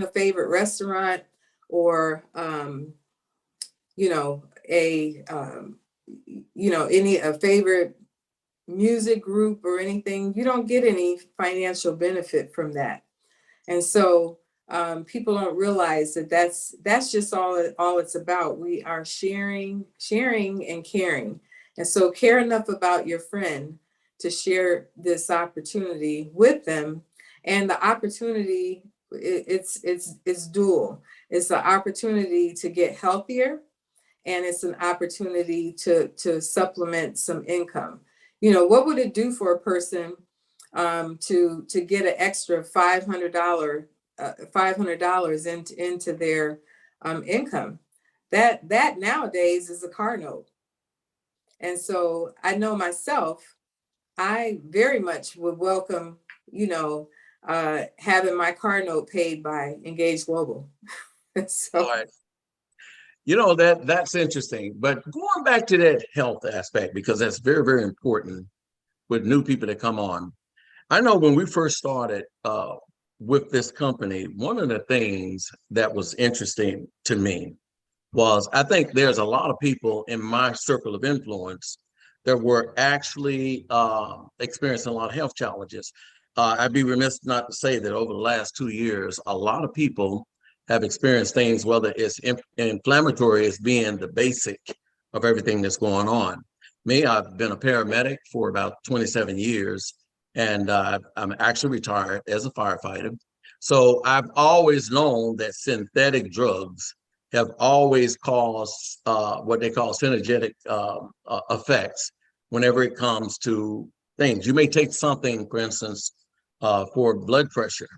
a favorite restaurant or you know a any a favorite music group or anything, you don't get any financial benefit from that. And so people don't realize that that's just all it's about. We are sharing and caring. And so care enough about your friend to share this opportunity with them. And the opportunity, it's dual. It's an opportunity to get healthier, and it's an opportunity to supplement some income. What would it do for a person to get an extra $500 into their income? That nowadays is a car note. And so I know myself, I very much would welcome, having my car note paid by Engage Global. All So right. That's interesting. But going back to that health aspect, because that's very, very important with new people that come on. I know when we first started with this company, one of the things that was interesting to me was I think there's a lot of people in my circle of influence that were actually experiencing a lot of health challenges. I'd be remiss not to say that over the last 2 years, a lot of people have experienced things, whether it's inflammatory as being the basic of everything that's going on. Me, I've been a paramedic for about 27 years, and I'm actually retired as a firefighter. So I've always known that synthetic drugs have always caused what they call synergetic effects whenever it comes to things. You may take something, for instance, for blood pressure.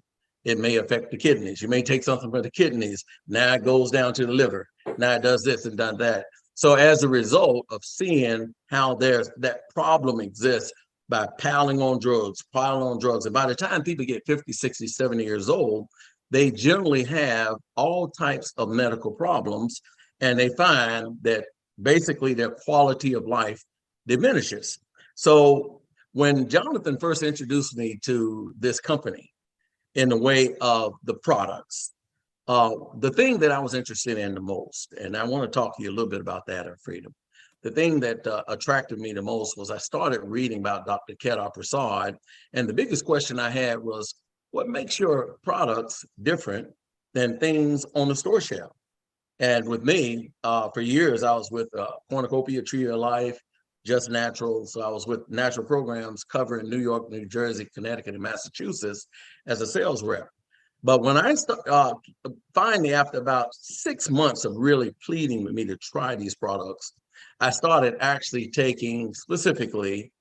It may affect the kidneys. You may take something for the kidneys. Now it goes down to the liver. Now it does this and does that. So as a result of seeing how there's that problem exists by piling on drugs, and by the time people get 50, 60, 70 years old, they generally have all types of medical problems, and they find that basically their quality of life diminishes. So when Jonathan first introduced me to this company in the way of the products, the thing that I was interested in the most, and I want to talk to you a little bit about that, Freedom. The thing that attracted me the most was I started reading about Dr. Kedar Prasad, and the biggest question I had was, what makes your products different than things on the store shelf? And with me, for years, I was with Cornucopia, Tree of Life, Just Natural. So I was with Natural Programs covering New York, New Jersey, Connecticut, and Massachusetts as a sales rep. But when I finally, after about 6 months of really pleading with me to try these products, I started actually taking specifically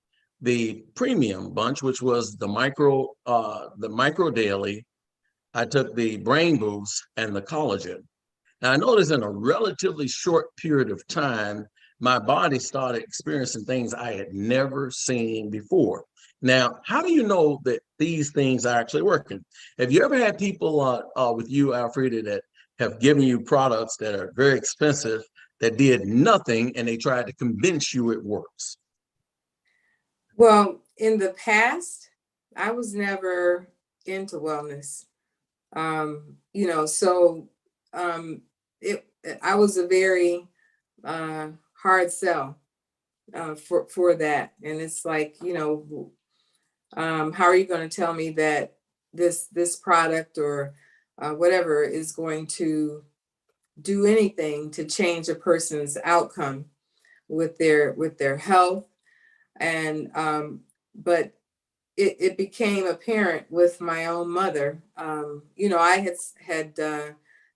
the premium bunch, which was the micro daily. I took the brain boost and the collagen. Now I noticed in a relatively short period of time, my body started experiencing things I had never seen before. Now, how do you know that these things are actually working? Have you ever had people with you, Alfreda, that have given you products that are very expensive that did nothing and they tried to convince you it works? well, in the past, I was never into wellness. So um, it I was a very hard sell for that, and it's like, how are you going to tell me that this product or whatever is going to do anything to change a person's outcome with their health? And but it became apparent with my own mother. I had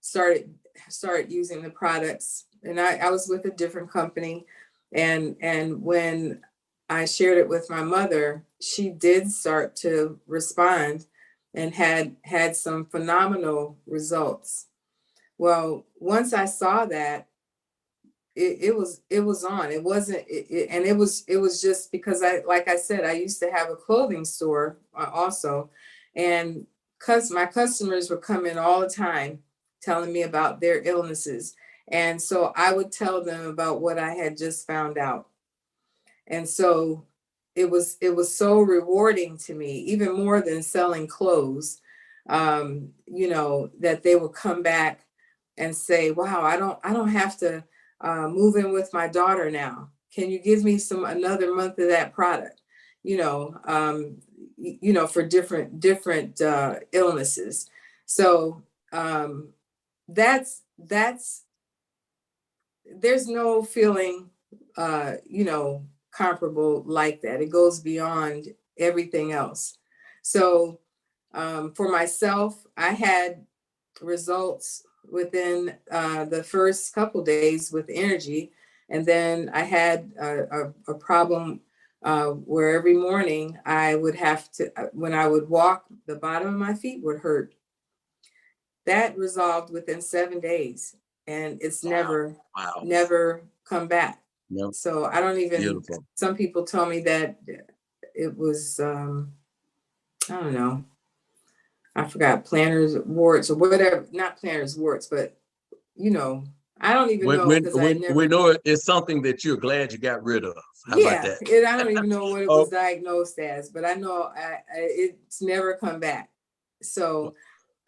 started using the products, and I was with a different company, and when I shared it with my mother, she did start to respond and had some phenomenal results. Well, once I saw that, it was on. It wasn't and it was just because like I said, I used to have a clothing store also, and my customers would come in all the time telling me about their illnesses, and so I would tell them about what I had just found out. And so it was so rewarding to me, even more than selling clothes. you know, that they will come back and say, wow, I don't have to move in with my daughter now. Can you give me another month of that product? You know, you know, for different illnesses. So that's there's no feeling, you know, comparable like that. It goes beyond everything else. So for myself, I had results within the first couple days with energy. And then I had a problem where every morning I would have to, when I would walk, the bottom of my feet would hurt. That resolved within 7 days, and it's Wow. never, Wow. never come back. Yep. So I don't even, Beautiful. some people tell me that it was, I don't know, I forgot, planners warts or whatever, not planners warts, but you know, I don't even know because I We never, know it's something that you're glad you got rid of. How about yeah, that? I don't even know what it was Oh, diagnosed as, but I know it's never come back. So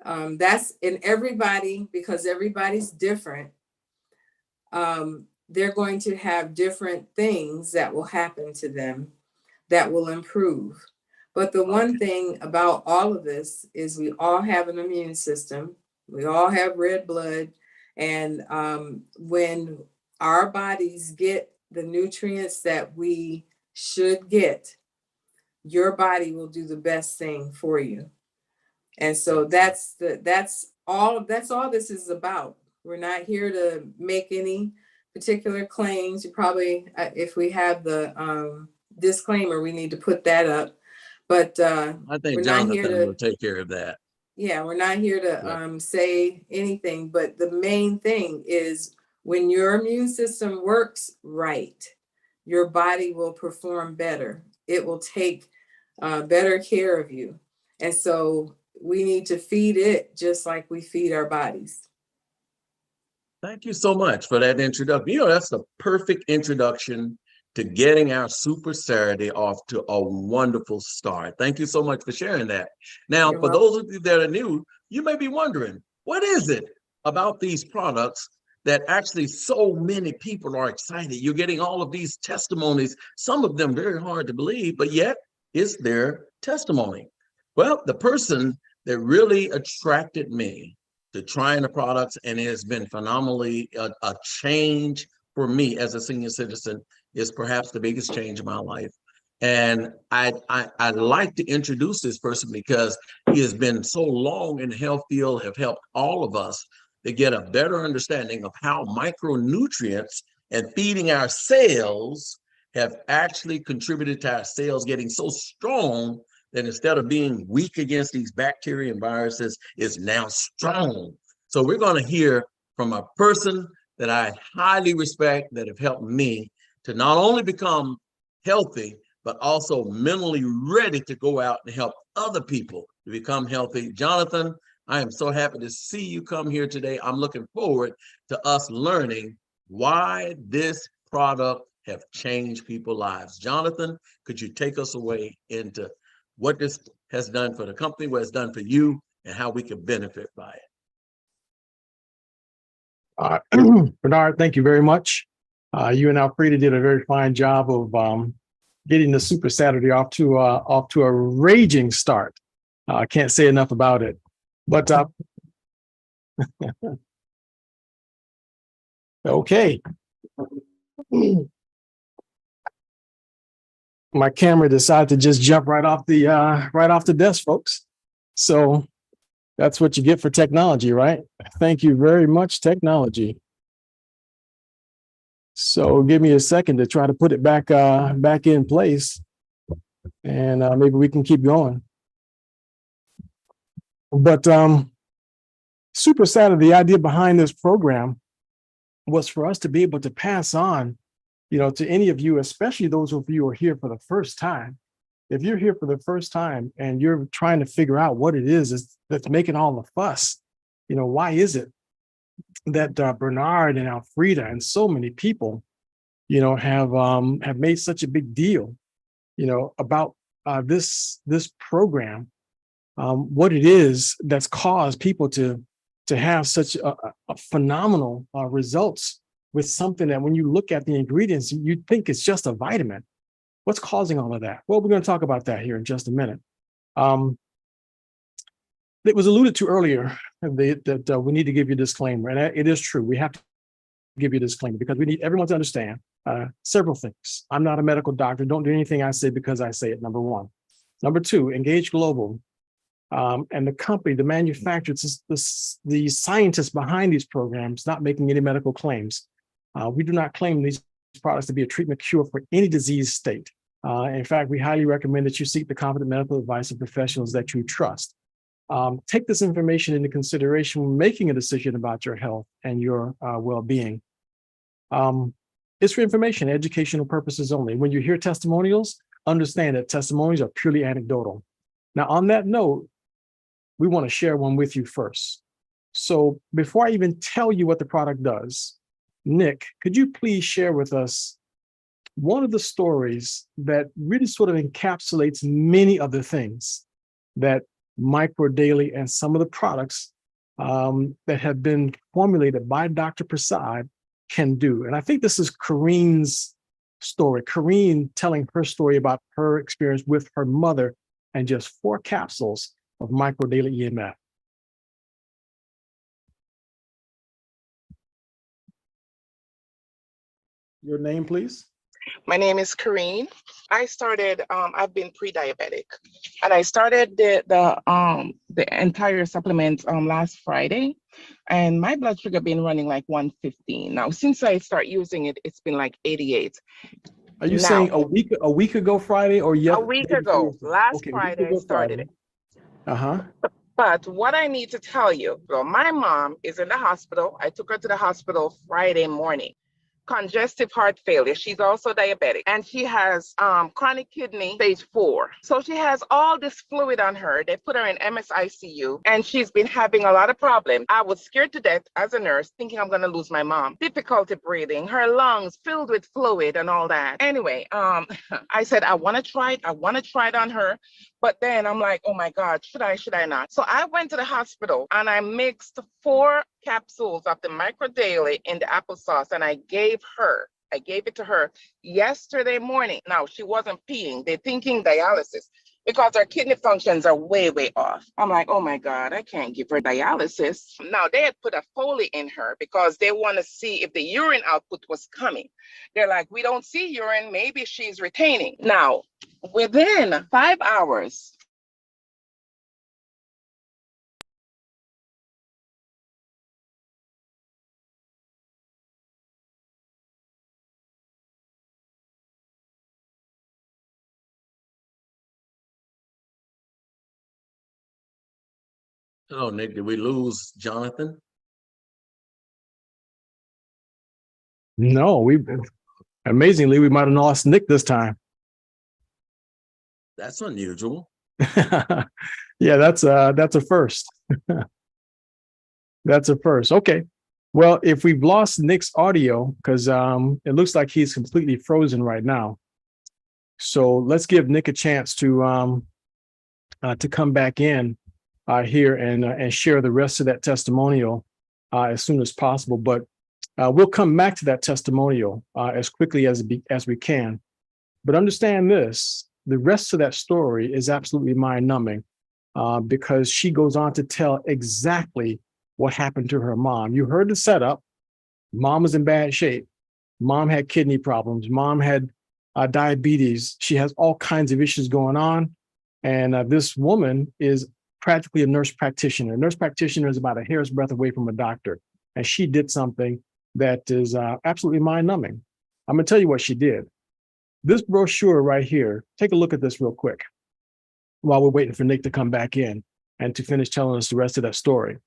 that's in everybody, because everybody's different. They're going to have different things that will happen to them that will improve. But the one okay. thing about all of this is we all have an immune system. We all have red blood. And when our bodies get the nutrients that we should get, your body will do the best thing for you. And so that's all this is about. We're not here to make any particular claims. You probably, if we have the disclaimer, we need to put that up. But I think we're not here Jonathan will to, take care of that. yeah, we're not here to Yeah. say anything. But the main thing is when your immune system works right, your body will perform better. It will take better care of you. And so we need to feed it just like we feed our bodies. Thank you so much for that introduction. You know, that's the perfect introduction to getting our Super Saturday off to a wonderful start. Thank you so much for sharing that. Now, You're for welcome. those of you that are new, you may be wondering, what is it about these products that actually so many people are excited? You're getting all of these testimonies, some of them very hard to believe, but yet it's their testimony. Well, the person that really attracted me to trying the products, and it has been phenomenally a change for me as a senior citizen, is perhaps the biggest change in my life. And I'd like to introduce this person because he has been so long in the health field, have helped all of us to get a better understanding of how micronutrients and feeding our cells have actually contributed to our cells getting so strong that instead of being weak against these bacteria and viruses, is now strong. So we're going to hear from a person that I highly respect, that have helped me to not only become healthy, but also mentally ready to go out and help other people to become healthy. Jonathan, I am so happy to see you come here today. I'm looking forward to us learning why this product have changed people's lives. Jonathan, could you take us away into what this has done for the company, what it's done for you, and how we can benefit by it? Bernard, thank you very much. You and Alfreda did a very fine job of getting the Super Saturday off to a raging start. I can't say enough about it. But okay. My camera decided to just jump right off the desk, folks. So that's what you get for technology, right? Thank you very much, technology. So give me a second to try to put it back in place, and maybe we can keep going. But Super Saturday, the idea behind this program was for us to be able to pass on, to any of you, especially those of you who are here for the first time. If you're here for the first time and you're trying to figure out what it is that's making all the fuss, why is it that Bernard and Alfreda and so many people, have made such a big deal, about this program what it is that's caused people to have such a phenomenal results with something that when you look at the ingredients, you think it's just a vitamin. What's causing all of that? Well, we're going to talk about that here in just a minute. It was alluded to earlier that we need to give you a disclaimer, and it is true. We have to give you a disclaimer because we need everyone to understand several things. I'm not a medical doctor. Don't do anything I say because I say it, number one. Number two, Engage Global and the company, the manufacturers, the scientists behind these programs, not making any medical claims. We do not claim these products to be a treatment cure for any disease state. In fact, we highly recommend that you seek the competent medical advice of professionals that you trust. Take this information into consideration when making a decision about your health and your well-being. It's for information, educational purposes only. When you hear testimonials, understand that testimonials are purely anecdotal. Now, on that note, we want to share one with you first. So before I even tell you what the product does, Nick, could you please share with us one of the stories that really sort of encapsulates many of the things that Microdaily and some of the products that have been formulated by Dr. Prasad can do? And I think this is Kareen's story. Kareen telling her story about her experience with her mother and just 4 capsules of Microdaily EMF. Your name, please. My name is Kareen. I started, I've been pre-diabetic, and I started the entire supplement last Friday, and my blood sugar been running like 115. Now, since I start using it, it's been like 88. Are you saying a week ago Friday or yet? A week ago, last Friday I started it. Uh-huh. But what I need to tell you, so my mom is in the hospital. I took her to the hospital Friday morning. Congestive heart failure. She's also diabetic, and she has chronic kidney stage 4. So she has all this fluid on her. They put her in MSICU, and she's been having a lot of problems. I was scared to death as a nurse, thinking I'm going to lose my mom. Difficulty breathing, her lungs filled with fluid and all that. Anyway, I said, I want to try it. I want to try it on her. But then I'm like, oh my God, should I not? So I went to the hospital and I mixed 4 capsules of the Microdaily in the applesauce, and I gave it to her yesterday morning. Now, she wasn't peeing. They're thinking dialysis because her kidney functions are way, way off. I'm like, oh my God, I can't give her dialysis. Now, they had put a Foley in her because they want to see if the urine output was coming. They're like, we don't see urine. Maybe she's retaining. Now, within 5 hours, Hello, Nick. Did we lose Jonathan? No, amazingly, we might have lost Nick this time. That's unusual. Yeah, that's a first. That's a first. Okay. Well, if we've lost Nick's audio, because it looks like he's completely frozen right now. So let's give Nick a chance to come back in here and share the rest of that testimonial as soon as possible. But we'll come back to that testimonial as quickly as we can. But understand this, the rest of that story is absolutely mind-numbing because she goes on to tell exactly what happened to her mom. You heard the setup. Mom was in bad shape. Mom had kidney problems. Mom had diabetes. She has all kinds of issues going on. And this woman is practically a nurse practitioner. A nurse practitioner is about a hair's breadth away from a doctor. And she did something that is absolutely mind-numbing. I'm going to tell you what she did. This brochure right here, take a look at this real quick while we're waiting for Nick to come back in and to finish telling us the rest of that story.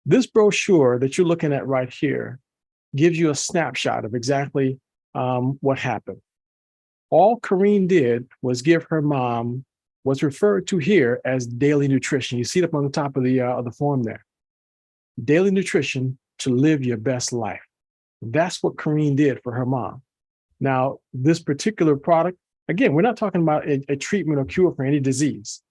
This brochure that you're looking at right here gives you a snapshot of exactly what happened. All Kareen did was give her mom what's referred to here as daily nutrition. You see it up on the top of the form there. Daily nutrition to live your best life. That's what Kareen did for her mom. Now, this particular product, again, we're not talking about a treatment or cure for any disease.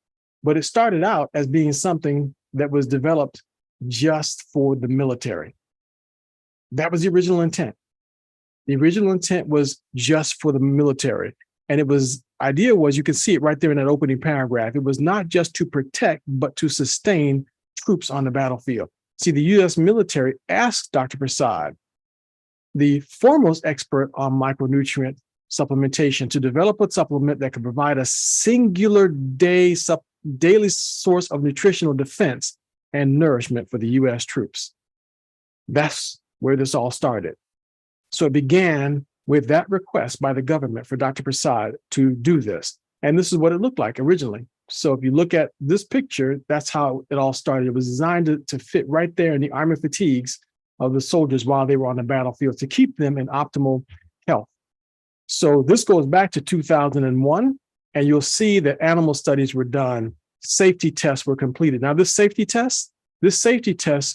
but it started out as being something that was developed just for the military. That was the original intent. The original intent was just for the military. And idea was, you can see it right there in that opening paragraph. It was not just to protect, but to sustain troops on the battlefield. See, the US military asked Dr. Prasad, the foremost expert on micronutrient supplementation, to develop a supplement that could provide a singular daily source of nutritional defense and nourishment for the US troops. That's where this all started. So it began with that request by the government for Dr. Prasad to do this. And this is what it looked like originally. So if you look at this picture, that's how it all started. It was designed to fit right there in the armor fatigues of the soldiers while they were on the battlefield, to keep them in optimal health. So this goes back to 2001, and you'll see that animal studies were done, safety tests were completed. Now, this safety test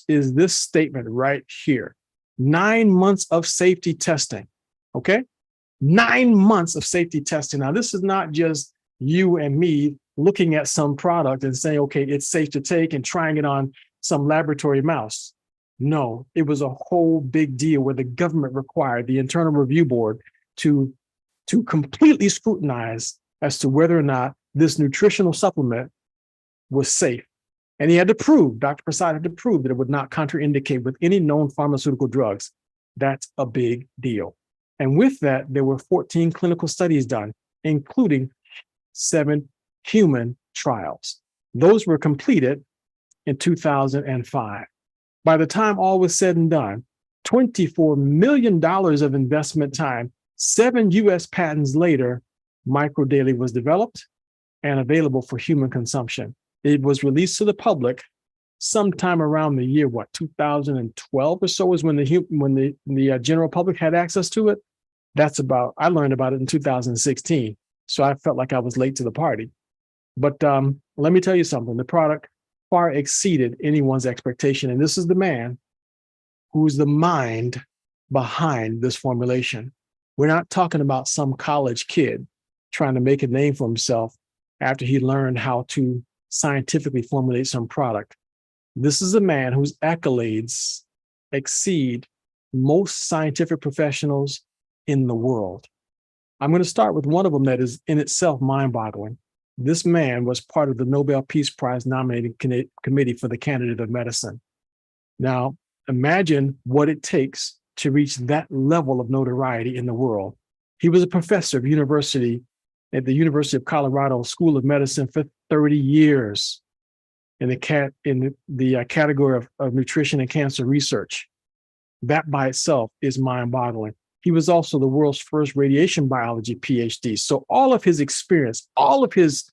is this statement right here. 9 months of safety testing, okay? 9 months of safety testing. Now, this is not just you and me looking at some product and saying, okay, it's safe to take, and trying it on some laboratory mouse. No, it was a whole big deal where the government required the Internal Review Board to completely scrutinize as to whether or not this nutritional supplement was safe. And he had to prove, Dr. Prasad had to prove, that it would not contraindicate with any known pharmaceutical drugs. That's a big deal. And with that, there were 14 clinical studies done, including 7 human trials. Those were completed in 2005. By the time all was said and done, $24 million of investment time, 7 US patents later, MicroDaily was developed and available for human consumption. It was released to the public sometime around the year, 2012 or so is when the general public had access to it. I learned about it in 2016. So I felt like I was late to the party. But let me tell you something, the product far exceeded anyone's expectation. And this is the man who's the mind behind this formulation. We're not talking about some college kid trying to make a name for himself after he learned how to scientifically formulate some product. This is a man whose accolades exceed most scientific professionals in the world. I'm going to start with one of them that is in itself mind-boggling. This man was part of the Nobel Peace Prize nominating committee for the candidate of medicine. Now, imagine what it takes to reach that level of notoriety in the world. He was a professor at the University of Colorado School of Medicine for 30 years in the category of nutrition and cancer research. That by itself is mind-boggling. He was also the world's first radiation biology PhD. So all of his experience, all of his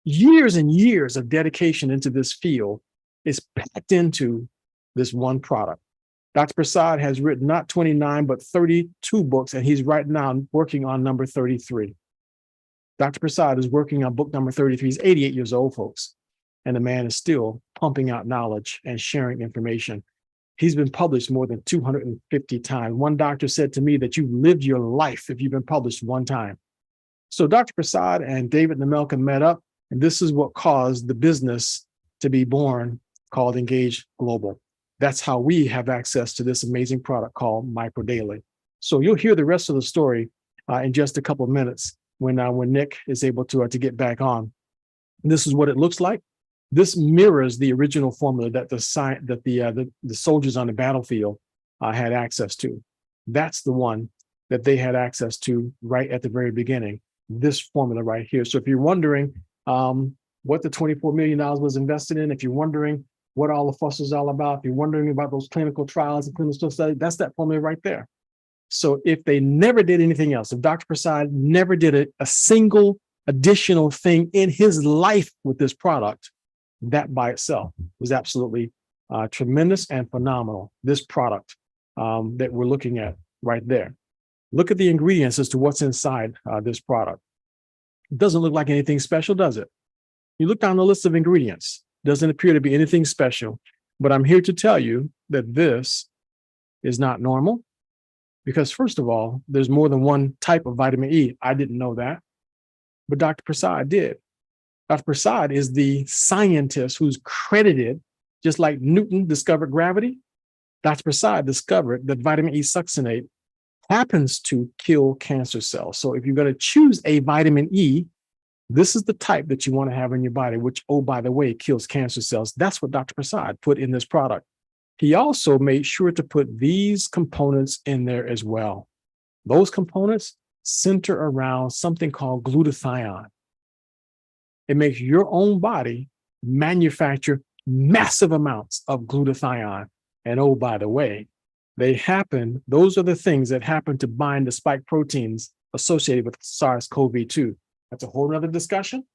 years and years of dedication into this field is packed into this one product. Dr. Prasad has written not 29, but 32 books, and he's right now working on number 33. Dr. Prasad is working on book number 33. He's 88 years old, folks, and the man is still pumping out knowledge and sharing information. He's been published more than 250 times. One doctor said to me that you've lived your life if you've been published one time. So Dr. Prasad and David Nemelka met up, and this is what caused the business to be born called Engage Global. That's how we have access to this amazing product called MicroDaily. So you'll hear the rest of the story in just a couple of minutes when Nick is able to get back on. This is what it looks like. This mirrors the original formula that the soldiers on the battlefield had access to. That's the one that they had access to right at the very beginning, this formula right here. So if you're wondering what the $24 million was invested in, if you're wondering what all the fuss is all about, if you're wondering about those clinical trials and clinical studies, that's that formula right there. So if they never did anything else, if Dr. Prasad never did a single additional thing in his life with this product, that by itself was absolutely tremendous and phenomenal. This product that we're looking at right there. Look at the ingredients as to what's inside this product. It doesn't look like anything special, does it? You look down the list of ingredients, doesn't appear to be anything special, but I'm here to tell you that this is not normal because first of all, there's more than one type of vitamin E. I didn't know that, but Dr. Prasad did. Dr. Prasad is the scientist who's credited, just like Newton discovered gravity. Dr. Prasad discovered that vitamin E succinate happens to kill cancer cells. So if you're going to choose a vitamin E, this is the type that you want to have in your body, which, oh, by the way, kills cancer cells. That's what Dr. Prasad put in this product. He also made sure to put these components in there as well. Those components center around something called glutathione. It makes your own body manufacture massive amounts of glutathione. And oh, by the way, those are the things that happen to bind the spike proteins associated with SARS-CoV-2. That's a whole other discussion.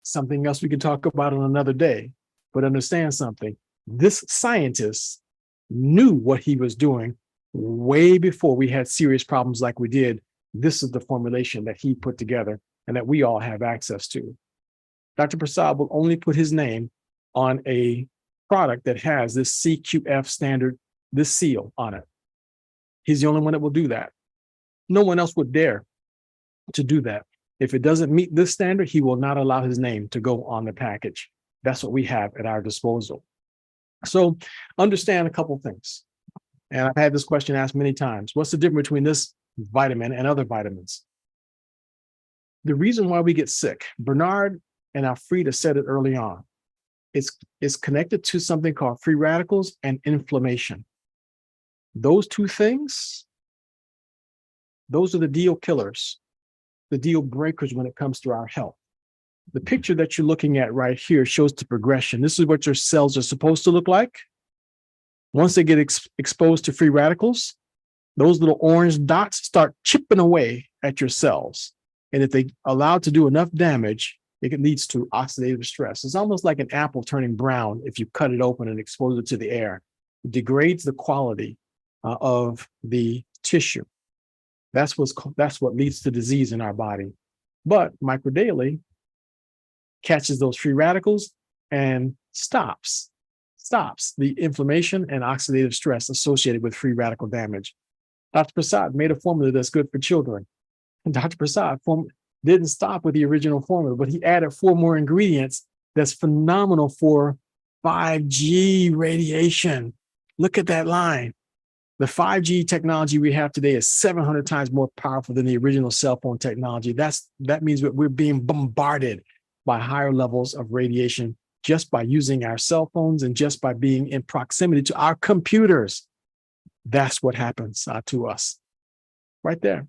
Something else we can talk about on another day. But understand something. This scientist knew what he was doing way before we had serious problems like we did. This is the formulation that he put together and that we all have access to. Dr. Prasad will only put his name on a product that has this CQF standard, this seal on it. He's the only one that will do that. No one else would dare to do that. If it doesn't meet this standard, he will not allow his name to go on the package. That's what we have at our disposal. So understand a couple things. And I've had this question asked many times. What's the difference between this vitamin and other vitamins? The reason why we get sick, Bernard and Alfreda said it early on, it's connected to something called free radicals and inflammation. Those two things, those are the deal killers, the deal breakers when it comes to our health. The picture that you're looking at right here shows the progression. This is what your cells are supposed to look like. Once they get exposed to free radicals, those little orange dots start chipping away at your cells. And if they allow to do enough damage, it leads to oxidative stress. It's almost like an apple turning brown if you cut it open and expose it to the air. It degrades the quality of the tissue. That's what leads to disease in our body. But microdaily catches those free radicals and stops the inflammation and oxidative stress associated with free radical damage. Dr. Prasad made a formula that's good for children. And Dr. Prasad didn't stop with the original formula, but he added 4 more ingredients that's phenomenal for 5G radiation. Look at that line. The 5G technology we have today is 700 times more powerful than the original cell phone technology. That means that we're being bombarded by higher levels of radiation just by using our cell phones and just by being in proximity to our computers. That's what happens to us right there.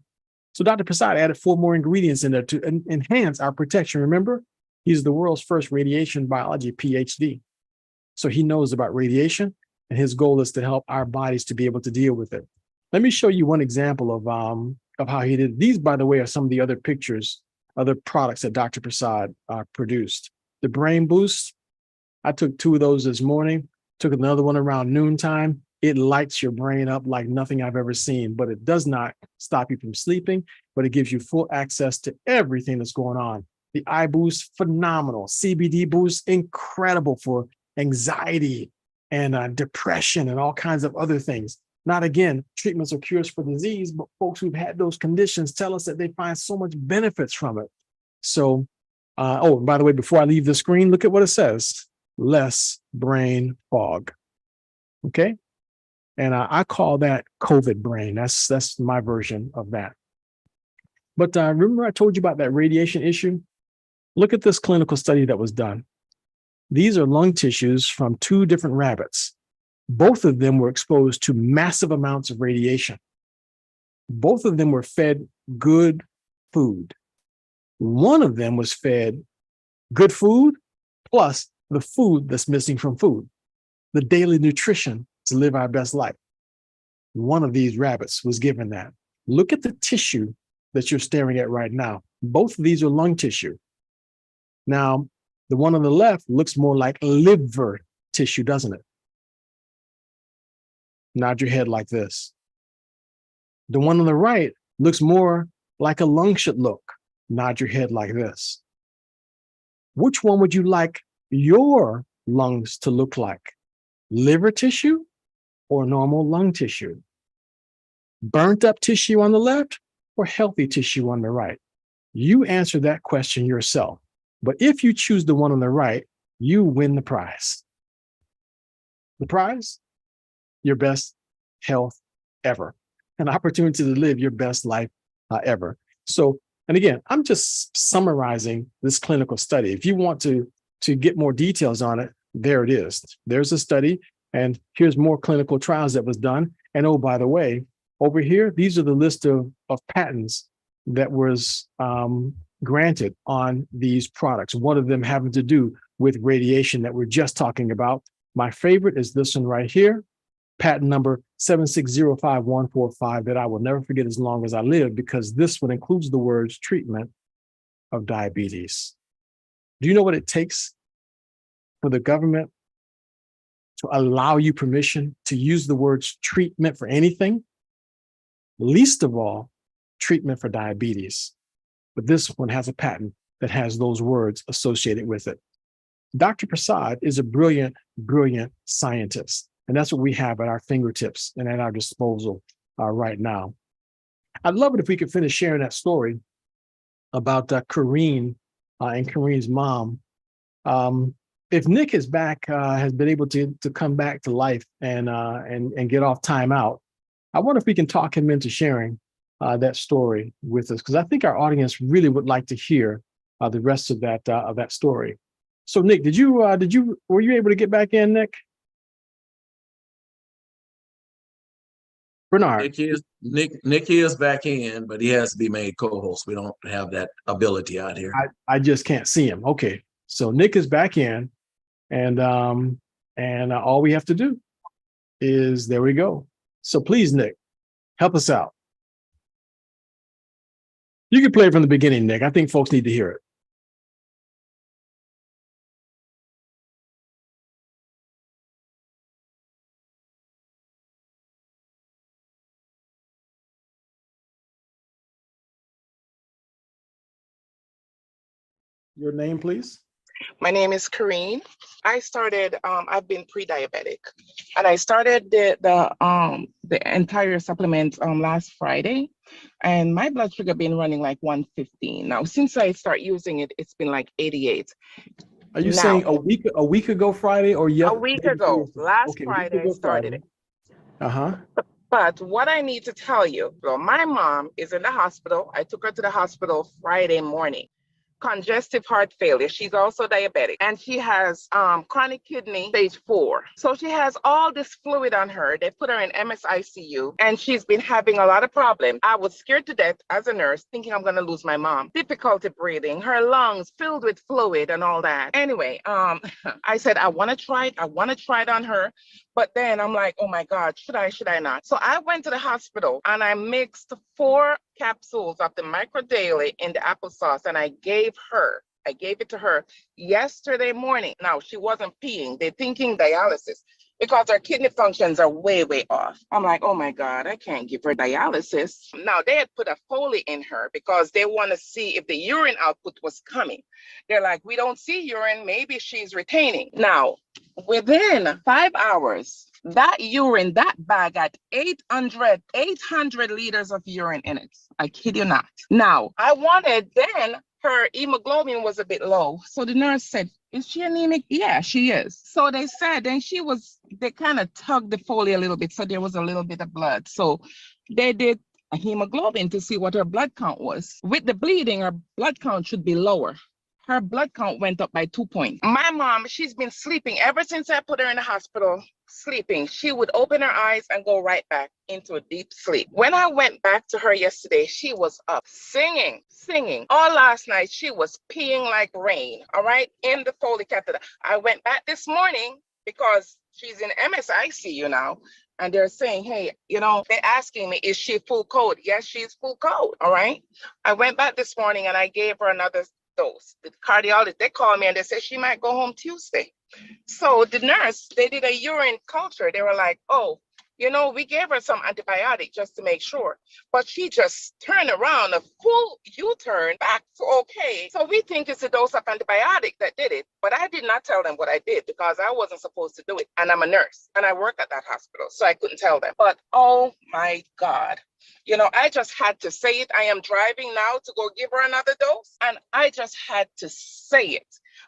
So Dr. Prasad added 4 more ingredients in there to enhance our protection. Remember, he's the world's first radiation biology PhD. So he knows about radiation, and his goal is to help our bodies to be able to deal with it. Let me show you one example of how he did. These, by the way, are some of the other pictures, other products that Dr. Prasad produced. The Brain Boost, I took 2 of those this morning, took another one around noontime. It lights your brain up like nothing I've ever seen, but it does not stop you from sleeping, but it gives you full access to everything that's going on. The Eye Boost, phenomenal. CBD Boost, incredible for anxiety and depression and all kinds of other things. Not, again, treatments or cures for disease, but folks who've had those conditions tell us that they find so much benefits from it. So, and by the way, before I leave the screen, look at what it says. Less brain fog. Okay? And I call that COVID brain. That's my version of that. But remember I told you about that radiation issue? Look at this clinical study that was done. These are lung tissues from 2 different rabbits. Both of them were exposed to massive amounts of radiation. Both of them were fed good food. One of them was fed good food plus the food that's missing from food, the daily nutrition to live our best life. One of these rabbits was given that. Look at the tissue that you're staring at right now. Both of these are lung tissue. Now, the one on the left looks more like liver tissue, doesn't it? Nod your head like this. The one on the right looks more like a lung should look. Nod your head like this. Which one would you like your lungs to look like? Liver tissue or normal lung tissue? Burnt up tissue on the left or healthy tissue on the right? You answer that question yourself. But if you choose the one on the right, you win the prize. The prize? Your best health ever, an opportunity to live your best life ever. So, and again, I'm just summarizing this clinical study. If you want to get more details on it, there it is. There's a study, and here's more clinical trials that was done. And oh, by the way, over here, these are the list of patents that was granted on these products. One of them having to do with radiation that we're just talking about. My favorite is this one right here, patent number 7605145, that I will never forget as long as I live, because this one includes the words treatment of diabetes. Do you know what it takes for the government to allow you permission to use the words treatment for anything? Least of all, treatment for diabetes. But this one has a patent that has those words associated with it. Dr. Prasad is a brilliant, brilliant scientist. And that's what we have at our fingertips and at our disposal right now. I'd love it if we could finish sharing that story about Kareen and Kareen's mom. If Nick is back, has been able to come back to life and get off timeout, I wonder if we can talk him into sharing that story with us, because I think our audience really would like to hear the rest of that story. So, Nick, were you able to get back in, Nick? Bernard. Nick is back in, but he has to be made co-host. We don't have that ability out here. I just can't see him. Okay, so Nick is back in, and all we have to do is, there we go. So please, Nick, help us out. You can play it from the beginning, Nick. I think folks need to hear it. Your name, please. My name is Kareen. I started, I've been pre-diabetic, and I started the entire supplement last Friday, and my blood sugar been running like 115. Now, since I start using it, it's been like 88. Are you saying a week ago Friday, or a week ago? Last Friday I started it. Uh-huh. But what I need to tell you, so my mom is in the hospital. I took her to the hospital Friday morning. Congestive heart failure. She's also diabetic, and she has chronic kidney stage 4. So she has all this fluid on her. They put her in MSICU, and she's been having a lot of problems. I was scared to death as a nurse, thinking I'm going to lose my mom. Difficulty breathing, her lungs filled with fluid and all that. Anyway, I said, I want to try it. I want to try it on her. But then I'm like, oh my God, should I not? So I went to the hospital and I mixed 4 capsules of the Micro Daily in the applesauce, and I gave it to her yesterday morning. Now, she wasn't peeing. They're thinking dialysis because her kidney functions are way, way off. I'm like, oh my God, I can't give her dialysis. Now, they had put a Foley in her because they want to see if the urine output was coming. They're like, we don't see urine. Maybe she's retaining. Now, within 5 hours, that urine, that bag had 800 liters of urine in it. I kid you not. Now, then her hemoglobin was a bit low. So the nurse said, is she anemic? Yeah, she is. So they said, and they kind of tugged the Foley a little bit. So there was a little bit of blood. So they did a hemoglobin to see what her blood count was. With the bleeding, her blood count should be lower. Her blood count went up by 2 points. My mom, she's been sleeping ever since I put her in the hospital, sleeping. She would open her eyes and go right back into a deep sleep. When I went back to her yesterday, she was up singing. All last night, she was peeing like rain, all right, in the Foley catheter. I went back this morning because she's in MSICU now. And they're saying, hey, they're asking me, is she full code? Yes, she's full code, all right? I went back this morning and I gave her another dose. The cardiologist, they called me and they said she might go home Tuesday. So the nurse, they did a urine culture. They were like, oh, we gave her some antibiotic just to make sure. But she just turned around, a full U-turn back to okay. So we think it's a dose of antibiotic that did it. But I did not tell them what I did because I wasn't supposed to do it. And I'm a nurse and I work at that hospital. So I couldn't tell them. But oh my God. You know, I just had to say it. I am driving now to go give her another dose, and I just had to say it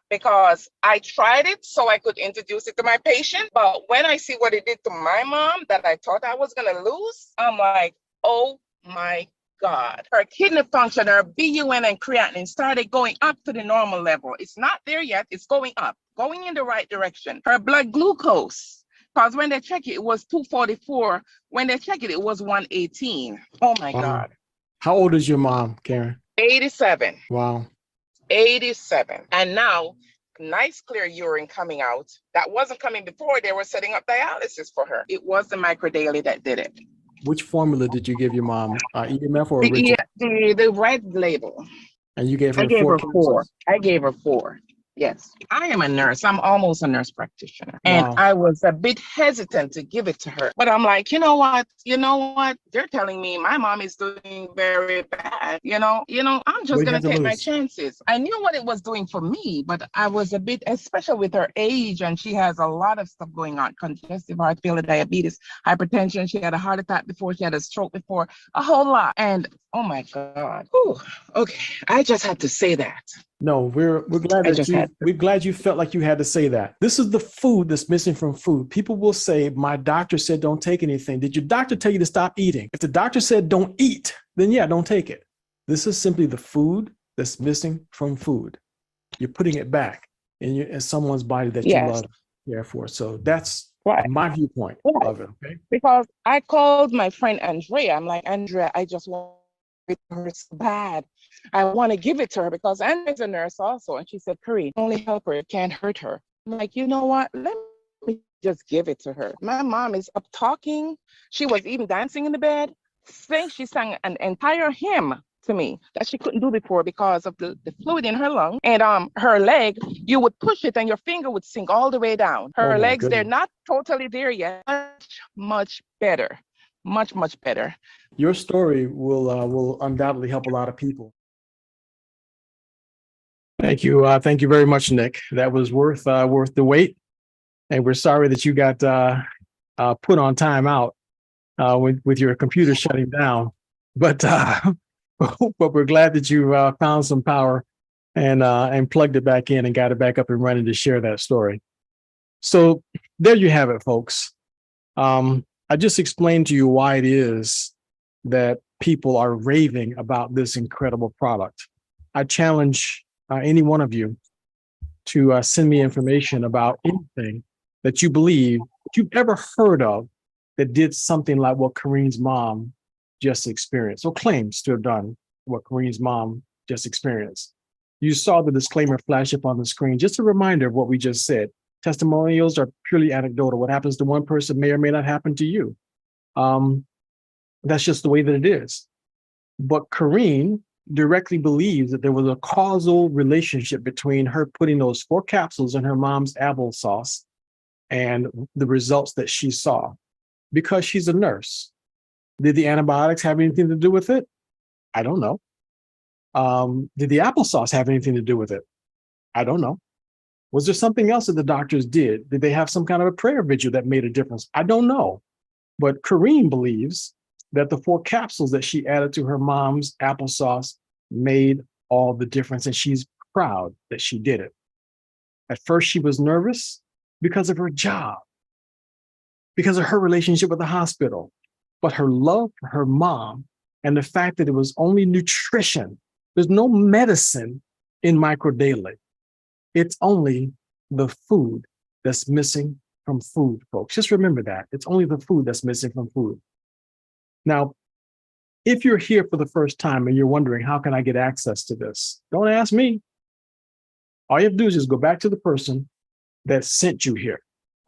because I tried it so I could introduce it to my patient. But when I see what it did to my mom that I thought I was going to lose, I'm like, oh my God. Her kidney function, her BUN and creatinine started going up to the normal level. It's not there yet. It's going up, going in the right direction. Her blood glucose, because when they check it, it was 244. When they check it, it was 118. Oh my Wow. God. How old is your mom, Karen? 87. Wow. 87. And now, nice clear urine coming out. That wasn't coming before. They were setting up dialysis for her. It was the microdaily that did it. Which formula did you give your mom? EMF or The, original? the red label. And you gave her I gave her 4. capsules? I gave her 4. Yes. I am a nurse. I'm almost a nurse practitioner. And Wow. I was a bit hesitant to give it to her. But I'm like, you know what? They're telling me my mom is doing very bad. I'm just going to take my chances. I knew what it was doing for me, but I was a bit, especially with her age, and she has a lot of stuff going on: congestive heart failure, diabetes, hypertension. She had a heart attack before. She had a stroke before, a whole lot. And oh my God. Whew. Okay. I just had to say that. No, we're glad we're glad you felt like you had to say that. This is the food that's missing from food. People will say, my doctor said don't take anything. Did your doctor tell you to stop eating? If the doctor said don't eat, then yeah, don't take it. This is simply the food that's missing from food. You're putting it back in someone's body that you love, therefore. So that's my viewpoint of it. Okay. Because I called my friend Andrea. I'm like, Andrea, I just want it to her so bad. I want to give it to her because Andrea's a nurse also. And she said, Curry, only help her. It can't hurt her. I'm like, you know what? Let me just give it to her. My mom is up talking. She was even dancing in the bed. She sang an entire hymn to me that she couldn't do before because of the fluid in her lung. And her leg, you would push it and your finger would sink all the way down. Her legs, they're not totally there yet. Much better. Much better. Your story will undoubtedly help a lot of people. Thank you. Thank you very much, Nick. That was worth the wait. And we're sorry that you got put on timeout with your computer shutting down. But we're glad that you found some power and plugged it back in and got it back up and running to share that story. So there you have it, folks. I just explained to you why it is that people are raving about this incredible product. I challenge any one of you to send me information about anything that you believe that you've ever heard of that did something like what Kareen's mom just experienced, or claims to have done what Kareen's mom just experienced. You saw the disclaimer flash up on the screen. Just a reminder of what we just said. Testimonials are purely anecdotal. What happens to one person may or may not happen to you. That's just the way that it is. But Kareen directly believes that there was a causal relationship between her putting those 4 capsules in her mom's applesauce and the results that she saw, because she's a nurse. Did the antibiotics have anything to do with it? I don't know. Did the applesauce have anything to do with it? I don't know. Was there something else that the doctors did? Did they have some kind of a prayer vigil that made a difference? I don't know. But Kareen believes that the 4 capsules that she added to her mom's applesauce made all the difference, and she's proud that she did it. At first, she was nervous because of her job, because of her relationship with the hospital, but her love for her mom and the fact that it was only nutrition. There's no medicine in microdaily. It's only the food that's missing from food, folks. Just remember that. It's only the food that's missing from food. Now, if you're here for the first time and you're wondering, how can I get access to this? Don't ask me. All you have to do is just go back to the person that sent you here.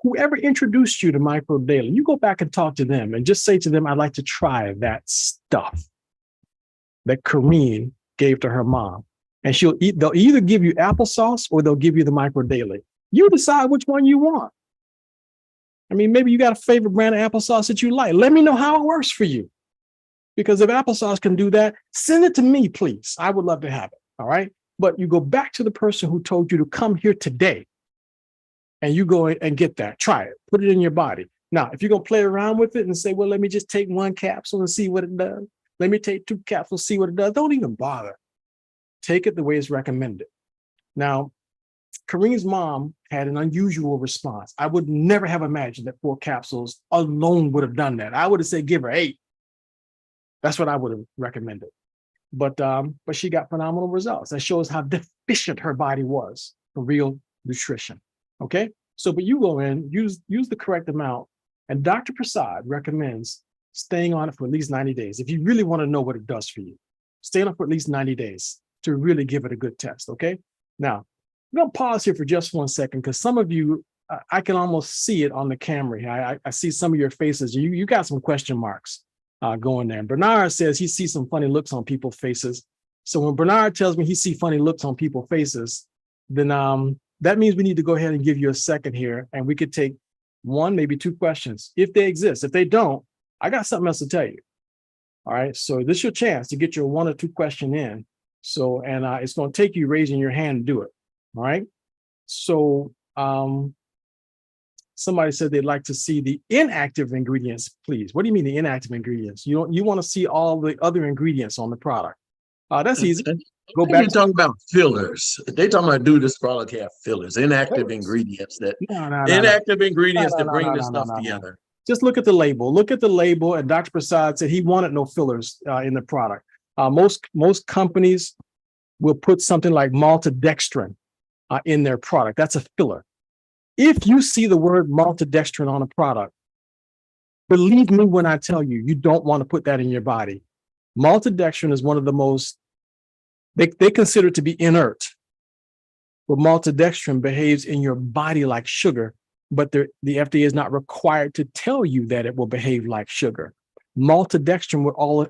Whoever introduced you to microdaily, you go back and talk to them and just say to them, I'd like to try that stuff that Kareen gave to her mom. And they'll either give you applesauce or they'll give you the microdaily. You decide which one you want. I mean, maybe you got a favorite brand of applesauce that you like. Let me know how it works for you. Because if applesauce can do that, send it to me, please. I would love to have it. All right. But you go back to the person who told you to come here today and you go and get that. Try it. Put it in your body. Now, if you're going to play around with it and say, well, let me just take one capsule and see what it does. Let me take 2 capsules, see what it does. Don't even bother. Take it the way it's recommended. Now, Kareem's mom had an unusual response. I would never have imagined that 4 capsules alone would have done that. I would have said, give her 8. That's what I would have recommended. But she got phenomenal results. That shows how deficient her body was for real nutrition. Okay. So, but you go in, use the correct amount, and Dr. Prasad recommends staying on it for at least 90 days. If you really want to know what it does for you, stay on it for at least 90 days to really give it a good test. Okay. Now, I'm going to pause here for just 1 second because some of you, I can almost see it on the camera. I see some of your faces. You got some question marks going there. And Bernard says he sees some funny looks on people's faces. So when Bernard tells me he sees funny looks on people's faces, then that means we need to go ahead and give you a second here, and we could take 1, maybe 2 questions if they exist. If they don't, I got something else to tell you. All right. So this is your chance to get your 1 or 2 question in. So, and it's going to take you raising your hand to do it. All right. So somebody said they'd like to see the inactive ingredients, please. What do you mean the inactive ingredients? You want to see all the other ingredients on the product. That's easy. Go back. You're talking about fillers. They talking about do this product have fillers, inactive ingredients that bring this stuff together. Just look at the label. Look at the label. And Dr. Prasad said he wanted no fillers in the product. Most companies will put something like maltodextrin in their product. That's a filler. If you see the word maltodextrin on a product, believe me when I tell you, you don't want to put that in your body. Maltodextrin is one of the most, they consider it to be inert. But maltodextrin behaves in your body like sugar, but the FDA is not required to tell you that it will behave like sugar. Maltodextrin will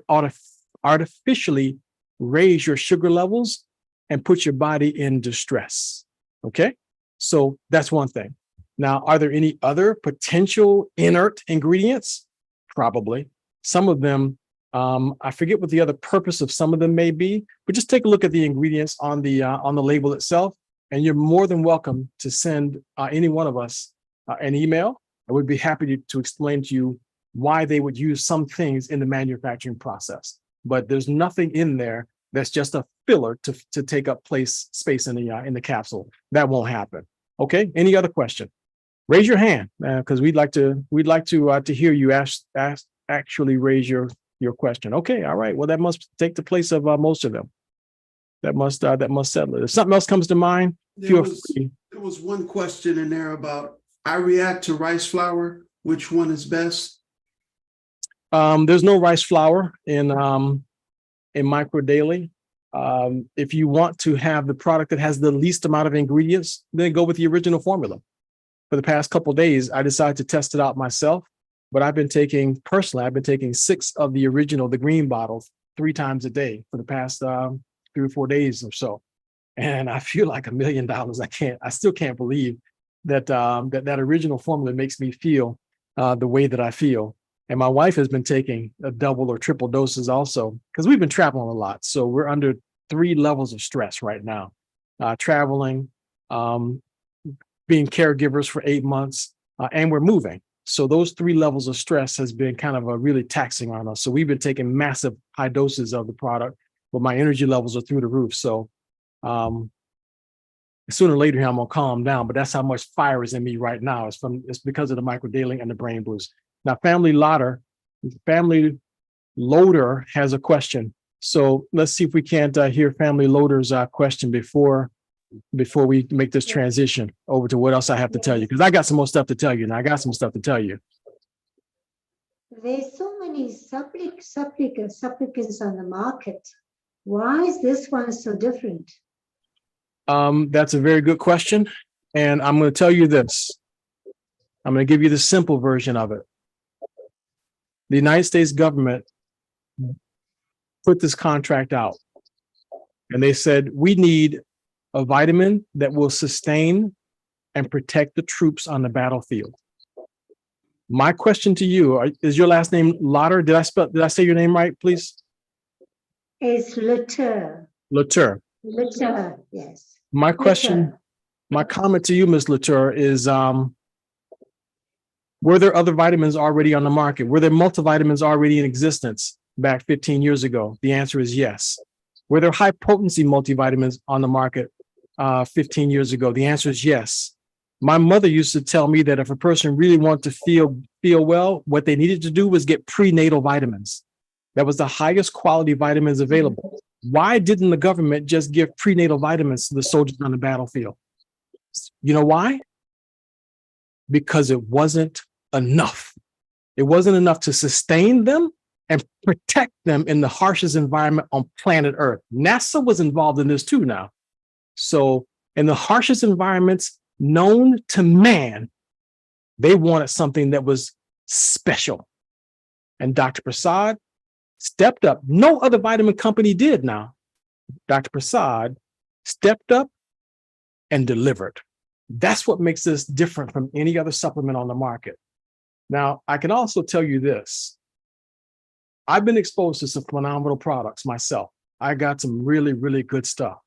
artificially raise your sugar levels and put your body in distress. Okay, so that's one thing. Now, are there any other potential inert ingredients? Probably. Some of them, I forget what the other purpose of some of them may be, but just take a look at the ingredients on the label itself, and you're more than welcome to send any one of us an email. I would be happy to explain to you why they would use some things in the manufacturing process. But there's nothing in there that's just a filler to take up space in the capsule. That won't happen. Okay. Any other question? Raise your hand because we'd like to hear you actually raise your question. Okay. All right. Well, that must take the place of most of them. That must settle it. If something else comes to mind, feel free. There was one question in there about I react to rice flour. Which one is best? There's no rice flour in Micro Daily. If you want to have the product that has the least amount of ingredients, then go with the original formula. For the past couple of days, I decided to test it out myself, but I've been taking 6 of the original, the green bottles, 3 times a day for the past 3 or 4 days or so. And I feel like $1 million. I still can't believe that that original formula makes me feel the way that I feel. And my wife has been taking a double or triple doses also, because we've been traveling a lot. So we're under 3 levels of stress right now, traveling, being caregivers for 8 months, and we're moving. So those 3 levels of stress has been kind of really taxing on us. So we've been taking massive high doses of the product, but my energy levels are through the roof. So sooner or later, I'm gonna calm down, but that's how much fire is in me right now. It's because of the Micro Daily and the Brain Boost. Now, Family Loader has a question. So let's see if we can't hear Family Loader's question before we make this transition over to what else I have to tell you, because I got some more stuff to tell you, and I got some stuff to tell you. There's so many supplicants on the market. Why is this one so different? That's a very good question, and I'm going to tell you this. I'm going to give you the simple version of it. The United States government put this contract out, and they said, we need a vitamin that will sustain and protect the troops on the battlefield. My question to you, is your last name Lotter? Did I say your name right, please? It's Latour. Latour. Latour, yes. My question, Latour. my comment to you, Ms. Latour, is Were there other vitamins already on the market? Were there multivitamins already in existence back 15 years ago? The answer is yes. Were there high potency multivitamins on the market 15 years ago? The answer is yes. My mother used to tell me that if a person really wanted to feel well, what they needed to do was get prenatal vitamins. That was the highest quality vitamins available. Why didn't the government just give prenatal vitamins to the soldiers on the battlefield? You know why? Because it wasn't enough. It wasn't enough to sustain them and protect them in the harshest environment on planet Earth. NASA was involved in this too now. So in the harshest environments known to man, they wanted something that was special. And Dr. Prasad stepped up. No other vitamin company did now. Dr. Prasad stepped up and delivered. That's what makes this different from any other supplement on the market. Now, I can also tell you this. I've been exposed to some phenomenal products myself. I got some really, really good stuff.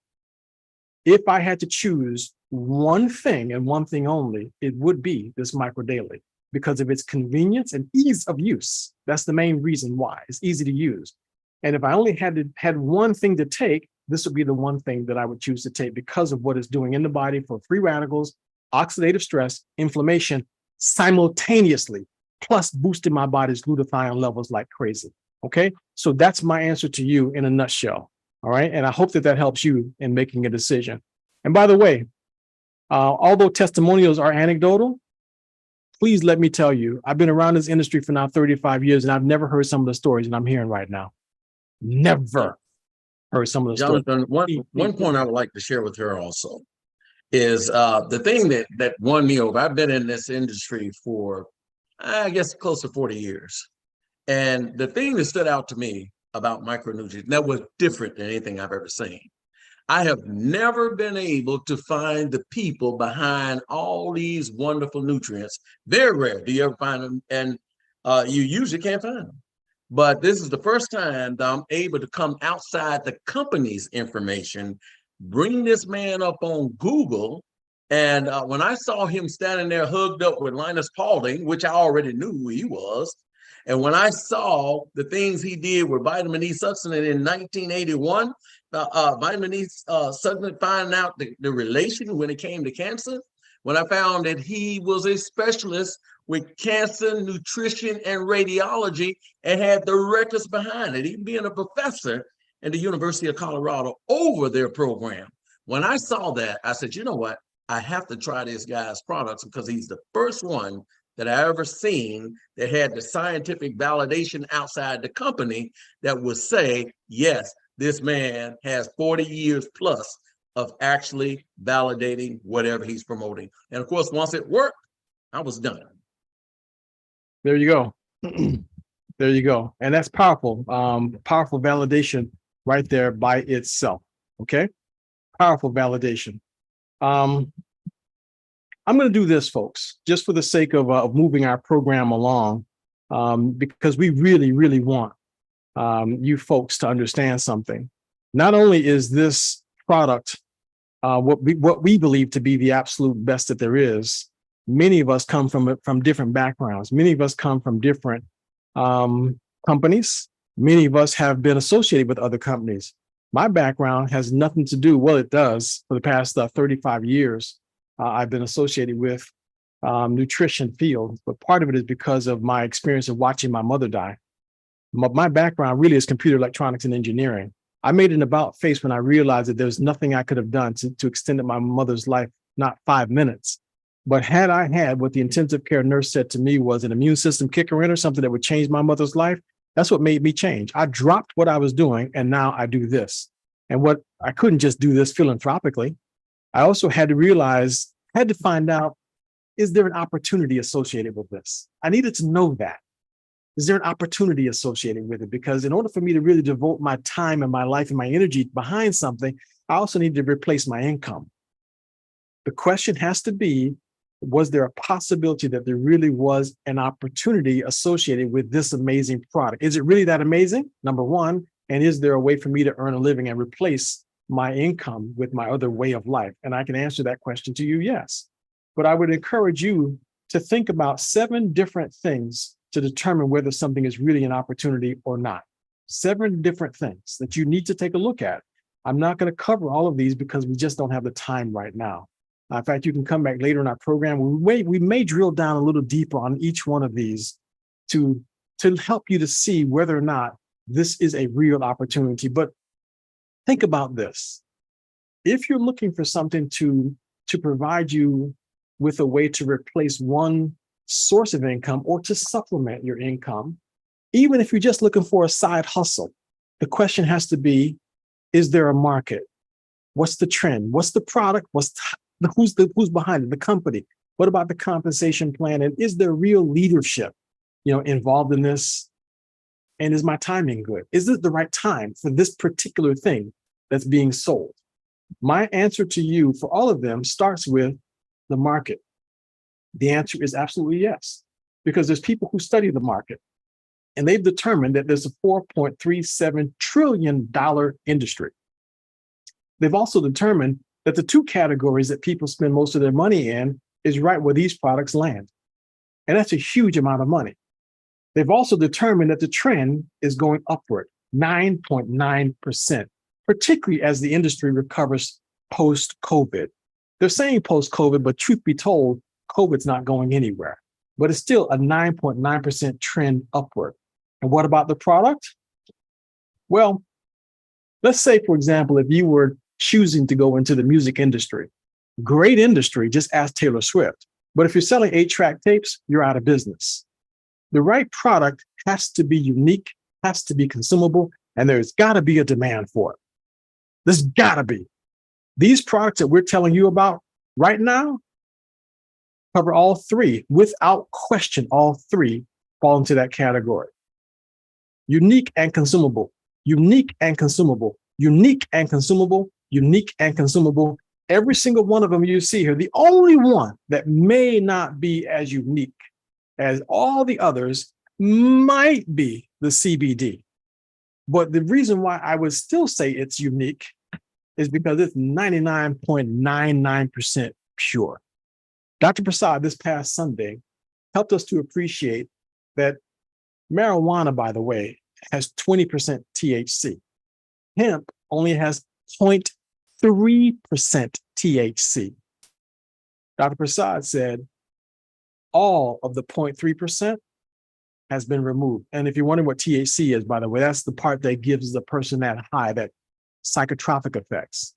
If I had to choose one thing and one thing only, it would be this Micro Daily because of its convenience and ease of use. That's the main reason why. It's easy to use. And if I only had one thing to take, this would be the one thing that I would choose to take because of what it's doing in the body for free radicals, oxidative stress, inflammation, simultaneously, plus boosting my body's glutathione levels like crazy. Okay, so that's my answer to you in a nutshell. All right, and I hope that helps you in making a decision. And by the way, although testimonials are anecdotal, please let me tell you, I've been around this industry for now 35 years, and I've never heard some of the stories that I'm hearing right now. Never heard some of the stories. Jonathan, one point I would like to share with her also is the thing that won me over. I've been in this industry for, I guess, close to 40 years. And the thing that stood out to me about micronutrients that was different than anything I've ever seen. I have never been able to find the people behind all these wonderful nutrients. Very rare. Do you ever find them? And you usually can't find them. But this is the first time that I'm able to come outside the company's information, bring this man up on Google. And when I saw him standing there hugged up with Linus Paulding, which I already knew who he was, and when I saw the things he did with vitamin E supplement in 1981, vitamin E supplement finding out the relation when it came to cancer, when I found that he was a specialist with cancer, nutrition, and radiology and had the records behind it, even being a professor at the University of Colorado over their program. When I saw that, I said, you know what? I have to try this guy's products because he's the first one that I ever seen that had the scientific validation outside the company that would say, yes, this man has 40 years plus of actually validating whatever he's promoting. And of course, once it worked, I was done. There you go. There you go. And that's powerful. Powerful validation right there by itself. Okay. Powerful validation. I'm going to do this, folks, just for the sake of moving our program along, because we really, really want you folks to understand something. Not only is this product what we believe to be the absolute best that there is, many of us come from different backgrounds. Many of us come from different companies. Many of us have been associated with other companies. My background has nothing to do, well, it does, for the past 35 years. I've been associated with nutrition field, but part of it is because of my experience of watching my mother die. My background really is computer electronics and engineering. I made an about face when I realized that there's nothing I could have done to extend my mother's life, not 5 minutes. But had I had what the intensive care nurse said to me was an immune system kicker in or something that would change my mother's life, that's what made me change. I dropped what I was doing and now I do this. And what I couldn't just do this philanthropically. I also had to realize, had to find out, is there an opportunity associated with this? I needed to know that. Is there an opportunity associated with it? Because in order for me to really devote my time and my life and my energy behind something, I also need to replace my income. The question has to be, was there a possibility that there really was an opportunity associated with this amazing product? Is it really that amazing? Number one, and is there a way for me to earn a living and replace my income with my other way of life? And I can answer that question to you, yes. But I would encourage you to think about 7 different things to determine whether something is really an opportunity or not. 7 different things that you need to take a look at. I'm not going to cover all of these because we just don't have the time right now. In fact, you can come back later in our program. We may drill down a little deeper on each one of these to help you to see whether or not this is a real opportunity. But think about this. If you're looking for something to provide you with a way to replace one source of income or to supplement your income, even if you're just looking for a side hustle, the question has to be, is there a market? What's the trend? What's the product? Who's behind it? The company. What about the compensation plan? And is there real leadership, involved in this? And is my timing good? Is it the right time for this particular thing that's being sold? My answer to you for all of them starts with the market. The answer is absolutely yes, because there's people who study the market and they've determined that there's a $4.37 trillion industry. They've also determined that the 2 categories that people spend most of their money in is right where these products land. And that's a huge amount of money. They've also determined that the trend is going upward, 9.9%, particularly as the industry recovers post-COVID. They're saying post-COVID, but truth be told, COVID's not going anywhere, but it's still a 9.9% trend upward. And what about the product? Well, let's say, for example, if you were choosing to go into the music industry, great industry, just ask Taylor Swift. But if you're selling 8-track tapes, you're out of business. The right product has to be unique, has to be consumable, and there's got to be a demand for it. There's got to be. These products that we're telling you about right now cover all 3. Without question, all 3 fall into that category. Unique and consumable, unique and consumable, unique and consumable, unique and consumable. Every single one of them you see here, the only one that may not be as unique as all the others might be the CBD. But the reason why I would still say it's unique is because it's 99.99% pure. Dr. Prasad this past Sunday helped us to appreciate that marijuana, by the way, has 20% THC. Hemp only has 0.3% THC. Dr. Prasad said all of the 0.3% has been removed. And if you're wondering what THC is, by the way, that's the part that gives the person that high, that psychotropic effects.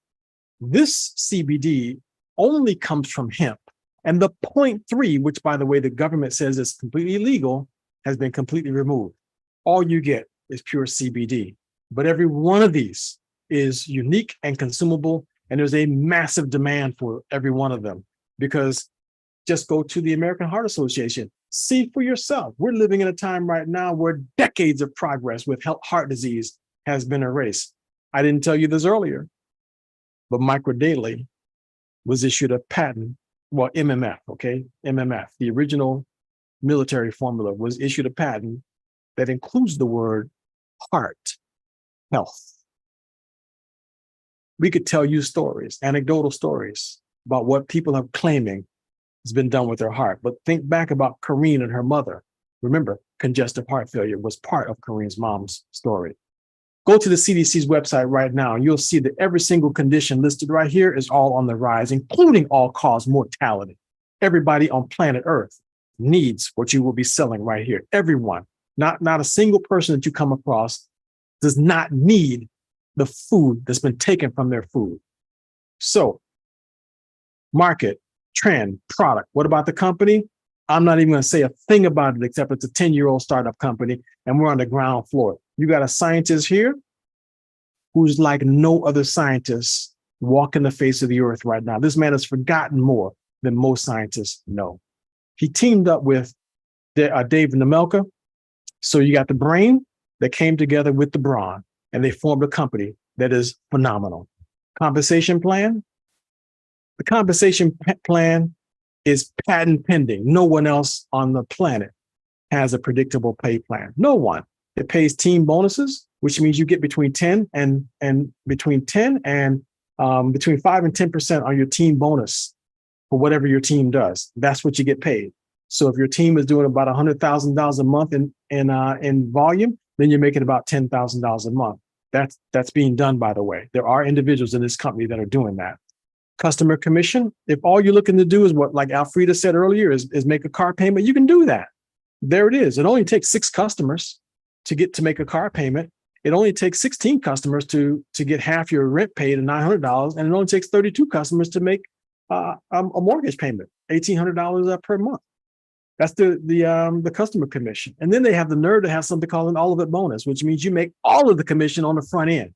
This CBD only comes from hemp. And the 0.3, which, by the way, the government says is completely illegal, has been completely removed. All you get is pure CBD. But every one of these is unique and consumable, and there's a massive demand for every one of them, because just go to the American Heart Association. See for yourself. We're living in a time right now where decades of progress with heart disease has been erased. I didn't tell you this earlier, but Microdaley was issued a patent. Well, MMF, okay? MMF, the original military formula, was issued a patent that includes the word heart health. We could tell you stories, anecdotal stories about what people are claiming has been done with their heart. But think back about Corrine and her mother. Remember, congestive heart failure was part of Corrine's mom's story. Go to the CDC's website right now, and you'll see that every single condition listed right here is all on the rise, including all-cause mortality. Everybody on planet Earth needs what you will be selling right here. Everyone, not a single person that you come across does not need the food that's been taken from their food. So, market, trend, product. What about the company? I'm not even going to say a thing about it, except it's a 10-year-old startup company, and we're on the ground floor. You got a scientist here who's like no other scientist walking the face of the earth right now. This man has forgotten more than most scientists know. He teamed up with Dave Nemelka. So you got the brain that came together with the brawn, and they formed a company that is phenomenal. Compensation plan. The compensation plan is patent pending. No one else on the planet has a predictable pay plan. No one. It pays team bonuses, which means you get between 5 and 10% on your team bonus for whatever your team does. That's what you get paid. So if your team is doing about $100,000 a month in volume, then you're making about $10,000 a month. That's being done, by the way. There are individuals in this company that are doing that. Customer commission, if all you're looking to do is what, like Alfreda said earlier, is make a car payment, you can do that. There it is. It only takes 6 customers to make a car payment. It only takes 16 customers to get half your rent paid at $900, and it only takes 32 customers to make a mortgage payment, $1,800 per month. That's the customer commission. And then they have the nerve to have something called an all of it bonus, which means you make all of the commission on the front end.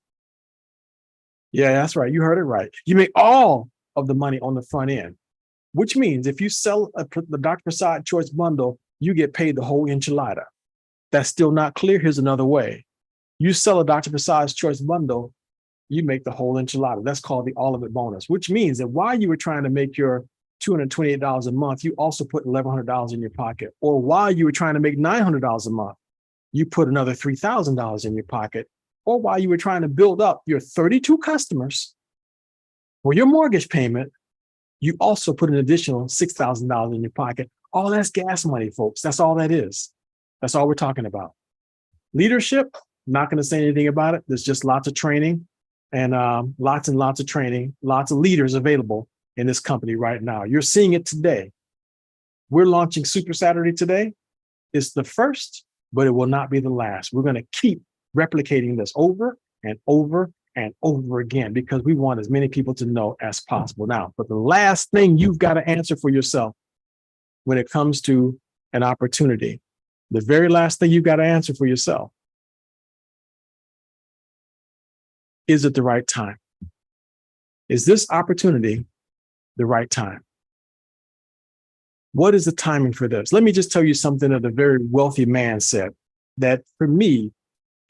Yeah, that's right. You heard it right. You make all of the money on the front end, which means if you sell the Dr. Prasad Choice Bundle, you get paid the whole enchilada. That's still not clear. Here's another way. You sell a Dr. Prasad's Choice Bundle, you make the whole enchilada. That's called the all of it bonus, which means that while you were trying to make your $228 a month, you also put $1,100 in your pocket. Or while you were trying to make $900 a month, you put another $3,000 in your pocket. Or while you were trying to build up your 32 customers for your mortgage payment, you also put an additional $6,000 in your pocket. All that's gas money, folks. That's all that is. That's all we're talking about. Leadership, not going to say anything about it. There's just lots of training and lots of training, lots of leaders available in this company right now. You're seeing it today. We're launching Super Saturday today. It's the first, but it will not be the last. We're going to keep replicating this over and over and over again because we want as many people to know as possible. Now, but the last thing you've got to answer for yourself when it comes to an opportunity, the very last thing you've got to answer for yourself, is it the right time? Is this opportunity the right time? What is the timing for this? Let me just tell you something that a very wealthy man said that for me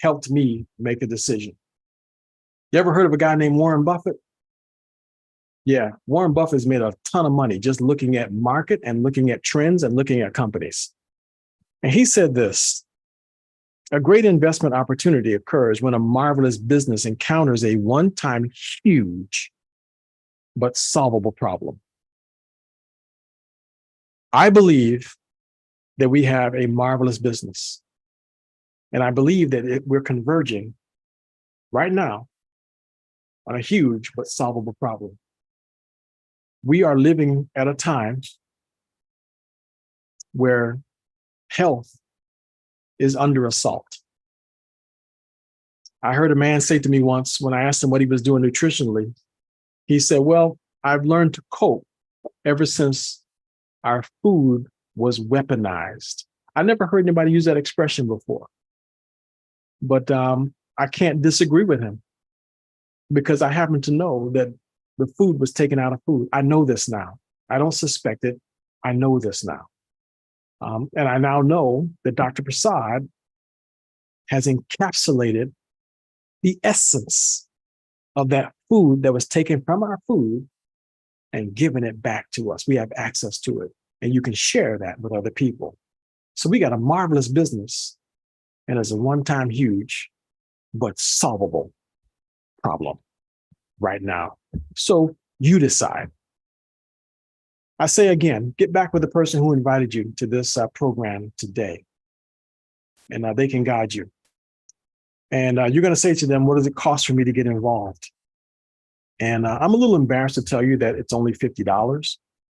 helped me make a decision. You ever heard of a guy named Warren Buffett? Yeah, Warren Buffett's made a ton of money just looking at market and looking at trends and looking at companies. And he said this: a great investment opportunity occurs when a marvelous business encounters a one-time huge but solvable problem. I believe that we have a marvelous business. And I believe that we're converging right now on a huge but solvable problem. We are living at a time where health is under assault. I heard a man say to me once when I asked him what he was doing nutritionally, he said, well, I've learned to cope ever since our food was weaponized. I never heard anybody use that expression before, but I can't disagree with him because I happen to know that the food was taken out of food. I know this now. I don't suspect it. I know this now. And I now know that Dr. Prasad has encapsulated the essence of that food that was taken from our food and given it back to us. We have access to it, and you can share that with other people. So we got a marvelous business, and it's a one-time huge but solvable problem right now. So you decide. I say again, get back with the person who invited you to this program today, and they can guide you. And you're going to say to them, what does it cost for me to get involved? And I'm a little embarrassed to tell you that it's only $50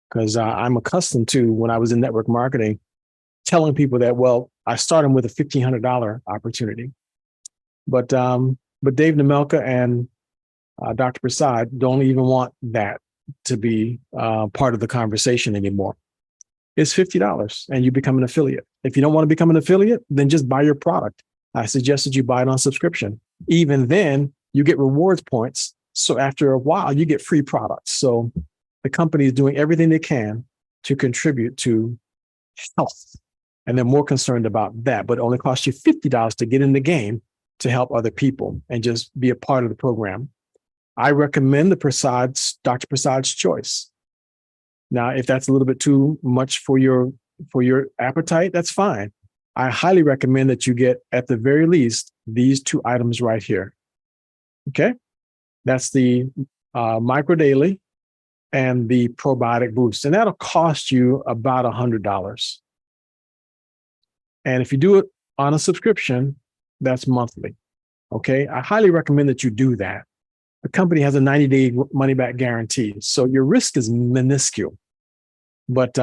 because I'm accustomed to, when I was in network marketing, telling people that, well, I started with a $1,500 opportunity. But Dave Nemelka and Dr. Prasad don't even want that to be part of the conversation anymore. It's $50 and you become an affiliate. If you don't want to become an affiliate, then just buy your product. I suggested you buy it on subscription. Even then, you get rewards points. So after a while, you get free products. So the company is doing everything they can to contribute to health. And they're more concerned about that, but it only costs you $50 to get in the game to help other people and just be a part of the program. I recommend the Dr. Prasad's Choice. Now, if that's a little bit too much for your appetite, that's fine. I highly recommend that you get, at the very least, these 2 items right here. Okay? That's the Micro Daily and the probiotic boost. And that'll cost you about $100. And if you do it on a subscription, that's monthly. Okay. I highly recommend that you do that. The company has a 90-day money back guarantee. So your risk is minuscule. But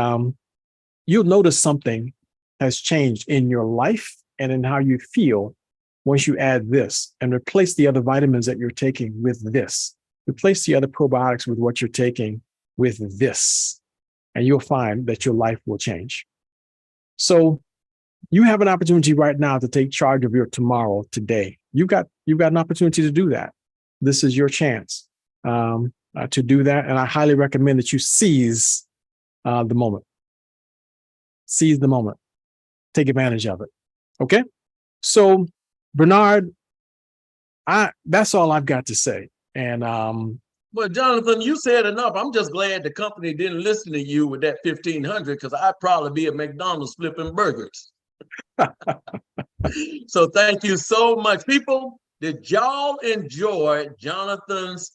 you'll notice something has changed in your life and in how you feel once you add this and replace the other vitamins that you're taking with this. Replace the other probiotics with what you're taking with this. And you'll find that your life will change. So you have an opportunity right now to take charge of your tomorrow today. You've got an opportunity to do that. This is your chance to do that. And I highly recommend that you seize the moment. Seize the moment. Take advantage of it. Okay. So Bernard, that's all I've got to say. And well, Jonathan, you said enough. I'm just glad the company didn't listen to you with that 1,500 because I'd probably be at McDonald's flipping burgers. So thank you so much. People, did y'all enjoy Jonathan's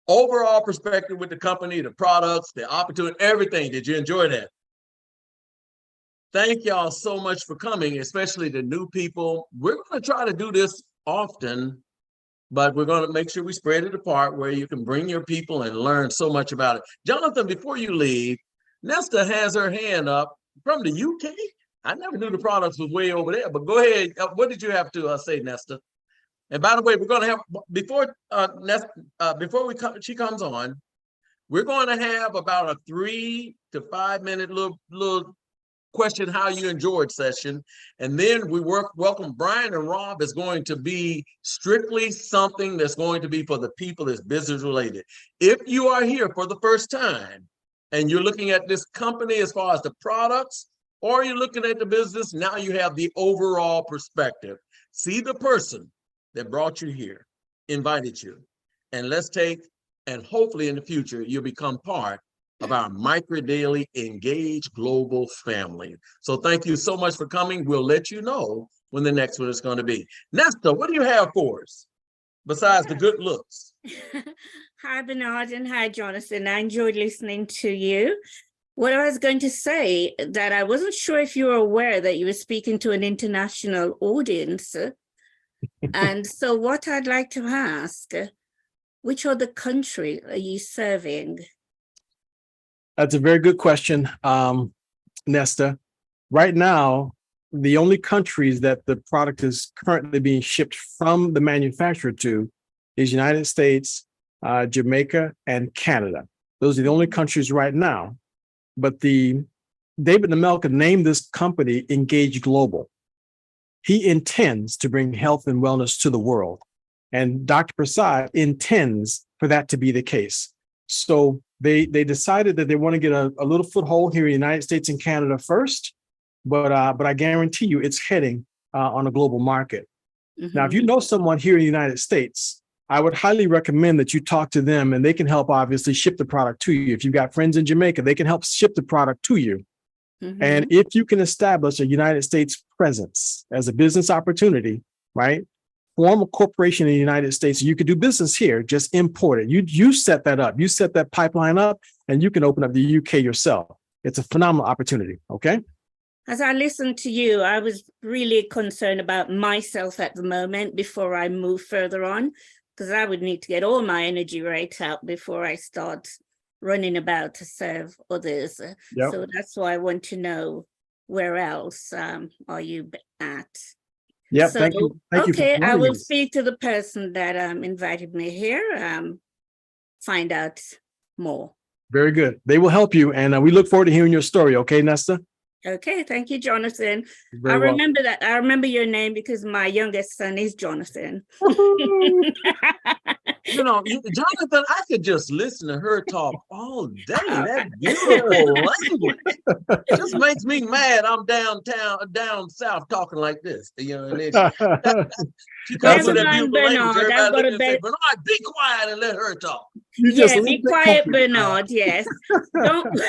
overall perspective with the company, the products, the opportunity, everything? Did you enjoy that? Thank y'all so much for coming, especially the new people. We're going to try to do this often, but we're going to make sure we spread it apart where you can bring your people and learn so much about it. Jonathan, before you leave, Nesta has her hand up from the UK. I never knew the products was way over there, but go ahead. What did you have to say, Nesta? And by the way, we're going to have, before she comes on, we're going to have about a 3 to 5 minute little question how you enjoyed session. And then we welcome Brian and Rob is going to be strictly something that's going to be for the people that's business related. If you are here for the first time and you're looking at this company as far as the products, or you're looking at the business, now you have the overall perspective. See the person that brought you here, invited you, and let's take, and hopefully in the future, you'll become part of our Micro Daily Engage Global family. So thank you so much for coming. We'll let you know when the next one is going to be. Nesta, what do you have for us besides the good looks? Hi, Bernard, and hi, Jonathan. I enjoyed listening to you. What I was going to say, that I wasn't sure if you were aware that you were speaking to an international audience. And so what I'd like to ask, which other country are you serving? That's a very good question, Nesta. Right now, the only countries that the product is currently being shipped from the manufacturer to is United States, Jamaica, and Canada. Those are the only countries right now. But David Nemelka named this company Engage Global. He intends to bring health and wellness to the world. And Dr. Prasad intends for that to be the case. So they decided that they want to get a little foothold here in the United States and Canada first, but I guarantee you it's heading on a global market. Mm-hmm. Now, if you know someone here in the United States, I would highly recommend that you talk to them and they can help obviously ship the product to you. If you've got friends in Jamaica, they can help ship the product to you. Mm-hmm. And if you can establish a United States presence as a business opportunity, right? Form a corporation in the United States. You could do business here, just import it. You set that up. You set that pipeline up and you can open up the UK yourself. It's a phenomenal opportunity. Okay. As I listened to you, I was really concerned about myself at the moment before I move further on, because I would need to get all my energy right out before I start running about to serve others. Yep. So that's why I want to know, where else are you at? Yeah, so, thank you. Okay, I will speak to the person that invited me here, find out more. Very good. They will help you. And we look forward to hearing your story. Okay, Nesta? Okay, thank you, Jonathan. I remember that. I remember your name because my youngest son is Jonathan. You know, Jonathan, I could just listen to her talk all day. That beautiful language. It just makes me mad. I'm down south talking like this. You know, and she comes with that beautiful language. Everybody looking and say, Bernard, be quiet and let her talk. Yeah, be quiet, Bernard. Yes. Don't.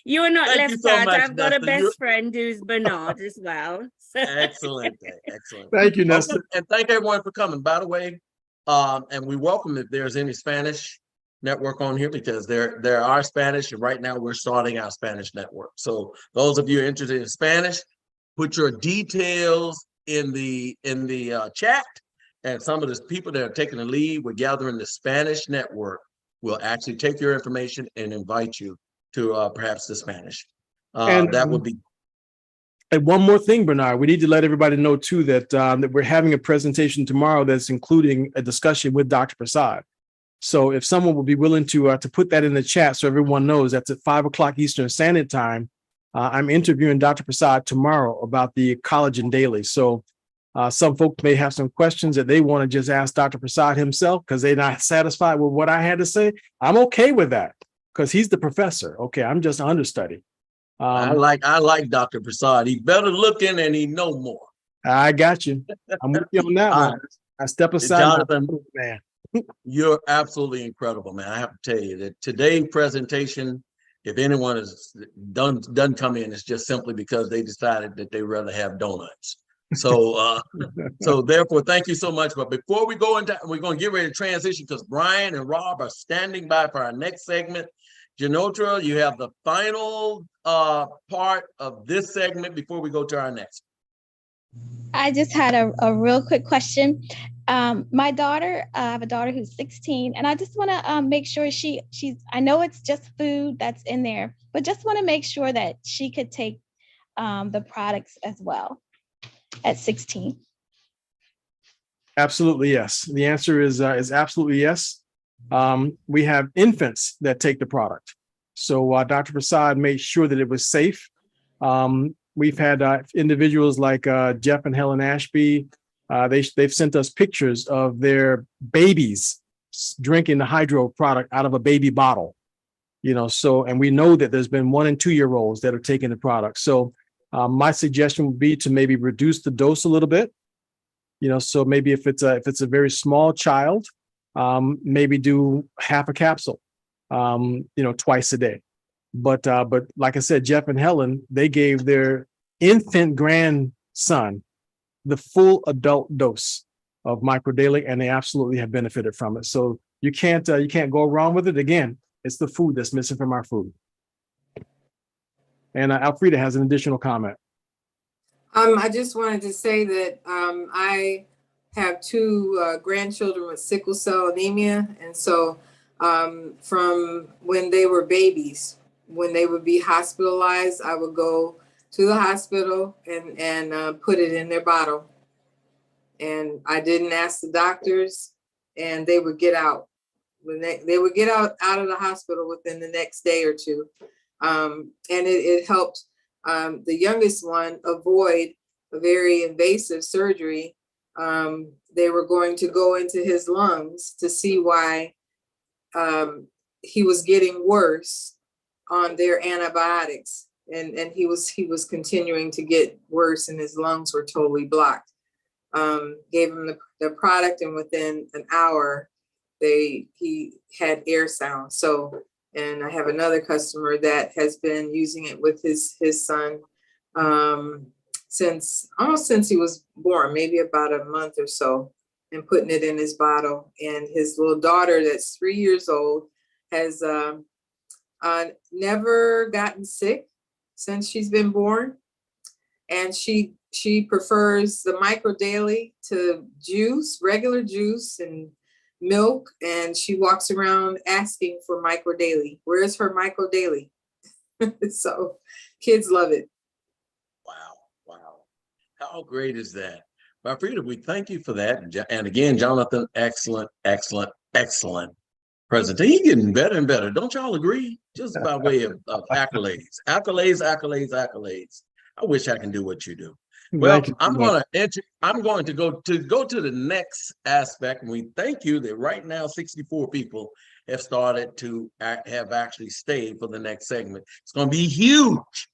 You are not left out. I've got a best friend who's Bernard as well. Excellent. Thank you, Nesta. And thank everyone for coming. By the way, and we welcome if there's any Spanish network on here because there are Spanish, and right now we're starting our Spanish network. So those of you interested in Spanish, put your details in the chat, and some of the people that are taking the lead, we're gathering the Spanish network. We'll actually take your information and invite you to perhaps the Spanish. That would be. And one more thing, Bernard, we need to let everybody know too that that we're having a presentation tomorrow that's including a discussion with Dr. Prasad. So if someone would be willing to put that in the chat so everyone knows, that's at 5 o'clock Eastern Standard Time. I'm interviewing Dr. Prasad tomorrow about the collagen daily. So some folks may have some questions that they want to just ask Dr. Prasad himself because they're not satisfied with what I had to say. I'm okay with that because he's the professor. Okay, I'm just an understudy. I like Dr. Prasad. He's better looking and he know more. I got you. I'm with you on that one. I step aside. Jonathan, man. You're absolutely incredible, man. I have to tell you that today's presentation, if anyone is doesn't come in, it's just simply because they decided that they rather have donuts. So so therefore, thank you so much. But before we go into, we're going to get ready to transition because Brian and Rob are standing by for our next segment. Janotra, you have the final part of this segment before we go to our next. I just had a real quick question. My daughter, I have a daughter who's 16, and I just want to make sure she's, I know it's just food that's in there, but just want to make sure that she could take the products as well at 16. Absolutely, yes. The answer is absolutely yes. We have infants that take the product. So Dr. Prasad made sure that it was safe. We've had individuals like Jeff and Helen Ashby. They've sent us pictures of their babies drinking the hydro product out of a baby bottle. You know, so, and we know that there's been 1- and 2-year-olds that are taking the product. So my suggestion would be to maybe reduce the dose a little bit. You know, so maybe if it's a very small child, maybe do half a capsule, you know, twice a day. But like I said, Jeff and Helen, they gave their infant grandson the full adult dose of Microdaily, and they absolutely have benefited from it. So you can't go wrong with it. Again, it's the food that's missing from our food. And Alfreda has an additional comment. I just wanted to say that I have 2 grandchildren with sickle cell anemia, and so from when they were babies, when they would be hospitalized, I would go to the hospital and put it in their bottle. And I didn't ask the doctors, and they would get out. When they would get out of the hospital within the next day or 2. And it helped the youngest one avoid a very invasive surgery. They were going to go into his lungs to see why he was getting worse on their antibiotics, and he was continuing to get worse, and his lungs were totally blocked. Gave him the product, and within an hour, he had air sound. So, and I have another customer that has been using it with his son since he was born, maybe about a month or so, and putting it in his bottle. And his little daughter, that's 3 years old, has never gotten sick since she's been born, and she prefers the Microdaily to juice, regular juice and milk, and she walks around asking for Microdaily. Where's her Microdaily? So kids love it. Wow. How great is that? Alfreda, we thank you for that. And again, Jonathan, excellent presentation. He's getting better and better. Don't y'all agree? Just by way of accolades. I wish I can do what you do. Well, I'm going to go to the next aspect, and we thank you that right now 64 people have started to have actually stayed for the next segment. It's going to be huge,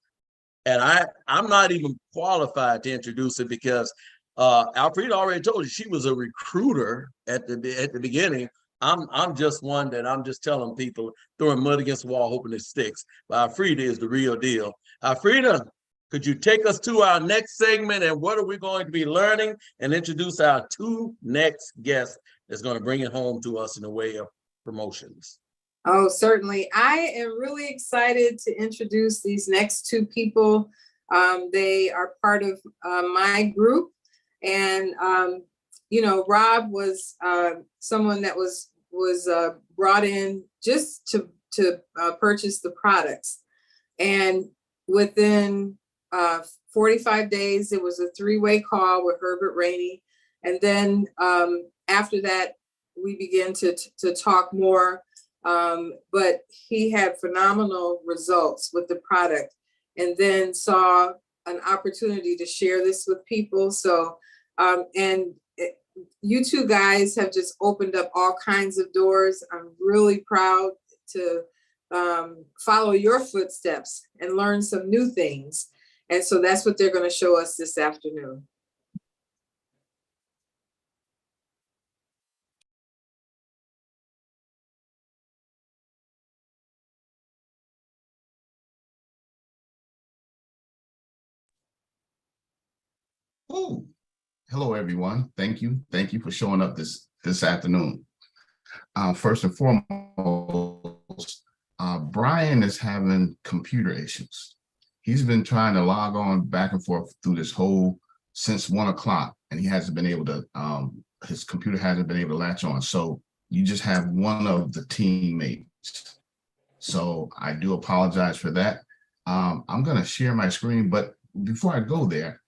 and I'm not even qualified to introduce it because Alfreda already told you she was a recruiter at the beginning. I'm just one that I'm just telling people, throwing mud against the wall, hoping it sticks. But Alfreda is the real deal. Alfreda, could you take us to our next segment, and what are we going to be learning, and introduce our 2 next guests that's going to bring it home to us in a way of promotions? Oh, certainly. I am really excited to introduce these next two people. They are part of my group. And, Rob was someone that was brought in just to purchase the products. And within 45 days, it was a three-way call with Herbert Rainey. And then after that, we began to talk more. But he had phenomenal results with the product, and then saw an opportunity to share this with people. So, you two guys have just opened up all kinds of doors. I'm really proud to follow your footsteps and learn some new things. And so that's what they're going to show us this afternoon. Oh, hello, everyone. Thank you. Thank you for showing up this afternoon. First and foremost, Brian is having computer issues. He's been trying to log on back and forth through this whole since 1 o'clock, and he hasn't been able to, his computer hasn't been able to latch on. So you just have one of the teammates. So I do apologize for that. I'm going to share my screen, but before I go there,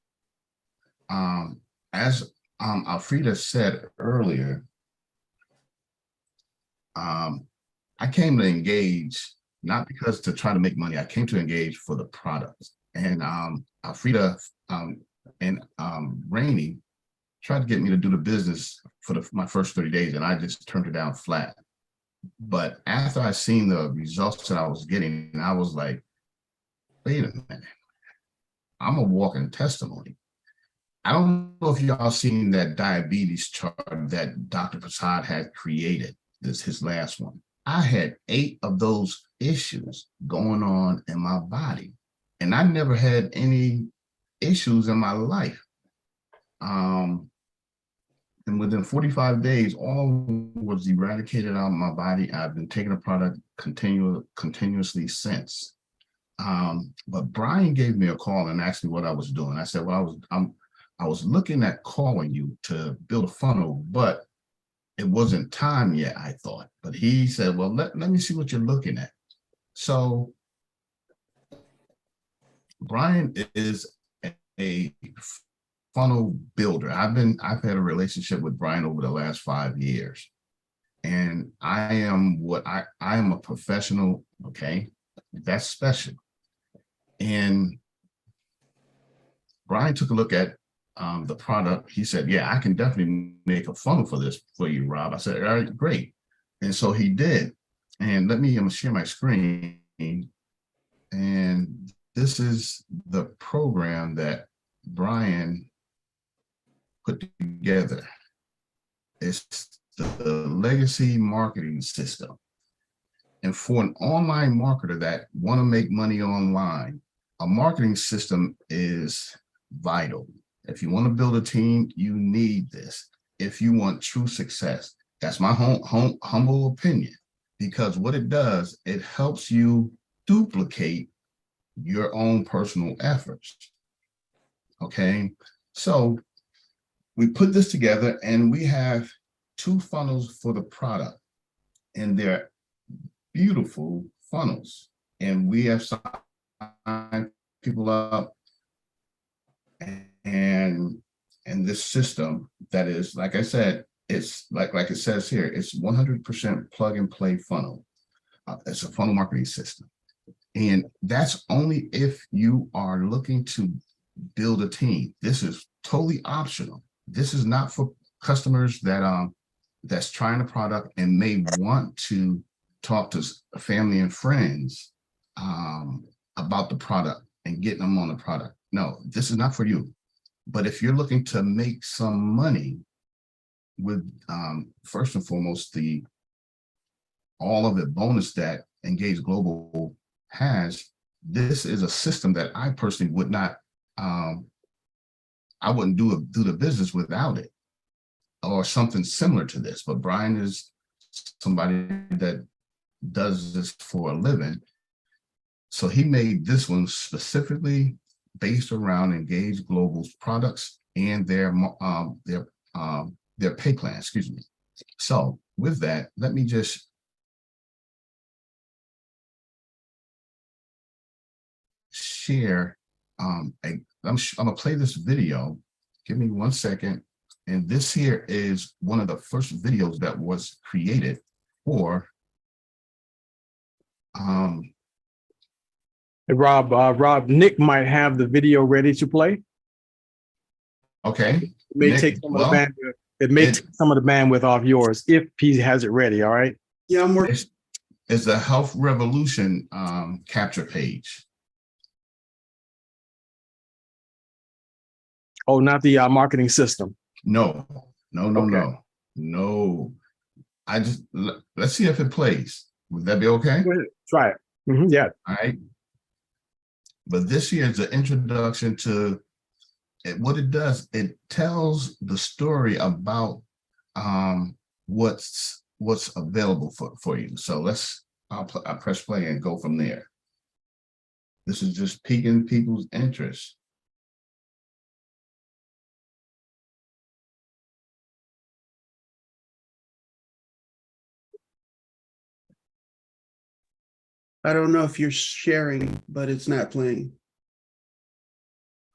as Alfreda said earlier, I came to Engage not because to try to make money. I came to Engage for the products. And Alfreda and Rainey tried to get me to do the business for my first 30 days, and I just turned it down flat. But after I seen the results that I was getting, I was like, wait a minute, I'm a walking testimony. I don't know if y'all seen that diabetes chart that Dr. Prasad had created, his last one. I had 8 of those issues going on in my body, and I never had any issues in my life. And within 45 days, all was eradicated out of my body. I've been taking the product continuously since. But Brian gave me a call and asked me what I was doing. I said, well, I was looking at calling you to build a funnel, but it wasn't time yet, I thought. But he said, well, let me see what you're looking at. So Brian is a funnel builder. I've had a relationship with Brian over the last 5 years. And I am a professional, okay? That's special. And Brian took a look at the product. He said, yeah, I can definitely make a funnel for this for you, Rob. I said, all right, great. And so he did. And let me share my screen. And this is the program that Brian put together. It's the legacy marketing system. And for an online marketer that want to make money online, a marketing system is vital. If you want to build a team, you need this. If you want true success, that's my humble opinion, because what it does, it helps you duplicate your own personal efforts. Okay, so we put this together and we have 2 funnels for the product, and they're beautiful funnels. And we have signed people up, and this system that is, like I said, it's like it says here, it's 100% plug and play funnel. It's a funnel marketing system. And that's only if you are looking to build a team. This is totally optional. This is not for customers that that's trying a product and may want to talk to family and friends about the product and getting them on the product. No, this is not for you. But if you're looking to make some money with, first and foremost, all of the bonus that Engage Global has, this is a system that I personally would not, I wouldn't do the business without it, or something similar to this. But Brian is somebody that does this for a living. So he made this one specifically based around Engage Global's products and their pay plan, excuse me. So with that, let me just share. I'm gonna play this video. Give me 1 second. And this here is one of the first videos that was created for Hey, Rob, Nick might have the video ready to play. okay. It may Nick, take some well, of the bandwidth. It may take some of the bandwidth off yours if he has it ready. All right. Yeah, I'm working. It's the Health Revolution capture page. Oh, not the marketing system. No. Okay. No. Let's see if it plays. Would that be okay? Go ahead. Try it. Yeah. All right. But this here is the introduction to it. What it does, it tells the story about what's available for you. So I'll press play and go from there. This is just piquing people's interest. I don't know if you're sharing, but it's not playing.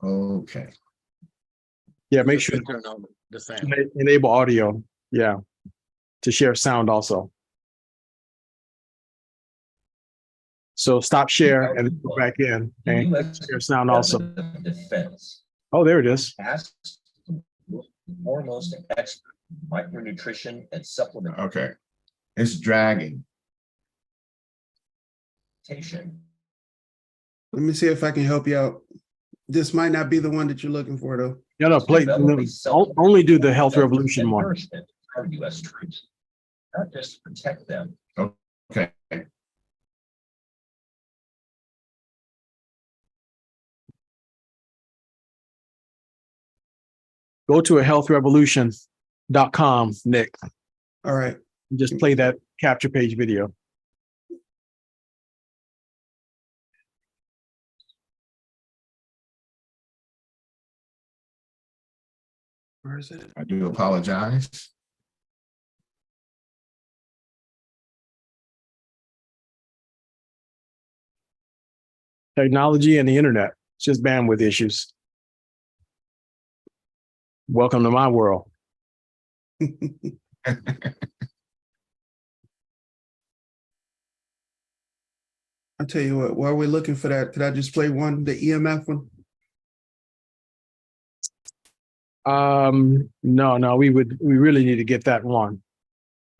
Okay. Yeah. Make sure Turn on the sound. enable audio. Yeah. To share sound also. So stop share and go back in and share sound also. Defense Oh, there it is. asked the foremost expert in micronutrition and supplementation. Okay. It's dragging. Let me see if I can help you out. This might not be the one that you're looking for, though. No, play. Only do the Health Revolution one. Our U.S. troops, not just to protect them. Okay. Go to a healthrevolution.com, Nick. All right. Just play that capture page video. Where is it? I do apologize. Technology and the internet. It's just bandwidth issues. Welcome to my world. I'll tell you what, while we're looking for that, could I just play one, the EMF one? No, we really need to get that one.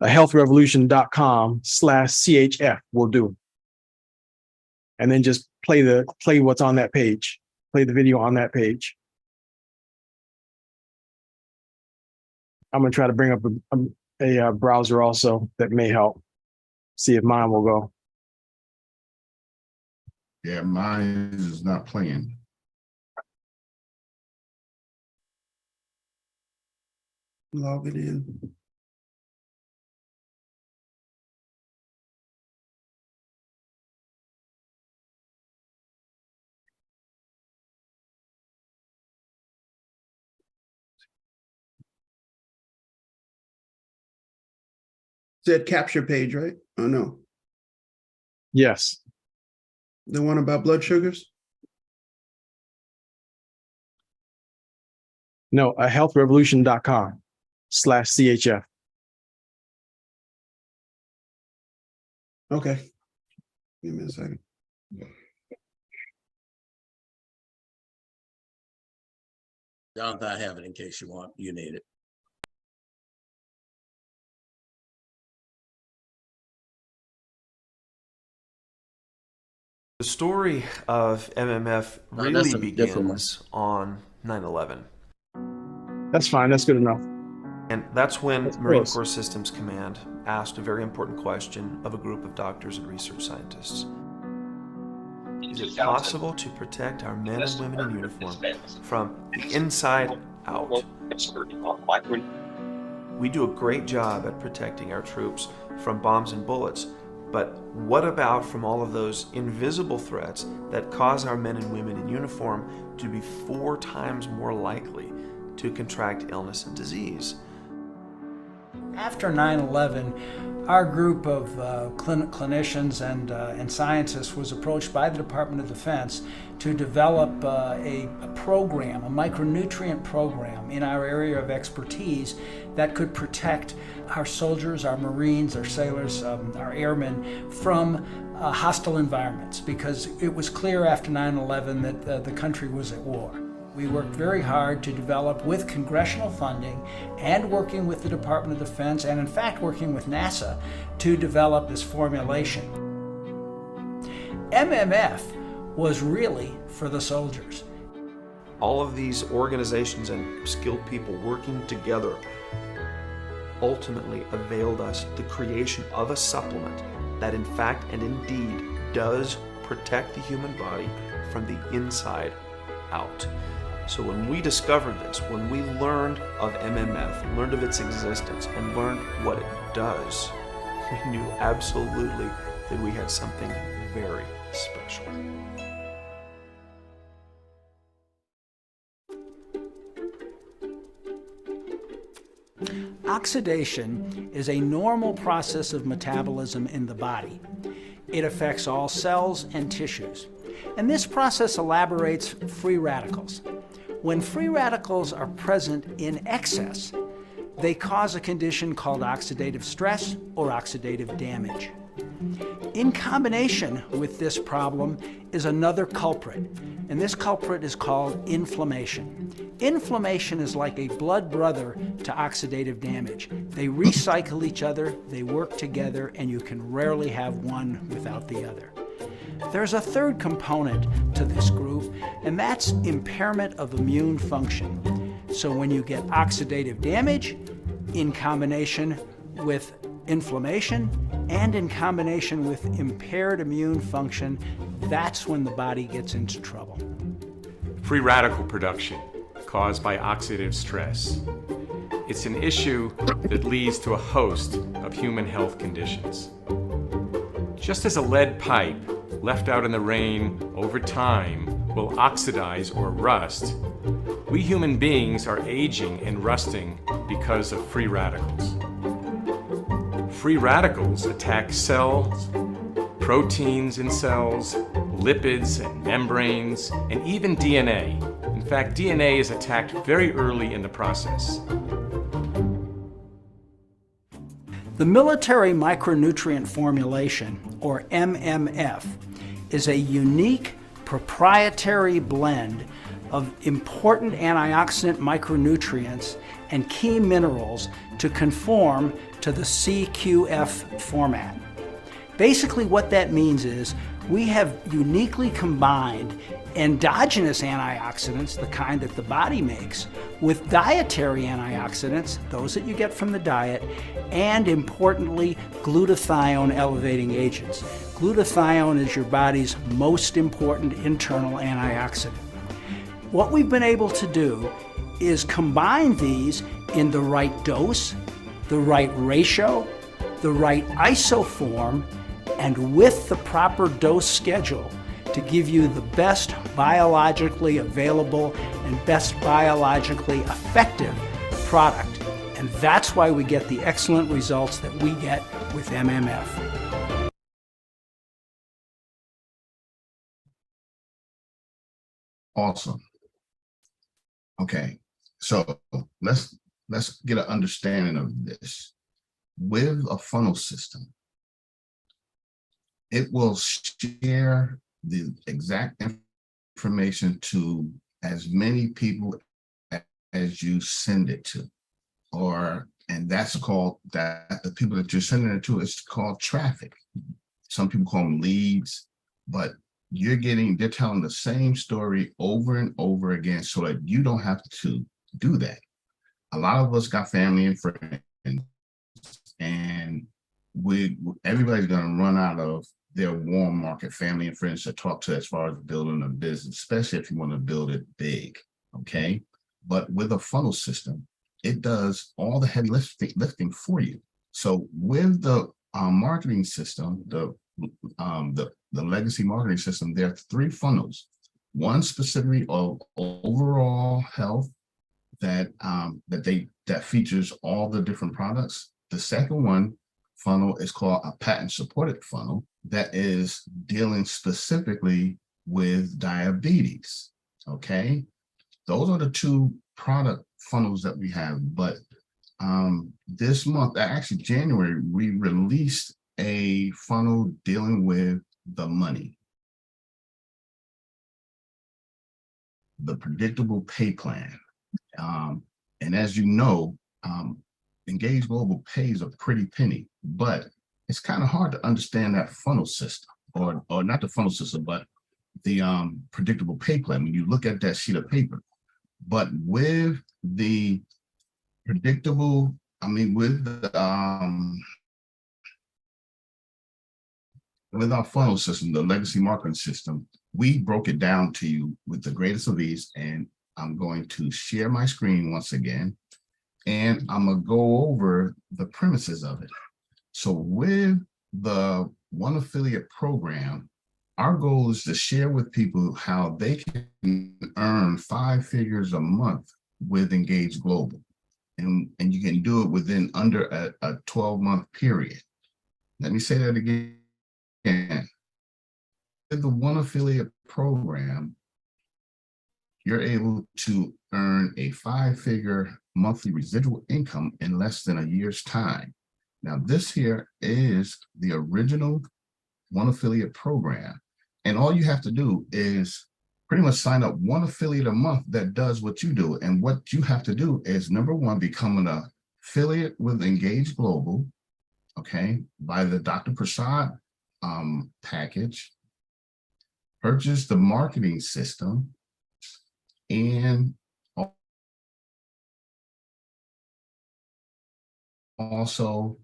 healthrevolution.com/CHF will do. And then just play what's on that page. Play the video on that page. I'm gonna try to bring up a browser also that may help. See if mine will go. Yeah, mine is not playing. Log it in. Said capture page, right? Oh, no. Yes. The one about blood sugars? No, healthrevolution.com/CHF. Okay. Give me a second. Jonathan, I have it in case you need it. The story of MMF No, that's really a different one. begins on 9/11. That's fine. That's good enough. And that's when That's Marine close. Corps Systems Command asked a very important question of a group of doctors and research scientists. Is it possible to protect our men and women in uniform from the inside out? We do a great job at protecting our troops from bombs and bullets, But what about from all of those invisible threats that cause our men and women in uniform to be 4 times more likely to contract illness and disease? After 9/11, our group of clinicians and scientists was approached by the Department of Defense to develop a program, a micronutrient program in our area of expertise that could protect our soldiers, our Marines, our sailors, our airmen from hostile environments, because it was clear after 9/11 that the country was at war. We worked very hard to develop, with congressional funding and working with the Department of Defense, and in fact working with NASA, to develop this formulation. MMF was really for the soldiers. All of these organizations and skilled people working together ultimately availed us the creation of a supplement that in fact and indeed does protect the human body from the inside out. So when we discovered this, when we learned of MMF, learned of its existence, and learned what it does, we knew absolutely that we had something very special. Oxidation is a normal process of metabolism in the body. It affects all cells and tissues. And this process elaborates free radicals. When free radicals are present in excess, they cause a condition called oxidative stress or oxidative damage. In combination with this problem is another culprit, and this culprit is called inflammation. Inflammation is like a blood brother to oxidative damage. They recycle each other, they work together, and you can rarely have one without the other. There's a third component to this group, and that's impairment of immune function. So when you get oxidative damage in combination with inflammation and in combination with impaired immune function, that's when the body gets into trouble. Free radical production caused by oxidative stress. It's an issue that leads to a host of human health conditions. Just as a lead pipe left out in the rain over time will oxidize or rust, we human beings are aging and rusting because of free radicals. Free radicals attack cells, proteins in cells, lipids and membranes, and even DNA. In fact, DNA is attacked very early in the process. The military micronutrient formulation, or MMF, is a unique proprietary blend of important antioxidant micronutrients and key minerals to conform to the CQF format. Basically what that means is we have uniquely combined endogenous antioxidants, the kind that the body makes, with dietary antioxidants, those that you get from the diet, and importantly, glutathione elevating agents. Glutathione is your body's most important internal antioxidant. What we've been able to do is combine these in the right dose, the right ratio, the right isoform, and with the proper dose schedule to give you the best biologically available and best biologically effective product. And that's why we get the excellent results that we get with MMF. Awesome. Okay, so let's get an understanding of this. With a funnel system, it will share the exact information to as many people as you send it to, and that's called, that the people that you're sending it to is called traffic. Some people call them leads, but they're telling the same story over and over again so that you don't have to do that. A lot of us got family and friends, and everybody's gonna run out of their warm market family and friends to talk to as far as building a business, especially if you want to build it big, okay? But with a funnel system, it does all the heavy lifting for you. So with the marketing system, the legacy marketing system, there are 3 funnels. One specifically of overall health that features all the different products. The second one funnel is called a patent supported funnel that is dealing specifically with diabetes. Okay, those are the 2 product funnels that we have. But this month, actually January, we released a funnel dealing with the money, the predictable pay plan. And as you know, Engage Global pays a pretty penny, but it's kind of hard to understand that funnel system, or not the funnel system, but the predictable pay plan when you look at that sheet of paper. But with the predictable, with our funnel system, the legacy marketing system, we broke it down to you with the greatest of ease. And I'm going to share my screen once again, and I'm going to go over the premises of it. So with the One Affiliate program, our goal is to share with people how they can earn 5 figures a month with Engage Global. And you can do it within under a 12-month period. Let me say that again. With the One Affiliate program, you're able to earn a 5-figure monthly residual income in less than a year's time. Now, this here is the original One Affiliate program. And all you have to do is pretty much sign up 1 affiliate a month that does what you do. And what you have to do is, number 1, become an affiliate with Engage Global, okay, by the Dr. Prasad package, purchase the marketing system, and also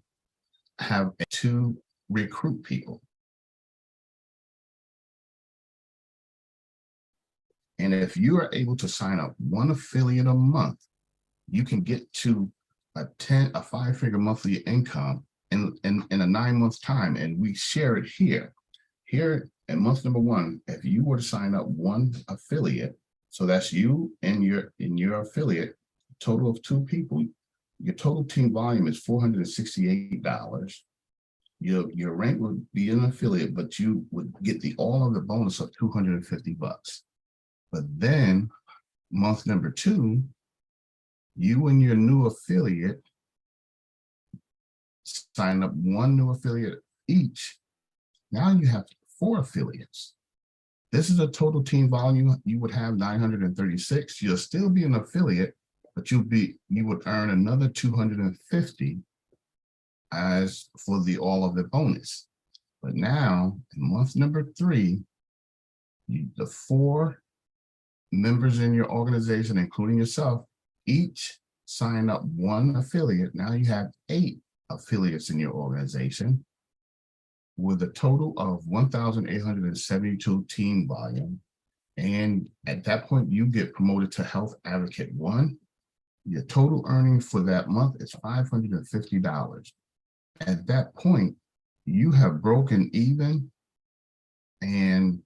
have to recruit people. And if you are able to sign up 1 affiliate a month, you can get to a 5-figure monthly income in a 9-month time. And we share it here. Here at month number 1, if you were to sign up 1 affiliate, so that's you and your affiliate, total of 2 people, your total team volume is $468. Your rank would be an affiliate, but you would get all of the bonus of $250. But then month number 2, you and your new affiliate sign up 1 new affiliate each. Now you have 4 affiliates. This is a total team volume. You would have 936. You'll still be an affiliate, but you would earn another 250 as for all of the bonus. But now in month number 3, the 4 members in your organization, including yourself, each sign up 1 affiliate. Now you have 8 affiliates in your organization with a total of 1,872 team volume. And at that point, you get promoted to Health Advocate 1. Your total earning for that month is $550. At that point, you have broken even, and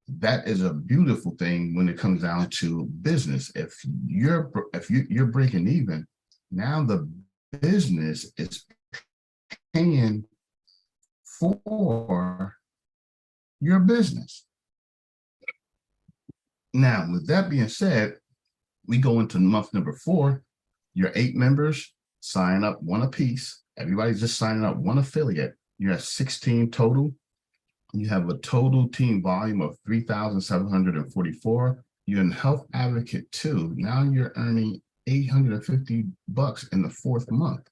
that is a beautiful thing when it comes down to business. If you're breaking even, now the business is paying for your business. Now, with that being said, we go into month number 4. Your 8 members sign up 1 apiece. Everybody's just signing up 1 affiliate. You're at 16 total. You have a total team volume of 3,744. You're in Health Advocate 2. Now you're earning $850 in the 4th month.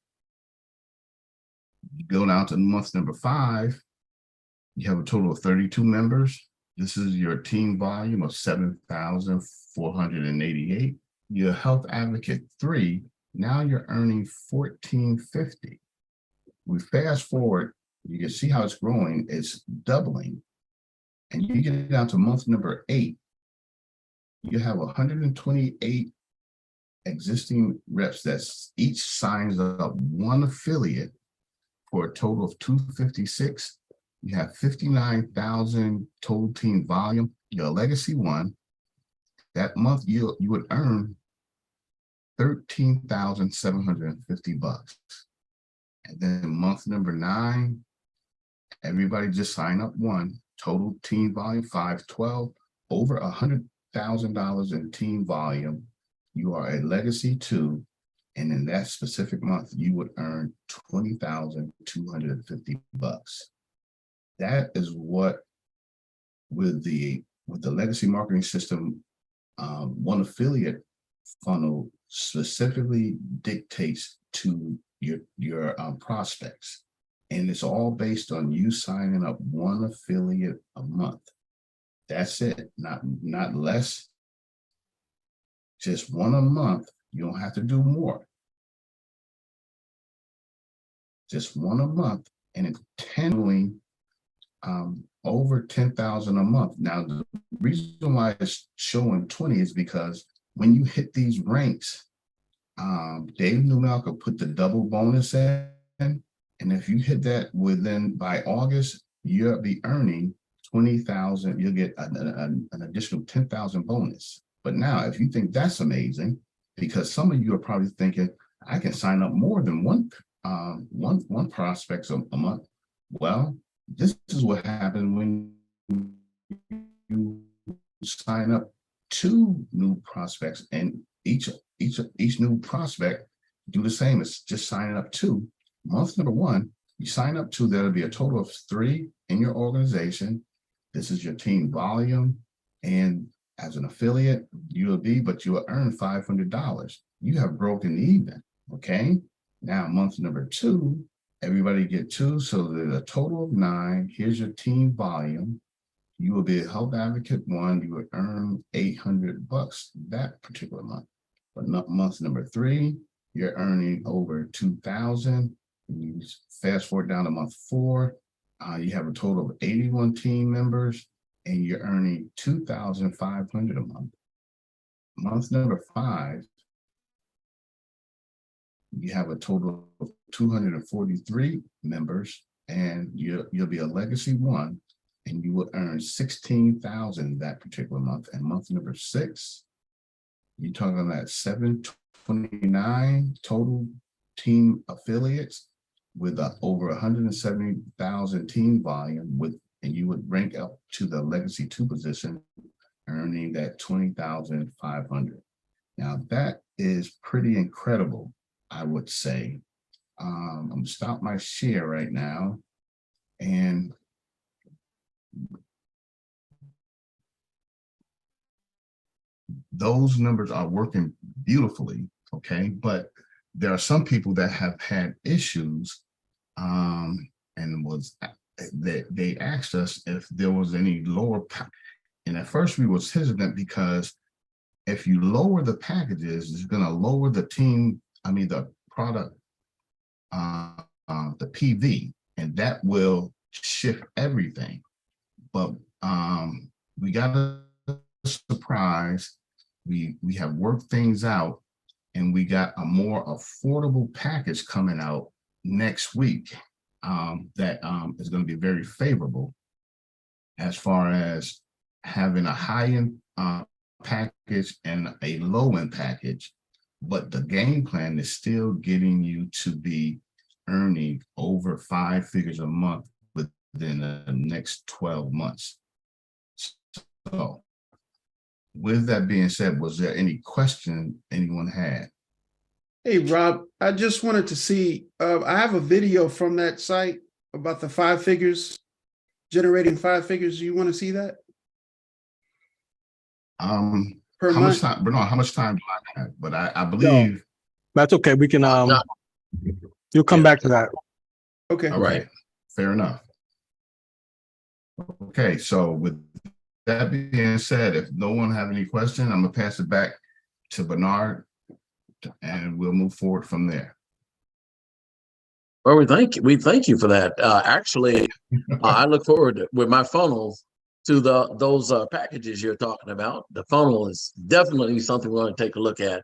You go down to month number 5. You have a total of 32 members. This is your team volume of 7,488. Your Health Advocate 3. Now you're earning $1,450. We fast forward. You can see how it's growing. It's doubling. And you get down to month number 8. You have 128 existing reps that each signs up 1 affiliate for a total of 256. You have 59,000 total team volume. You're a legacy one. That month you would earn $13,750. And then month number 9, everybody just sign up one. Total team volume 512, over $100,000 in team volume. You are a legacy 2, and in that specific month, you would earn $20,250. That is what, with the legacy marketing system, one affiliate funnel specifically dictates to your prospects, and it's all based on you signing up one affiliate a month. That's it, not less. Just one a month. You don't have to do more. Just one a month, and it's doing over 10,000 a month. Now, the reason why it's showing 20 is because when you hit these ranks, Dave Newmark put the double bonus in, and if you hit that by August, you'll be earning 20,000. You'll get an additional 10,000 bonus. But now, if you think that's amazing, because some of you are probably thinking, I can sign up more than one prospect a month. Well, this is what happens when you sign up 2 new prospects, and each new prospect do the same. It's just signing up 2. Month number 1, you sign up 2. That'll be a total of 3 in your organization. This is your team volume, and as an affiliate, but you will earn $500. You have broken even. Okay. Now, month number 2, everybody get 2, so there's a total of 9. Here's your team volume. You will be a health advocate 1. You would earn $800 that particular month. But month number 3, you're earning over 2,000. You fast forward down to month 4, you have a total of 81 team members, and you're earning $2,500 a month. Month number 5, you have a total of 243 members, and you'll be a legacy 1, and you will earn $16,000 that particular month. And month number 6, you're talking about 729 total team affiliates with over 170,000 team volume, and you would rank up to the legacy 2 position, earning that $20,500. Now that is pretty incredible, I would say. I'm gonna stop my share right now, and those numbers are working beautifully, okay? But there are some people that have had issues, and they asked us if there was any lower, and at first we was hesitant, because if you lower the packages, it's gonna lower the product, the PV, and that will shift everything. But we got a surprise. We have worked things out, and we got a more affordable package coming out next week that is going to be very favorable as far as having a high-end package and a low-end package. But the game plan is still getting you to be earning over 5 figures a month within the next 12 months. So with that being said, was there any question anyone had? Hey, Rob, I just wanted to see, I have a video from that site about the 5 figures, generating 5 figures. You want to see that? Per how month? much time, Bernard, how much time do I have? But I believe. That's okay. We can, you'll come back to that. Okay. All right, fair enough. Okay, so with that being said, if no one have any question, I'm gonna pass it back to Bernard, and we'll move forward from there. Well, we thank you for that. Actually, I look forward to, with my funnel, to those packages you're talking about. The funnel is definitely something we're going to take a look at.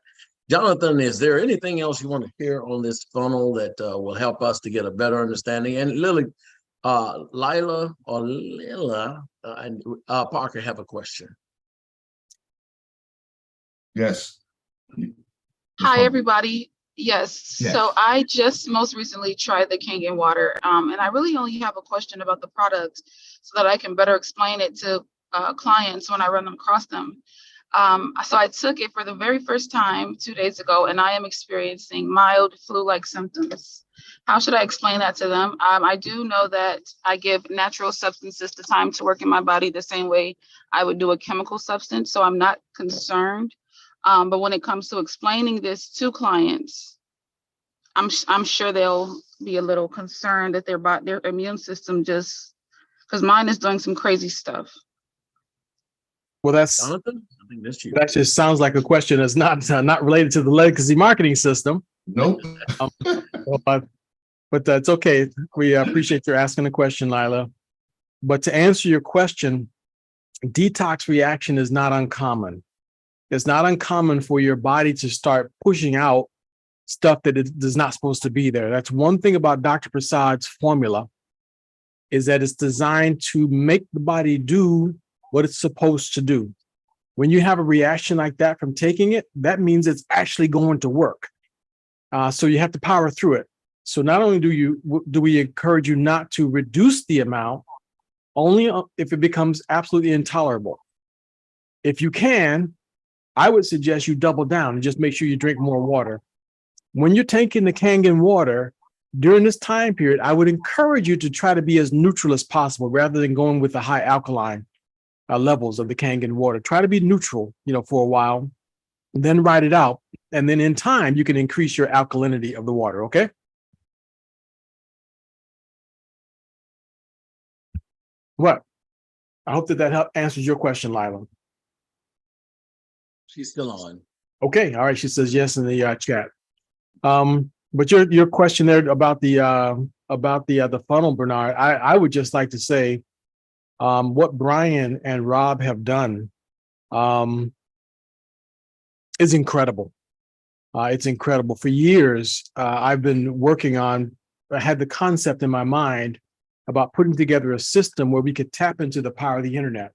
Jonathan, is there anything else you want to share on this funnel that will help us to get a better understanding? And Lily, Lila or Lila and Parker have a question. Yes. Hi, everybody. Yes. Yes. So I just most recently tried the Kangen water, and I really only have a question about the product so that I can better explain it to clients when I run them across them. So I took it for the very first time 2 days ago, and I am experiencing mild flu-like symptoms. How should I explain that to them? I do know that I give natural substances the time to work in my body the same way I would do a chemical substance, so I'm not concerned. But when it comes to explaining this to clients, I'm sure they'll be a little concerned that their immune system just, because mine is doing some crazy stuff. Well, that's Jonathan, I think that's you. that just sounds like a question that's not related to the legacy marketing system. Nope. But that's okay. We appreciate your asking the question, Lila. But to answer your question, detox reaction is not uncommon. It's not uncommon for your body to start pushing out stuff that it is not supposed to be there. That's one thing about Dr. Prasad's formula, is that it's designed to make the body do what it's supposed to do. When you have a reaction like that from taking it, that means it's actually going to work. So you have to power through it. So not only do we encourage you not to reduce the amount, only if it becomes absolutely intolerable. If you can, I would suggest you double down and just make sure you drink more water. When you're taking the Kangen water during this time period, I would encourage you to try to be as neutral as possible rather than going with the high alkaline levels of the Kangen water. Try to be neutral, for a while, then ride it out. And then in time, you can increase your alkalinity of the water, okay? What? I hope that answers your question, Lila. She's still on. Okay, all right. She says yes in the chat. But your question there about the funnel, Bernard, I would just like to say, what Brian and Rob have done is incredible. It's incredible. For years, I've been working on. I had the concept in my mind about putting together a system where we could tap into the power of the internet.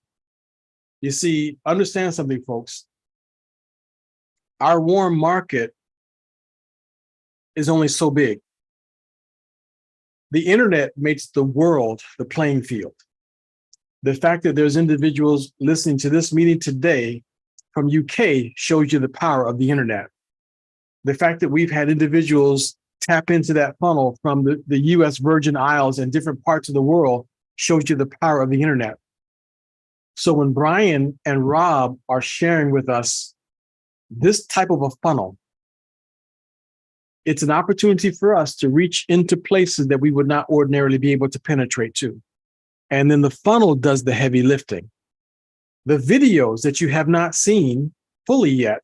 You see, understand something, folks. Our warm market is only so big. The internet makes the world the playing field. The fact that there's individuals listening to this meeting today from UK shows you the power of the internet. The fact that we've had individuals tap into that funnel from the US Virgin Isles and different parts of the world shows you the power of the internet. So when Brian and Rob are sharing with us this type of a funnel, it's an opportunity for us to reach into places that we would not ordinarily be able to penetrate to. And then the funnel does the heavy lifting. The videos that you have not seen fully yet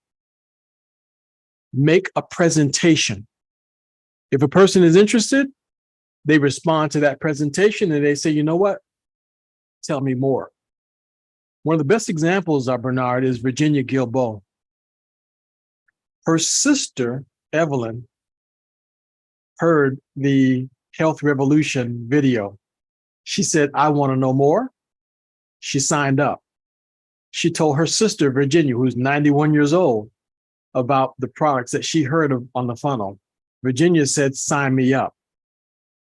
make a presentation. If a person is interested, they respond to that presentation and they say, you know what? Tell me more. One of the best examples, Bernard, is Virginia Gilbo. Her sister, Evelyn, heard the Health Revolution video. She said, I want to know more. She signed up. She told her sister, Virginia, who's 91 years old, about the products that she heard of on the funnel. Virginia said, sign me up.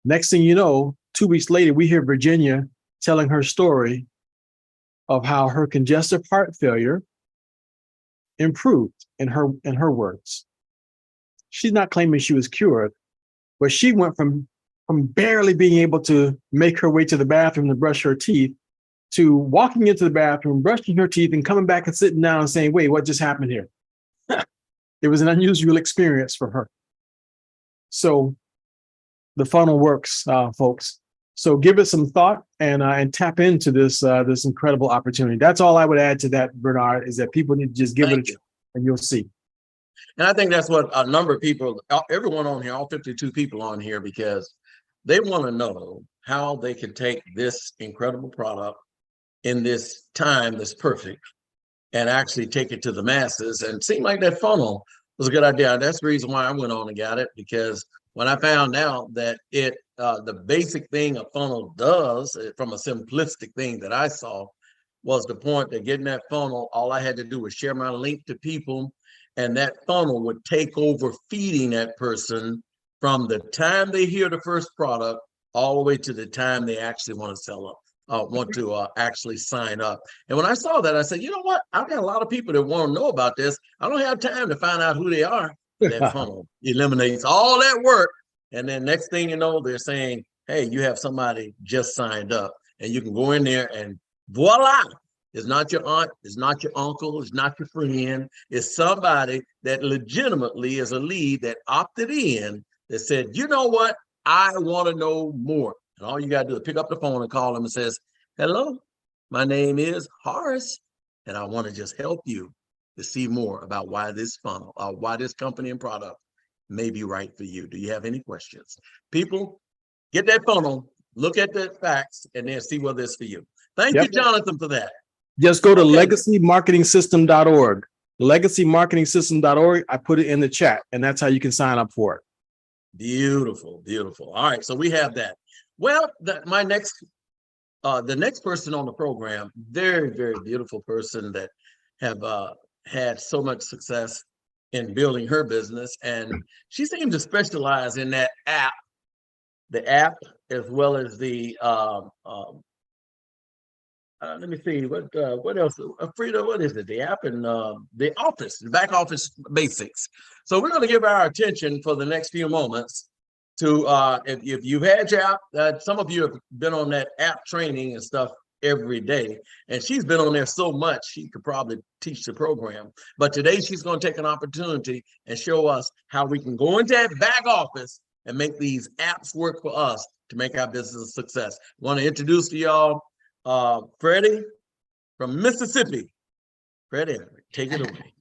Next thing you know, 2 weeks later, we hear Virginia telling her story of how her congestive heart failure improved, in her words. She's not claiming she was cured, but she went from barely being able to make her way to the bathroom to brush her teeth to walking into the bathroom, brushing her teeth, and coming back and sitting down and saying, wait, what just happened here? It was an unusual experience for her. So the funnel works, folks. So give it some thought and tap into this incredible opportunity. That's all I would add to that, Bernard, is that people need to just give it a try, and you'll see. And I think that's what a number of people, everyone on here, all 52 people on here, because they want to know how they can take this incredible product in this time that's perfect and actually take it to the masses. And it seemed like that funnel was a good idea. That's the reason why I went on and got it, because when I found out that the basic thing a funnel does, from a simplistic thing that I saw, was the point that getting that funnel, all I had to do was share my link to people, and that funnel would take over feeding that person from the time they hear the first product all the way to the time they actually want to sell up, want to actually sign up. And when I saw that, I said, you know what? I've got a lot of people that want to know about this. I don't have time to find out who they are. That funnel eliminates all that work. And then next thing you know, they're saying, hey, you have somebody just signed up, and you can go in there and voila. It's not your aunt, it's not your uncle, it's not your friend. It's somebody that legitimately is a lead that opted in, that said, you know what? I want to know more. And all you got to do is pick up the phone and call them and says, hello, my name is Horace, and I want to just help you to see more about why this funnel, why this company and product may be right for you. Do you have any questions? People, get that funnel, look at the facts, and then see whether it's for you. Thank you, Jonathan, for that. Just go to legacymarketingsystem.org. Legacymarketingsystem.org. I put it in the chat, and that's how you can sign up for it. Beautiful, beautiful. All right, so we have that. Well, the next person on the program, very, very beautiful person that have had so much success in building her business, and she seems to specialize in that app, as well as the let me see what else. Frida, what is it? The app and the office, the back office basics. So we're going to give our attention for the next few moments to if you've had your app. Some of you have been on that app training and stuff every day, and she's been on there so much she could probably teach the program. But today she's going to take an opportunity and show us how we can go into that back office and make these apps work for us to make our business a success. I want to introduce to y'all Freddie from Mississippi. Freddie, take it away.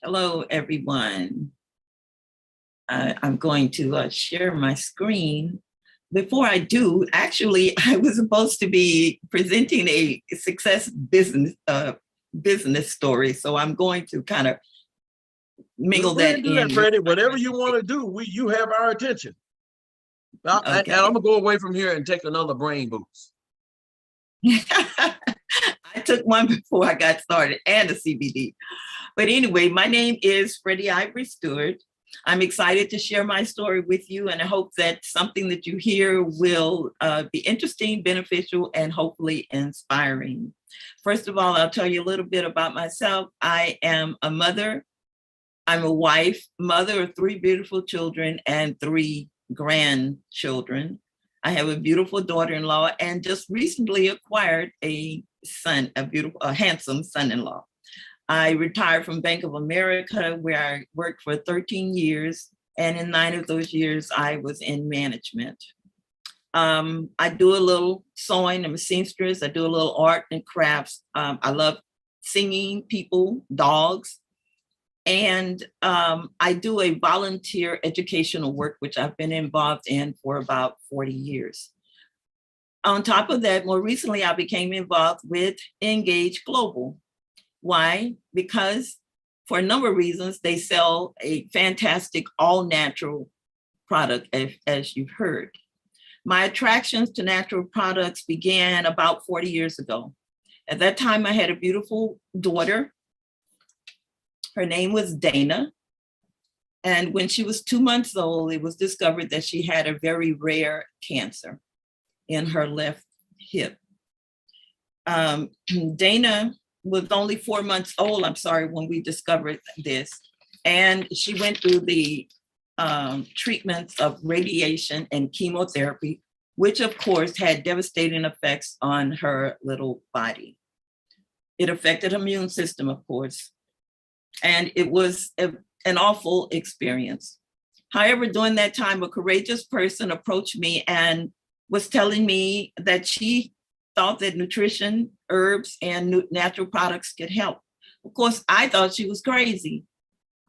Hello, everyone. I'm going to share my screen. Before I do, actually, I was supposed to be presenting a success business story, so I'm going to kind of mingle that in. Freddie, whatever you want to do, you have our attention. Okay. And I'm gonna go away from here and take another brain boost. I took one before I got started, and a CBD. But anyway, my name is Freddie Ivory Stewart. I'm excited to share my story with you, and I hope that something that you hear will be interesting, beneficial, and hopefully inspiring. First of all, I'll tell you a little bit about myself. I am a mother. I'm a wife, mother of 3 beautiful children and 3 grandchildren. I have a beautiful daughter-in-law, and just recently acquired a son, a handsome son-in-law. I retired from Bank of America, where I worked for 13 years. And in 9 of those years, I was in management. I do a little sewing. I'm a seamstress. I do a little art and crafts. I love singing, people, dogs. And I do a volunteer educational work, which I've been involved in for about 40 years. On top of that, more recently, I became involved with Engage Global. Why? Because for a number of reasons, they sell a fantastic all-natural product, as you've heard. My attractions to natural products began about 40 years ago. At that time, I had a beautiful daughter. Her name was Dana. And when she was 2 months old, it was discovered that she had a very rare cancer in her left hip. Dana was only 4 months old, when we discovered this. And she went through the treatments of radiation and chemotherapy, which of course had devastating effects on her little body. It affected her immune system, of course. And it was an awful experience. However, during that time, a courageous person approached me and was telling me that she thought that nutrition, herbs, and natural products could help. Of course, I thought she was crazy.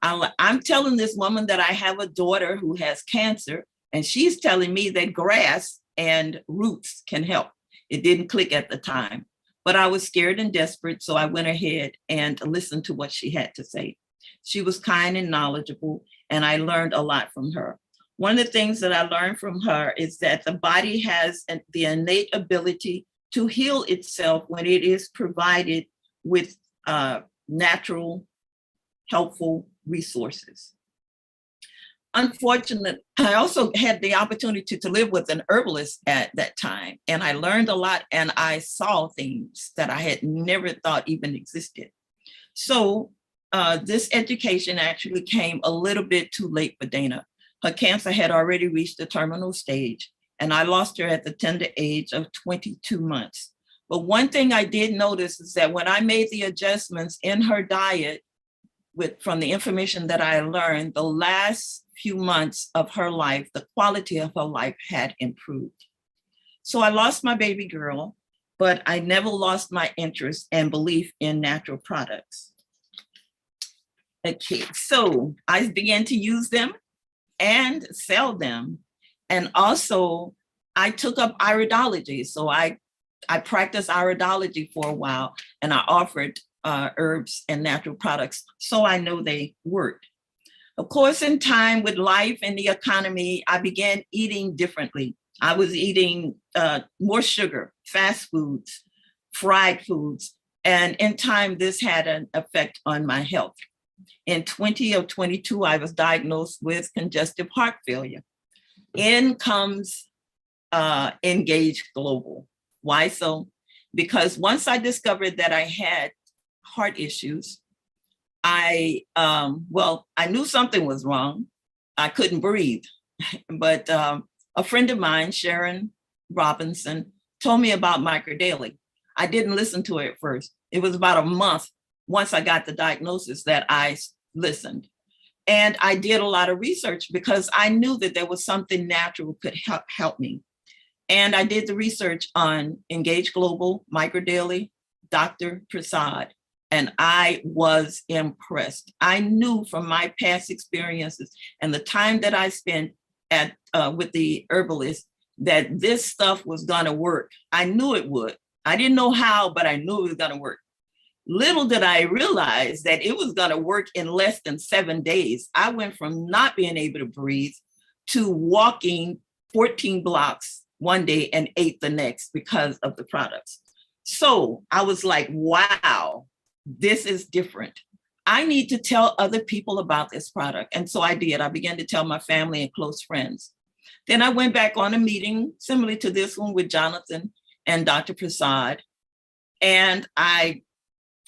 I'm telling this woman that I have a daughter who has cancer, and she's telling me that grass and roots can help. It didn't click at the time. but I was scared and desperate. So I went ahead and listened to what she had to say. She was kind and knowledgeable, and I learned a lot from her. One of the things that I learned from her is that the body has the innate ability to heal itself when it is provided with natural, helpful resources. Unfortunately, I also had the opportunity to live with an herbalist at that time, and I learned a lot, and I saw things that I had never thought even existed. So this education actually came a little bit too late for Dana. Her cancer had already reached the terminal stage, and I lost her at the tender age of 22 months. But one thing I did notice is that when I made the adjustments in her diet, from the information that I learned, the last few months of her life, the quality of her life had improved. So I lost my baby girl, but I never lost my interest and belief in natural products. Okay, so I began to use them and sell them. And also I took up iridology. So I practiced iridology for a while, and I offered herbs and natural products, so I know they worked. Of course, in time with life and the economy, I began eating differently. I was eating more sugar, fast foods, fried foods, and in time, this had an effect on my health. In 2022, I was diagnosed with congestive heart failure. In comes Engage Global. Why so? Because once I discovered that I had heart issues, I knew something was wrong. I couldn't breathe, but a friend of mine, Sharon Robinson, told me about Microdaily. I didn't listen to it at first. It was about a month once I got the diagnosis that I listened. And I did a lot of research because I knew that there was something natural could help me. And I did the research on Engage Global, Microdaily, Dr. Prasad, and I was impressed. I knew from my past experiences and the time that I spent with the herbalist that this stuff was gonna work. I knew it would. I didn't know how, but I knew it was gonna work. Little did I realize that it was gonna work in less than 7 days. I went from not being able to breathe to walking 14 blocks one day and 8 the next because of the products. So I was like, wow, this is different. I need to tell other people about this product. And so I did. I began to tell my family and close friends. Then I went back on a meeting similar to this one with Jonathan and Dr. Prasad. And I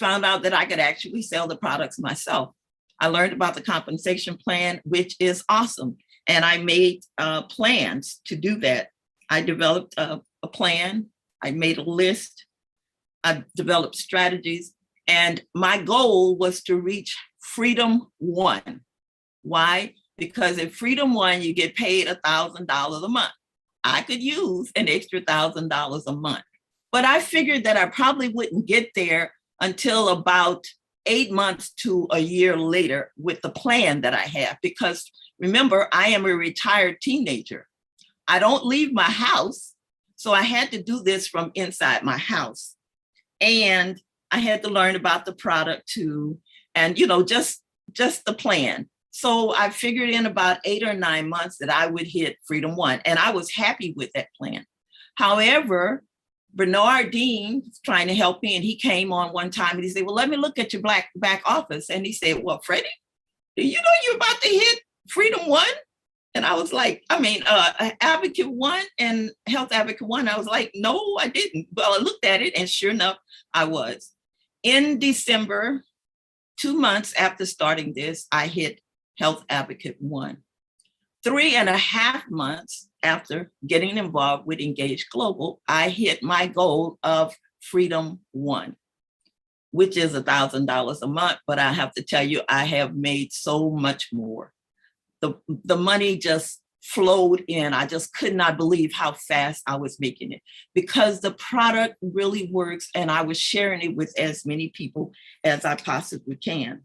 found out that I could actually sell the products myself. I learned about the compensation plan, which is awesome. And I made plans to do that. I developed a plan. I made a list. I developed strategies. And my goal was to reach Freedom 1. Why? Because at Freedom 1, you get paid $1,000 a month. I could use an extra $1,000 a month. But I figured that I probably wouldn't get there until about 8 months to a year later with the plan that I have. Because remember, I am a retired teenager. I don't leave my house. So I had to do this from inside my house. And I had to learn about the product too. And, just the plan. So I figured in about 8 or 9 months that I would hit Freedom 1. And I was happy with that plan. However, Bernard Dean was trying to help me, and he came on one time and he said, well, let me look at your back office. And he said, well, Freddie, do you know you're about to hit Freedom 1? And I was like, Advocate 1 and Health Advocate 1. I was like, no, I didn't. Well, I looked at it and sure enough, I was. In December, 2 months after starting this, I hit Health Advocate 1. 3.5 months after getting involved with Engage Global, I hit my goal of Freedom 1, which is $1,000 a month. But I have to tell you, I have made so much more. The money just flowed in. I just could not believe how fast I was making it because the product really works, and I was sharing it with as many people as I possibly can.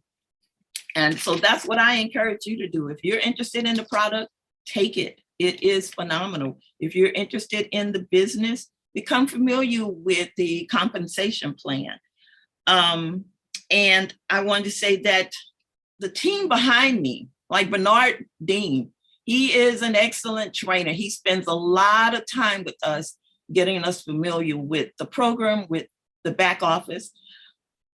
And so that's what I encourage you to do. If you're interested in the product, take it. It is phenomenal. If you're interested in the business, become familiar with the compensation plan. And I wanted to say that the team behind me, like Bernard Dean, he is an excellent trainer. He spends a lot of time with us, getting us familiar with the program, with the back office.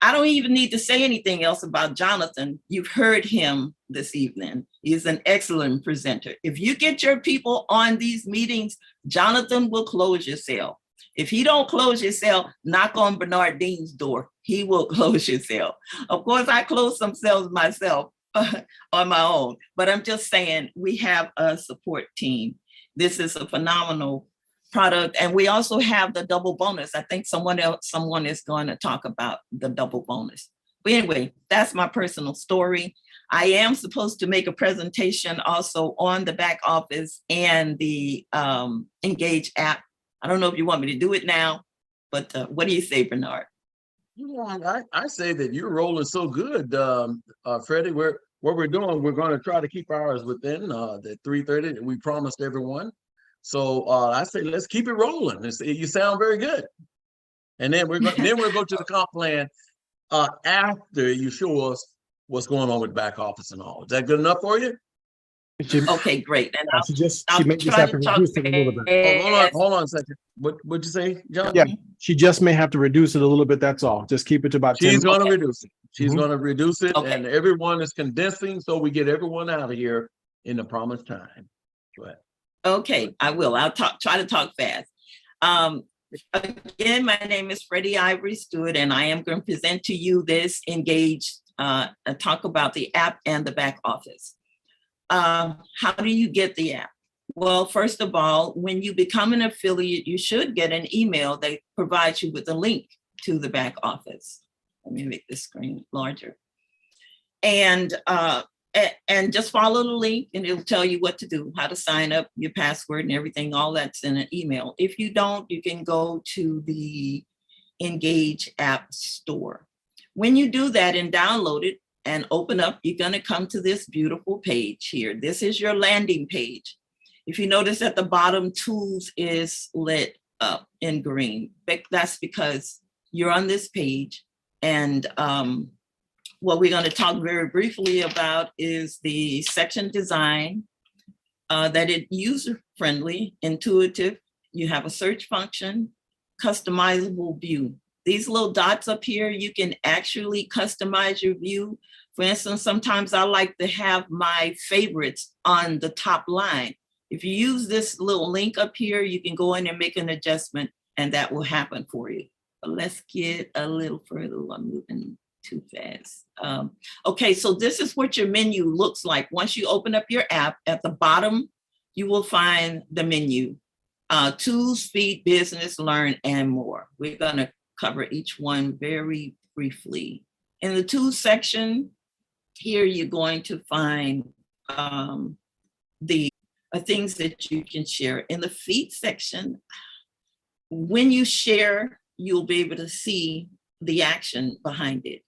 I don't even need to say anything else about Jonathan. You've heard him this evening. He's an excellent presenter. If you get your people on these meetings, Jonathan will close your sale. If he don't close your sale, knock on Bernard Dean's door. He will close your sale. Of course, I close some sales myself on my own, but I'm just saying we have a support team. This is a phenomenal product. And we also have the double bonus. I think someone is going to talk about the double bonus. But anyway, that's my personal story. I am supposed to make a presentation also on the back office and the Engage app. I don't know if you want me to do it now, but what do you say, Bernard? I say that you're rolling so good, Freddie. What we're doing, we're going to try to keep ours within the 3:30 that we promised everyone. So I say let's keep it rolling. You sound very good. And then we're going to go to the comp plan after you show us what's going on with back office and all. Is that good enough for you? Okay, great. And she may just have to reduce it a little bit. Hold on a second. What'd you say, John? Yeah, she just may have to reduce it a little bit. That's all. Just keep it to about 10. She's going to reduce it. She's Mhm. going to reduce it, Okay. and everyone is condensing, so we get everyone out of here in the promised time. Go ahead. Okay, I will. I'll try to talk fast. Again, my name is Freddie Ivory Stewart, and I am going to present to you this Engage, talk about the app and the back office. How do you get the app? Well, first of all, when you become an affiliate, you should get an email that provides you with a link to the back office. Let me make this screen larger. And just follow the link and it'll tell you what to do, how to sign up, your password and everything, all that's in an email. If you don't, you can go to the Engage app store. When you do that and download it and open up, you're gonna come to this beautiful page here. This is your landing page. If you notice at the bottom, tools is lit up in green. That's because you're on this page. And what we're going to talk very briefly about is the section design, that it's user-friendly, intuitive. You have a search function, customizable view. These little dots up here, you can actually customize your view. For instance, sometimes I like to have my favorites on the top line. If you use this little link up here, you can go in and make an adjustment and that will happen for you. But let's get a little further. I'm moving too fast. Okay, so this is what your menu looks like. Once you open up your app, at the bottom, you will find the menu. Tools, Speed, Business, Learn, and more. We're gonna cover each one very briefly. In the Tools section, here you're going to find the things that you can share. In the Feed section, when you share, you'll be able to see the action behind it.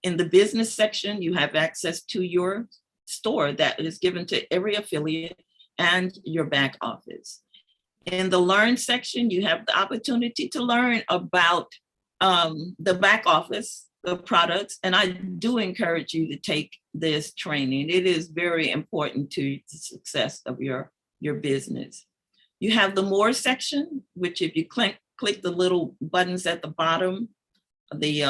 In the Business section, you have access to your store that is given to every affiliate and your back office. In the Learn section, you have the opportunity to learn about the back office, the products, and I do encourage you to take this training. It is very important to the success of your business. You have the More section, which if you click the little buttons at the bottom, the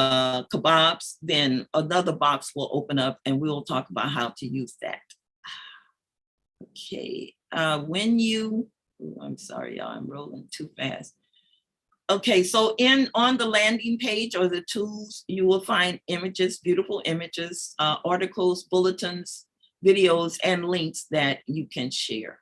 kebabs, then another box will open up and we'll talk about how to use that. Okay, I'm sorry, y'all, I'm rolling too fast. Okay, so on the landing page or the tools, you will find images, beautiful images, articles, bulletins, videos, and links that you can share.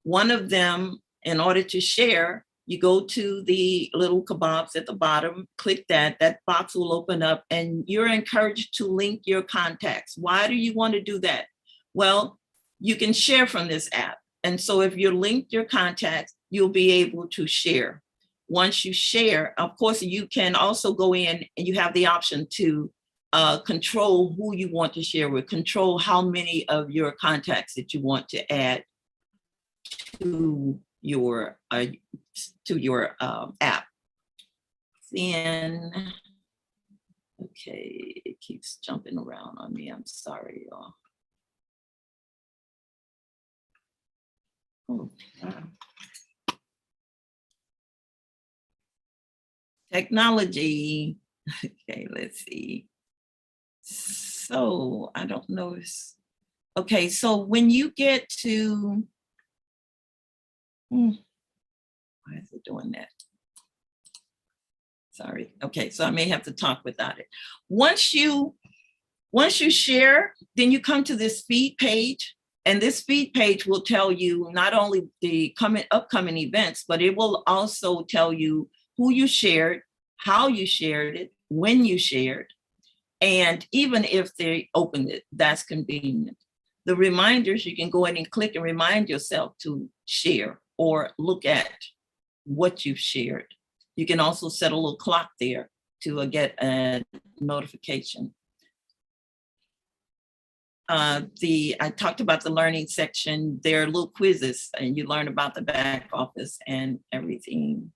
One of them, in order to share, you go to the little kebabs at the bottom, click that box will open up and you're encouraged to link your contacts. Why do you want to do that? Well, you can share from this app. And so if you link your contacts, you'll be able to share. Once you share, of course, you can also go in and you have the option to control who you want to share with, control how many of your contacts that you want to add to your app. Then, okay, it keeps jumping around on me. I'm sorry, y'all. Oh, wow. Technology. Okay, let's see. So I don't know. Okay, so when you get to, why is it doing that? Sorry. Okay, so I may have to talk without it. Once you share, then you come to this feed page, and this feed page will tell you not only the upcoming events, but it will also tell you who you shared, how you shared it, when you shared, and even if they opened it, that's convenient. The reminders, you can go in and click and remind yourself to share or look at what you've shared. You can also set a little clock there to get a notification. I talked about the learning section. There are little quizzes and you learn about the back office and everything.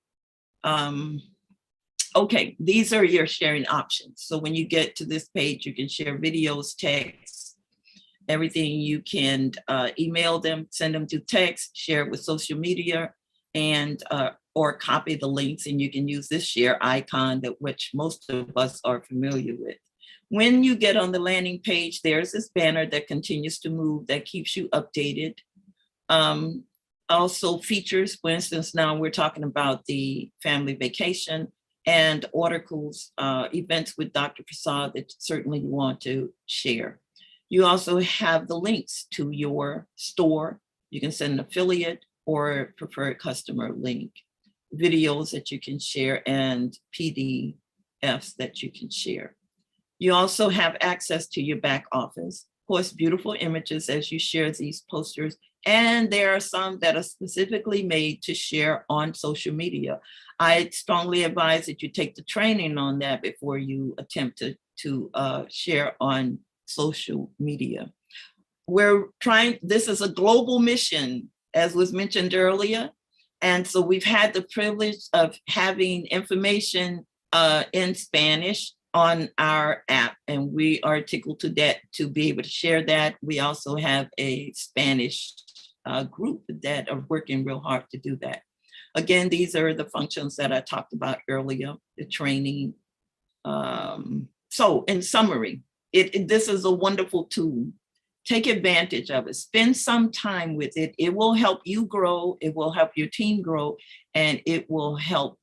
Okay, these are your sharing options. So when you get to this page, you can share videos, text, everything. You can email them, send them to text, share it with social media, and or copy the links, and you can use this share icon that which most of us are familiar with. When you get on the landing page, there's this banner that continues to move that keeps you updated. Also features, for instance, now we're talking about the family vacation and articles, events with Dr. Prasad that certainly you want to share. You also have the links to your store. You can send an affiliate or preferred customer link, videos that you can share, and PDFs that you can share. You also have access to your back office. Of course, beautiful images as you share these posters. And there are some that are specifically made to share on social media. I strongly advise that you take the training on that before you attempt to share on social media. This is a global mission, as was mentioned earlier. And so we've had the privilege of having information in Spanish on our app, and we are tickled to death to be able to share that. We also have a Spanish group that are working real hard to do that. Again, these are the functions that I talked about earlier, the training. So in summary, this is a wonderful tool. Take advantage of it. Spend some time with it. It will help you grow. It will help your team grow, and it will help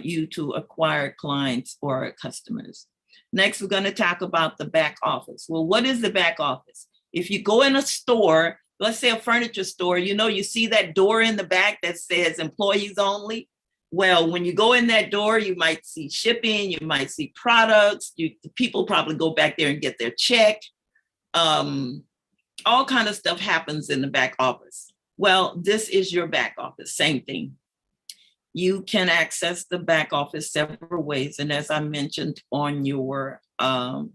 you to acquire clients or customers. Next, we're going to talk about the back office. Well, what is the back office? If you go in a store, let's say a furniture store, you see that door in the back that says employees only. Well, when you go in that door, you might see shipping, you might see products, people probably go back there and get their check. All kind of stuff happens in the back office. Well, this is your back office, same thing. You can access the back office several ways. And as I mentioned on your app,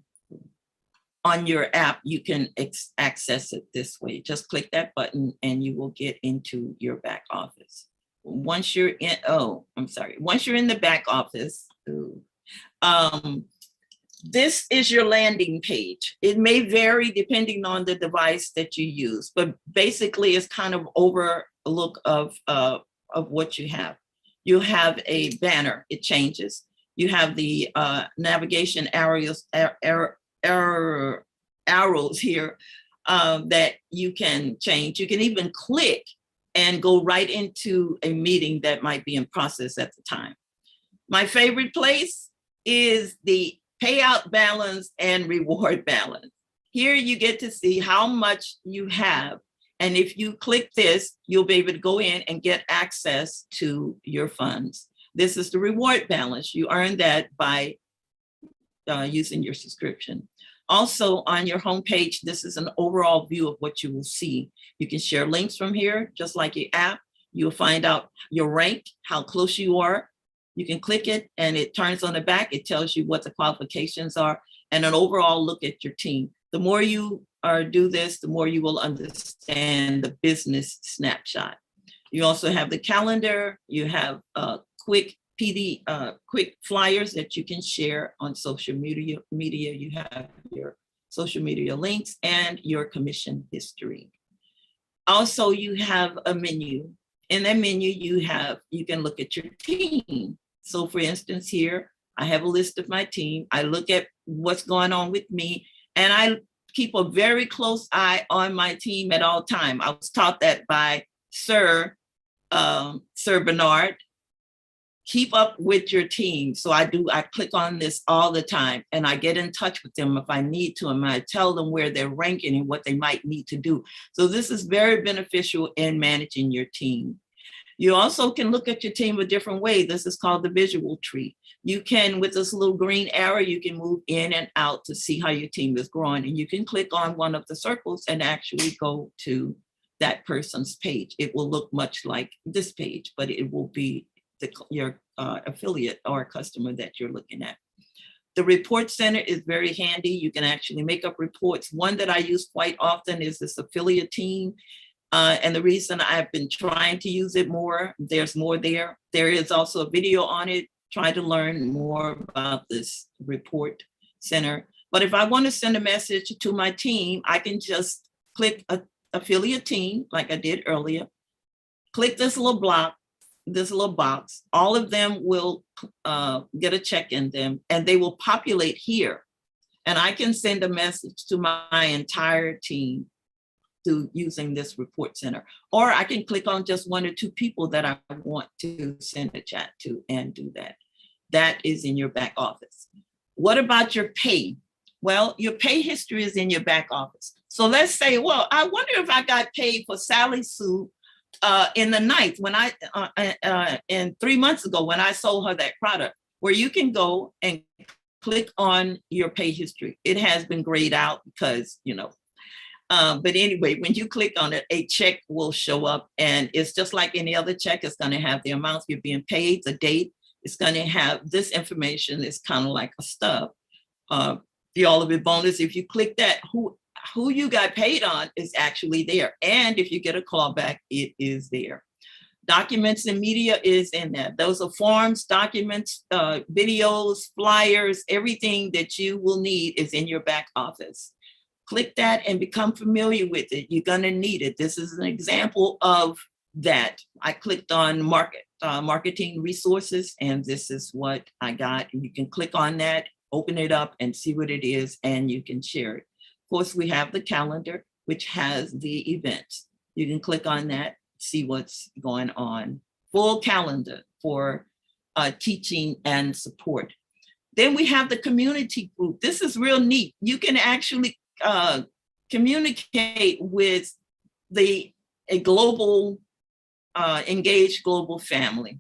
you can access it this way. Just click that button and you will get into your back office. Once you're in, once you're in the back office, this is your landing page. It may vary depending on the device that you use, but basically it's kind of overlook of what you have. You have a banner, it changes. You have the navigation arrows here that you can change. You can even click and go right into a meeting that might be in process at the time. My favorite place is the payout balance and reward balance. Here you get to see how much you have. And if you click this, you'll be able to go in and get access to your funds. This is the reward balance. You earn that by using your subscription. Also on your homepage, this is an overall view of what you will see. You can share links from here, just like your app. You'll find out your rank, how close you are. You can click it and it turns on the back. It tells you what the qualifications are and an overall look at your team. The more you do this, the more you will understand the business snapshot. You also have the calendar. You have quick quick flyers that you can share on social media. You have your social media links and your commission history. Also, you have a menu. In that menu, you can look at your team. So for instance, here, I have a list of my team. I look at what's going on with me, and I keep a very close eye on my team at all time. I was taught that by Sir Bernard. Keep up with your team. So I click on this all the time, and I get in touch with them if I need to, and I tell them where they're ranking and what they might need to do. So this is very beneficial in managing your team. You also can look at your team a different way. This is called the visual tree. You can, with this little green arrow, you can move in and out to see how your team is growing. And you can click on one of the circles and actually go to that person's page. It will look much like this page, but it will be your affiliate or customer that you're looking at. The report center is very handy. You can actually make up reports. One that I use quite often is this affiliate team. And the reason I've been trying to use it more, there's more there. There is also a video on it. Try to learn more about this report center. But if I want to send a message to my team, I can just click affiliate team like I did earlier. Click this little block, this little box. All of them will get a check in them, and they will populate here. And I can send a message to my entire team through using this report center. Or I can click on just one or two people that I want to send a chat to and do that. That is in your back office. What about your pay? Well, your pay history is in your back office. So let's say, well, I wonder if I got paid for Sally Sue in the night when and 3 months ago when I sold her that product, where you can go and click on your pay history. It has been grayed out because, but anyway, when you click on it, a check will show up, and it's just like any other check. It's going to have the amount you're being paid, the date. It's going to have this information. It's kind of like a stub. The all of it bonus, if you click that, who you got paid on is actually there. And if you get a call back, it is there. Documents and media is in there. Those are forms, documents, videos, flyers, everything that you will need is in your back office. Click that and become familiar with it. You're gonna need it. This is an example of that. I clicked on marketing resources, and this is what I got. And you can click on that, open it up and see what it is, and you can share it. Of course, we have the calendar, which has the events. You can click on that, see what's going on. Full calendar for teaching and support. Then we have the community group. This is real neat. You can actually communicate with a global, engaged global family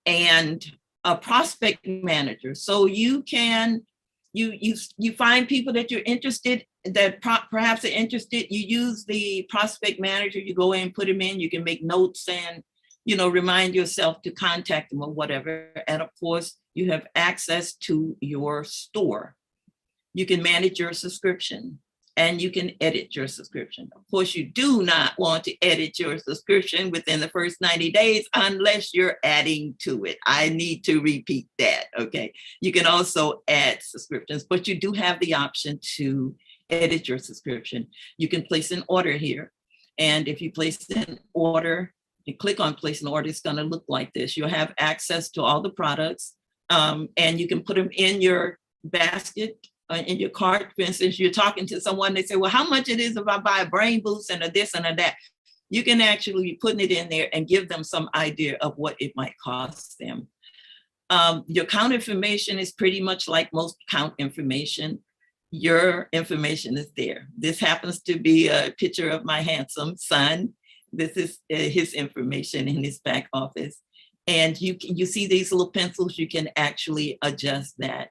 and a prospect manager. So you can, you find people that you're interested, that perhaps are interested, you use the prospect manager, you go in, put them in, you can make notes and, remind yourself to contact them or whatever. And of course, you have access to your store. You can manage your subscription and you can edit your subscription. Of course, you do not want to edit your subscription within the first 90 days unless you're adding to it. I need to repeat that, okay? You can also add subscriptions, but you do have the option to edit your subscription. You can place an order here. And if you place an order, you click on place an order, it's gonna look like this. You'll have access to all the products and you can put them in your basket, in your cart. For instance, you're talking to someone, they say, well, how much it is if I buy a brain boost and a this and a that? You can actually be putting it in there and give them some idea of what it might cost them. Your account information is pretty much like most account information. Your information is there. This happens to be a picture of my handsome son. This is his information in his back office. And you see these little pencils, you can actually adjust that.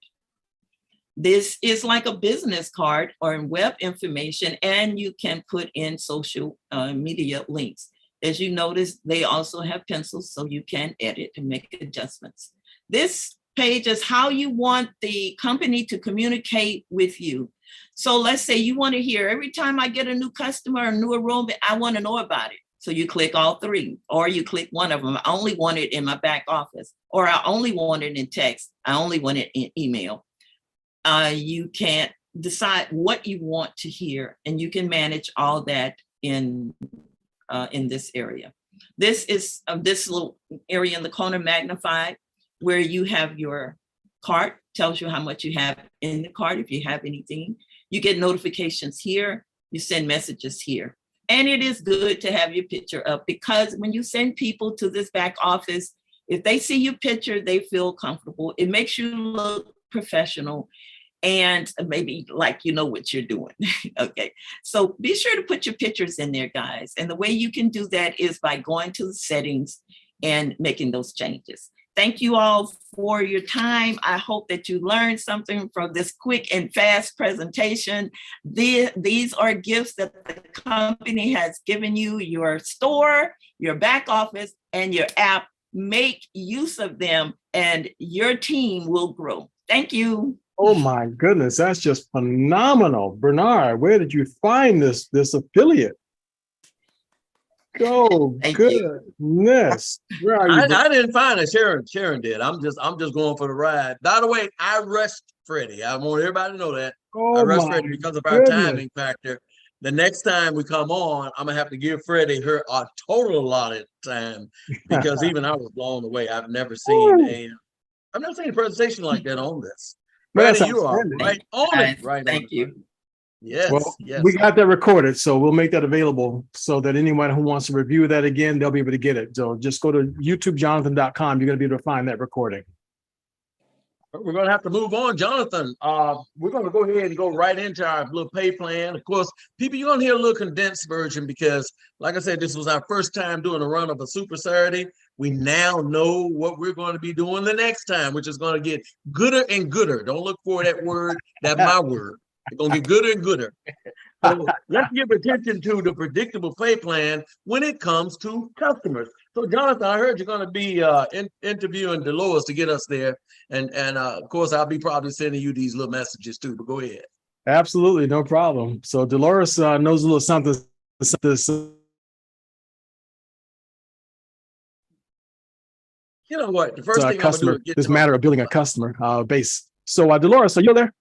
This is like a business card or web information, and you can put in social media links. As you notice, they also have pencils, so you can edit and make adjustments. This page is how you want the company to communicate with you. So let's say you want to hear every time I get a new customer, a new enrollment, I want to know about it. So you click all three, or you click one of them. I only want it in my back office, or I only want it in text. I only want it in email. You can decide what you want to hear, and you can manage all that in this area. This is this little area in the corner magnified, where you have your cart, tells you how much you have in the cart, if you have anything. You get notifications here, you send messages here. And it is good to have your picture up, because when you send people to this back office, if they see your picture, they feel comfortable. It makes you look professional and maybe like you know what you're doing. Okay, so be sure to put your pictures in there, guys. And the way you can do that is by going to the settings and making those changes. Thank you all for your time. I hope that you learned something from this quick and fast presentation. These are gifts that the company has given you, your store, your back office, and your app. Make use of them and your team will grow. Thank you. Oh my goodness, that's just phenomenal. Bernard, where did you find this affiliate? Oh, goodness. Where are you? I didn't find it. Sharon did. I'm just going for the ride. By the way, I rushed Freddie. I want everybody to know that. I rushed Freddie because of our timing factor. The next time we come on, I'm gonna have to give Freddie her a total allotted time, because even I was blown away. I've never seen a presentation like that on this. Freddie, you are right on it. Right. Thank you. Yes. Well, yes. we got that recorded, so we'll make that available so that anyone who wants to review that again, they'll be able to get it. So just go to youtubejonathan.com. You're going to be able to find that recording. We're going to have to move on, Jonathan. We're going to go ahead and go right into our little pay plan. Of course, people, you're going to hear a little condensed version because, like I said, this was our first time doing a run of a Super Saturday. We now know what we're going to be doing the next time, which is going to get gooder and gooder. Don't look for that word. That's my word. It's going to get gooder and gooder. So let's give attention to the predictable pay plan when it comes to customers. So, Jonathan, I heard you're going to be interviewing Dolores to get us there. And of course, I'll be probably sending you these little messages too, but go ahead. Absolutely, no problem. So Dolores knows a little something. You know what? The first thing I'm going to do is this matter of building a customer base. So Dolores, are you there?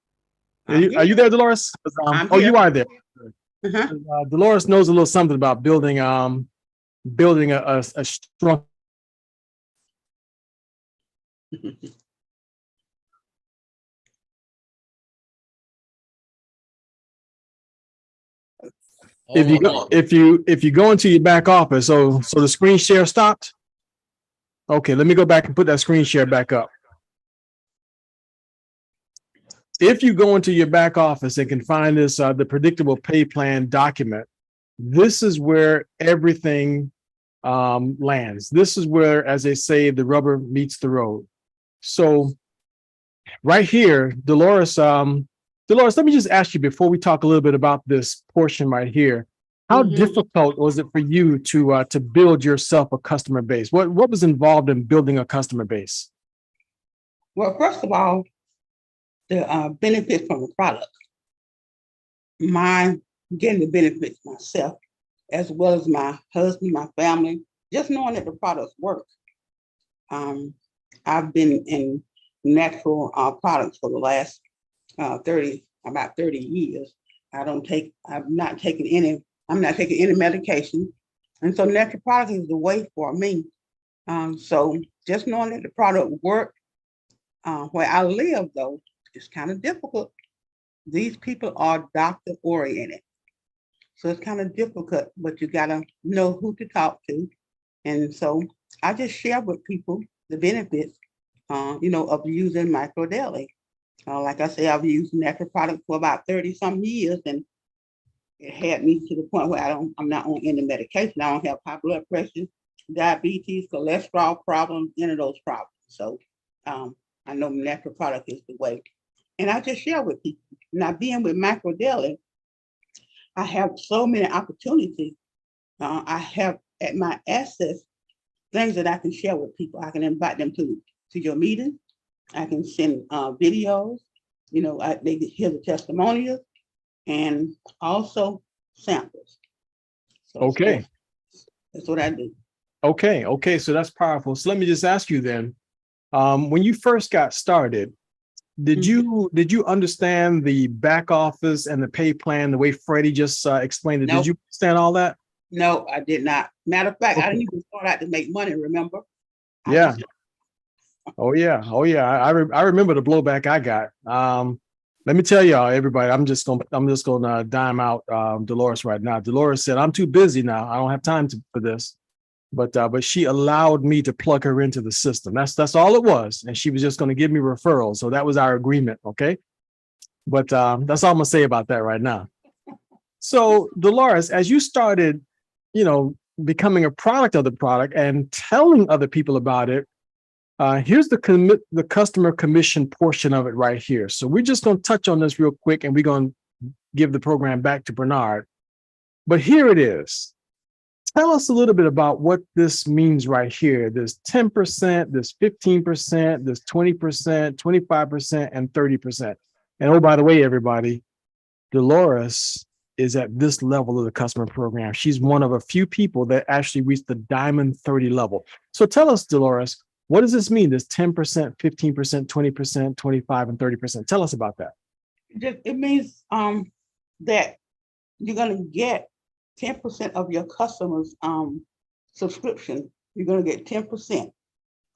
Are you there, Dolores? You are there. Dolores knows a little something about building a strong. If you go into your back office, so the screen share stopped. Okay, let me go back and put that screen share back up. If you go into your back office and can find this, the predictable pay plan document, this is where everything lands. This is where, as they say, the rubber meets the road. So right here, Dolores, let me just ask you before we talk a little bit about this portion right here. How difficult was it for you to build yourself a customer base? What was involved in building a customer base? Well, first of all, the benefits from the product. Getting the benefits myself, as well as my husband, my family, just knowing that the products work. I've been in natural products for the last about 30 years. I'm not taking any medication. And so natural products is the way for me. So just knowing that the product worked, where I live though, it's kind of difficult. These people are doctor oriented. So it's kind of difficult, but you gotta know who to talk to. And so I just share with people the benefits, of using Microdaily. Like I say, I've used natural products for about 30 some years, and it had me to the point where I'm not on any medication. I don't have high blood pressure, diabetes, cholesterol problems, any of those problems. So I know natural product is the way. And I just share with people. Now being with Microdaily, I have so many opportunities. I have at my access things that I can share with people. I can invite them to your meeting. I can send videos, they hear the testimonials and also samples. So okay. That's what I do. Okay, okay, so that's powerful. So let me just ask you then, when you first got started, did you understand the back office and the pay plan the way Freddie just explained it? Nope. Did you understand all that? No, I did not. Matter of fact, I Okay. didn't even start out to make money, remember? Yeah. Oh yeah. Oh yeah. I remember the blowback I got. Let me tell y'all, everybody, I'm just gonna dime out Dolores right now. Dolores said, I'm too busy now. I don't have time for this. But she allowed me to plug her into the system. That's all it was. And she was just going to give me referrals. So that was our agreement. Okay. But that's all I'm gonna say about that right now. So Dolores, as you started, becoming a product of the product and telling other people about it, here's the customer commission portion of it right here. So we're just going to touch on this real quick and we're going to give the program back to Bernard. But here it is. Tell us a little bit about what this means right here. There's 10%, there's 15%, there's 20%, 25%, and 30%. And oh, by the way, everybody, Dolores is at this level of the customer program. She's one of a few people that actually reached the Diamond 30 level. So tell us, Dolores, what does this mean? There's 10%, 15%, 20%, 25, and 30%. Tell us about that. It means that you're going to get 10% of your customers' subscription. You're going to get 10%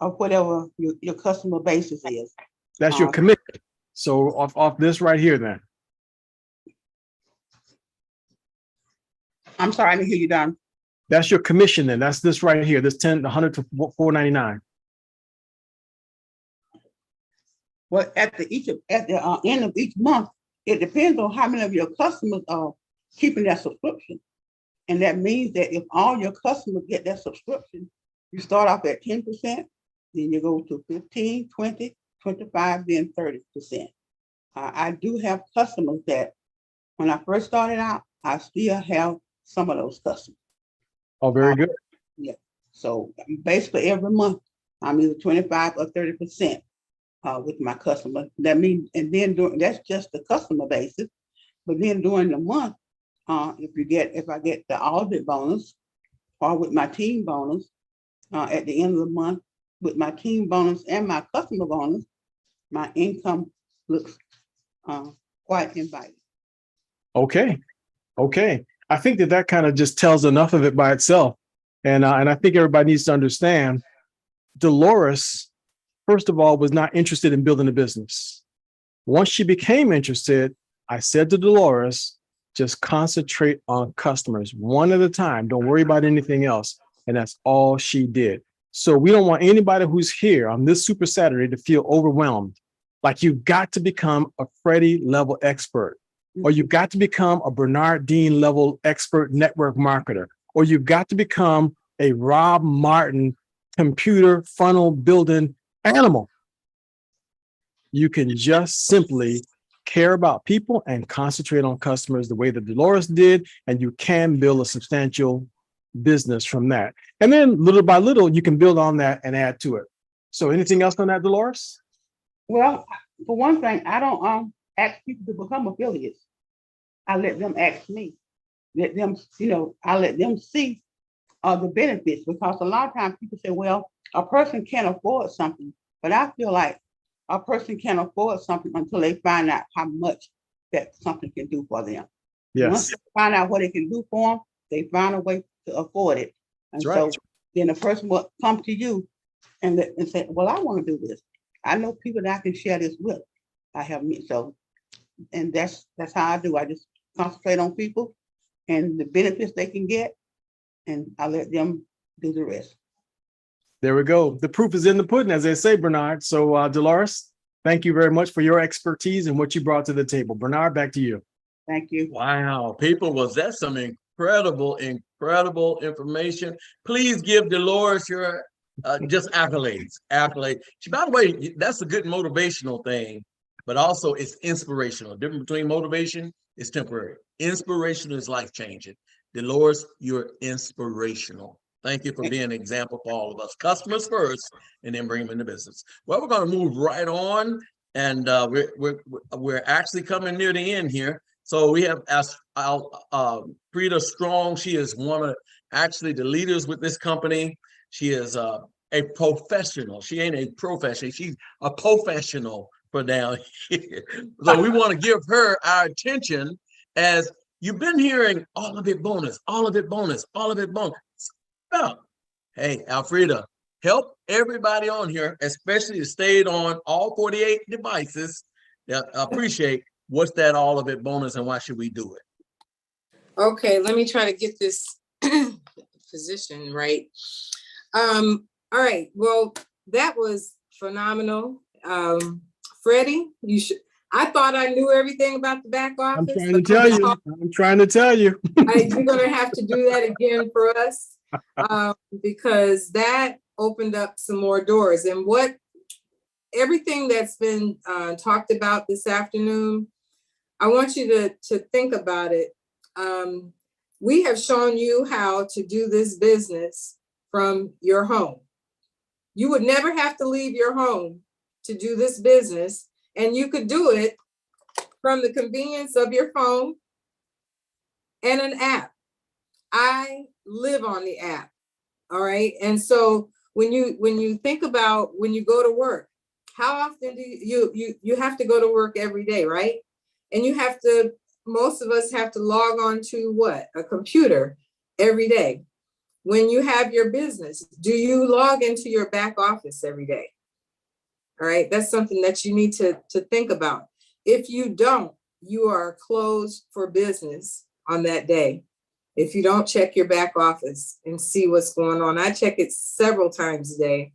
of whatever your customer basis is. That's your commitment. So off this right here, then. I'm sorry, I didn't hear you, Don. That's your commission, then. That's this right here. This 100 to 499. Well, at the end of each month, it depends on how many of your customers are keeping that subscription. And that means that if all your customers get that subscription, you start off at 10%, then you go to 15, 20, 25, then 30%. I do have customers that when I first started out, I still have some of those customers. Oh, very good. Yeah. So basically every month, I'm either 25 or 30% with my customer. That means, and then that's just the customer basis. But then during the month, if I get the audit bonus or with my team bonus at the end of the month, with my team bonus and my customer bonus, my income looks quite inviting. Okay. Okay. I think that kind of just tells enough of it by itself. And I think everybody needs to understand Dolores, first of all, was not interested in building a business. Once she became interested, I said to Dolores, just concentrate on customers one at a time. Don't worry about anything else. And that's all she did. So we don't want anybody who's here on this Super Saturday to feel overwhelmed. Like you've got to become a Freddie level expert, or you've got to become a Bernard Dean level expert network marketer, or you've got to become a Rob Martin computer funnel building animal. You can just simply care about people and concentrate on customers the way that Dolores did, and you can build a substantial business from that. And then little by little, you can build on that and add to it. So anything else on that, Dolores? Well, for one thing, I don't ask people to become affiliates. I let them ask me. Let them, I let them see the benefits, because a lot of times people say, well, a person can't afford something, but I feel like a person can't afford something until they find out how much that something can do for them. Yes. Once they find out what it can do for them, they find a way to afford it. And That's so right. then the person will come to you and say, well, I want to do this. I know people that I can share this with. I have me. So, and that's how I do. I just concentrate on people and the benefits they can get, and I let them do the rest. There we go. The proof is in the pudding, as they say, Bernard. So Dolores, thank you very much for your expertise and what you brought to the table. Bernard, back to you. Thank you. Wow, people, was that some incredible information? Please give Dolores your just accolades. By the way, that's a good motivational thing, but also it's inspirational. The difference between motivation is temporary. Inspirational is life-changing. Dolores, you're inspirational. Thank you for being an example for all of us. Customers first, and then bring them into business. Well, we're going to move right on, and we're actually coming near the end here. So we have asked Frida Strong. She is one of actually the leaders with this company. She is a professional. She ain't a professional. She's a professional for down here. So we want to give her our attention, as you've been hearing all of it bonus, all of it bonus, all of it bonus. Oh, hey, Alfreda, help everybody on here, especially that stayed on all 48 devices. Yeah, I appreciate what's that all of it bonus and why should we do it? Okay, let me try to get this position right. All right, well, that was phenomenal. Freddie, you should. I thought I knew everything about the back office. I'm trying to tell you. I'm trying to tell you. You're gonna have to do that again for us, because that opened up some more doors. And everything that's been talked about this afternoon, I want you to think about it. We have shown you how to do this business from your home. You would never have to leave your home to do this business, and you could do it from the convenience of your phone and an app. I live on the app, all right? And so when you think about when you go to work, how often do you have to go to work every day, right? And you have to, most of us have to log on to what? A computer every day. When you have your business, do you log into your back office every day? All right, that's something that you need to think about. If you don't, you are closed for business on that day. If you don't check your back office and see what's going on, I check it several times a day.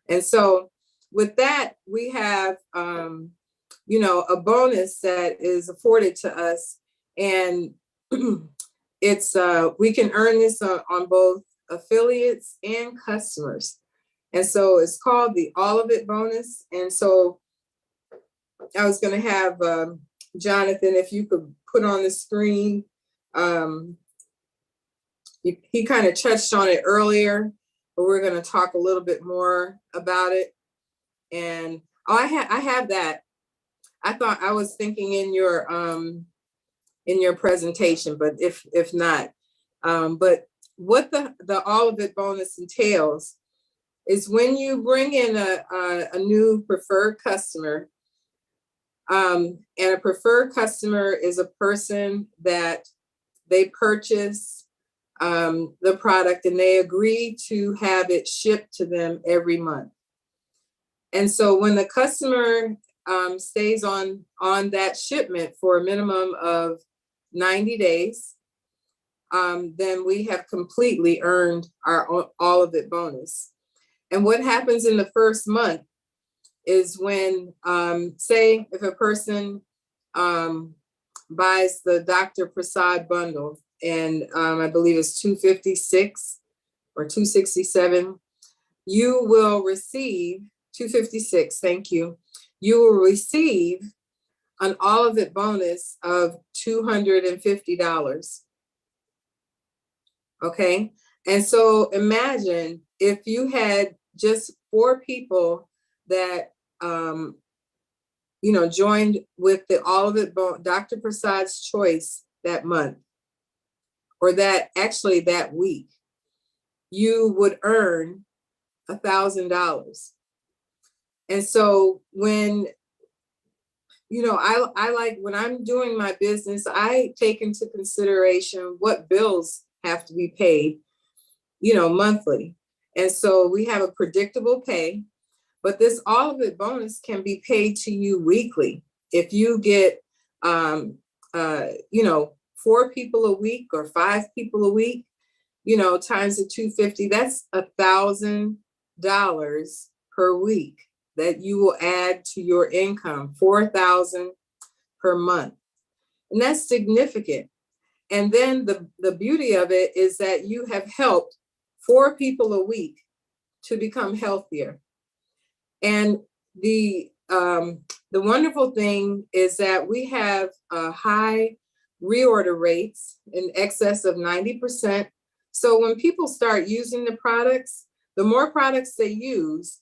And so with that, we have, a bonus that is afforded to us, and it's we can earn this on both affiliates and customers. And so it's called the All of It bonus. And so I was going to have Jonathan, if you could put on the screen. He kind of touched on it earlier, but we're going to talk a little bit more about it. And I have that. I thought I was thinking in your presentation, but if not, but what the All of It bonus entails is when you bring in a new preferred customer, and a preferred customer is a person that they purchase the product and they agree to have it shipped to them every month. And so when the customer stays on that shipment for a minimum of 90 days, then we have completely earned our All of It bonus. And what happens in the first month is when, say, if a person buys the Dr. Prasad bundle, and I believe it's $256 or $267, you will receive $256. Thank you. You will receive an All of It bonus of $250. Okay. And so imagine if you had just 4 people that, joined with the All of It Dr. Prasad's Choice that month, or that week, you would earn $1,000. And so when, I like, when I'm doing my business, I take into consideration what bills have to be paid, monthly. And so we have a predictable pay, but this All of It bonus can be paid to you weekly. If you get, 4 people a week or 5 people a week, times the 250, that's $1,000 per week that you will add to your income, $4,000 per month. And that's significant. And then the beauty of it is that you have helped 4 people a week to become healthier. And the wonderful thing is that we have high reorder rates in excess of 90%. So when people start using the products, the more products they use,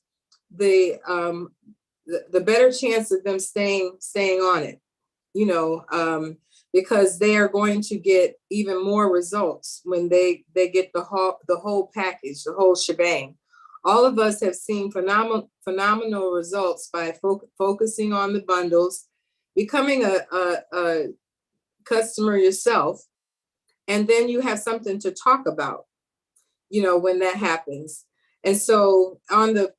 the better chance of them staying on it. because they are going to get even more results when they get the whole package, the whole shebang. All of us have seen phenomenal results by focusing on the bundles, becoming a customer yourself, and then you have something to talk about, you know, when that happens. And so on the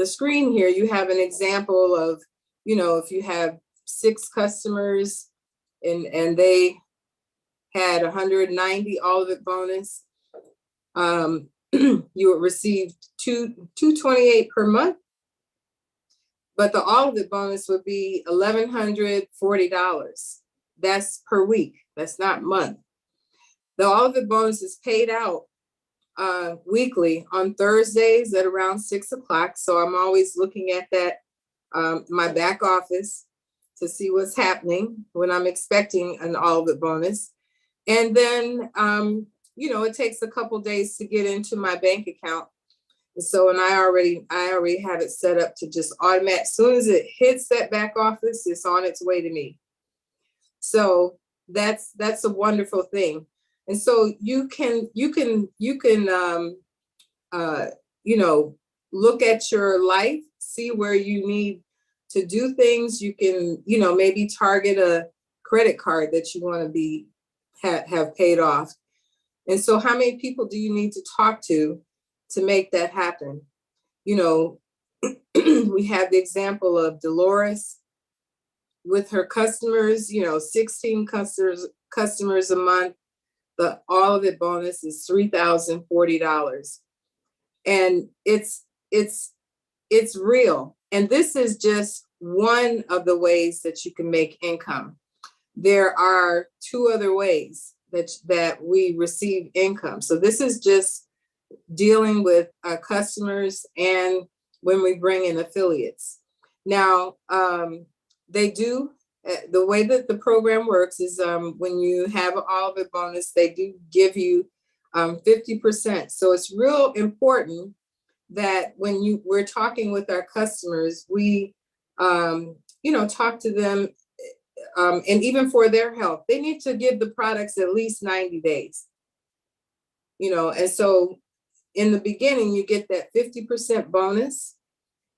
screen here, you have an example of, you know, if you have 6 customers and they had 190 all of it bonus, you would receive $228 per month, but the all of it bonus would be $1,140. That's per week. That's not month. The all of it bonus is paid out weekly on Thursdays at around 6 o'clock. So I'm always looking at that, my back office, to see what's happening when I'm expecting an all of it bonus. And then, you know, it takes a couple days to get into my bank account. And so, and I already have it set up to just automatic. As soon as it hits that back office, it's on its way to me. So that's a wonderful thing. And so you can you know, look at your life, see where you need to do things. You can, you know, maybe target a credit card that you want to have paid off. And so how many people do you need to talk to make that happen? You know, we have the example of Dolores with her customers, you know, 16 customers a month. The all of it bonus is $3,040. And it's real. And this is just one of the ways that you can make income. There are 2 other ways that we receive income. So this is just dealing with customers and when we bring in affiliates. Now, they do, the way that the program works is when you have an all of it bonus, they do give you 50%. So it's real important that when we're talking with our customers, we, you know, talk to them, and even for their health, they need to give the products at least 90 days, you know. And so in the beginning, you get that 50% bonus.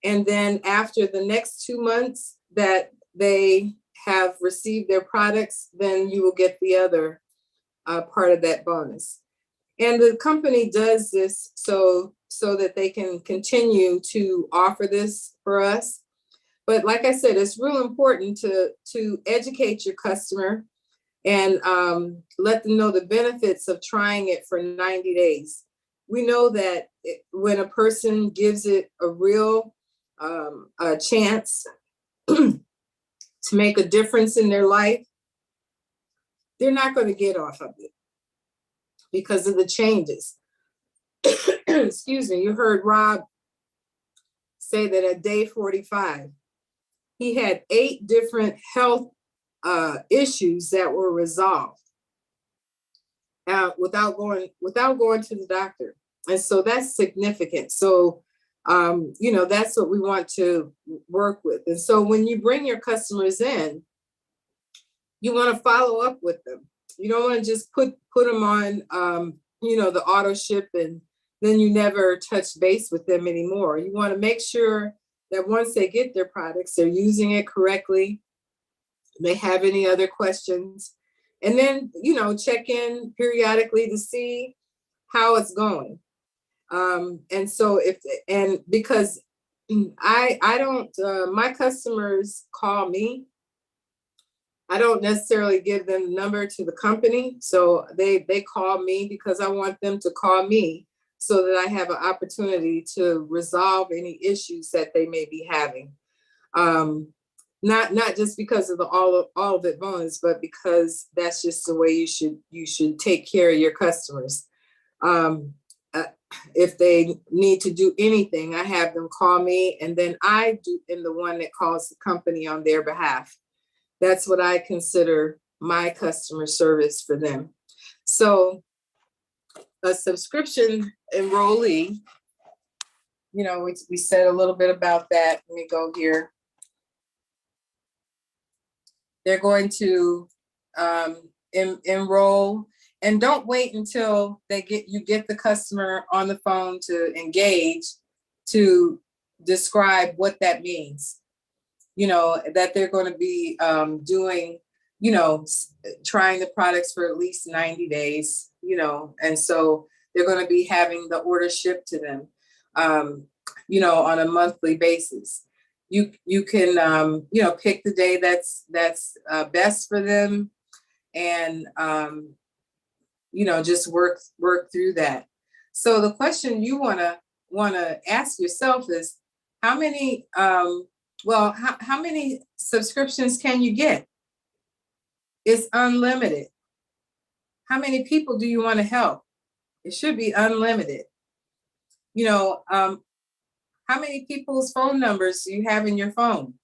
And then after the next 2 months that they have received their products, then you will get the other part of that bonus. And the company does this so that they can continue to offer this for us. But like I said, it's real important to educate your customer and let them know the benefits of trying it for 90 days. We know that when a person gives it a real chance to make a difference in their life, they're not going to get off of it because of the changes. Excuse me, you heard Rob say that at day 45, he had 8 different health issues that were resolved without going to the doctor. And so that's significant. So, you know, that's what we want to work with. And so when you bring your customers in, you want to follow up with them. You don't want to just put them on, you know, the auto ship and then you never touch base with them anymore. You want to make sure that once they get their products, they're using it correctly. They have any other questions, and then, you know, check in periodically to see how it's going. And so because I don't, my customers call me. I don't necessarily give them the number to the company. So they call me because I want them to call me so that I have an opportunity to resolve any issues that they may be having. Not just because of the all of it bonus, but because that's just the way you should take care of your customers. If they need to do anything, I have them call me, and then I am the one that calls the company on their behalf. That's what I consider my customer service for them. So a subscription enrollee, you know, we said a little bit about that. Let me go here. They're going to enroll, and don't wait until you get the customer on the phone to engage to describe what that means. You know, that they're going to be doing, you know, trying the products for at least 90 days, you know, and so they're going to be having the order shipped to them, you know, on a monthly basis. You can, you know, pick the day that's best for them, and, you know, just work through that. So the question you want to ask yourself is, how many, well, how many subscriptions can you get? It's unlimited. How many people do you want to help? It should be unlimited. You know, how many people's phone numbers do you have in your phone?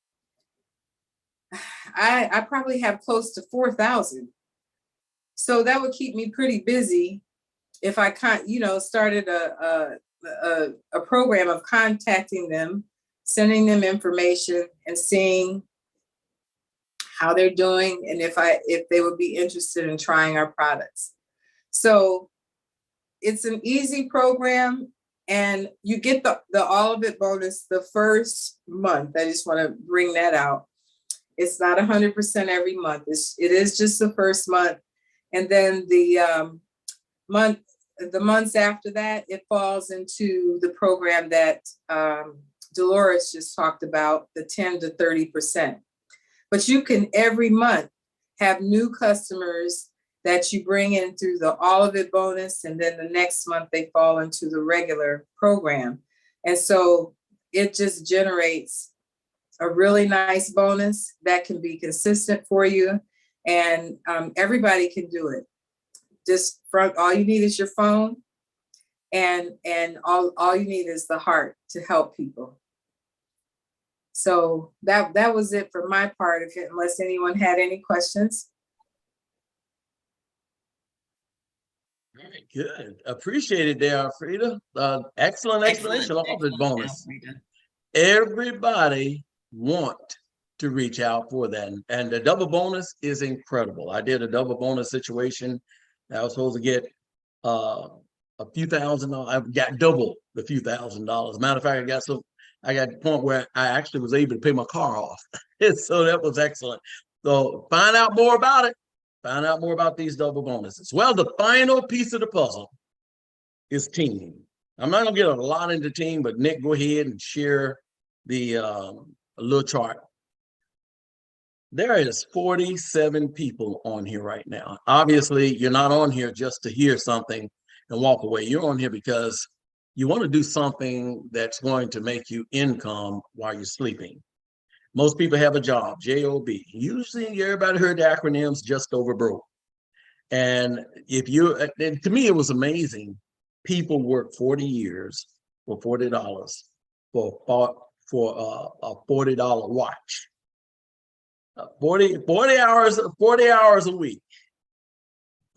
I probably have close to 4,000. So that would keep me pretty busy if I you know, started a program of contacting them, sending them information, and seeing how they're doing, and if they would be interested in trying our products. So it's an easy program, and you get the all of it bonus the first month. I just want to bring that out. It's not 100% every month. It is just the first month, and then the months after that, it falls into the program that Dolores just talked about, the 10 to 30%. But you can every month have new customers that you bring in through the all of it bonus, and then the next month they fall into the regular program. And so it just generates a really nice bonus that can be consistent for you, and everybody can do it. Just all you need is your phone, and all you need is the heart to help people. So that was it for my part of it, unless anyone had any questions. Very good. Appreciate it there, Alfreda. Excellent explanation of the bonus. Everybody want to reach out for that. And the double bonus is incredible. I did a double bonus situation. I was supposed to get a few $1,000. I got double the few $1,000s. Matter of fact, I got to the point where I actually was able to pay my car off. So that was excellent. So find out more about it. Find out more about these double bonuses. Well, the final piece of the puzzle is team. I'm not going to get a lot into team, but Nick, go ahead and share the little chart. There is 47 people on here right now. Obviously, you're not on here just to hear something and walk away. You're on here because you want to do something that's going to make you income while you're sleeping. Most people have a job, J-O-B. Usually everybody heard the acronyms, just over broke. And to me, it was amazing. People work 40 years for $40 for a $40 watch. 40 hours a week.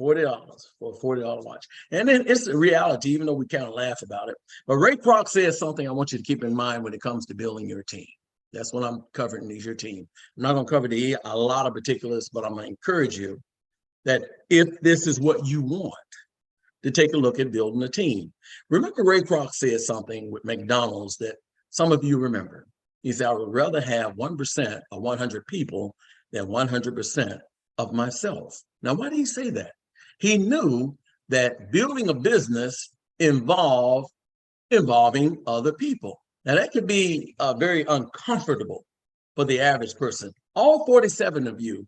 $40 for a $40 watch. And then it's a reality, even though we kind of laugh about it. But Ray Kroc says something I want you to keep in mind when it comes to building your team. That's what I'm covering, is your team. I'm not going to cover a lot of particulars, but I'm going to encourage you that if this is what you want, to take a look at building a team. Remember, Ray Kroc said something with McDonald's that some of you remember. He said, I would rather have 1% of 100 people than 100% of myself. Now, why did he say that? He knew that building a business involving other people. Now, that could be very uncomfortable for the average person. All 47 of you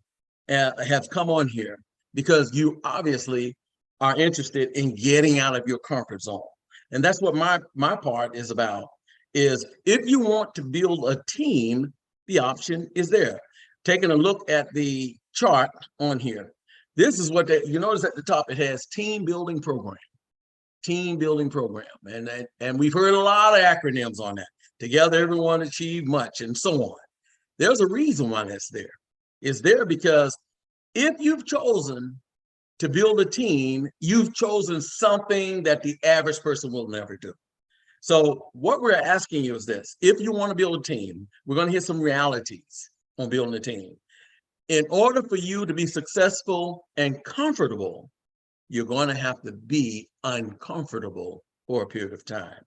have come on here because you obviously are interested in getting out of your comfort zone. And that's what my part is about, is if you want to build a team, the option is there. Taking a look at the chart on here, this is what you notice at the top, it has team building program. Team building program. And we've heard a lot of acronyms on that. Together, everyone achieve much, and so on. There's a reason why that's there. It's there because if you've chosen to build a team, you've chosen something that the average person will never do. So what we're asking you is this: if you want to build a team, we're going to hit some realities on building a team. In order for you to be successful and comfortable, you're going to have to be uncomfortable for a period of time.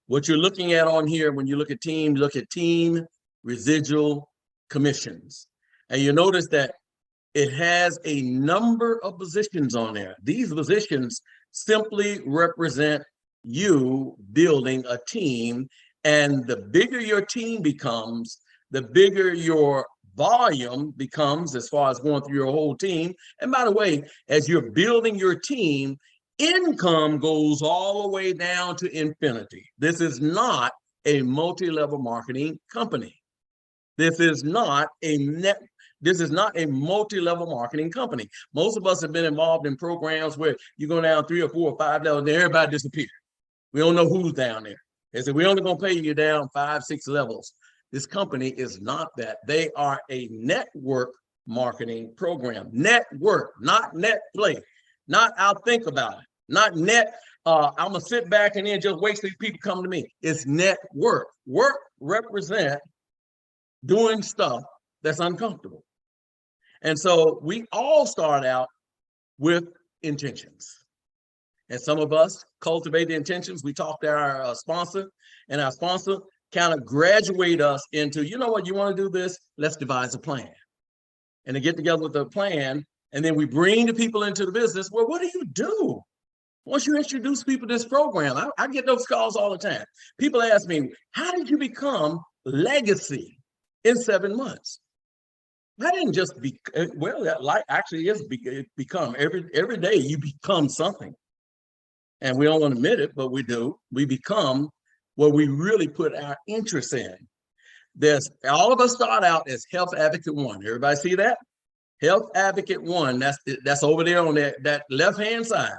What you're looking at on here, when you look at team residual commissions. And you notice that it has a number of positions on there. These positions simply represent you building a team. And the bigger your team becomes, the bigger your volume becomes as far as going through your whole team. And by the way, as you're building your team, income goes all the way down to infinity. This is not a multi-level marketing company. This is not a multi-level marketing company. Most of us have been involved in programs where you go down 3 or 4 or 5 levels and everybody disappears. We don't know who's down there. They said, we're only gonna pay you down 5, 6 levels. This company is not that. They are a network marketing program. Network, not net play, not I'll think about it, not net, I'm gonna sit back and then just wait till people come to me. It's network. Work represent doing stuff that's uncomfortable. And so we all start out with intentions. And some of us cultivate the intentions. We talk to our sponsor, and our sponsor kind of graduate us into, you know what, you want to do this? Let's devise a plan. And they get together with a plan, and then we bring the people into the business. Well, what do you do? Once you introduce people to this program, I get those calls all the time. People ask me, how did you become legacy in 7 months? I didn't just be, well, that like actually is become every day you become something. And we don't want to admit it, but we do. We become what we really put our interest in. There's all of us start out as Health Advocate 1. Everybody see that? Health Advocate 1, that's over there on that left-hand side.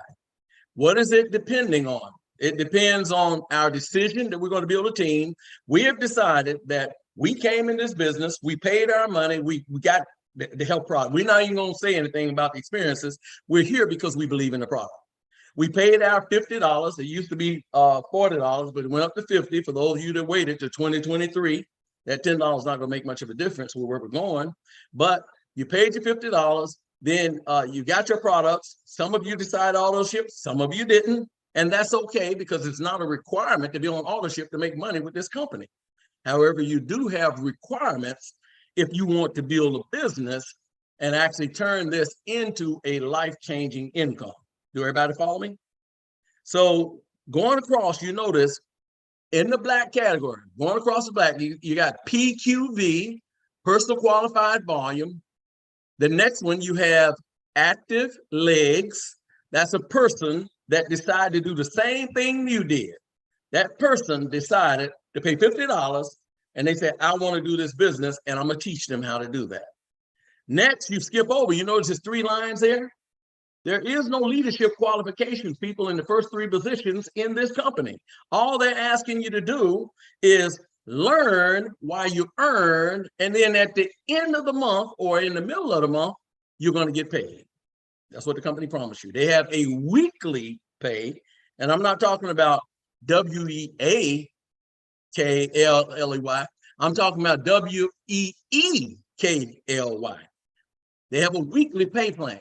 What is it depending on? It depends on our decision that we're going to build a team. We have decided that we came in this business, we paid our money, we got the health product. We're not even going to say anything about the experiences. We're here because we believe in the product. We paid our $50. It used to be $40, but it went up to $50 for those of you that waited to 2023. That $10 is not going to make much of a difference where we're going. But you paid your $50, then you got your products. Some of you decided auto ship, some of you didn't. And that's okay because it's not a requirement to be on auto ship to make money with this company. However, you do have requirements if you want to build a business and actually turn this into a life-changing income. Do everybody follow me? So going across, you notice in the black category, going across the black, you got PQV, personal qualified volume. The next one, you have active legs. That's a person that decided to do the same thing you did. That person decided to pay $50 and they said, I want to do this business and I'm going to teach them how to do that. Next, you skip over, you notice there's 3 lines there. There is no leadership qualifications, people, in the first 3 positions in this company. All they're asking you to do is learn while you earn, and then at the end of the month or in the middle of the month, you're going to get paid. That's what the company promised you. They have a weekly pay, and I'm not talking about WEAKLEY. I'm talking about WEEKLY. They have a weekly pay plan.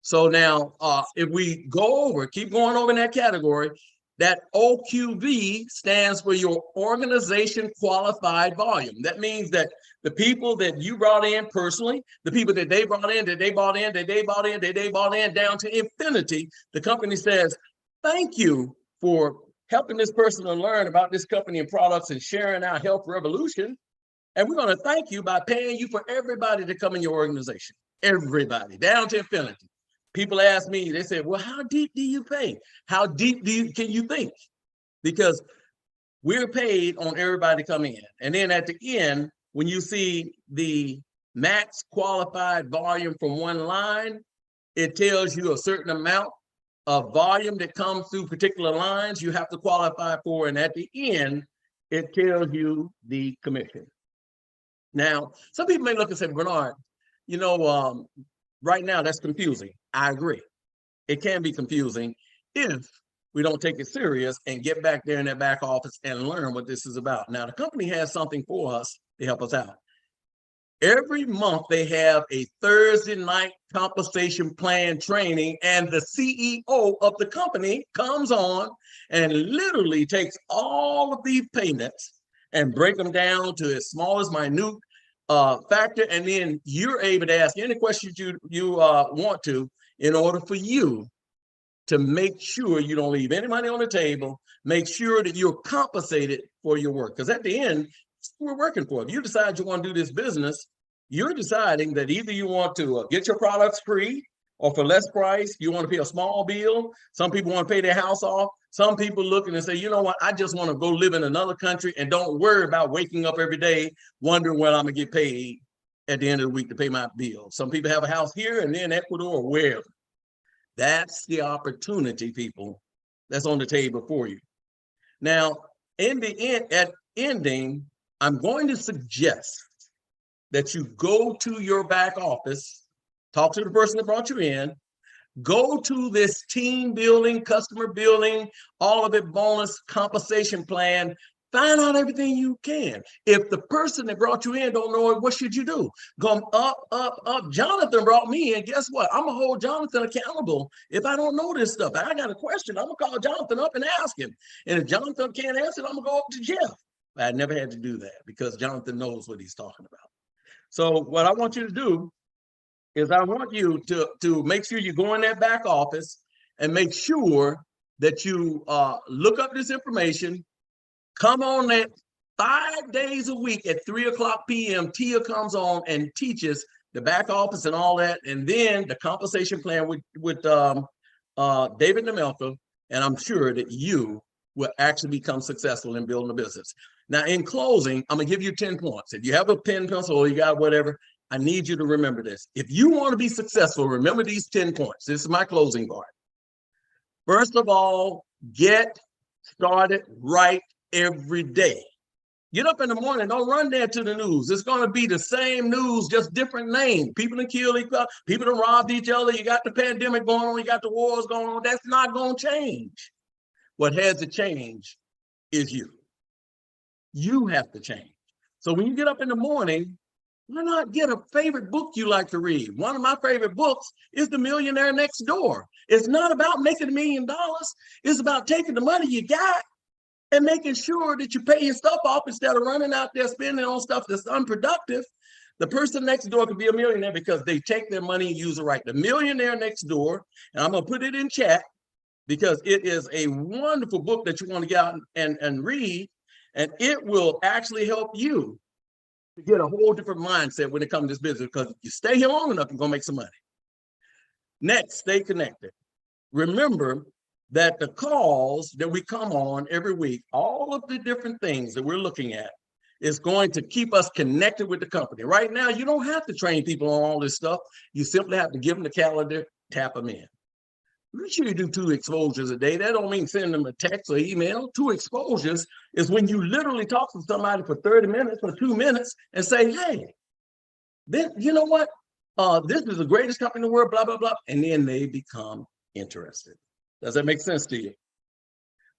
So now, if we go over, keep going over in that category, that OQV stands for your organization qualified volume. That means that the people that you brought in personally, the people that they brought in, that they bought in, that they bought in, that they bought in, down to infinity, the company says, thank you for helping this person to learn about this company and products and sharing our health revolution. And we're going to thank you by paying you for everybody to come in your organization. Everybody, down to infinity. People ask me, they say, well, how deep do you pay? How deep can you think? Because we're paid on everybody to come in. And then at the end, when you see the max qualified volume from one line, it tells you a certain amount of volume that comes through particular lines you have to qualify for. And at the end, it tells you the commission. Now, some people may look and say, Bernard, you know, right now that's confusing. I agree. It can be confusing if we don't take it serious and get back there in that back office and learn what this is about. Now, the company has something for us to help us out. Every month they have a Thursday night compensation plan training, and the CEO of the company comes on and literally takes all of these payments and break them down to as small as minute factor, and then you're able to ask any questions you want to in order for you to make sure you don't leave any money on the table, make sure that you're compensated for your work. Because at the end, we're working for. If you decide you want to do this business, you're deciding that either you want to get your products free or for less price, you want to pay a small bill. Some people want to pay their house off. Some people looking and say, you know what, I just want to go live in another country and don't worry about waking up every day wondering when I'm gonna get paid at the end of the week to pay my bill. Some people have a house here and then Ecuador or wherever. That's the opportunity, people, that's on the table for you. Now, in the end, at ending, I'm going to suggest that you go to your back office, talk to the person that brought you in, go to this team building, customer building, all of it bonus compensation plan, find out everything you can. If the person that brought you in don't know it, what should you do? Go up, up, up. Jonathan brought me in. Guess what? I'm gonna hold Jonathan accountable. If I don't know this stuff, I got a question, I'm gonna call Jonathan up and ask him. And if Jonathan can't answer it, I'm gonna go up to Jeff. I never had to do that because Jonathan knows what he's talking about. So what I want you to do is I want you to make sure you go in that back office and make sure that you look up this information. Come on that 5 days a week at 3:00 p.m. Tia comes on and teaches the back office and all that, and then the compensation plan with David Nemelka, and I'm sure that you will actually become successful in building a business. Now, in closing, I'm gonna give you 10 points. If you have a pen, pencil, or you got whatever, I need you to remember this. If you want to be successful, remember these 10 points. This is my closing part. First of all, get started right every day. Get up in the morning, don't run there to the news. It's going to be the same news, just different name. People that killed each other, people that robbed each other. You got the pandemic going on, you got the wars going on. That's not going to change. What has to change is you. You have to change. So when you get up in the morning, why not get a favorite book you like to read? One of my favorite books is The Millionaire Next Door. It's not about making $1 million. It's about taking the money you got and making sure that you pay your stuff off instead of running out there spending on stuff that's unproductive. The person next door could be a millionaire because they take their money and use it right. The Millionaire Next Door, and I'm gonna put it in chat because it is a wonderful book that you want to get out and read, and it will actually help you to get a whole different mindset when it comes to this business, because if you stay here long enough, you're gonna make some money. Next, stay connected. Remember that the calls that we come on every week, all of the different things that we're looking at is going to keep us connected with the company. Right now, you don't have to train people on all this stuff. You simply have to give them the calendar, tap them in. Make sure you do 2 exposures a day. That don't mean send them a text or email. 2 exposures is when you literally talk to somebody for 30 minutes or 2 minutes and say, hey, this, you know what? This is the greatest company in the world, blah, blah, blah. And then they become interested. Does that make sense to you?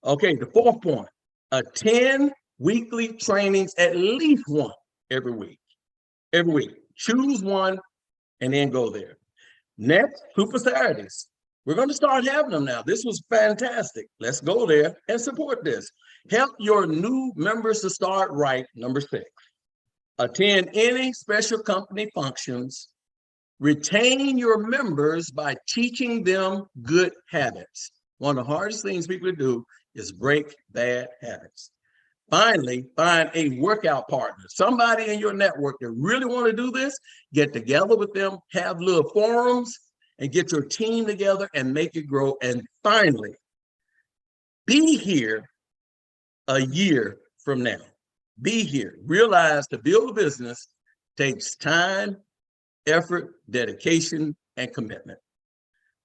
Okay, the 4th point, attend weekly trainings, at least one every week. Every week, choose one and then go there. Next, Super Saturdays. We're going to start having them now. This was fantastic. Let's go there and support this. Help your new members to start right. Number 6, attend any special company functions. Retain your members by teaching them good habits. One of the hardest things people do is break bad habits. Finally, find a workout partner, somebody in your network that really want to do this. Get together with them, have little forums, and get your team together and make it grow. And finally, be here a year from now. Be here. Realize to build a business takes time, effort, dedication, and commitment.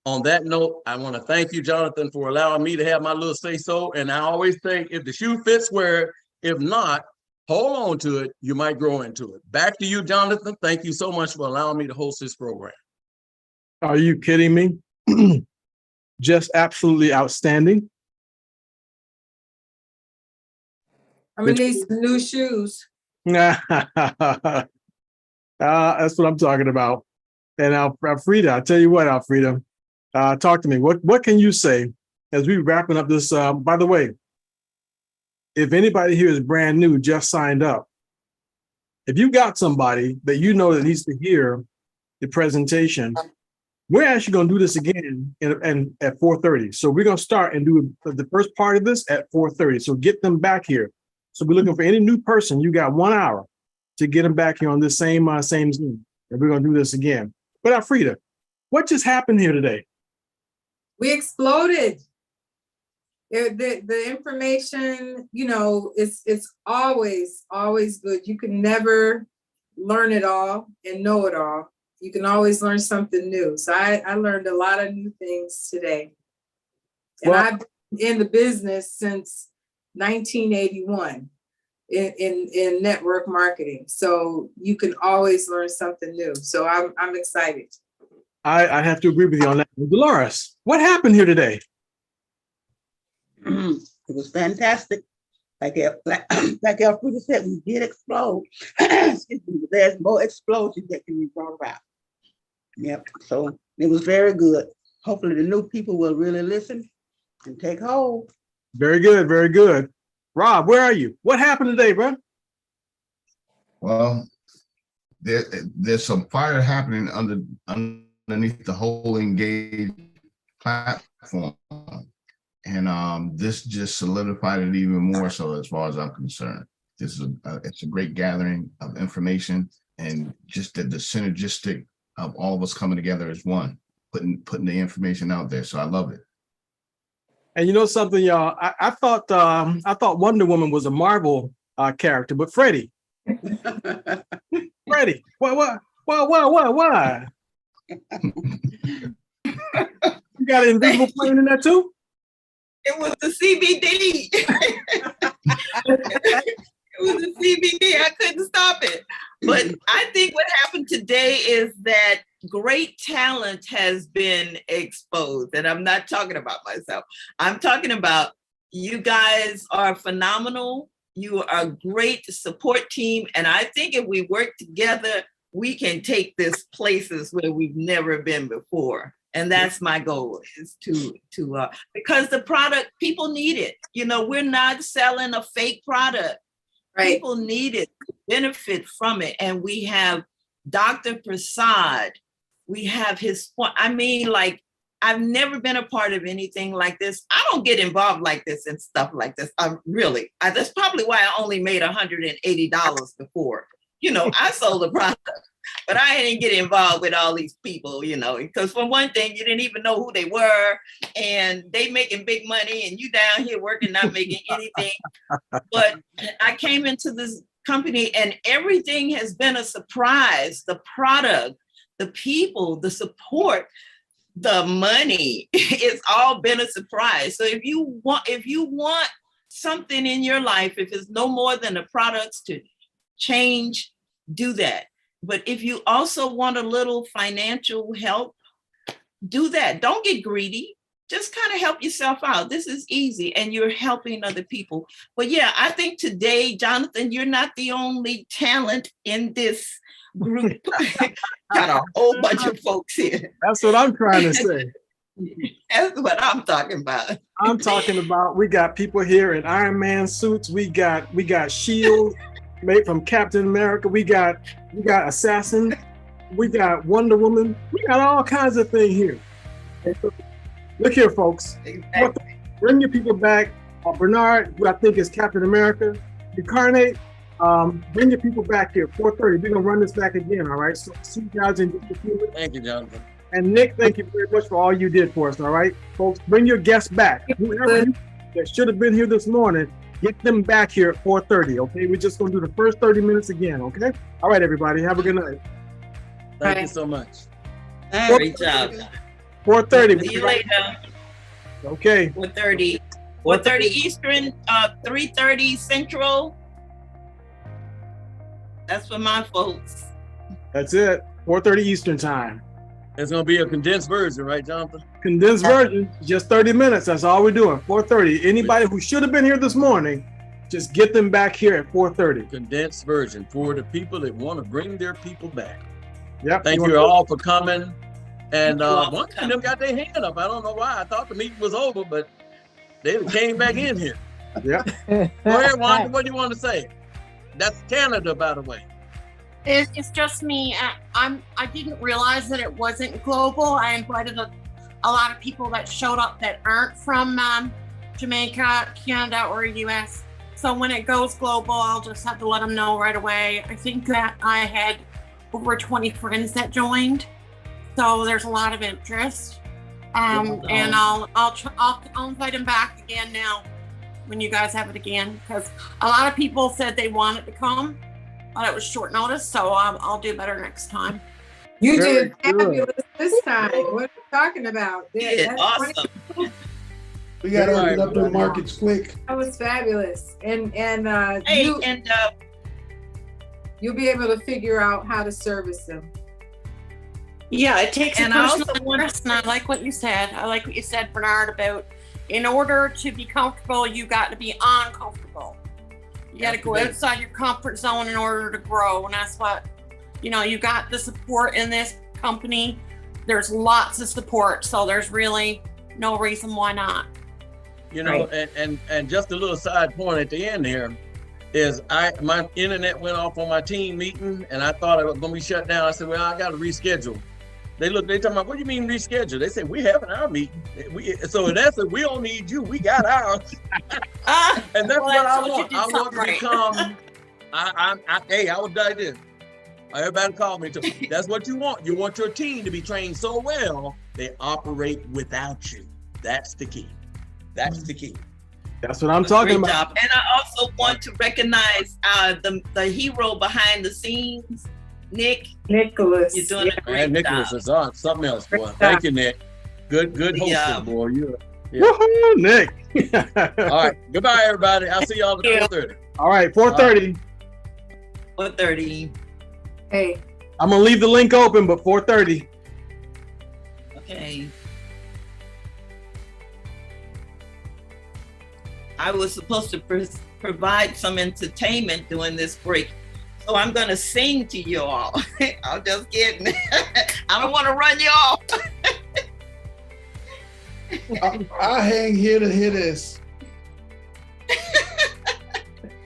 On that note, I want to thank you, Jonathan, for allowing me to have my little say-so. And I always say, if the shoe fits, wear it. If not, hold on to it. You might grow into it. Back to you, Jonathan. Thank you so much for allowing me to host this program. Are you kidding me? Just absolutely outstanding. I'm gonna need some new shoes. That's what I'm talking about. And Alfreda, I tell you what, Alfreda, talk to me. What can you say as we wrapping up this? By the way, if anybody here is brand new, just signed up. If you got somebody that you know that needs to hear the presentation, we're actually going to do this again and at 4:30. So we're going to start and do the first part of this at 4:30. So get them back here. So we're looking for any new person. You got 1 hour to get them back here on this same Zoom. And we're going to do this again. But Alfreda, what just happened here today? We exploded. The information, you know, it's always good. You can never learn it all and know it all. You can always learn something new. So I learned a lot of new things today. And Well, I've been in the business since 1981 in network marketing. So you can always learn something new. So I'm excited. I have to agree with you on that. Dolores, what happened here today? It was fantastic. Like Alfreda said, we did explode. Excuse me, but there's more explosions that can be brought about. Yep. So it was very good. Hopefully the new people will really listen and take hold. Very good, very good. Rob, where are you? What happened today, bro? Well, there's some fire happening underneath the whole Engage platform. And this just solidified it even more so as far as I'm concerned. This is it's a great gathering of information and just the synergistic of all of us coming together as one, putting the information out there. So I love it. And you know something, y'all? I thought Wonder Woman was a Marvel character, but Freddie. Freddie, why? You got an invisible plane in there too? It was the CBD. It was the CBD. I couldn't stop it. But I think what happened today is that great talent has been exposed. And I'm not talking about myself. I'm talking about you guys are phenomenal. You are a great support team. And I think if we work together, we can take this places where we've never been before. And that's my goal, is to because the product, people need it. You know, we're not selling a fake product. Right. People need it, benefit from it. And we have Dr. Prasad. We have his, I mean, like, I've never been a part of anything like this. I don't get involved like this and stuff like this. That's probably why I only made $180 before. You know, I sold the product. But I didn't get involved with all these people, you know, because for one thing, you didn't even know who they were, and they making big money, and you down here working, not making anything. But I came into this company, and everything has been a surprise. The product, the people, the support, the money, it's all been a surprise. So if you want something in your life, if it's no more than the products to change, do that. But if you also want a little financial help, do that. Don't get greedy. Just kind of help yourself out. This is easy, and you're helping other people. But yeah, I think today, Jonathan, you're not the only talent in this group. Got a whole bunch of folks here. That's what I'm trying to say. That's what I'm talking about. I'm talking about, we got people here in Iron Man suits. We got shields made from Captain America. We got Assassin. We got Wonder Woman. We got all kinds of things here. Look here, folks. Exactly. Bring your people back. Bernard, who I think is Captain America. Incarnate. Bring your people back here. 4:30. We're gonna run this back again. All right. So see you guys in just a few minutes. Thank you, Jonathan. And Nick, thank you very much for all you did for us. All right, folks. Bring your guests back. Whoever that should have been here this morning, get them back here at 4:30. Okay. We're just gonna do the first 30 minutes again. Okay. All right, everybody. Have a good night. Thank you so much. Great job. 4:30. See you later. Okay. 4:30. 4:30 Eastern, 3:30 Central. That's for my folks. That's it. 4:30 Eastern time. It's gonna be a condensed version, right, Jonathan? Condensed version, just 30 minutes. That's all we're doing. 4:30. Anybody who should have been here this morning, Just get them back here at 4:30. Condensed version for the people that want to bring their people back. Yep. Thank you all for coming. And one of them got their hand up. I don't know why. I thought the meeting was over, but they came back in here. Yeah. Go ahead, Wanda. What do you want to say? That's Canada, by the way. It's just me. I didn't realize that it wasn't global. I invited a lot of people that showed up that aren't from Jamaica, Canada, or US. So when it goes global, I'll just have to let them know right away. I think that I had over 20 friends that joined, so there's a lot of interest. And I'll invite them back again now when you guys have it again, because a lot of people said they wanted to come, but it was short notice, so I'll do better next time. You did fabulous this time. What are you talking about? Yeah, awesome. We got to open up the markets quick. That was fabulous. And Hey, you'll be able to figure out how to service them. Yeah, it takes a And I personal also want- interest, and I like what you said. I like what you said, Bernard, about in order to be comfortable, you got to be uncomfortable. You got to go outside your comfort zone in order to grow, and that's what, you got the support in this company. There's lots of support, so there's really no reason why not. And just a little side point at the end here is my internet went off on my team meeting and I thought it was going to be shut down. I said, well, I got to reschedule. They talking about, what do you mean reschedule? They said, we having our meeting. So in essence, we don't need you. We got ours. And that's what I want. I want to become, I was like this. Everybody called me too. That's what you want. You want your team to be trained so well, they operate without you. That's the key. That's the key. That's what I'm talking Great about. job. And I also want to recognize the hero behind the scenes, Nicholas. You're doing a great Man, Nicholas job. is on something else, boy. Thank you, Nick. Good hosting, Yeah. boy. Woohoo, Nick. All right. Goodbye, everybody. I'll see y'all at 4:30. All right, 4:30. 4:30. Hey. I'm gonna leave the link open, but 4:30. Okay. I was supposed to provide some entertainment during this break, so I'm going to sing to you all. I'm just kidding. I don't want to run you off. I hang here to hear this.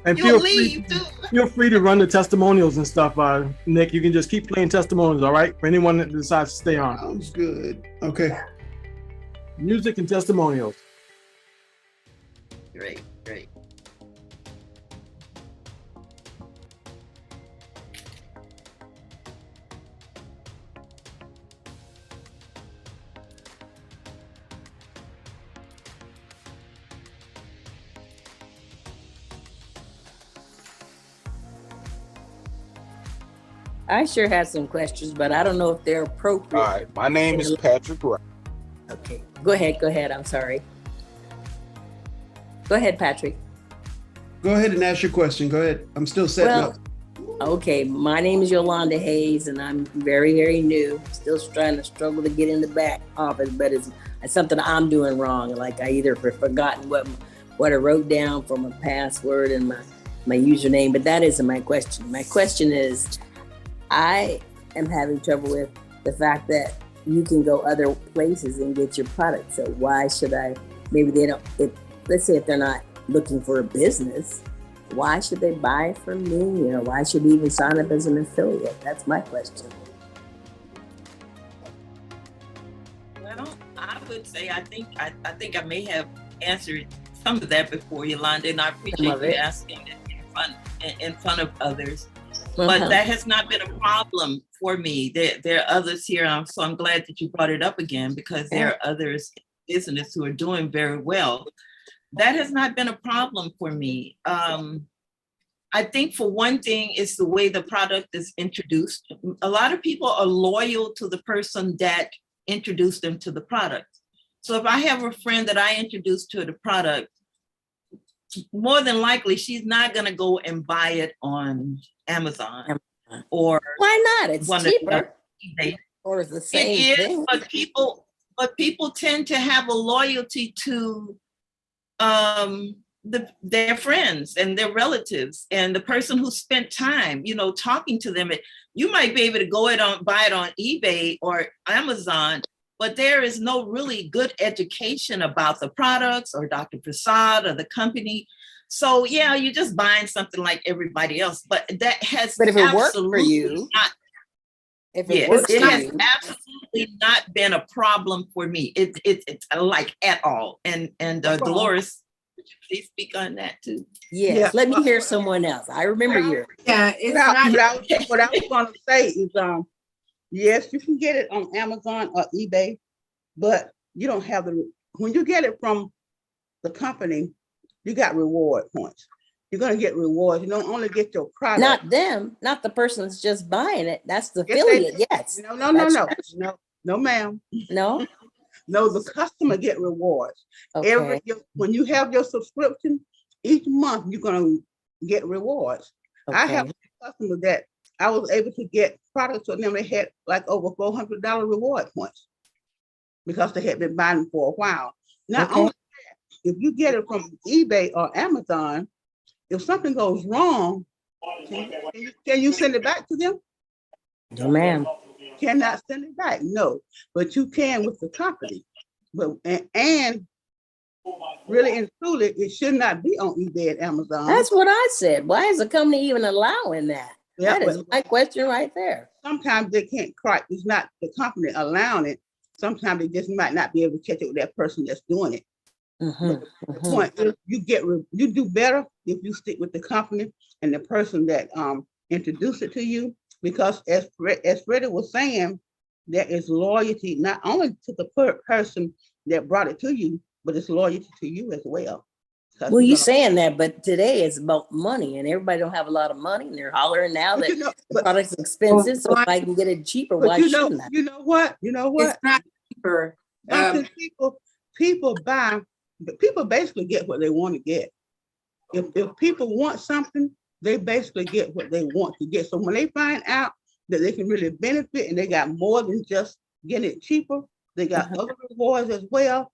And You'll leave too. feel free to run the testimonials and stuff, Nick. You can just keep playing testimonials, all right? For anyone that decides to stay on. Sounds good. Okay. Music and testimonials. Great. I sure had some questions, but I don't know if they're appropriate. All right, my name is Patrick Wright. Okay, go ahead. I'm sorry. Go ahead, Patrick. Go ahead and ask your question. Go ahead. I'm still setting up. Okay, my name is Yolanda Hayes, and I'm very, very new. Still trying to struggle to get in the back office, but it's something I'm doing wrong. Like I either forgotten what I wrote down for my password and my username, but that isn't my question. My question is, I am having trouble with the fact that you can go other places and get your product. So why should I? Maybe they don't. Let's say if they're not looking for a business, why should they buy from me? Why should we even sign up as an affiliate? That's my question. Well, I would say I think I may have answered some of that before, Yolanda, and I appreciate you asking it in front of others. But that has not been a problem for me. There are others here, so I'm glad that you brought it up again, because there are others in business who are doing very well. That has not been a problem for me. I think for one thing, it's the way the product is introduced. A lot of people are loyal to the person that introduced them to the product. So if I have a friend that I introduced to the product, more than likely, she's not going to go and buy it on Amazon or why not? It's cheaper. eBay. Or it's the same It is, thing. but people tend to have a loyalty to their friends and their relatives and the person who spent time, talking to them. You might be able to buy it on eBay or Amazon, but there is no really good education about the products or Dr. Prasad or the company. So yeah, you're just buying something like everybody else, but that has But if it worked for you, it has absolutely not been a problem for me. It's like at all. And Dolores, could you please speak on that too? Yes, let me hear someone else. I remember you. Yeah, it's What I not. what I was gonna say is, yes, you can get it on Amazon or eBay, but you don't have when you get it from the company, you got reward points. You're gonna get rewards. You don't only get your product. Not them, not the person that's just buying it. That's the Yes, affiliate. Yes. No, ma'am. No. No, the customer get rewards. Okay. When you have your subscription, each month you're gonna get rewards. I have customers that I was able to get products from them. They had like over $400 reward points because they had been buying for a while. Not only that, if you get it from eBay or Amazon, if something goes wrong, can you send it back to them? No, ma'am. Cannot send it back, no, but you can with the company. But and really and truly, it should not be on eBay and Amazon. That's what I said. Why is the company even allowing that? Yeah, that is my question right there. Sometimes they can't quite, it's not the company allowing it. Sometimes they just might not be able to catch it with that person that's doing it. The point is you do better if you stick with the company and the person that introduced it to you, because as Freddie was saying, there is loyalty not only to the person that brought it to you, but it's loyalty to you as well. Well, you're saying that, but today it's about money, and everybody don't have a lot of money, and they're hollering now that the product's expensive. So if I can get it cheaper, why shouldn't I? You know what? It's not cheaper. People buy. But people basically get what they want to get. If people want something, they basically get what they want to get. So when they find out that they can really benefit and they got more than just getting it cheaper, they got other rewards as well.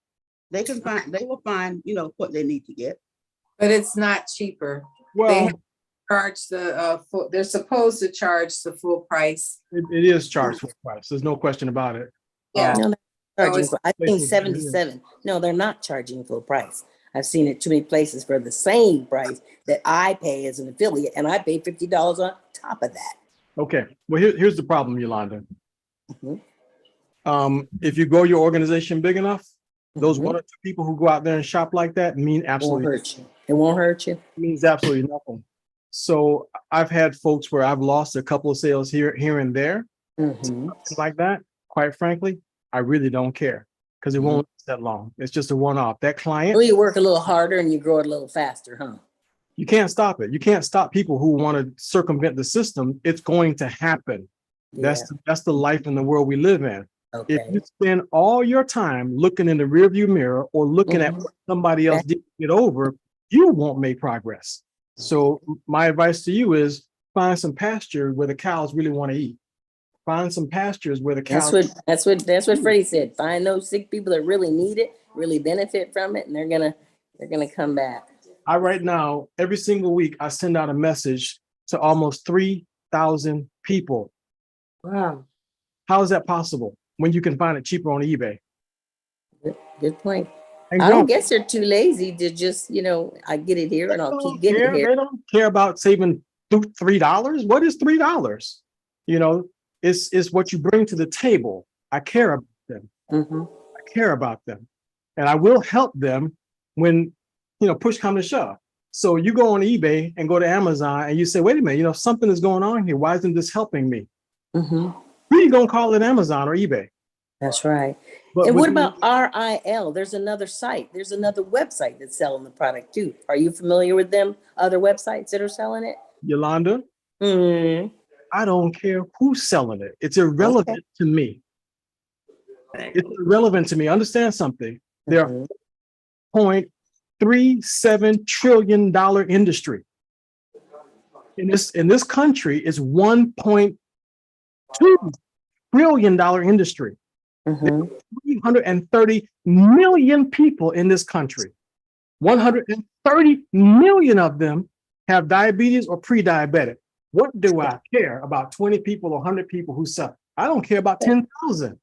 They will find, what they need to get. But it's not cheaper. Well, they charge the full. They're supposed to charge the full price. It is charged full price. There's no question about it. Yeah. Charging I think 77. No, they're not charging full price. I've seen it too many places for the same price that I pay as an affiliate, and I pay $50 on top of that. Okay. Well, here's the problem, Yolanda. If you grow your organization big enough, those one or two people who go out there and shop like that mean absolutely won't hurt you. It won't hurt you. It means absolutely nothing. So I've had folks where I've lost a couple of sales here and there, like that. Quite frankly, I really don't care because it won't last that long. It's just a one-off. That client. Well, you work a little harder and you grow it a little faster, huh? You can't stop it. You can't stop people who want to circumvent the system. It's going to happen. Yeah. That's the life in the world we live in. Okay. If you spend all your time looking in the rearview mirror or looking at what somebody else did to get over, you won't make progress. So my advice to you is find some pasture where the cows really want to eat. Find some pastures where the cows. That's what Freddie said. Find those sick people that really need it, really benefit from it, and they're gonna come back. Right now, every single week, I send out a message to almost 3,000 people. Wow. How is that possible when you can find it cheaper on eBay? Good point. I don't guess they're too lazy to just, I get it here and I'll keep getting it here. They don't care about saving $3. What is $3? It's what you bring to the table. I care about them. I care about them. And I will help them when, push comes to shove. So you go on eBay and go to Amazon and you say, wait a minute, something is going on here. Why isn't this helping me? Who are you going to call it, Amazon or eBay? That's right. But and what about RIL? There's another site. There's another website that's selling the product too. Are you familiar with them? Other websites that are selling it? Yolanda, I don't care who's selling it. It's irrelevant to me. It's irrelevant to me. Understand something. There are $0.37 trillion industry. In this country, it's $1.2 trillion industry. 330 million people in this country. 130 30 million of them have diabetes or pre-diabetic. What do I care about 20 people or 100 people who suffer? I don't care about 10,000.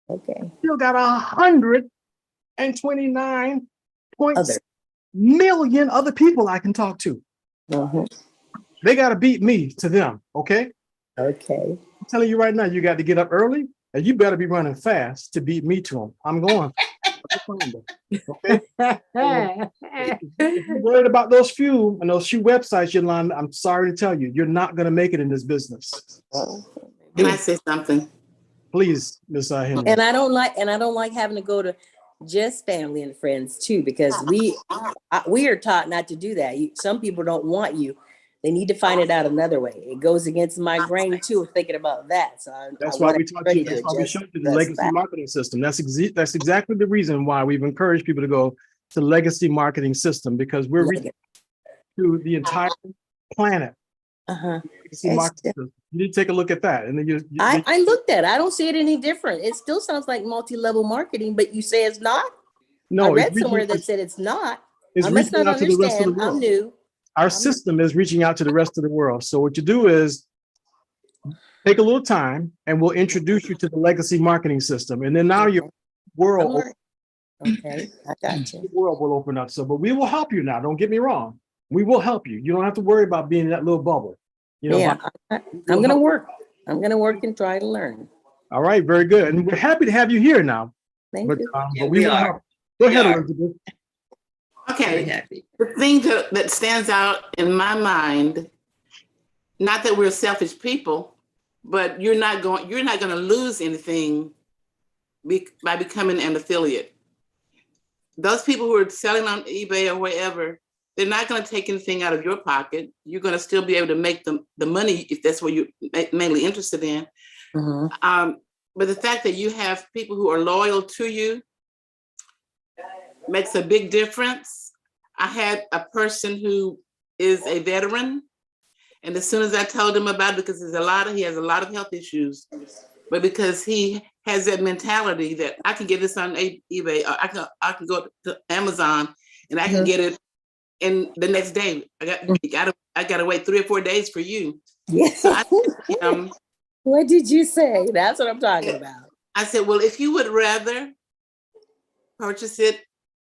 Okay. Still got 129.6 million other people I can talk to. They got to beat me to them. Okay. Okay. I'm telling you right now, you got to get up early and you better be running fast to beat me to them. I'm going. Okay. If you're worried about those few and those few websites, Yolanda, I'm sorry to tell you, you're not going to make it in this business. Can I say something? Please, Ms. Henry. And I don't like having to go to just family and friends too, because we are taught not to do that. Some people don't want you. They need to find it out another way. It goes against my grain too, thinking about that. So that's why we taught you. That's why we showed you the legacy marketing system. That's exactly the reason why we've encouraged people to go to legacy marketing system, because we're reaching to the entire planet. Legacy marketing system. You need to take a look at that. And then I looked at it. I don't see it any different. It still sounds like multi-level marketing, but you say it's not? No, I read somewhere that said it's not. It's reaching out to the rest of the world. I'm new. Our system is reaching out to the rest of the world. So what you do is take a little time and we'll introduce you to the legacy marketing system. And then now your world, okay, I got you. The world will open up. So, but we will help you now. Don't get me wrong. We will help you. You don't have to worry about being in that little bubble. You know, yeah, I'm going to work. I'm going to work and try to learn. All right, very good. And we're happy to have you here now. Thank you. But we will help. Go ahead, Elizabeth. Okay, the thing that stands out in my mind, not that we're selfish people, but you're not going to lose anything by becoming an affiliate. Those people who are selling on eBay or wherever, they're not going to take anything out of your pocket. You're going to still be able to make the money if that's what you're mainly interested in. But the fact that you have people who are loyal to you makes a big difference. I had a person who is a veteran, and as soon as I told him about it, because he has a lot of health issues, but because he has that mentality that I can get this on eBay, or I can go to Amazon and I can get it in the next day. I got to wait 3 or 4 days for you. Yes. So what did you say? That's what I'm talking about. I said, well, if you would rather purchase it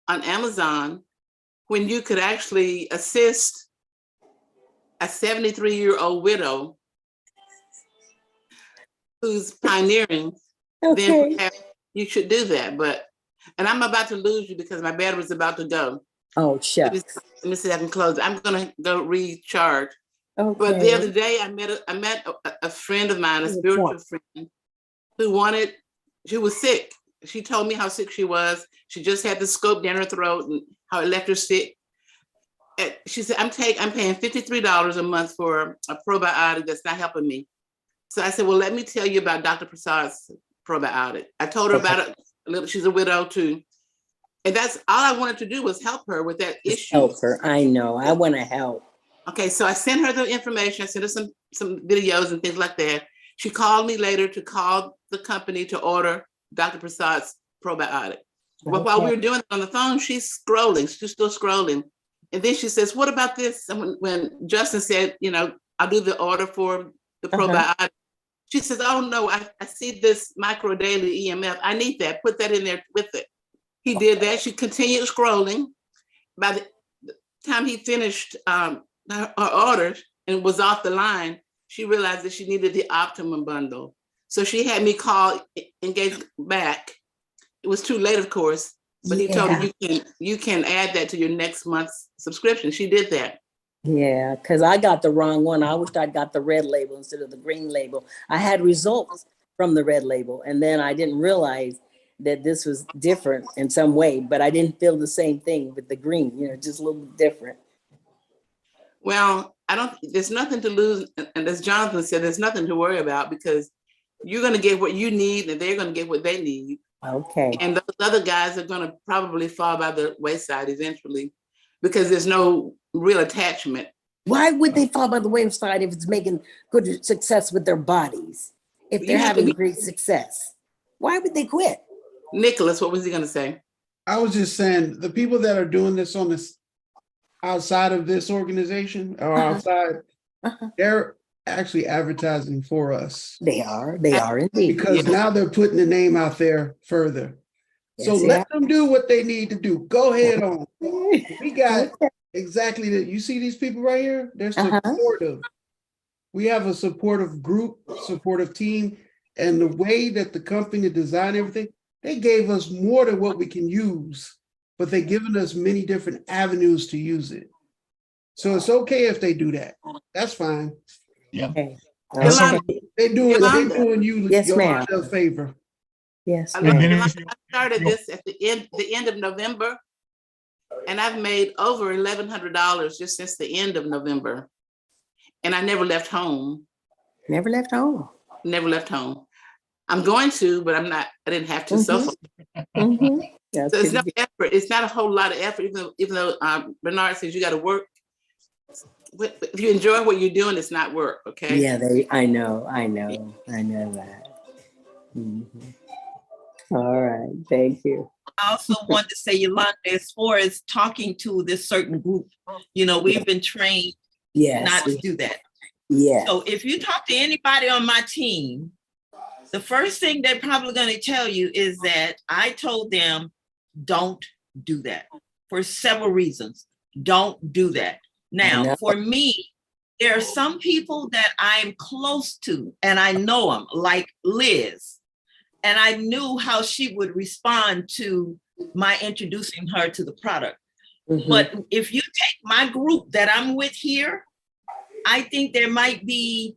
on Amazon, when you could actually assist a 73-year-old widow who's pioneering, then perhaps you should do that. And I'm about to lose you because my battery's about to go. Oh, shucks. Let me see if I can close. I'm going to go recharge. Okay. But the other day, I met a friend of mine, a spiritual friend, who she was sick. She told me how sick she was. She just had the scope down her throat and how it left her sick. And she said, I'm paying $53 a month for a probiotic that's not helping me. So I said, well, let me tell you about Dr. Prasad's probiotic. I told her about it a little. She's a widow too. And that's all I wanted to do was help her with that issue. Help her. I know. I want to help. Okay, so I sent her the information. I sent her some videos and things like that. She called me later to call the company to order Dr. Prasad's probiotic. But while we were doing it on the phone, she's scrolling. She's still scrolling. And then she says, what about this? And when Justin said, I'll do the order for the probiotic, she says, oh no, I see this micro daily EMF. I need that. Put that in there with it. He did that. She continued scrolling. By the time he finished her order and was off the line, she realized that she needed the Optimum bundle. So she had me call Engage back. It was too late, of course, but he told her you can add that to your next month's subscription. She did that. Yeah, because I got the wrong one. I wished I'd got the red label instead of the green label. I had results from the red label, and then I didn't realize that this was different in some way, but I didn't feel the same thing with the green, just a little bit different. Well, there's nothing to lose. And as Jonathan said, there's nothing to worry about because you're going to get what you need and they're going to get what they need. Okay. And those other guys are going to probably fall by the wayside eventually because there's no real attachment. Why would they fall by the wayside if it's making good success with their bodies? If they're having great success, why would they quit? Nicholas, what was he going to say? I was just saying the people that are doing this outside of this organization or outside, they're actually advertising for us. They are indeed. Because now they're putting the name out there further. So Yes, let them do what they need to do. Go ahead on. We got exactly that. You see these people right here? They're supportive. We have a supportive group, supportive team, and the way that the company designed everything, they gave us more than what we can use, but they've given us many different avenues to use it. So it's okay if they do that. That's fine. Yeah. Okay. Yolanda, They're doing you Yes, ma'am. a favor. Yes, I started this at the end of November, and I've made over $1,100 just since the end of November. And I never left home. Never left home. Never left home. I'm going to, but I didn't have to so far. Mm-hmm. So it's no effort. It's not a whole lot of effort, even though Bernard says you got to work. If you enjoy what you're doing, it's not work, okay? Yeah, I know that. Mhm. All right, thank you. I also want to say, Yolanda, as far as talking to this certain group, we've been trained not to do that. Yeah. So if you talk to anybody on my team, the first thing they're probably going to tell you is that I told them, don't do that for several reasons. Don't do that. Now, for me, there are some people that I'm close to and I know them, like Liz, and I knew how she would respond to my introducing her to the product. Mm-hmm. But if you take my group that I'm with here, I think there might be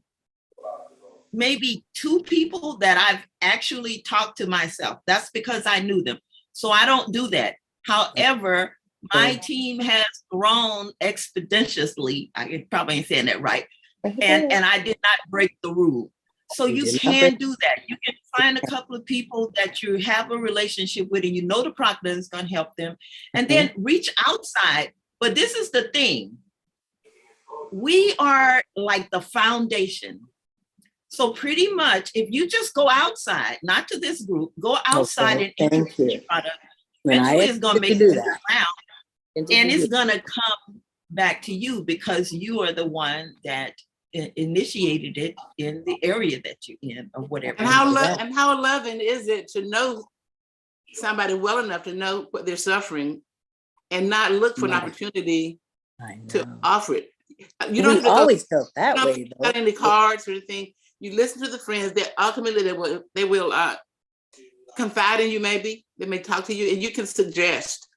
maybe 2 people that I've actually talked to myself. That's because I knew them. So I don't do that. However, my team has grown exponentially. I probably ain't saying that right. And I did not break the rule. So you can do that. You can find a couple of people that you have a relationship with and you know the product is going to help them. And then reach outside. But this is the thing. We are like the foundation. So pretty much if you just go outside, not to this group, go outside and introduce your product, eventually it's going to make it around. And it's going to come back to you because you are the one that initiated it in the area that you're in or whatever. And how loving is it to know somebody well enough to know what they're suffering and not look for an opportunity to offer it. You don't always felt that way. Got any cards or anything. You listen to the friends that ultimately they will confide in you. Maybe they may talk to you and you can suggest.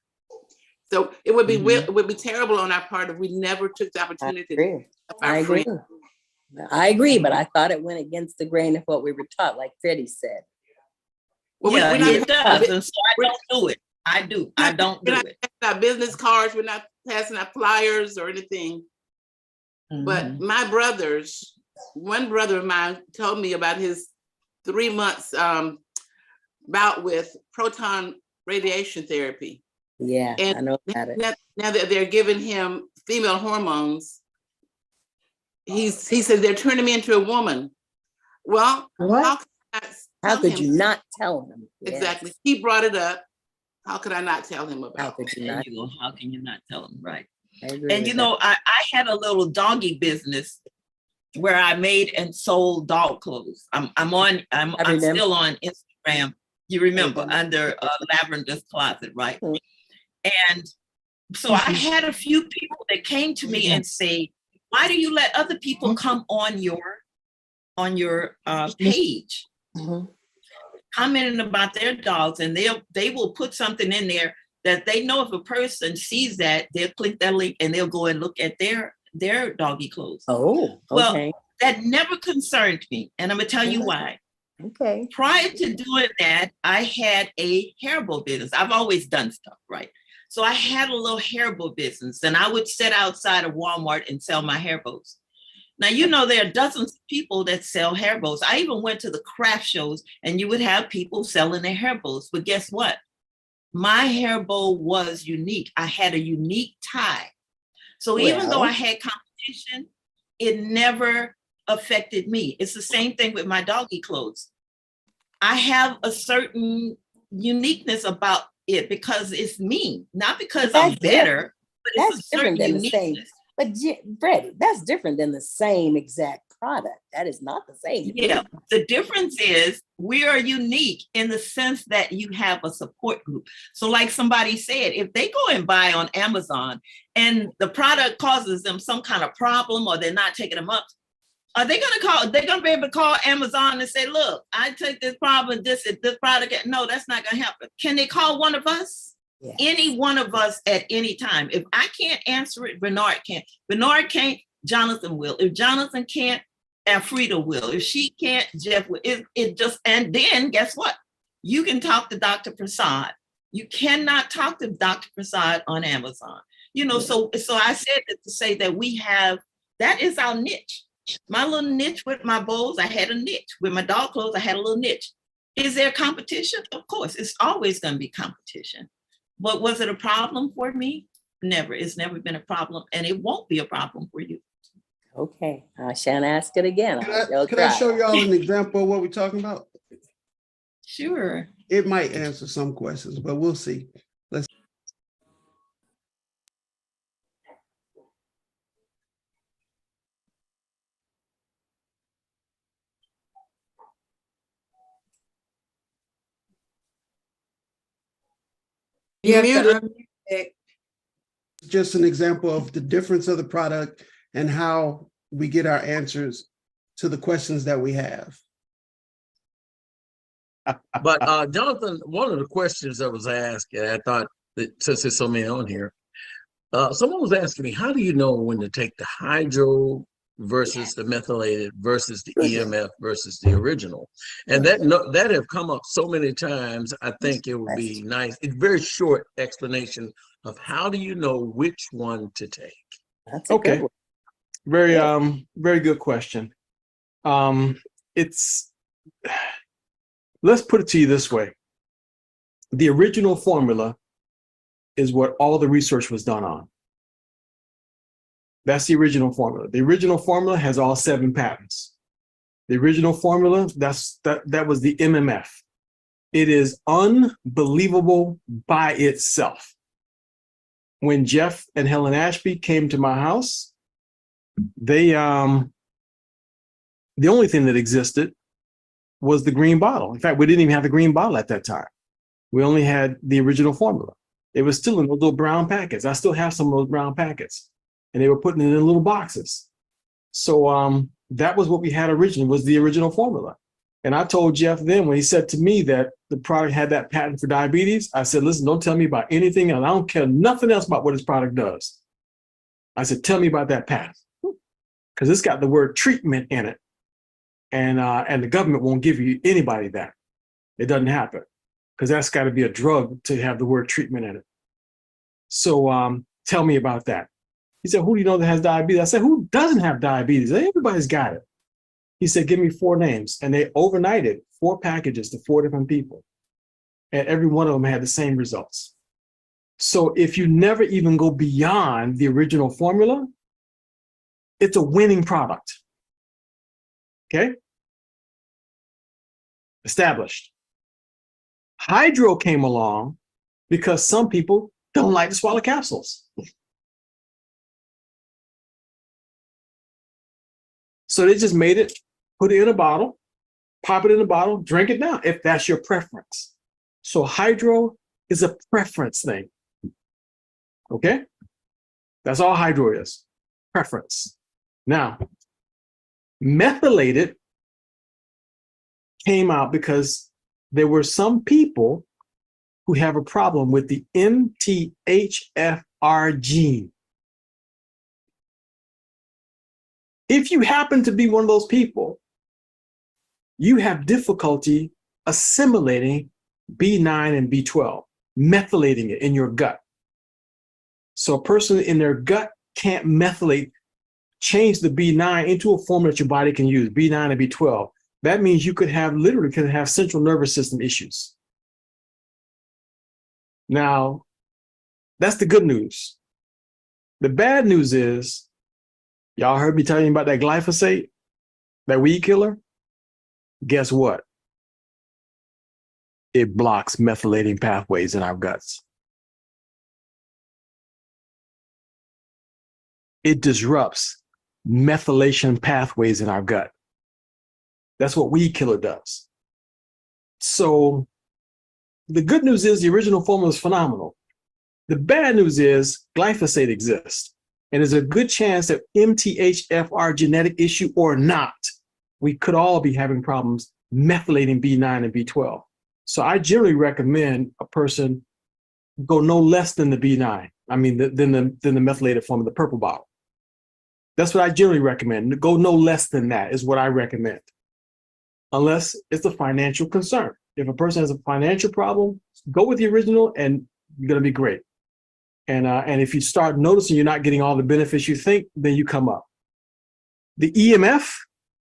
So it would be terrible on our part if we never took the opportunity. I agree. But I thought it went against the grain of what we were taught, like Freddie said. Well, yeah, it does. And so I don't do it. I don't do it. Our business cards, we're not passing out flyers or anything. But my brothers, one brother of mine told me about his 3 months bout with proton radiation therapy. Yeah, and I know about it. Now that they're giving him female hormones, he said they're turning me into a woman. Well, how could you not tell him? Exactly. Yes. He brought it up. How could I not tell him about it? How can you not tell him? Right. And I had a little doggy business where I made and sold dog clothes. I'm still on Instagram. You remember under Lavender's Closet, right? And so I had a few people that came to me and say, why do you let other people come on your page, commenting about their dogs, and they will put something in there that they know if a person sees that, they'll click that link and they'll go and look at their doggy clothes. Oh, okay. Well, that never concerned me. And I'm gonna tell you why. Okay. Prior to doing that, I had a hair bow business. I've always done stuff, right? So I had a little hair bow business and I would sit outside of Walmart and sell my hair bows. Now, there are dozens of people that sell hair bows. I even went to the craft shows and you would have people selling their hair bows. But guess what? My hair bow was unique. I had a unique tie. So even though I had competition, it never affected me. It's the same thing with my doggy clothes. I have a certain uniqueness about it because it's me, not because I'm better. But it's a That's different certain than the same. uniqueness. But Freddie, that's different than the same exact product. That is not the same. to me. Yeah, the difference is we are unique in the sense that you have a support group. So like somebody said, if they go and buy on Amazon and the product causes them some kind of problem or they're not taking them up, are they going to call, they're going to be able to call Amazon and say, look, I take this problem, this product. No, that's not going to happen. Can they call one of us? Yeah. Any one of us at any time. If I can't answer it, Bernard can't. Bernard can't, Jonathan will. If Jonathan can't, Alfreda will. If she can't, Jeff will. It just, and then guess what? You can talk to Dr. Prasad. You cannot talk to Dr. Prasad on Amazon. You know, so I said that to say that we have, that is our niche. My little niche with my bowls, I had a niche. With my dog clothes, I had a little niche. Is there competition? Of course, it's always going to be competition. But was it a problem for me? Never. It's never been a problem, and it won't be a problem for you. Okay, I shan't ask it again. Can I show y'all an example of what we're talking about? Sure. It might answer some questions, but we'll see. Let's. You have muted. to unmute it. Just an example of the difference of the product and how we get our answers to the questions that we have. But Jonathan, one of the questions that was asked, and I thought that since there's so many on here, someone was asking me, how do you know when to take the hydro versus the methylated versus the EMF versus the original? And that have come up so many times. I think it would be nice. It's very short explanation of how do you know which one to take. That's a good Okay. one. Very good question. Let's put it to you this way. The original formula is what all the research was done on. That's the original formula. The original formula has all 7 patents. The original formula, that was the MMF. It is unbelievable by itself. When Jeff and Helen Ashby came to my house, the only thing that existed was the green bottle. In fact, we didn't even have the green bottle at that time. We only had the original formula. It was still in those little brown packets. I still have some of those brown packets, and they were putting it in little boxes. So that was what we had originally, was the original formula. And I told Jeff then, when he said to me that the product had that patent for diabetes, I said, listen, don't tell me about anything else. I don't care nothing else about what this product does. I said, tell me about that patent, because it's got the word treatment in it. And the government won't give you anybody that. It doesn't happen, because that's got to be a drug to have the word treatment in it. So tell me about that. He said, who do you know that has diabetes? I said, who doesn't have diabetes? Everybody's got it. He said, give me 4 names. And they overnighted 4 packages to 4 different people. And every one of them had the same results. So if you never even go beyond the original formula, it's a winning product. Okay? Established. Hydro came along because some people don't like to swallow capsules. So they just made it, put it in a bottle, pop it in a bottle, drink it down, if that's your preference. So hydro is a preference thing. Okay? That's all hydro is, preference. Now, methylated came out because there were some people who have a problem with the MTHFR gene. If you happen to be one of those people, you have difficulty assimilating B9 and B12, methylating it in your gut. So a person in their gut can't methylate, change the B9 into a form that your body can use, B9 and B12. That means you could have, literally could have central nervous system issues. Now, that's the good news. The bad news is, y'all heard me telling you about that glyphosate, that weed killer? Guess what? It blocks methylating pathways in our guts. it disrupts methylation pathways in our gut. That's what weed killer does. So the good news is the original formula is phenomenal. The bad news is glyphosate exists. And there's a good chance that MTHFR genetic issue or not, we could all be having problems methylating B9 and B12. So I generally recommend a person go no less than the B9. I mean, than the methylated form of the purple bottle. That's what I generally recommend. Go no less than that is what I recommend. Unless it's a financial concern. If a person has a financial problem, go with the original and you're going to be great. And if you start noticing you're not getting all the benefits you think, then you come up. The EMF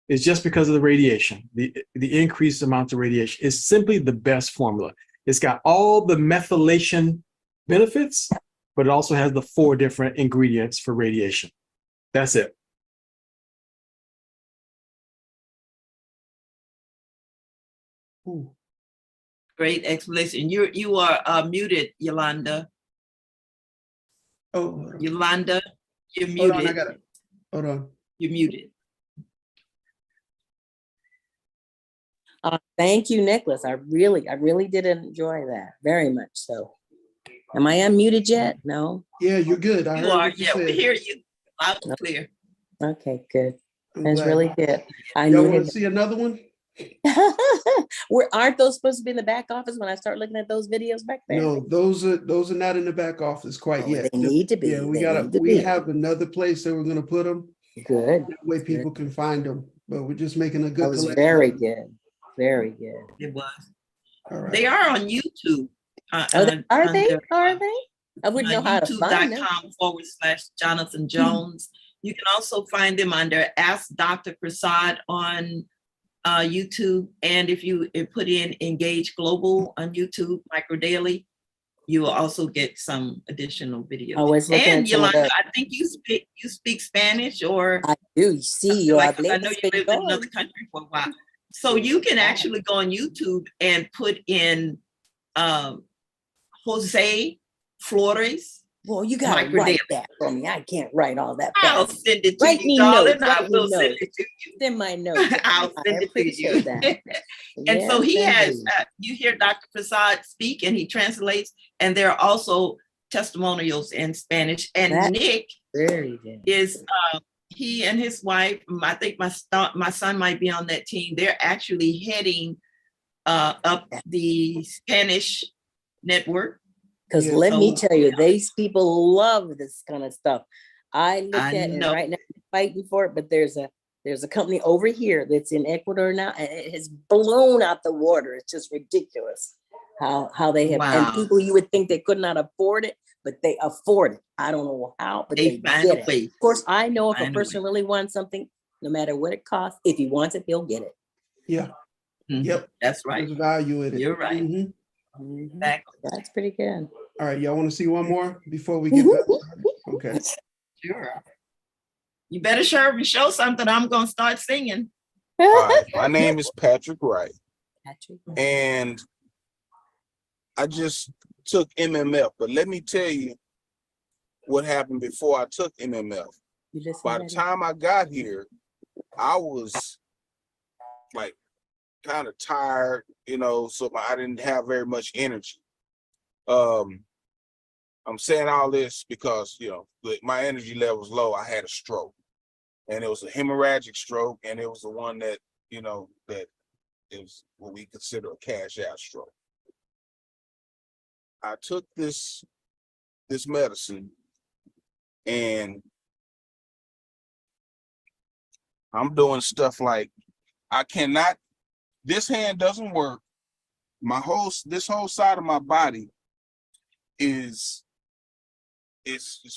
is just because of the radiation, the increased amount of radiation. Is simply the best formula. It's got all the methylation benefits, but it also has the 4 different ingredients for radiation. That's it. Ooh. Great explanation. You are muted, Yolanda. Oh, Yolanda, you're hold muted. on, I got it. Hold on. You're muted. Thank you, Nicholas. I really did enjoy that very much. So, am I unmuted yet? No. Yeah, you're good. I You heard are. what you Yeah, we said. hear you loud and clear. Okay, good. I'm That's glad. really good. I Y'all knew want him. to see another one? Aren't those supposed to be in the back office when I start looking at those videos back there? No, those are not in the back office quite Oh, yet. they need to be. Yeah, we They need to we be. have another place that we're gonna put them. Good. That way people can find them. But we're just making a good That was collection. very good. Very good. It was. All right. They are on YouTube. Are they? Are they? I wouldn't know how to find them. YouTube.com/Jonathan Jones. You can also find them under Ask Dr. Prasad on YouTube. And if you put in Engage Global on YouTube, Micro Daily, you will also get some additional videos. I was looking And at some of Yolanda, the- I think you speak Spanish, or I do. See, you like, are 'cause I know you lived in another country for a while. So you can actually go on YouTube and put in Jose Flores. Well, you gotta Micro write Daily. that for me. I can't write all that. I'll fast. send it to Write you, me darling. notes. I Write me will send notes. it to you. Send my notes. I'll I send it to appreciate you. that. And so Yes, he has, indeed. you hear Dr. Prasad speak and he translates, and there are also testimonials in Spanish. And That- Nick Very good. is, he and his wife, I think my son might be on that team. They're actually heading up the Spanish network. Because Yeah, let me so- tell you, these people love this kind of stuff. I look I at it know. right now, I'm fighting for it, but there's a company over here that's in Ecuador now, and it has blown out the water. It's just ridiculous how they have, and Wow. people you would think they could not afford it, but they afford it. I don't know how, but They they find get a it. way. Of course, I know if a Find a person really wants something, no matter what it costs, if he wants it, he'll get it. Yeah. Mhm. Yep. That's right. There's value in it. You're right. Mhm. Exactly. That's pretty good. All right, y'all want to see one more before we get back started? Okay. Sure. You better show something. I'm gonna start singing. All right, my name is Patrick Wright, Patrick. and I just took MMF. But let me tell you what happened before I took MMF. You listen By to the that? time I got here, I was like kind of tired, so I didn't have very much energy. I'm saying all this because, my energy level was low. I had a stroke, and it was a hemorrhagic stroke, and it was the one that, that is what we consider a cash out stroke. I took this medicine, and I'm doing stuff like this hand doesn't work. This whole side of my body is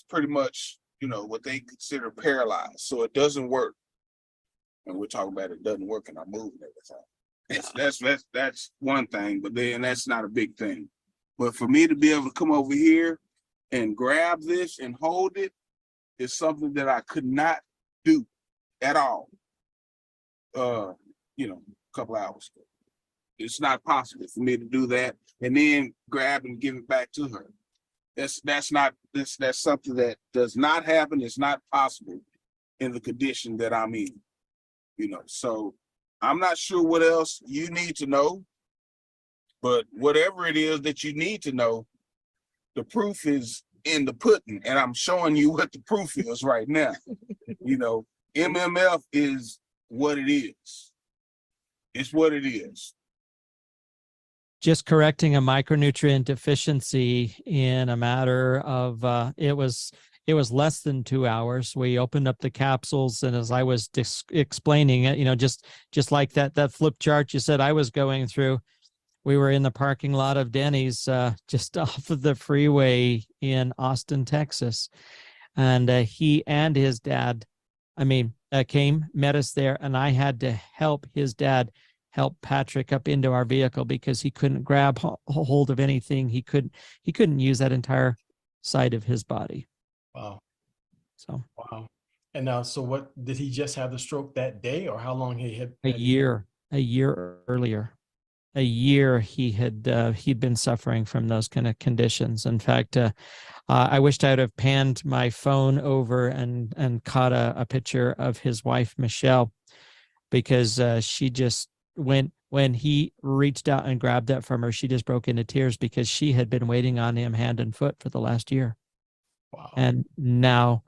pretty much, what they consider paralyzed. So it doesn't work. And we're talking about it doesn't work and I'm moving everything. That's one thing, but then that's not a big thing. But for me to be able to come over here and grab this and hold it is something that I could not do at all. A couple hours ago. It's not possible for me to do that and then grab and give it back to her. That's something that does not happen. It's not possible in the condition that I'm in. You know, so I'm not sure what else you need to know, but whatever it is that you need to know, the proof is in the pudding, and I'm showing you what the proof is right now. You know, MMF is what it is. It's what it is. Just correcting a micronutrient deficiency in a matter of it was less than 2 hours. We opened up the capsules, and as I was explaining it, you know, just like that flip chart you said I was going through, we were in the parking lot of Denny's just off of the freeway in Austin, Texas, and he and his dad, came, met us there, and I had to help his dad help Patrick up into our vehicle because he couldn't grab hold of anything. He couldn't use that entire side of his body. Wow. So wow. And now, so what did he just have the stroke that day, or how long he had? a year earlier, a year he'd been suffering from those kind of conditions. In fact, I wished I would have panned my phone over and caught a picture of his wife, Michelle, because she just when he reached out and grabbed that from her, she just broke into tears because she had been waiting on him hand and foot for the last year. Wow. And now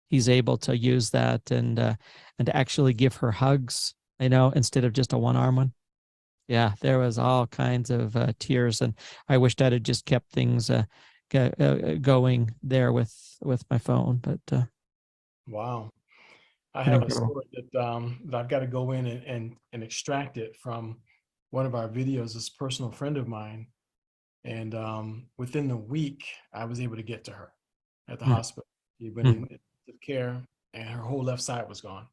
he's able to use that and actually give her hugs, you know, instead of just a one-arm one. Yeah, there was all kinds of tears, and I wished I'd have just kept things going there with my phone. But wow. I have a incredible. story that I've got to go in and extract it from one of our videos. This personal friend of mine, and within the week, I was able to get to her at the hospital. She went in to care, and her whole left side was gone.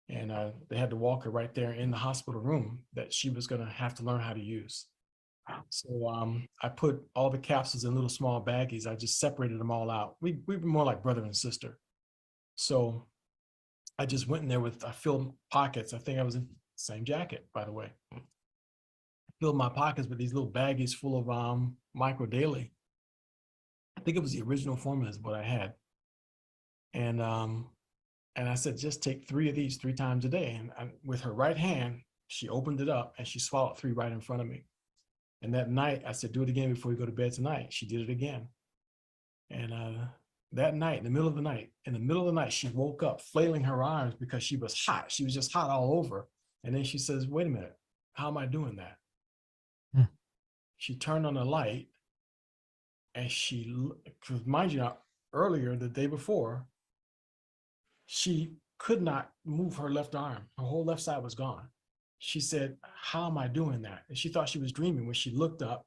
And they had to walk her right there in the hospital room that she was going to have to learn how to use. So I put all the capsules in little small baggies. I just separated them all out. We were more like brother and sister. So I just went in there I filled pockets. I think I was in the same jacket, by the way. I filled my pockets with these little baggies full of Micro Daily. I think it was the original formula is what I had. And I said, just take 3 of these 3 times a day. And with her right hand, she opened it up and she swallowed 3 right in front of me. And that night, I said, do it again before you go to bed tonight. She did it again. And that night, in the middle of the night, she woke up flailing her arms because she was hot. She was just hot all over. And then she says, wait a minute, how am I doing that? She turned on the light and because mind you, earlier, the day before, she could not move her left arm. Her whole left side was gone. She said, how am I doing that? And she thought she was dreaming when she looked up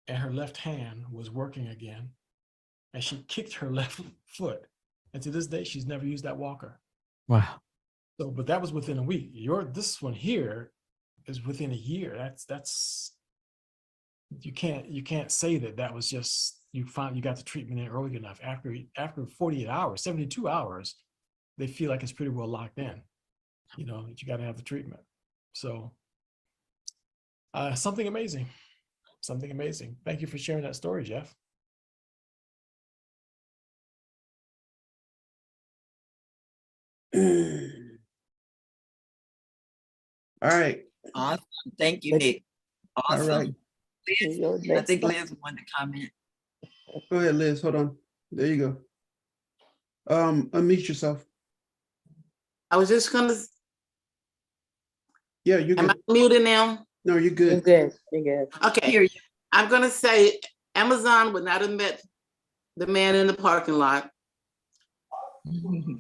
and her left hand was working again. And she kicked her left foot. And to this day, she's never used that walker. Wow. So, but that was within a week. This one here is within a year. That's you can't say that was just you got the treatment in early enough. After 48 hours, 72 hours, they feel like it's pretty well locked in. You know, that you got to have the treatment. So something amazing. Something amazing. Thank you for sharing that story, Jeff. All right. Awesome. Thank you, Nick. Awesome. All right. Liz, I think Liz wanted to comment. Go ahead, Liz. Hold on. There you go. Unmute yourself. I was just gonna. Yeah, you're good. Am I muted now? No, you're good. You're good. You're good. Okay. I'm gonna say Amazon would not have met the man in the parking lot.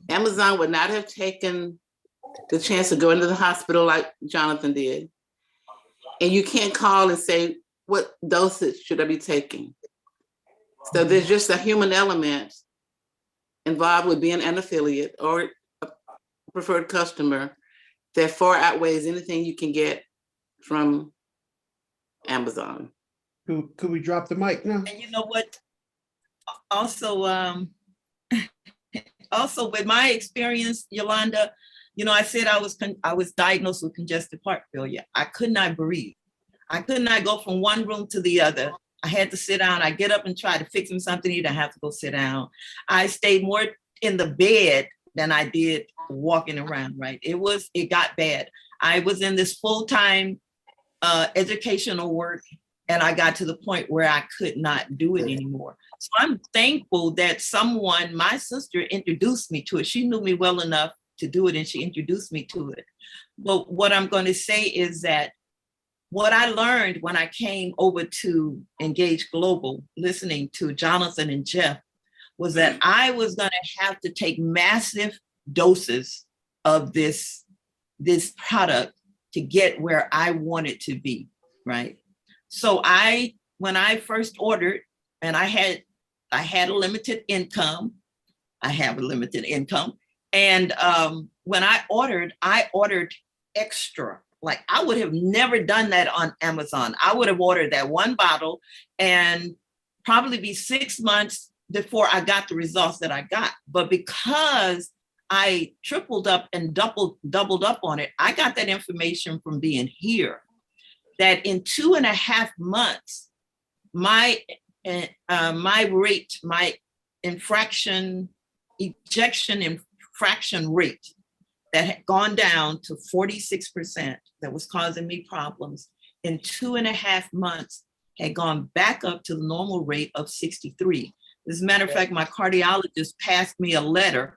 Amazon would not have taken the chance to go into the hospital like Jonathan did. And you can't call and say, what dosage should I be taking? So there's just a human element involved with being an affiliate or a preferred customer that far outweighs anything you can get from Amazon. Could we drop the mic now? And you know what? Also, also with my experience, Yolanda, you know, I said I was diagnosed with congestive heart failure. I could not breathe. I could not go from one room to the other. I had to sit down. I get up and try to fix him something. He didn't have to go sit down. I stayed more in the bed than I did walking around, right? It got bad. I was in this full-time educational work, and I got to the point where I could not do it anymore. So I'm thankful that someone, my sister, introduced me to it. She knew me well enough to do it, and she introduced me to it. But what I'm going to say is that what I learned when I came over to Engage Global, listening to Jonathan and Jeff, was that I was going to have to take massive doses of this product to get where I wanted to be, right? So when I first ordered, and I had a limited income, I have a limited income, and when I ordered extra. Like, I would have never done that on Amazon. I would have ordered that one bottle and probably be 6 months before I got the results that I got. But because I tripled up and doubled up on it, I got that information from being here, that in 2.5 months, my ejection infraction rate that had gone down to 46%, that was causing me problems, in 2.5 months had gone back up to the normal rate of 63. As a matter of fact, my cardiologist passed me a letter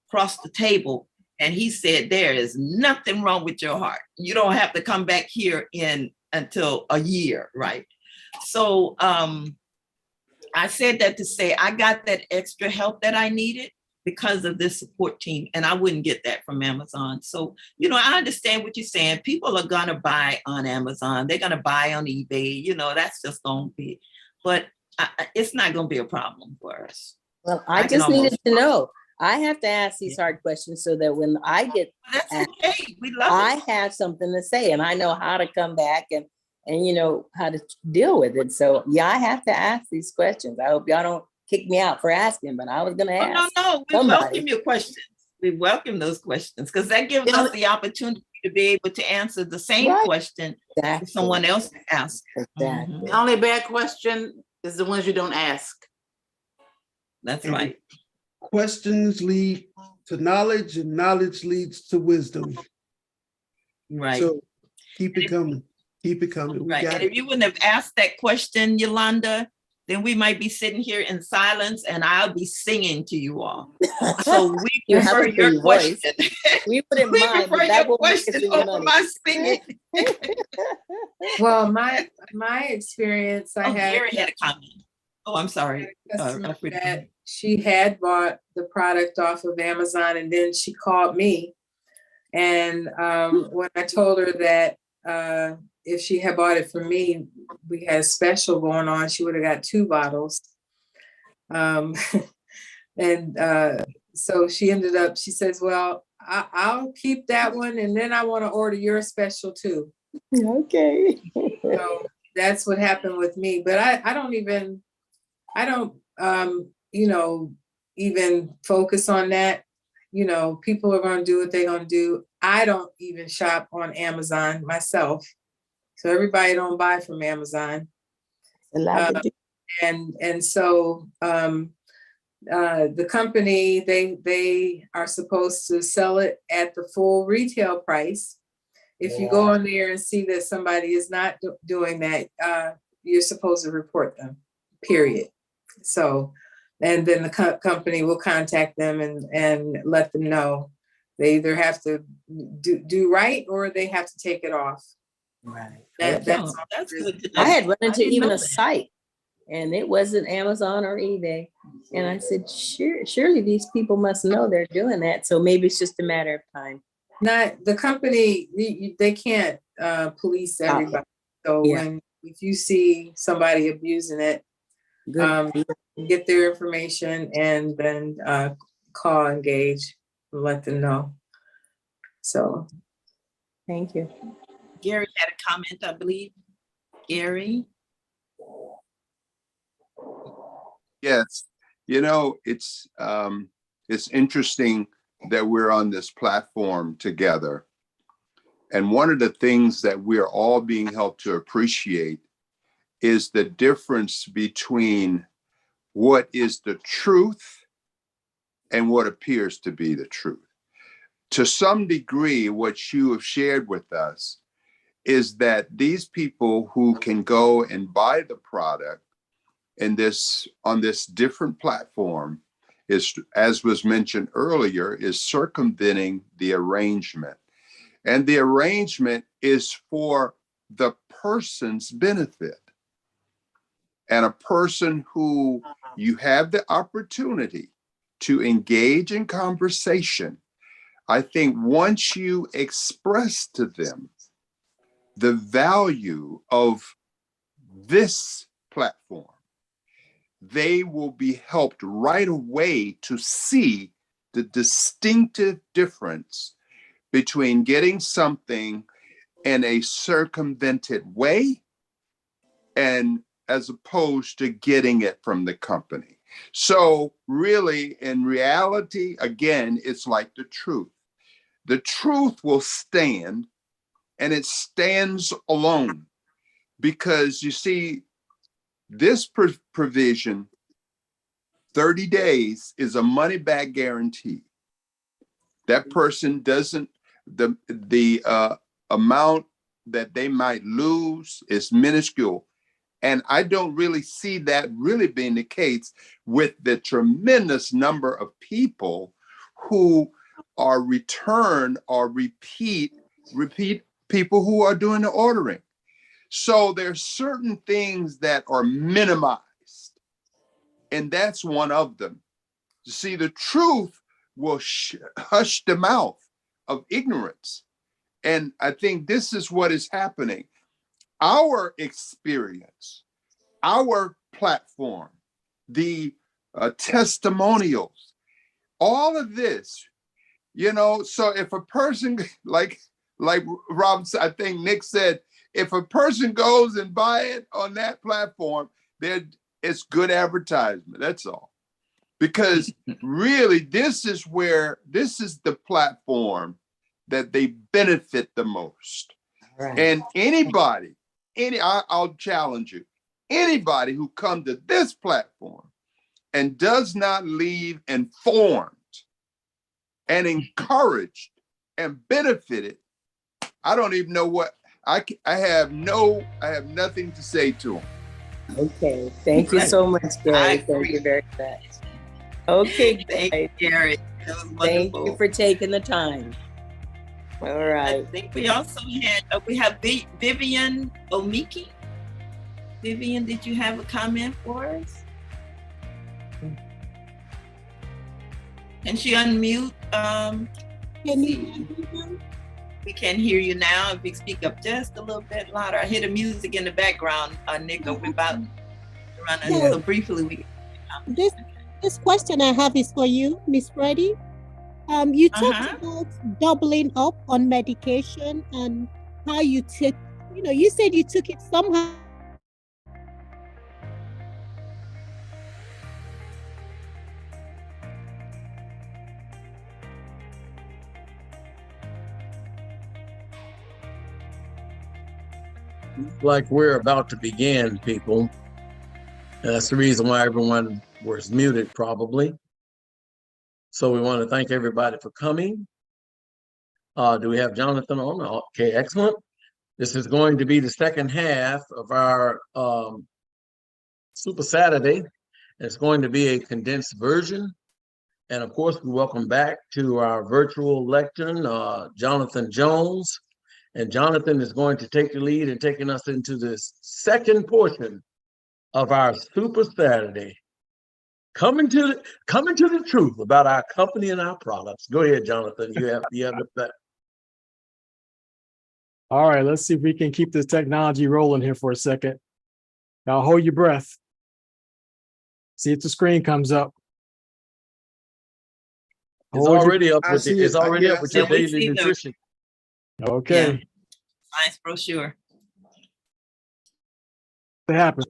across the table, and he said, there is nothing wrong with your heart. You don't have to come back here until a year, right? So I said that to say I got that extra help that I needed because of this support team, and I wouldn't get that from Amazon. So, I understand what you're saying. People are gonna buy on Amazon. They're gonna buy on eBay. That's just gonna be, but it's not gonna be a problem for us. Well, I just needed to know. I have to ask these hard questions so that when I get that's asked, okay. We love I have something to say, and I know how to come back and how to deal with it. So yeah, I have to ask these questions. I hope y'all don't kick me out for asking, but I was going to ask. No, we welcome your questions. We welcome those questions because that gives us the opportunity to be able to answer the same question that someone else asked. Exactly. The only bad question is the ones you don't ask. That's right. Questions lead to knowledge, and knowledge leads to wisdom. Right. So keep it coming. Keep it coming. Right. And if you wouldn't have asked that question, Yolanda, then we might be sitting here in silence and I'll be singing to you all. So we prefer your question. We wouldn't mind, prefer your question over my singing. Well, my experience, I had Gary had a comment. Oh, I'm sorry. That she had bought the product off of Amazon, and then she called me. And when I told her that if she had bought it from me, we had a special going on, she would have got 2 bottles. So she ended up, she says, well, I'll keep that one, and then I want to order your special too. Okay. So that's what happened with me. But I don't even focus on that. People are going to do what they're going to do. I don't even shop on Amazon myself. So everybody don't buy from Amazon. And so the company, they are supposed to sell it at the full retail price. If you go on there and see that somebody is not doing that, you're supposed to report them, period. So, and then the company will contact them and let them know. They either have to do right or they have to take it off. Right. That's good. I had run into even a site, and it wasn't Amazon or eBay. And I said, surely these people must know they're doing that. So maybe it's just a matter of time. Not the company, they can't police everybody. So if you see somebody abusing it, get their information and then call Engage and let them know. So thank you. Gary had a comment, I believe. Gary? Yes, it's interesting that we're on this platform together. And one of the things that we're all being helped to appreciate is the difference between what is the truth and what appears to be the truth. To some degree, what you have shared with us is that these people who can go and buy the product in this on this different platform is, as was mentioned earlier, is circumventing the arrangement. And the arrangement is for the person's benefit. And a person who you have the opportunity to engage in conversation, I think once you express to them the value of this platform, they will be helped right away to see the distinctive difference between getting something in a circumvented way and as opposed to getting it from the company. So really, in reality, again, it's like the truth. The truth will stand, and it stands alone, because you see, this provision, 30 days, is a money back guarantee. That person doesn't, the amount that they might lose is minuscule. And I don't really see that really being the case with the tremendous number of people who are return or repeat people who are doing the ordering. So there's certain things that are minimized, and that's one of them. You see, the truth will hush the mouth of ignorance. And I think this is what is happening. Our experience, our platform, the testimonials, all of this, you know, so if a person, like Rob, I think Nick said, if a person goes and buy it on that platform, it's good advertisement, that's all. Because really, this is the platform that they benefit the most. Right. And anybody, I'll challenge you, anybody who comes to this platform and does not leave informed and encouraged and benefited, I don't even know what, I have nothing to say to them. Okay, thank you so much, Gary. Thank you very much. Okay, thank you, Gary. That was wonderful. Thank you for taking the time. All right. I think we also had, we have Vivian Omiki. Vivian, did you have a comment for us? Can she unmute? We can hear you now. If you speak up just a little bit louder. I hear the music in the background, Nick. We're about to run a little briefly. This question I have is for you, Miss Freddie. You talked about doubling up on medication and how you took, you said you took it somehow. Like we're about to begin, people. And that's the reason why everyone was muted, probably. So we want to thank everybody for coming. Do we have Jonathan on? Okay, excellent. This is going to be the second half of our Super Saturday. It's going to be a condensed version. And of course, we welcome back to our virtual lectern, Jonathan Jones. And Jonathan is going to take the lead in taking us into this second portion of our Super Saturday. Coming to the truth about our company and our products. Go ahead, Jonathan. You have that. All right, let's see if we can keep this technology rolling here for a second. Now hold your breath. See if the screen comes up. It's already up with your daily nutrition. Okay. Yeah. Science brochure. What happened?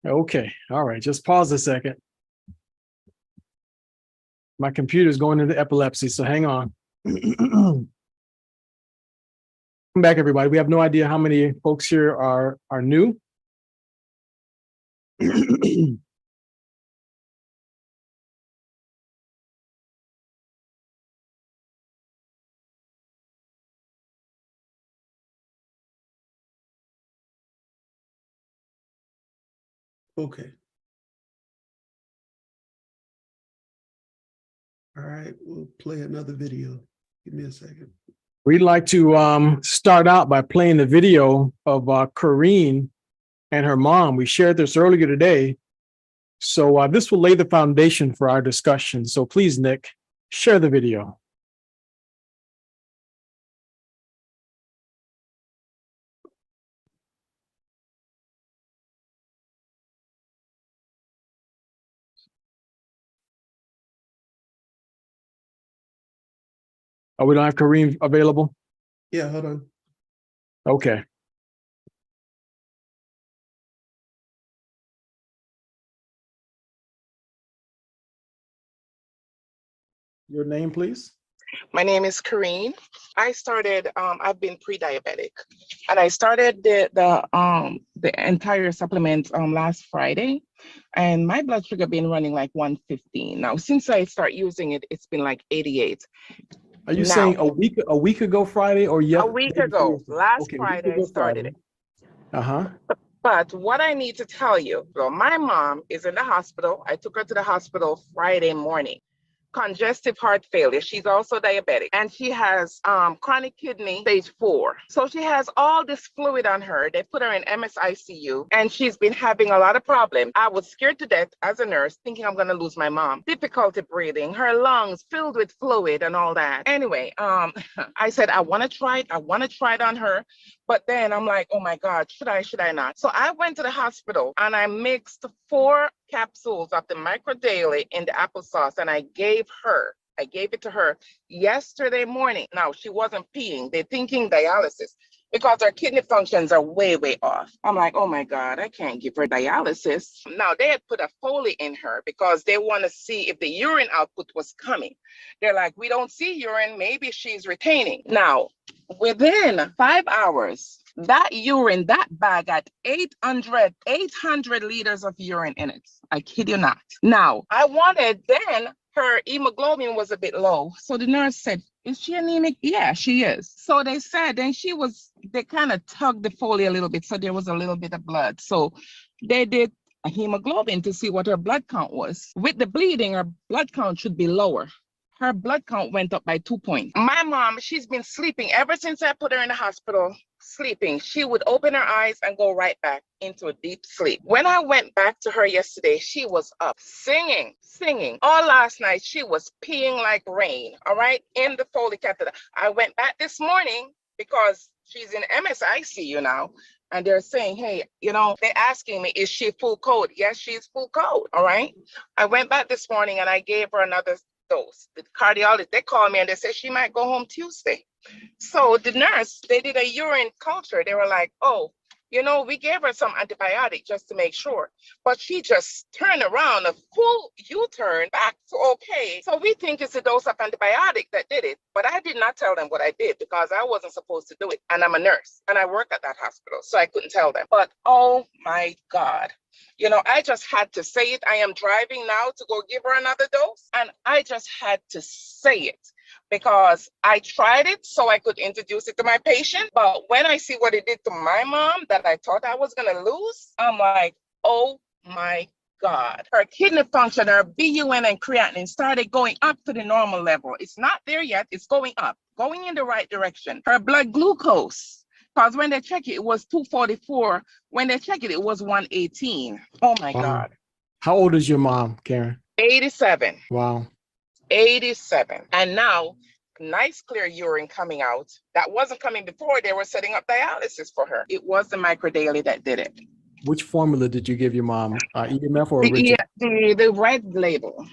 Okay. All right. Just pause a second. My computer's going into epilepsy, so hang on. Welcome back, everybody. We have no idea how many folks here are new. Okay. All right, we'll play another video. Give me a second. We'd like to start out by playing the video of Corrine and her mom. We shared this earlier today. So this will lay the foundation for our discussion. So please, Nick, share the video. Oh, we don't have Kareem available? Yeah, hold on. Okay. Your name, please? My name is Corrine. I started, I've been pre-diabetic, and I started the entire supplement last Friday, and my blood sugar been running like 115. Now, since I start using it, it's been like 88. Are you saying a week ago Friday or yet? A week ago, last Friday I started it. Uh-huh. But what I need to tell you, so my mom is in the hospital. I took her to the hospital Friday morning. Congestive heart failure. She's also diabetic, and she has chronic kidney stage 4. So she has all this fluid on her. They put her in MSICU, and she's been having a lot of problems. I was scared to death as a nurse, thinking I'm going to lose my mom. Difficulty breathing, her lungs filled with fluid and all that. Anyway, I said, I want to try it. I want to try it on her. But then I'm like, oh my God, should I not? So I went to the hospital and I mixed 4 capsules of the Micro Daily in the applesauce, and I gave it to her yesterday morning. Now, she wasn't peeing. They're thinking dialysis because her kidney functions are way, way off. I'm like, oh my God, I can't give her dialysis. Now, they had put a Foley in her because they want to see if the urine output was coming. They're like, we don't see urine. Maybe she's retaining. Now, within 5 hours, that urine, that bag had 800 liters of urine in it. I kid you not. Now, then her hemoglobin was a bit low. So the nurse said, is she anemic? Yeah, she is. So they said, and they kind of tugged the Foley a little bit. So there was a little bit of blood. So they did a hemoglobin to see what her blood count was. With the bleeding, her blood count should be lower. Her blood count went up by 2 points. My mom, she's been sleeping ever since I put her in the hospital, sleeping. She would open her eyes and go right back into a deep sleep. When I went back to her yesterday, she was up singing. All last night, she was peeing like rain, all right, in the Foley catheter. I went back this morning because she's in MSICU now. And they're saying, hey, they're asking me, is she full code? Yes, she's full code, all right? I went back this morning and I gave her another dose. The cardiologist, they called me and they said she might go home Tuesday. So the nurse, they did a urine culture. They were like, oh, we gave her some antibiotic just to make sure. But she just turned around, a full U-turn back to okay. So we think it's a dose of antibiotic that did it. But I did not tell them what I did because I wasn't supposed to do it. And I'm a nurse and I work at that hospital. So I couldn't tell them. But oh my God. I just had to say it. I am driving now to go give her another dose. And I just had to say it because I tried it so I could introduce it to my patient. But when I see what it did to my mom that I thought I was going to lose, I'm like, oh my God. Her kidney function, her BUN and creatinine started going up to the normal level. It's not there yet. It's going up, going in the right direction. Her blood glucose, because when they check it, it was 244. When they check it, it was 118. Oh my God. How old is your mom, Karen? 87. Wow. 87. And now, nice clear urine coming out. That wasn't coming before. They were setting up dialysis for her. It was the Micro Daily that did it. Which formula did you give your mom? EMF or the red label.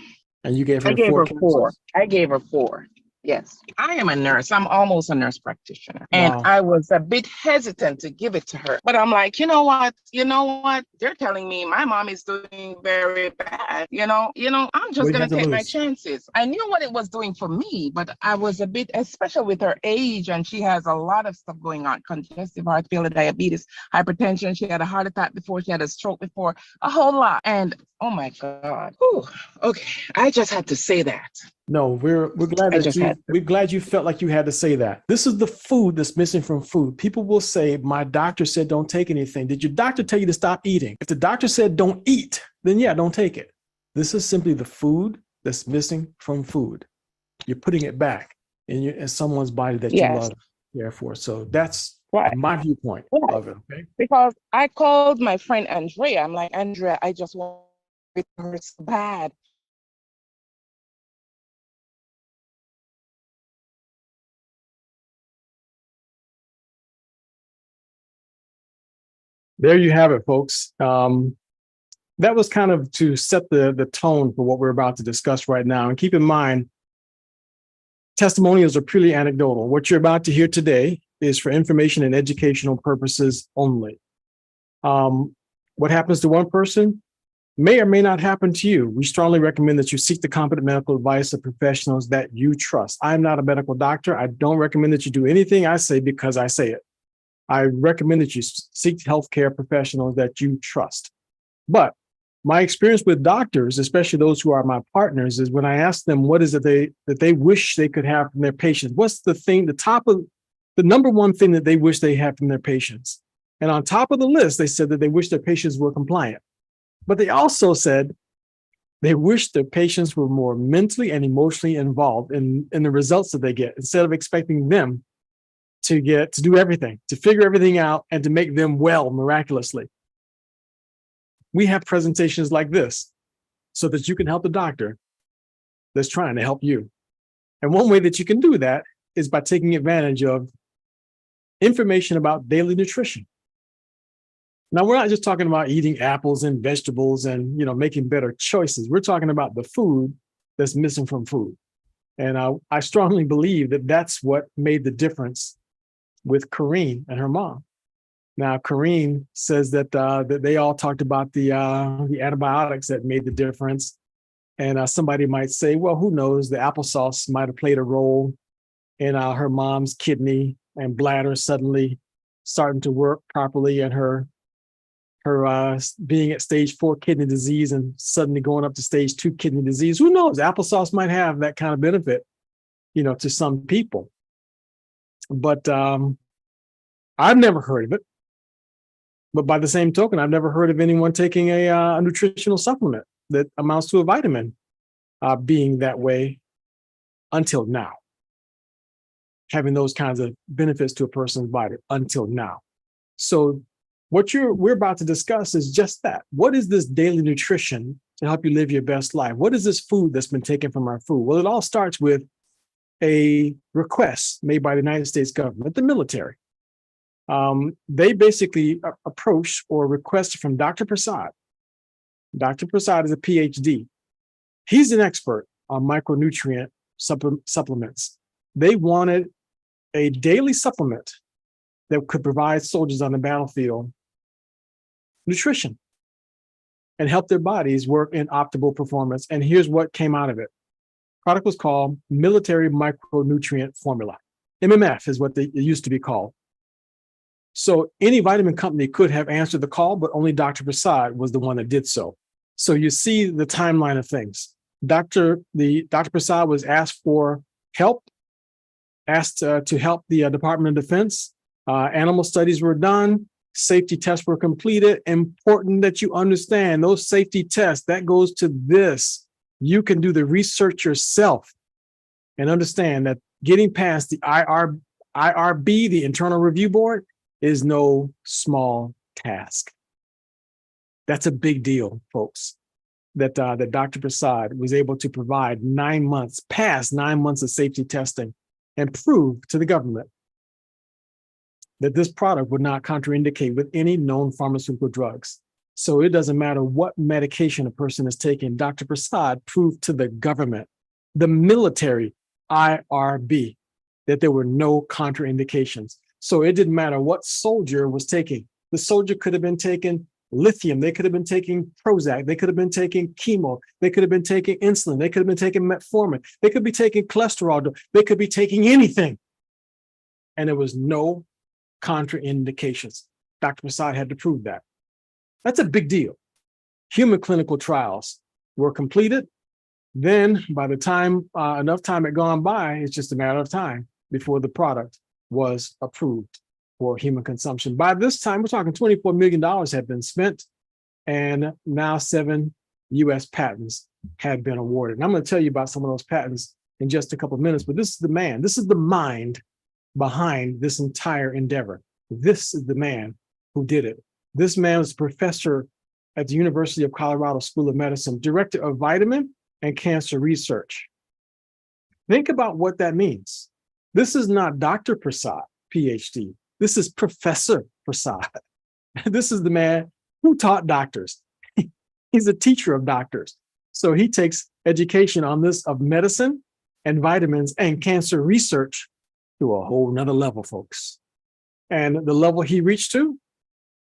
And you gave her I gave her 4. Yes, I am a nurse. I'm almost a nurse practitioner. And I was a bit hesitant to give it to her. But I'm like, you know what? They're telling me my mom is doing very bad. I'm just going to take my chances. I knew what it was doing for me, but I was a bit, especially with her age, and she has a lot of stuff going on: congestive heart failure, diabetes, hypertension. She had a heart attack before, she had a stroke before, a whole lot. And oh my God. Whew. Okay. I just had to say that. No, we're glad we're glad you felt like you had to say that. This is the food that's missing from food. People will say, my doctor said don't take anything. Did your doctor tell you to stop eating? If the doctor said don't eat, then yeah, don't take it. This is simply the food that's missing from food. You're putting it back in someone's body that you love, care for. So that's my viewpoint of it. Okay. Because I called my friend Andrea. I'm like, Andrea, I just want it hurts bad. There you have it, folks. That was kind of to set the tone for what we're about to discuss right now. And keep in mind, testimonials are purely anecdotal. What you're about to hear today is for information and educational purposes only. What happens to one person may or may not happen to you. We strongly recommend that you seek the competent medical advice of professionals that you trust. I'm not a medical doctor. I don't recommend that you do anything I say because I say it. I recommend that you seek healthcare professionals that you trust. But my experience with doctors, especially those who are my partners, is when I ask them what is it that they wish they could have from their patients, what's the number one thing that they wish they had from their patients? And on top of the list, they said that they wish their patients were compliant. But they also said they wish their patients were more mentally and emotionally involved in the results that they get, instead of expecting them to do everything, to figure everything out, and to make them well miraculously. We have presentations like this so that you can help the doctor that's trying to help you. And one way that you can do that is by taking advantage of information about daily nutrition. Now, we're not just talking about eating apples and vegetables and, making better choices. We're talking about the food that's missing from food. And I strongly believe that that's what made the difference with Corrine and her mom. Now, Corrine says that they all talked about the antibiotics that made the difference. And somebody might say, well, who knows? The applesauce might have played a role in her mom's kidney and bladder suddenly starting to work properly, and her being at stage 4 kidney disease and suddenly going up to stage 2 kidney disease. Who knows? Applesauce might have that kind of benefit, to some people. But I've never heard of it. But by the same token, I've never heard of anyone taking a nutritional supplement that amounts to a vitamin being that way until now. Having those kinds of benefits to a person's body until now. So what we're about to discuss is just that. What is this daily nutrition to help you live your best life? What is this food that's been taken from our food? Well, it all starts with a request made by the United States government, the military. They basically approached or requested from Dr. Prasad. Dr. Prasad is a PhD. He's an expert on micronutrient supplements. They wanted a daily supplement that could provide soldiers on the battlefield nutrition and help their bodies work in optimal performance. And here's what came out of it. Product was called Military Micronutrient Formula. MMF is what it used to be called. So any vitamin company could have answered the call, but only Dr. Prasad was the one that did so. So you see the timeline of things. Dr. Prasad was asked for help, asked to help the Department of Defense. Animal studies were done. Safety tests were completed. Important that you understand those safety tests, that goes to this. You can do the research yourself and understand that getting past the IRB, the Internal Review Board, is no small task. That's a big deal, folks, that Dr. Prasad was able to provide past 9 months of safety testing and prove to the government that this product would not contraindicate with any known pharmaceutical drugs. So it doesn't matter what medication a person is taking. Dr. Prasad proved to the government, the military, IRB, that there were no contraindications. So it didn't matter what soldier was taking. The soldier could have been taking lithium, they could have been taking Prozac, they could have been taking chemo, they could have been taking insulin, they could have been taking metformin, they could be taking cholesterol, they could be taking anything. And there was no contraindications. Dr. Prasad had to prove that. That's a big deal. Human clinical trials were completed. Then by the time enough time had gone by, it's just a matter of time before the product was approved for human consumption. By this time, we're talking $24 million had been spent, and now 7 US patents had been awarded. And I'm going to tell you about some of those patents in just a couple of minutes, but this is the man, this is the mind behind this entire endeavor. This is the man who did it. This man was a professor at the University of Colorado School of Medicine, director of vitamin and cancer research. Think about what that means. This is not Dr. Prasad, PhD. This is Professor Prasad. This is the man who taught doctors. He's a teacher of doctors. So he takes education on this of medicine and vitamins and cancer research to a whole nother level, folks. And the level he reached to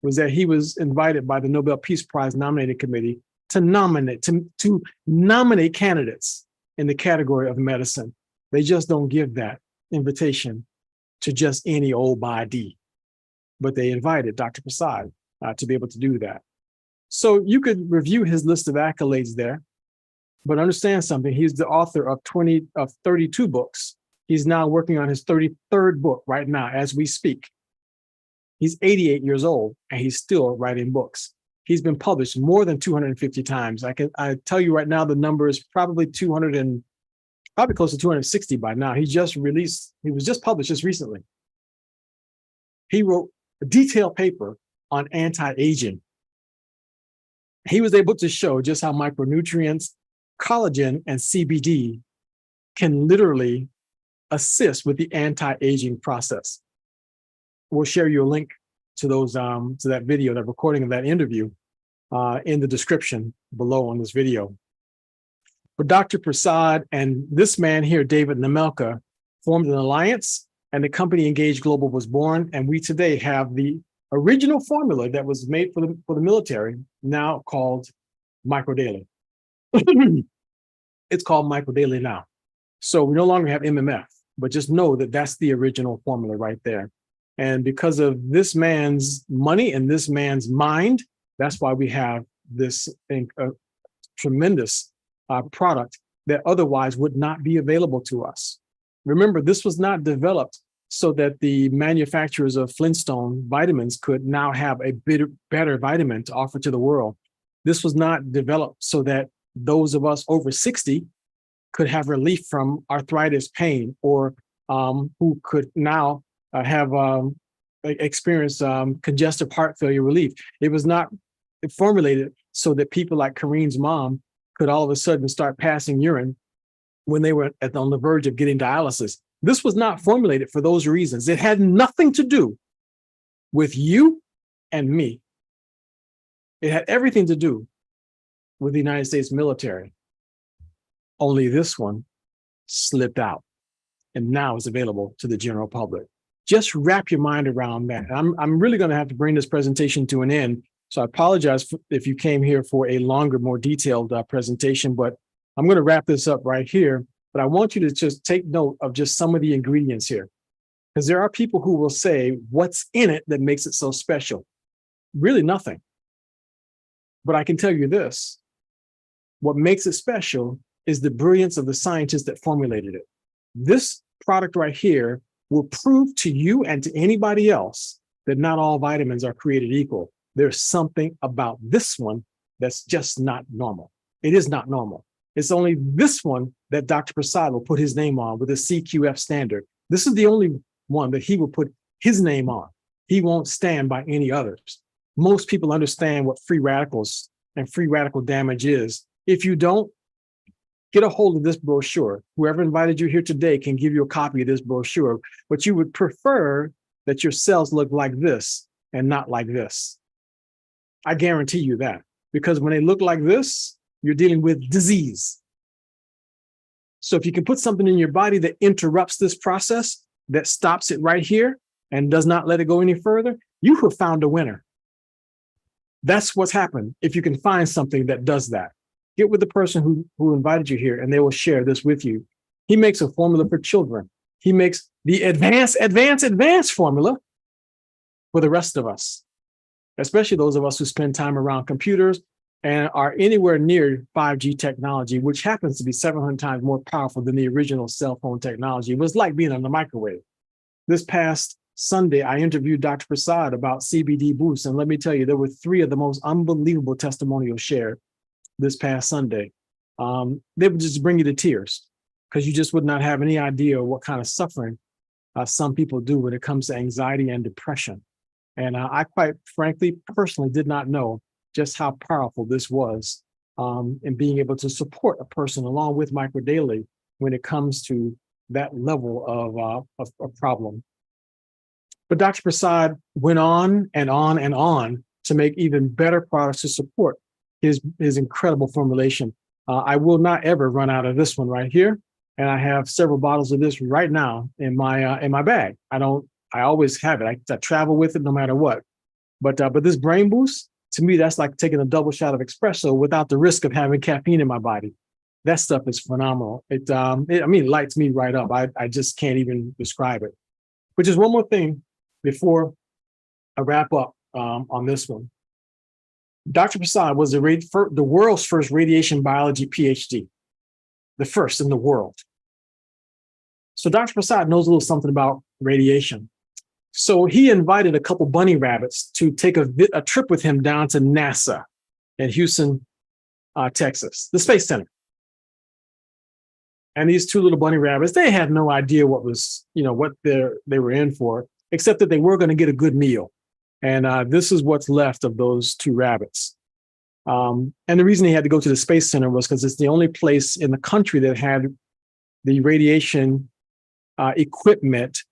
was that he was invited by the Nobel Peace Prize nominating committee to nominate candidates in the category of medicine. They just don't give that invitation to just any old body, but they invited Dr. Prasad to be able to do that. So you could review his list of accolades there, but understand something. He's the author of 32 books. He's now working on his 33rd book right now as we speak. He's 88 years old and he's still writing books. He's been published more than 250 times. I tell you right now, the number is probably probably close to 260 by now. He was just published just recently. He wrote a detailed paper on anti-aging. He was able to show just how micronutrients, collagen, and CBD can literally assist with the anti-aging process. We'll share you a link to those to that video, that recording of that interview in the description below on this video. But Dr. Prasad and this man here, David Nemelka, formed an alliance, and the company Engage Global was born. And we today have the original formula that was made for the military, now called MicroDaily. It's called MicroDaily now. So we no longer have MMF, but just know that that's the original formula right there. And because of this man's money and this man's mind, that's why we have this tremendous product that otherwise would not be available to us. Remember, this was not developed so that the manufacturers of Flintstone vitamins could now have a better vitamin to offer to the world. This was not developed so that those of us over 60 could have relief from arthritis pain, or who could now have experienced congestive heart failure relief. It was not formulated so that people like Kareem's mom could all of a sudden start passing urine when they were on the verge of getting dialysis. This was not formulated for those reasons. It had nothing to do with you and me. It had everything to do with the United States military. Only this one slipped out and now is available to the general public. Just wrap your mind around that. I'm really going to have to bring this presentation to an end. So I apologize if you came here for a longer, more detailed presentation, but I'm going to wrap this up right here. But I want you to just take note of just some of the ingredients here, because there are people who will say, what's in it that makes it so special? Really nothing. But I can tell you this, what makes it special is the brilliance of the scientists that formulated it. This product right here will prove to you and to anybody else that not all vitamins are created equal. There's something about this one that's just not normal. It is not normal. It's only this one that Dr. Prasad will put his name on with a CQF standard. This is the only one that he will put his name on. He won't stand by any others. Most people understand what free radicals and free radical damage is. If you don't, get a hold of this brochure. Whoever invited you here today can give you a copy of this brochure, but you would prefer that your cells look like this and not like this. I guarantee you that, because when they look like this, you're dealing with disease. So if you can put something in your body that interrupts this process, that stops it right here and does not let it go any further, you have found a winner. That's what's happened. If you can find something that does that, get with the person who invited you here and they will share this with you. He makes a formula for children. He makes the advanced formula for the rest of us, especially those of us who spend time around computers and are anywhere near 5G technology, which happens to be 700 times more powerful than the original cell phone technology. It was like being on the microwave. This past Sunday, I interviewed Dr. Prasad about CBD Boost, and let me tell you, there were 3 of the most unbelievable testimonials shared this past Sunday. They would just bring you to tears because you just would not have any idea what kind of suffering some people do when it comes to anxiety and depression. And I quite frankly, personally did not know just how powerful this was in being able to support a person along with Microdaily when it comes to that level of a problem. But Dr. Prasad went on and on and on to make even better products to support his incredible formulation. I will not ever run out of this one right here. And I have several bottles of this right now in my bag. I always have it. I travel with it no matter what. But this Brain Boost, to me, that's like taking a double shot of espresso without the risk of having caffeine in my body. That stuff is phenomenal. It lights me right up. I just can't even describe it. Which is one more thing before I wrap up on this one. Dr. Prasad was the world's first radiation biology PhD, the first in the world. So Dr. Prasad knows a little something about radiation. So he invited a couple bunny rabbits to take a trip with him down to NASA in Houston, Texas, the Space Center. And these 2 little bunny rabbits, they had no idea what they were in for, except that they were going to get a good meal. And this is what's left of those 2 rabbits. And the reason they had to go to the Space Center was because it's the only place in the country that had the radiation equipment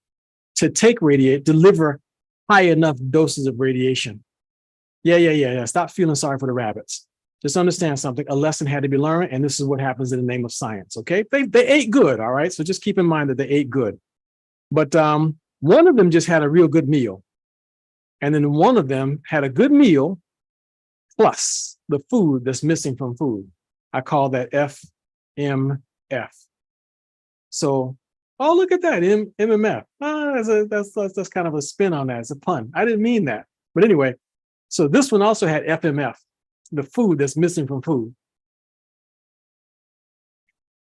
to deliver high enough doses of radiation. Yeah. Stop feeling sorry for the rabbits. Just understand something. A lesson had to be learned, and this is what happens in the name of science, okay? They ate good, all right? So just keep in mind that they ate good. But one of them just had a real good meal. And then one of them had a good meal plus the food that's missing from food. I call that FMF. So, oh, look at that, MMF. That's kind of a spin on that. It's a pun. I didn't mean that. But anyway, so this one also had FMF, the food that's missing from food.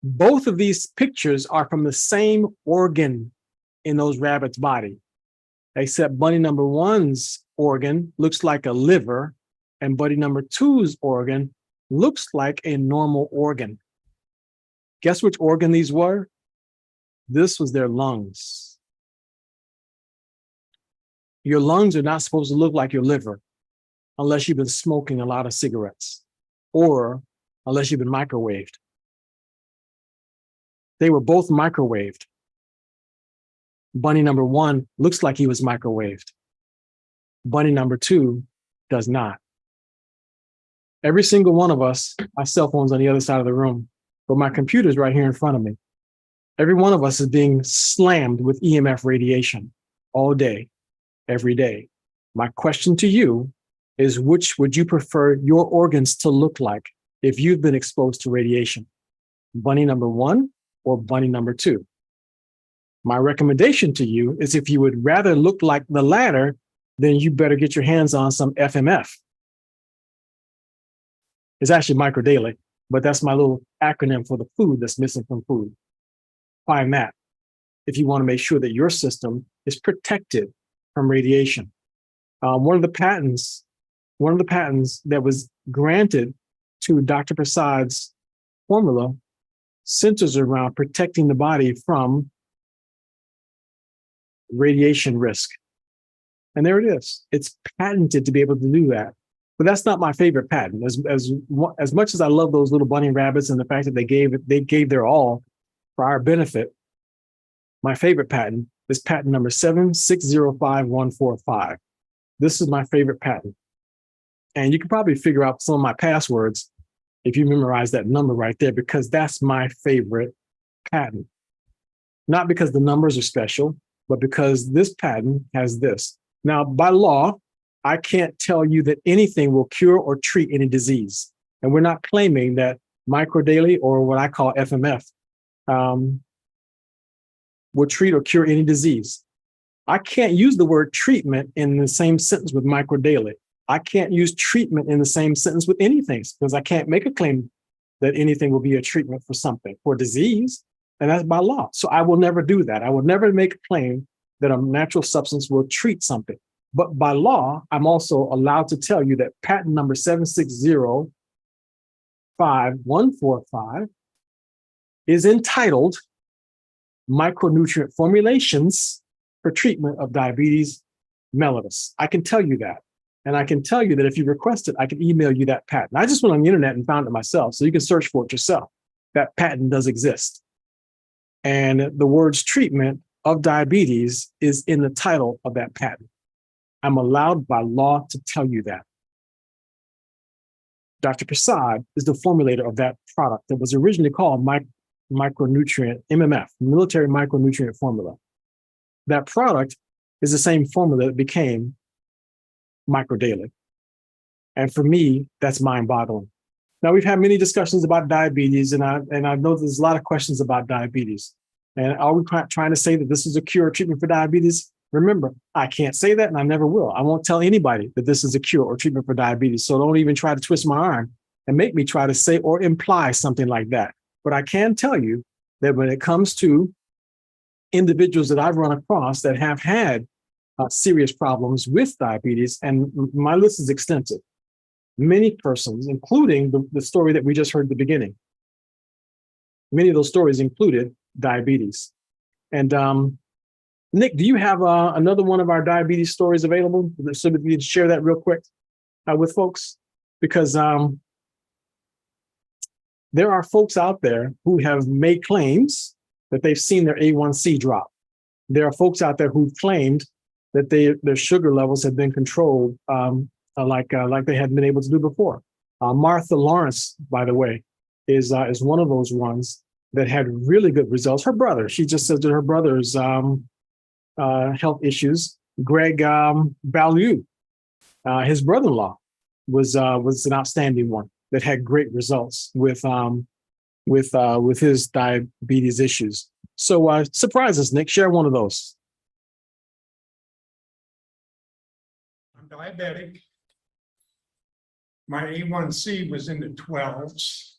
Both of these pictures are from the same organ in those rabbits' body, except bunny number 1's organ looks like a liver, and bunny number 2's organ looks like a normal organ. Guess which organ these were? This was their lungs. Your lungs are not supposed to look like your liver unless you've been smoking a lot of cigarettes or unless you've been microwaved. They were both microwaved. Bunny number 1 looks like he was microwaved. Bunny number 2 does not. Every single one of us, my cell phone's on the other side of the room, but my computer's right here in front of me. Every one of us is being slammed with EMF radiation all day, every day. My question to you is, which would you prefer your organs to look like if you've been exposed to radiation? Bunny number 1 or bunny number 2? My recommendation to you is, if you would rather look like the latter, then you better get your hands on some FMF. It's actually Microdaily, but that's my little acronym for the food that's missing from food. Find that if you want to make sure that your system is protected from radiation. One of the patents that was granted to Dr. Prasad's formula centers around protecting the body from radiation risk. And there it is. It's patented to be able to do that. But that's not my favorite patent. As much as I love those little bunny rabbits and the fact that they gave their all for our benefit, my favorite patent is patent number 7605145. This is my favorite patent. And you can probably figure out some of my passwords if you memorize that number right there, because that's my favorite patent. Not because the numbers are special, but because this patent has this. Now, by law, I can't tell you that anything will cure or treat any disease. And we're not claiming that microdaily, or what I call FMF, will treat or cure any disease. I can't use the word treatment in the same sentence with microdaily. I can't use treatment in the same sentence with anything, because I can't make a claim that anything will be a treatment for something, for disease, and that's by law. So I will never do that. I will never make a claim that a natural substance will treat something. But by law, I'm also allowed to tell you that patent number 7605145 is entitled Micronutrient Formulations for Treatment of Diabetes Mellitus. I can tell you that. And I can tell you that if you request it, I can email you that patent. I just went on the internet and found it myself, so you can search for it yourself. That patent does exist. And the words treatment of diabetes is in the title of that patent. I'm allowed by law to tell you that. Dr. Prasad is the formulator of that product that was originally called micronutrient, MMF, military micronutrient formula. That product is the same formula that became microdaily. And for me, that's mind-boggling. Now, we've had many discussions about diabetes, and I know there's a lot of questions about diabetes. And are we trying to say that this is a cure or treatment for diabetes? Remember, I can't say that, and I never will. I won't tell anybody that this is a cure or treatment for diabetes. So don't even try to twist my arm and make me try to say or imply something like that. But I can tell you that when it comes to individuals that I've run across that have had serious problems with diabetes, and my list is extensive, many persons, including the story that we just heard at the beginning, many of those stories included diabetes. And Nick, do you have another one of our diabetes stories available so that you can share that real quick with folks? Because there are folks out there who have made claims that they've seen their A1C drop. There are folks out there who've claimed that their sugar levels have been controlled like they had been able to do before. Martha Lawrence, by the way, is one of those ones that had really good results. Her brother, she just said that her brother's health issues. Greg Ballew, his brother-in-law, was an outstanding one that had great results with his diabetes issues. So surprise us, Nick. Share one of those. I'm diabetic. My A1C was in the 12s,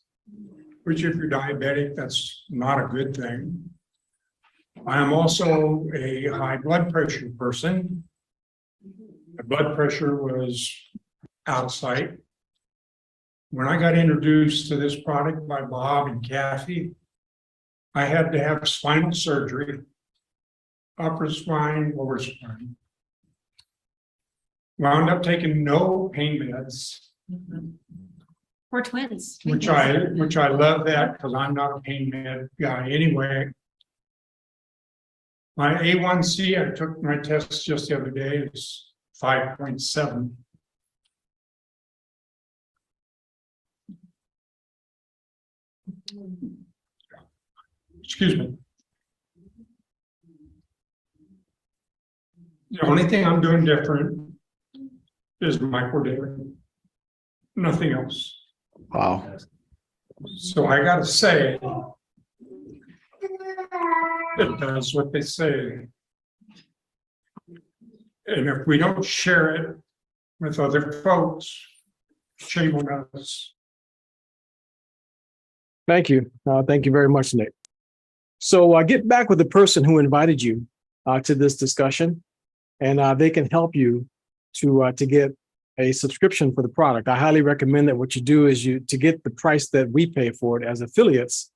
which if you're diabetic, that's not a good thing. I am also a high blood pressure person. My blood pressure was out of sight. When I got introduced to this product by Bob and Kathy, I had to have spinal surgery, upper spine, lower spine. Wound up taking no pain meds. We're twins. Which I love that, because I'm not a pain med guy anyway. My A1C, I took my test just the other day, is 5.7. Excuse me. The only thing I'm doing different is microdaily. Nothing else. Wow. So I gotta say, it does what they say. And if we don't share it with other folks, shame on us. Thank you. Thank you very much, Nick. So get back with the person who invited you to this discussion, and they can help you to get a subscription for the product. I highly recommend that what you do is to get the price that we pay for it as affiliates,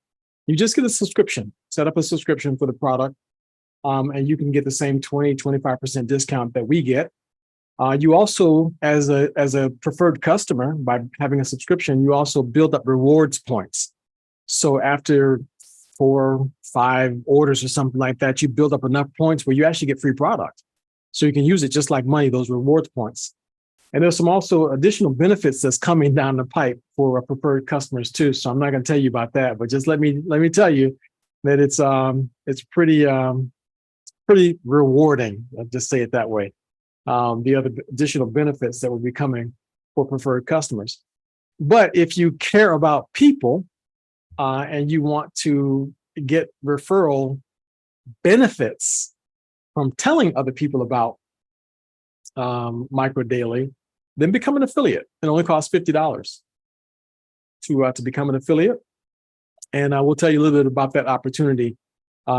you just get a subscription, set up a subscription for the product, and you can get the same 20-25% discount that we get. You also, as a preferred customer, by having a subscription, you also build up rewards points. So after 4-5 orders or something like that, you build up enough points where you actually get free product. So you can use it just like money, those rewards points. And there's some also additional benefits that's coming down the pipe for preferred customers too. So I'm not going to tell you about that, but just let me tell you that it's pretty rewarding. I'll just say it that way. The other additional benefits that will be coming for preferred customers. But if you care about people and you want to get referral benefits from telling other people about Microdaily, then become an affiliate. It only costs $50 to become an affiliate. And I will tell you a little bit about that opportunity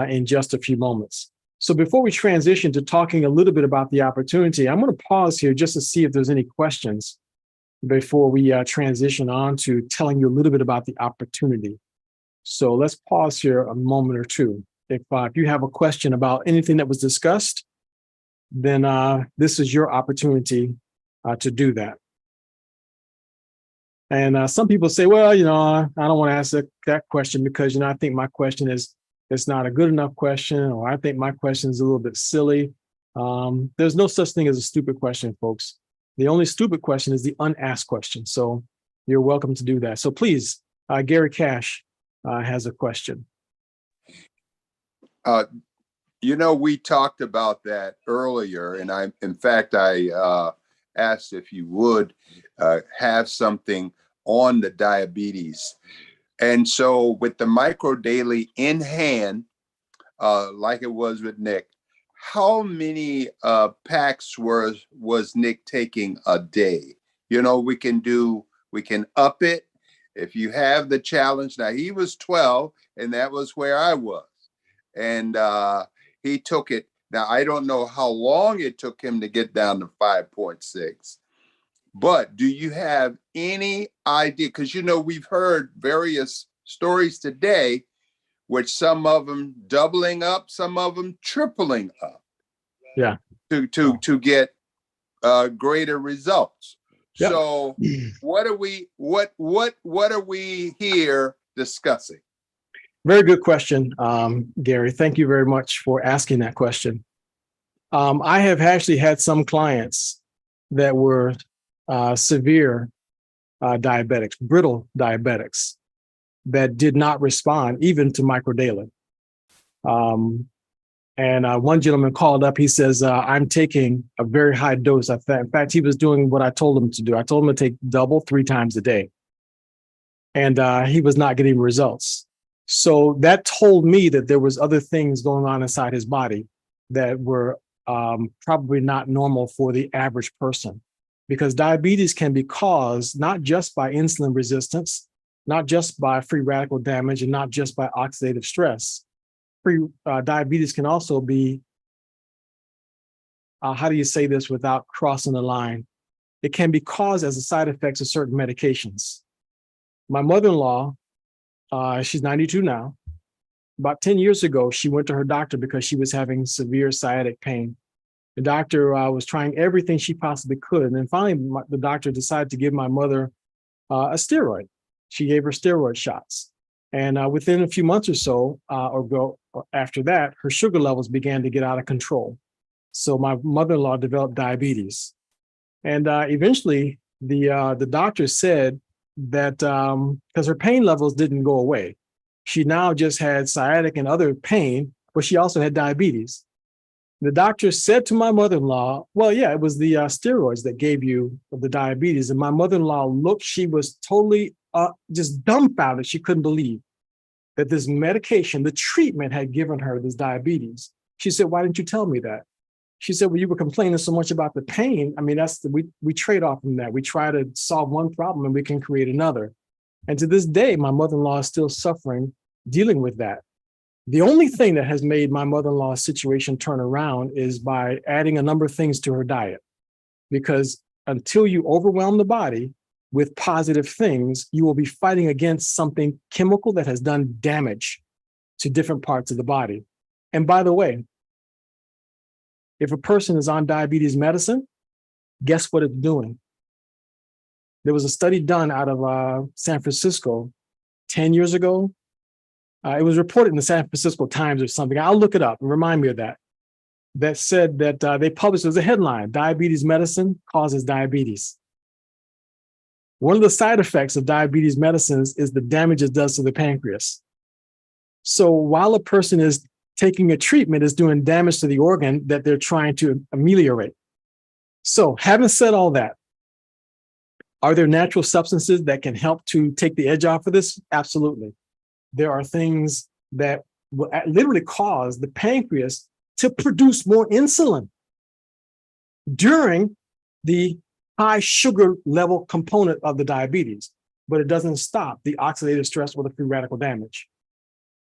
in just a few moments. So before we transition to talking a little bit about the opportunity, I'm going to pause here just to see if there's any questions before we transition on to telling you a little bit about the opportunity. So let's pause here a moment or two. If you have a question about anything that was discussed, then this is your opportunity to do that. And some people say, well, I don't want to ask that question because, I think my question it's not a good enough question, or I think my question is a little bit silly. There's no such thing as a stupid question, folks. The only stupid question is the unasked question. So you're welcome to do that. So please, Gary Cash has a question. We talked about that earlier, and I asked if you would have something on the diabetes. And so with the Microdaily in hand, like it was with Nick, how many packs was Nick taking a day? We can up it if you have the challenge. Now he was 12 and that was where I was. And he took it. Now, I don't know how long it took him to get down to 5.6, but do you have any idea? Because, we've heard various stories today, which some of them doubling up, some of them tripling up. Yeah. To get greater results. Yeah. So what are we here discussing? Very good question, Gary. Thank you very much for asking that question. I have actually had some clients that were severe diabetics, brittle diabetics, that did not respond even to Microdaily. And one gentleman called up, he says, I'm taking a very high dose. In fact, he was doing what I told him to do. I told him to take double 3 times a day. And he was not getting results. So that told me that there was other things going on inside his body that were probably not normal for the average person, because diabetes can be caused not just by insulin resistance, not just by free radical damage, and not just by oxidative stress. Diabetes can also be, how do you say this without crossing the line? It can be caused as a side effect of certain medications. My mother-in-law, she's 92 now. About 10 years ago, she went to her doctor because she was having severe sciatic pain. The doctor was trying everything she possibly could. And then finally, the doctor decided to give my mother a steroid. She gave her steroid shots. And within a few months or so, or after that, her sugar levels began to get out of control. So my mother-in-law developed diabetes. And eventually, the doctor said that because her pain levels didn't go away, she now just had sciatic and other pain, but she also had diabetes. The doctor said to my mother-in-law, well, yeah, it was the steroids that gave you the diabetes. And my mother-in-law looked, she was totally just dumbfounded. She couldn't believe that this medication, the treatment, had given her this diabetes. She said, why didn't you tell me that? She said, well, you were complaining so much about the pain. I mean, we trade off from that. We try to solve one problem and we can create another. And to this day, my mother-in-law is still suffering, dealing with that. The only thing that has made my mother-in-law's situation turn around is by adding a number of things to her diet. Because until you overwhelm the body with positive things, you will be fighting against something chemical that has done damage to different parts of the body. And by the way, if a person is on diabetes medicine, guess what it's doing? There was a study done out of San Francisco 10 years ago. It was reported in the San Francisco Times or something. I'll look it up and remind me of that. That said that they published as a headline, diabetes medicine causes diabetes. One of the side effects of diabetes medicines is the damage it does to the pancreas. So while a person is taking a treatment, is doing damage to the organ that they're trying to ameliorate. So having said all that, are there natural substances that can help to take the edge off of this? Absolutely. There are things that will literally cause the pancreas to produce more insulin during the high sugar level component of the diabetes, but it doesn't stop the oxidative stress or the free radical damage.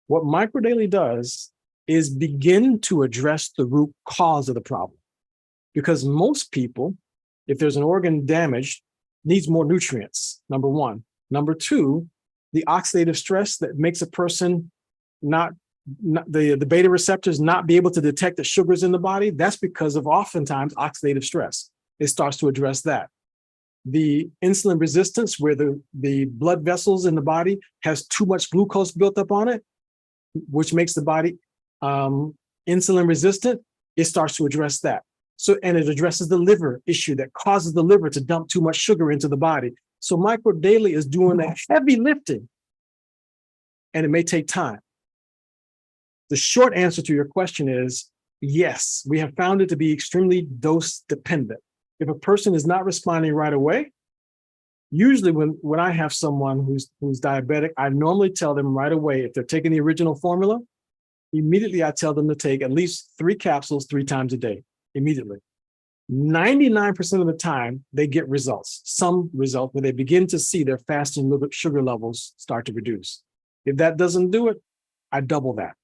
What Microdaily does is begin to address the root cause of the problem. Because most people, if there's an organ damaged, needs more nutrients, number one. Number two, the oxidative stress that makes a person not the beta receptors not be able to detect the sugars in the body, that's because of oftentimes oxidative stress. It starts to address that. The insulin resistance, where the blood vessels in the body has too much glucose built up on it, which makes the body insulin resistant, it starts to address that. So, and it addresses the liver issue that causes the liver to dump too much sugar into the body. So Microdaily is doing the heavy lifting, and it may take time. The short answer to your question is yes, we have found it to be extremely dose dependent. If a person is not responding right away, usually when I have someone who's diabetic, I normally tell them right away, if they're taking the original formula, immediately I tell them to take at least 3 capsules 3 times a day, immediately. 99% of the time, they get results, some result where they begin to see their fasting sugar levels start to reduce. If that doesn't do it, I double that.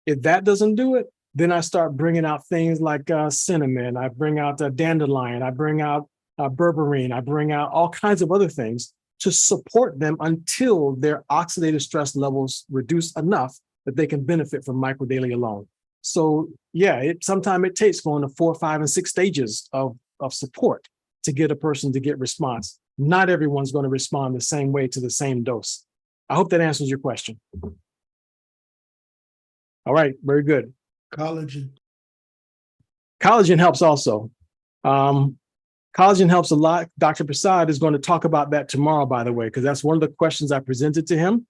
If that doesn't do it, then I start bringing out things like cinnamon, I bring out dandelion, I bring out berberine, I bring out all kinds of other things to support them until their oxidative stress levels reduce enough that they can benefit from Microdaily alone. So yeah, sometimes it takes going to 4, 5, and 6 stages of support to get a person to get response. Not everyone's going to respond the same way to the same dose. I hope that answers your question. All right, very good. Collagen. Collagen helps also. Collagen helps a lot. Dr. Prasad is going to talk about that tomorrow, by the way, because that's one of the questions I presented to him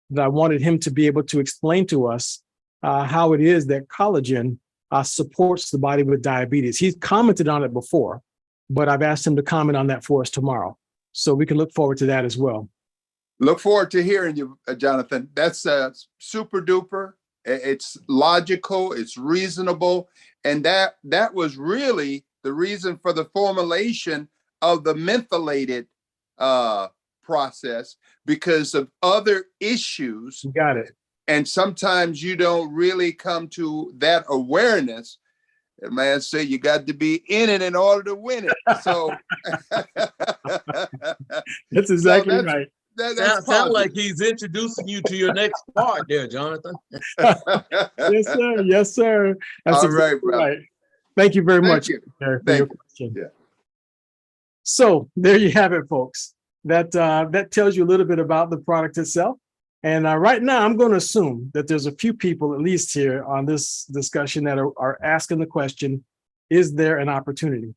that I wanted him to be able to explain to us how it is that collagen supports the body with diabetes. He's commented on it before, but I've asked him to comment on that for us tomorrow. So we can look forward to that as well. Look forward to hearing you, Jonathan. That's super duper. It's logical, it's reasonable. And that was really the reason for the formulation of the mentholated process, because of other issues. You got it. And sometimes you don't really come to that awareness. The man said you got to be in it in order to win it. So that's exactly right. Sound like he's introducing you to your next part there, Jonathan. Yes, sir. Yes, sir. That's all right, right. Thank you very much for your question. Yeah. So there you have it, folks. That tells you a little bit about the product itself. And right now, I'm going to assume that there's a few people, at least here on this discussion, that are asking the question, is there an opportunity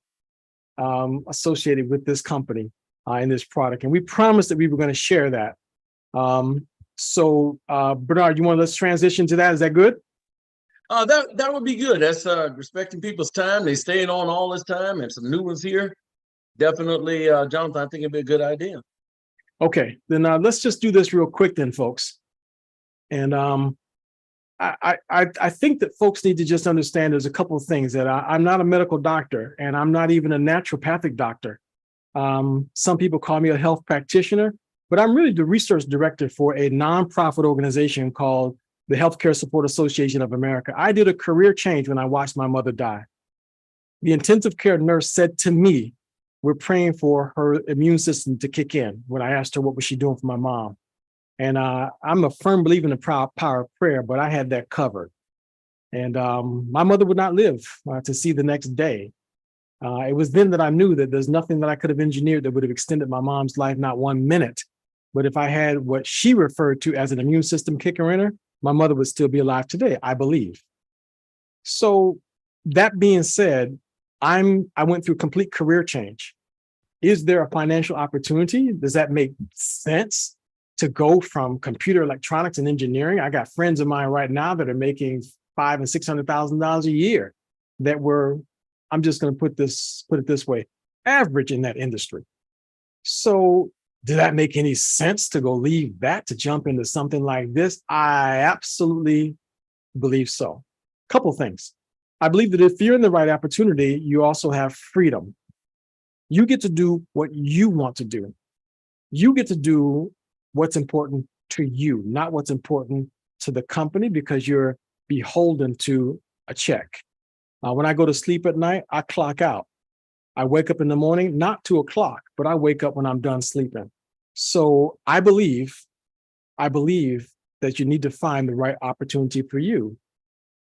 associated with this company in this product? And we promised that we were going to share that. So Bernard, let's transition to that. Is that good? That would be good. That's respecting people's time. They staying on all this time, and some new ones here. Definitely, Jonathan, I think it'd be a good idea. Okay, then let's just do this real quick then, folks. And I think that folks need to just understand there's a couple of things that I'm not a medical doctor, and I'm not even a naturopathic doctor. Some people call me a health practitioner, but I'm really the research director for a nonprofit organization called the Healthcare Support Association of America. I did a career change when I watched my mother die. The intensive care nurse said to me, we're praying for her immune system to kick in, when I asked her what was she doing for my mom. And I'm a firm believer in the power of prayer, but I had that covered. And my mother would not live to see the next day. It was then that I knew that there's nothing that I could have engineered that would have extended my mom's life, not 1 minute. But if I had what she referred to as an immune system kicker in her, my mother would still be alive today, I believe. So that being said, I went through complete career change. Is there a financial opportunity? Does that make sense? to go from computer electronics and engineering. I got friends of mine right now that are making $500,000 and $600,000 a year that were, I'm just going to put it this way, average in that industry. So did that make any sense to go leave that to jump into something like this? I absolutely believe so. Couple things. I believe that if you're in the right opportunity, you also have freedom. You get to do what you want to do. You get to do what's important to you, not what's important to the company, because you're beholden to a check. When I go to sleep at night, I clock out. I wake up in the morning, not 2 o'clock, but I wake up when I'm done sleeping. So I believe that you need to find the right opportunity for you.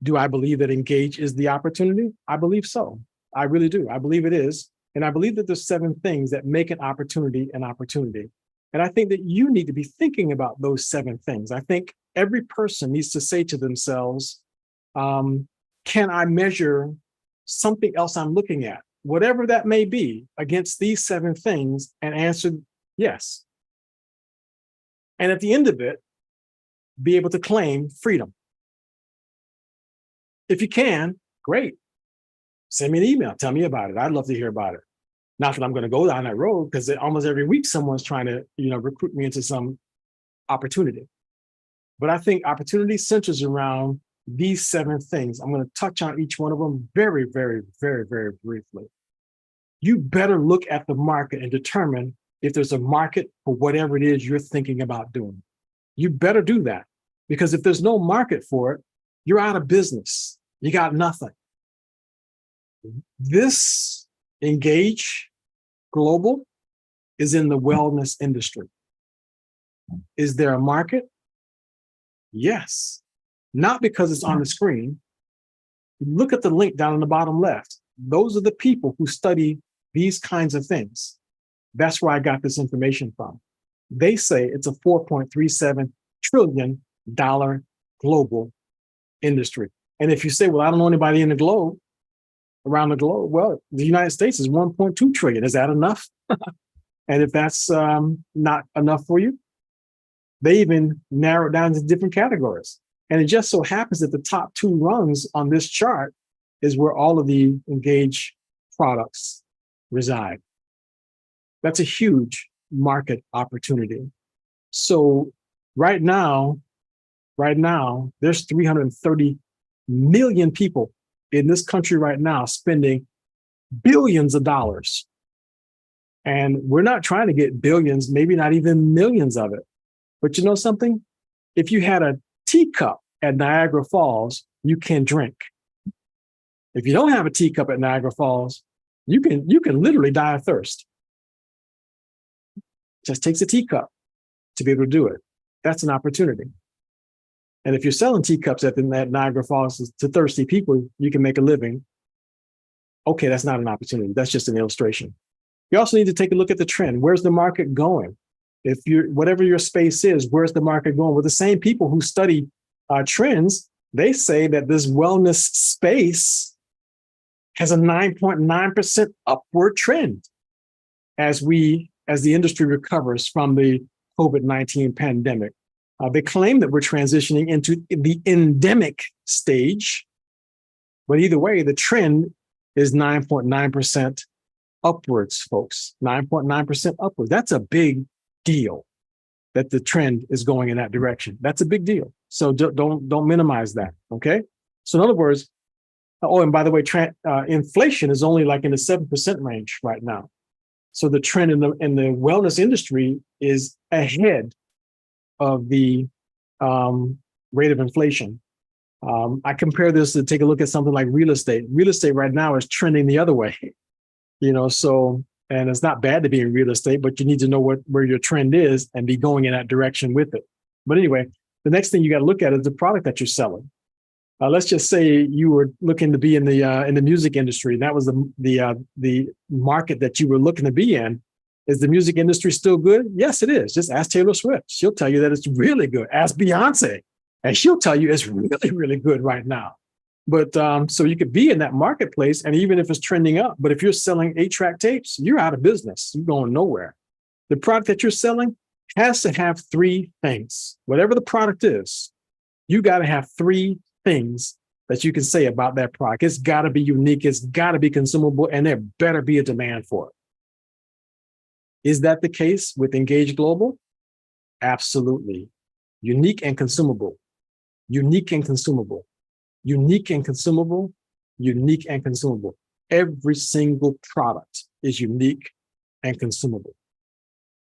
Do I believe that Engage is the opportunity? I believe so. I really do. I believe it is. And I believe that there's 7 things that make an opportunity an opportunity. And I think that you need to be thinking about those 7 things. I think every person needs to say to themselves, can I measure something else I'm looking at, whatever that may be, against these 7 things, and answer yes. And at the end of it, be able to claim freedom. If you can, great. Send me an email. Tell me about it. I'd love to hear about it. Not that I'm going to go down that road, because almost every week someone's trying to, recruit me into some opportunity. But I think opportunity centers around these 7 things. I'm going to touch on each one of them very, very, very, very briefly. You better look at the market and determine if there's a market for whatever it is you're thinking about doing. You better do that, because if there's no market for it, you're out of business. You got nothing. This Engage Global is in the wellness industry. Is there a market? Yes. Not because it's on the screen. Look at the link down in the bottom left. Those are the people who study these kinds of things. That's where I got this information from. They say it's a $4.37 trillion global industry. And if you say, well, I don't know anybody in the globe, around the globe, well, the United States is 1.2 trillion. Is that enough? And if that's not enough for you, they even narrow it down to different categories. And it just so happens that the top 2 rungs on this chart is where all of the Engage products reside. That's a huge market opportunity. So right now, there's 330 million people in this country right now spending billions of dollars. And we're not trying to get billions, maybe not even millions of it. But you know something? If you had a teacup at Niagara Falls, you can drink. If you don't have a teacup at Niagara Falls, you can literally die of thirst. Just takes a teacup to be able to do it. That's an opportunity. And if you're selling teacups at Niagara Falls to thirsty people, you can make a living. Okay, that's not an opportunity. That's just an illustration. You also need to take a look at the trend. Where's the market going? If whatever your space is, where's the market going? Well, the same people who study trends, they say that this wellness space has a 9.9% upward trend as the industry recovers from the COVID-19 pandemic. They claim that we're transitioning into the endemic stage, but either way, the trend is 9.9% upwards, folks. 9.9% upwards. That's a big deal that the trend is going in that direction. That's a big deal. So don't minimize that. Okay. So in other words, oh, and by the way, inflation is only like in the 7% range right now. So the trend in the wellness industry is ahead of the rate of inflation. I compare this to take a look at something like real estate. Real estate right now is trending the other way, so, and it's not bad to be in real estate, but you need to know where your trend is and be going in that direction with it. But anyway, the next thing you got to look at is the product that you're selling. Let's just say you were looking to be in the music industry, and that was the market that you were looking to be in. Is the music industry still good? Yes, it is. Just ask Taylor Swift. She'll tell you that it's really good. Ask Beyonce, and she'll tell you it's really, really good right now. But so you could be in that marketplace, and even if it's trending up, but if you're selling 8-track tapes, you're out of business. You're going nowhere. The product that you're selling, has to have three things. Whatever the product is, you got to have three things that you can say about that product. It's got to be unique. It's got to be consumable, and there better be a demand for it. Is that the case with Engage Global? Absolutely. Unique and consumable. Unique and consumable. Unique and consumable. Unique and consumable. Every single product is unique and consumable.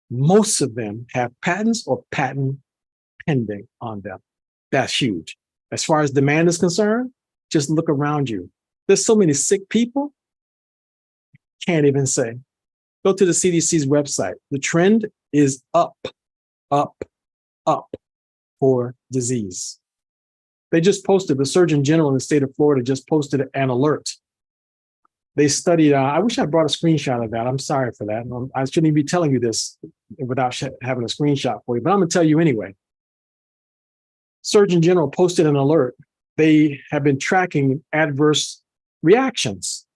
Most of them have patents or patent pending on them. That's huge. As far as demand is concerned, just look around you. There's so many sick people, can't even say. Go to the CDC's website. The trend is up, up, up for disease. They just posted, the Surgeon General in the state of Florida just posted an alert. They studied, I wish I brought a screenshot of that. I'm sorry for that. I shouldn't even be telling you this without having a screenshot for you, but I'm gonna tell you anyway. Surgeon General posted an alert. They have been tracking adverse reactions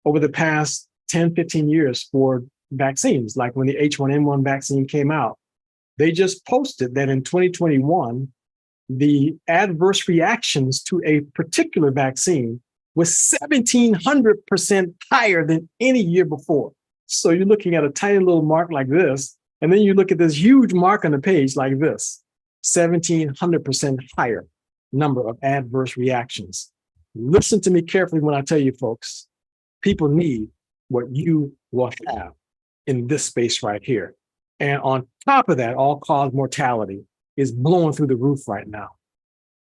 over the past 10, 15 years for vaccines, like when the H1N1 vaccine came out. They just posted that in 2021, the adverse reactions to a particular vaccine was 1,700% higher than any year before. So you're looking at a tiny little mark like this, and then you look at this huge mark on the page like this, 1,700% higher number of adverse reactions. Listen to me carefully when I tell you, folks, people need what you will have in this space right here. And on top of that, all-cause mortality is blowing through the roof right now.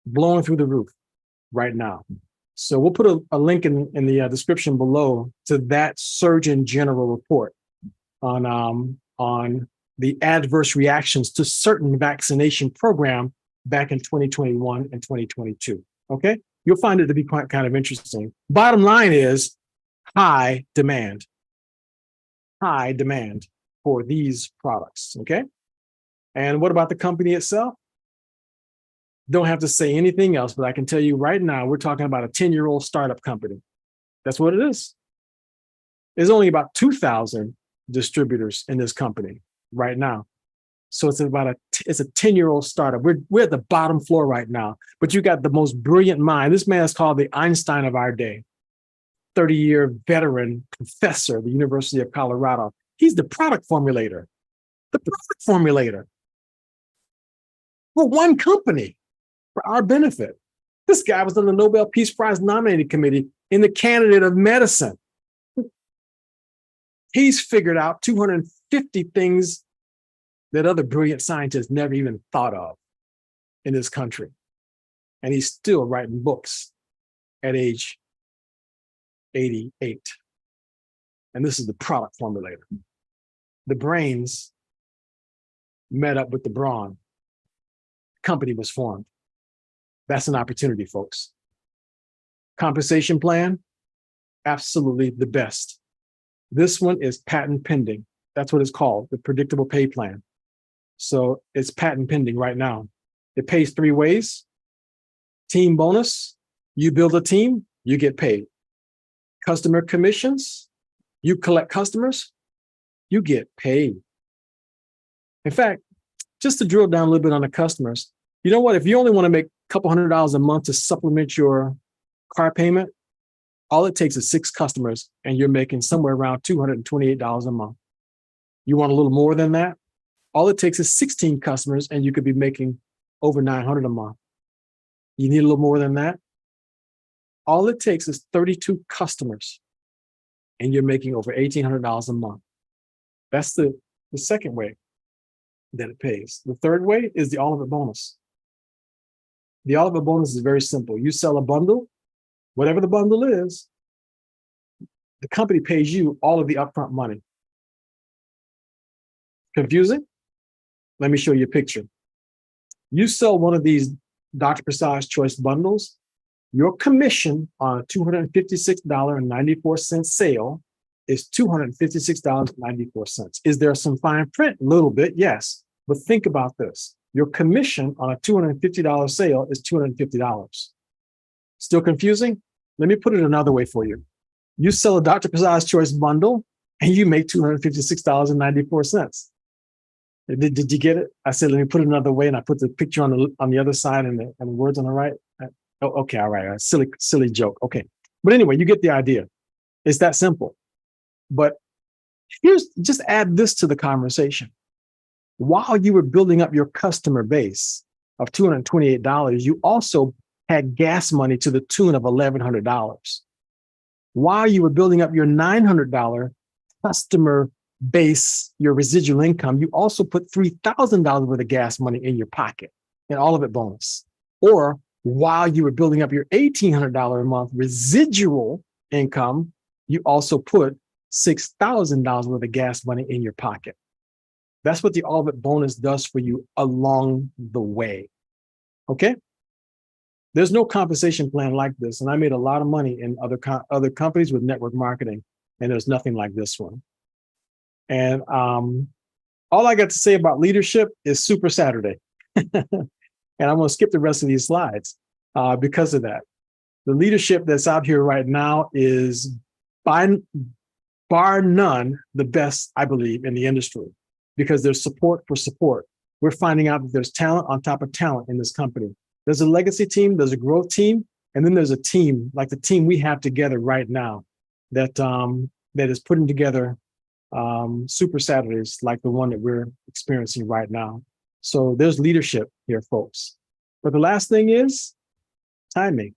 Blowing through the roof right now. So we'll put a link in the description below to that Surgeon General report on the adverse reactions to certain vaccination program back in 2021 and 2022. Okay, you'll find it to be quite kind of interesting. Bottom line is high demand for these products. Okay, and what about the company itself? Don't have to say anything else, but I can tell you right now, we're talking about a 10-year-old startup company. That's what it is. There's only about 2,000 distributors in this company right now. So it's it's a 10-year-old startup. We're at the bottom floor right now, but you got the most brilliant mind. This man is called the Einstein of our day, 30-year veteran professor at the University of Colorado. He's the product formulator, for one company. For our benefit. This guy was on the Nobel Peace Prize nominating committee in the candidate of medicine. He's figured out 250 things that other brilliant scientists never even thought of in this country. And he's still writing books at age 88. And this is the product formulator. The brains met up with the brawn. Company was formed. That's an opportunity, folks. Compensation plan, absolutely the best. This one is patent pending. That's what it's called, the predictable pay plan. So it's patent pending right now. It pays three ways. Team bonus, you build a team, you get paid. Customer commissions, you collect customers, you get paid. In fact, just to drill down a little bit on the customers, you know what? If you only want to make a couple $100s a month to supplement your car payment, all it takes is 6 customers and you're making somewhere around $228 a month. You want a little more than that? All it takes is 16 customers and you could be making over $900 a month. You need a little more than that? All it takes is 32 customers and you're making over $1,800 a month. That's the second way that it pays. The third way is the Oliver bonus. The Oliver bonus is very simple. You sell a bundle, whatever the bundle is, the company pays you all of the upfront money. Confusing? Let me show you a picture. You sell one of these Dr. Prasad's Choice bundles, your commission on a $256.94 sale is $256.94. Is there some fine print? A little bit, yes. But think about this. Your commission on a $250 sale is $250. Still confusing? Let me put it another way for you. You sell a Dr. Prasad's Choice bundle and you make $256.94. Did you get it? I said, let me put it another way, and I put the picture on the other side and the words on the right. Oh, okay, all right, silly joke. Okay, but anyway, you get the idea. It's that simple. But just add this to the conversation. While you were building up your customer base of $228, you also had gas money to the tune of $1,100. While you were building up your $900 customer base, your residual income, you also put $3,000 worth of gas money in your pocket, and all of it bonus. Or while you were building up your $1,800 a month residual income, you also put $6,000 worth of gas money in your pocket. That's what the all of it bonus does for you along the way. Okay? There's no compensation plan like this. And I made a lot of money in other companies with network marketing, and there's nothing like this one. And all I got to say about leadership is Super Saturday. And I'm going to skip the rest of these slides because of that. The leadership that's out here right now is, bar none, the best, I believe, in the industry, because there's support for support. We're finding out that there's talent on top of talent in this company. There's a legacy team, there's a growth team, and then there's a team like the team we have together right now that that is putting together Super Saturdays like the one that we're experiencing right now. So there's leadership here, folks. But the last thing is timing.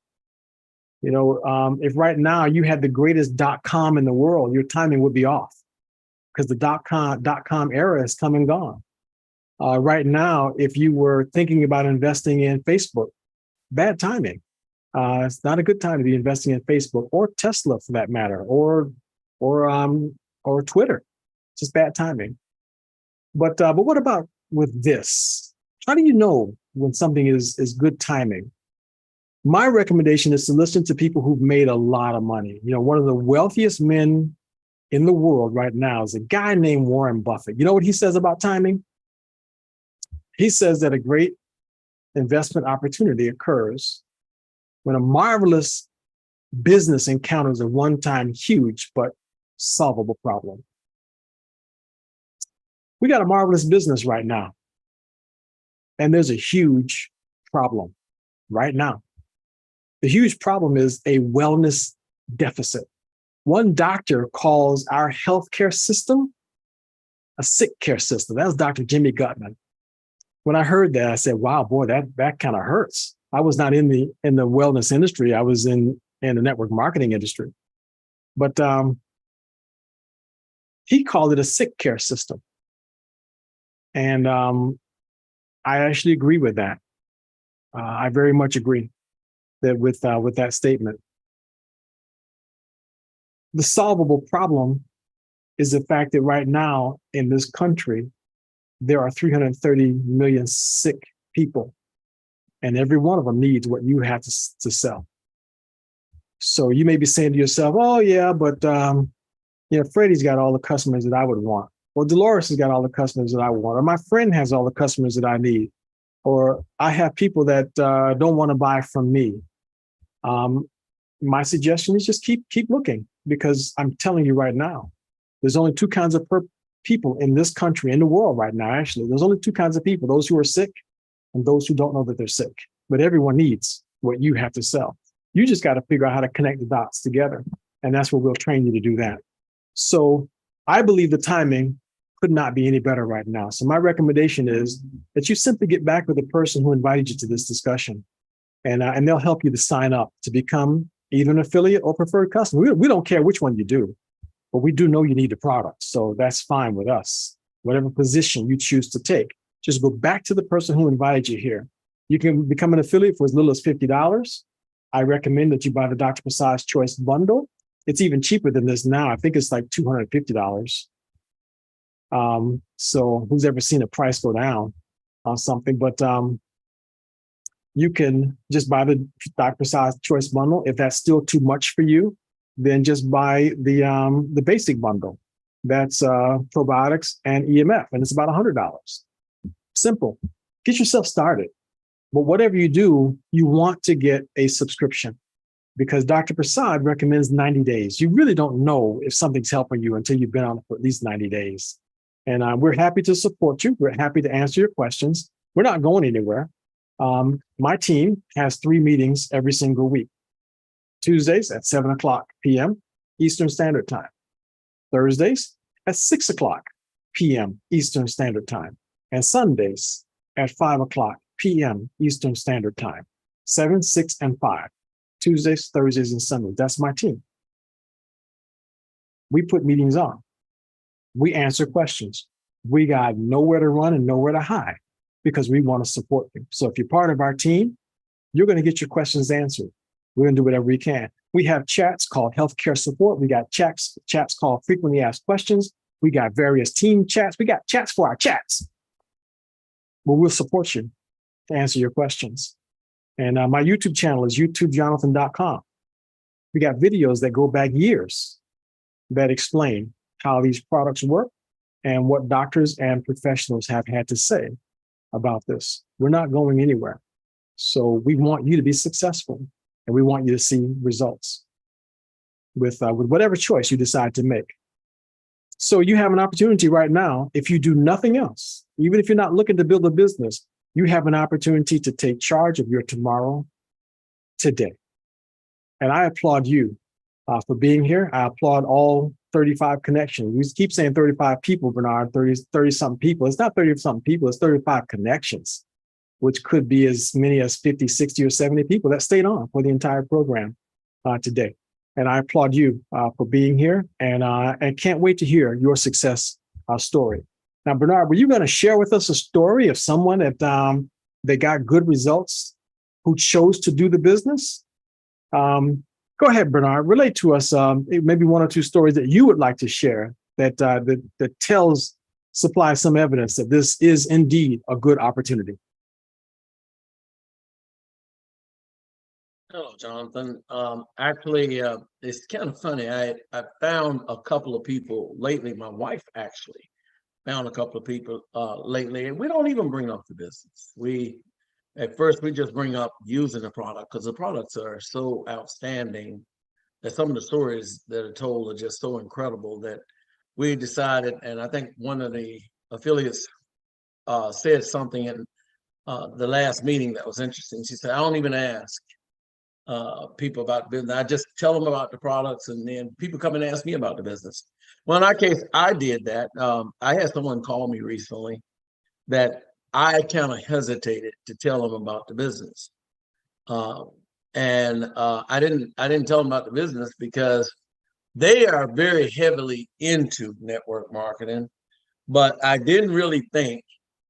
You know, if right now you had the greatest .com in the world, your timing would be off, because the .com era is come and gone. Right now, if you were thinking about investing in Facebook, bad timing. It's not a good time to be investing in Facebook or Tesla, for that matter, or Twitter. It's just bad timing. But what about with this? How do you know when something is good timing? My recommendation is to listen to people who've made a lot of money. You know, one of the wealthiest men in the world right now is a guy named Warren Buffett. You know what he says about timing? He says that a great investment opportunity occurs when a marvelous business encounters a one-time huge but solvable problem. We got a marvelous business right now, and there's a huge problem right now. The huge problem is a wellness deficit. One doctor calls our healthcare system a sick care system. That's Dr. Jimmy Gutman. When I heard that, I said, wow, boy, that kind of hurts. I was not in the wellness industry. I was in the network marketing industry. But he called it a sick care system. And I actually agree with that. I very much agree that with that statement. The solvable problem is the fact that right now in this country, there are 330 million sick people, and every one of them needs what you have to sell. So you may be saying to yourself, oh yeah, but Freddie's got all the customers that I would want. Or Dolores has got all the customers that I want. Or my friend has all the customers that I need. Or I have people that don't want to buy from me. My suggestion is just keep looking, because I'm telling you right now, there's only two kinds of people in this country, in the world right now, actually. There's only two kinds of people, those who are sick and those who don't know that they're sick. But everyone needs what you have to sell. You just got to figure out how to connect the dots together. And that's where we'll train you to do that. So I believe the timing could not be any better right now. So my recommendation is that you simply get back with the person who invited you to this discussion, and they'll help you to sign up to become either an affiliate or preferred customer. We don't care which one you do, but we do know you need the product. So that's fine with us. Whatever position you choose to take, just go back to the person who invited you here. You can become an affiliate for as little as $50. I recommend that you buy the Dr. Prasad's Choice bundle. It's even cheaper than this now. I think it's like $250. So who's ever seen a price go down on something? But you can just buy the Dr. Prasad's Choice bundle. If that's still too much for you, then just buy the basic bundle. That's probiotics and EMF, and it's about $100. Simple. Get yourself started. But whatever you do, you want to get a subscription, because Dr. Prasad recommends 90 days. You really don't know if something's helping you until you've been on it for at least 90 days. And we're happy to support you. We're happy to answer your questions. We're not going anywhere. My team has 3 meetings every single week. Tuesdays at 7 o'clock p.m. Eastern Standard Time. Thursdays at 6 o'clock p.m. Eastern Standard Time. And Sundays at 5 o'clock p.m. Eastern Standard Time. 7, 6, and 5. Tuesdays, Thursdays, and Sundays. That's my team. We put meetings on. We answer questions. We got nowhere to run and nowhere to hide because we want to support you. So if you're part of our team, you're going to get your questions answered. We're going to do whatever we can. We have chats called healthcare support. We got chats called frequently asked questions. We got various team chats. We got chats for our chats. But we'll support you to answer your questions. And my YouTube channel is youtubejonathan.com. We got videos that go back years that explain how these products work and what doctors and professionals have had to say about this. We're not going anywhere. So we want you to be successful and we want you to see results with whatever choice you decide to make. So you have an opportunity right now. If you do nothing else, even if you're not looking to build a business, you have an opportunity to take charge of your tomorrow today. And I applaud you for being here. I applaud all 35 connections. We keep saying 35 people, Bernard, 30-something people. It's not 30-something people, it's 35 connections, which could be as many as 50, 60, or 70 people that stayed on for the entire program today. And I applaud you for being here and can't wait to hear your success story. Now, Bernard, were you going to share with us a story of someone that they got good results who chose to do the business? Go ahead, Bernard, relate to us maybe 1 or 2 stories that you would like to share that supplies some evidence that this is indeed a good opportunity. Hello, Jonathan. Actually, it's kind of funny. I found a couple of people lately. My wife actually found a couple of people lately, and we don't even bring up the business. At first, we just bring up using the product because the products are so outstanding that some of the stories that are told are just so incredible that we decided, and I think one of the affiliates said something in the last meeting that was interesting. She said, I don't even ask people about business. I just tell them about the products and then people come and ask me about the business. Well, in our case, I did that. I had someone call me recently that I kind of hesitated to tell them about the business. I didn't tell them about the business because they are very heavily into network marketing, but I didn't really think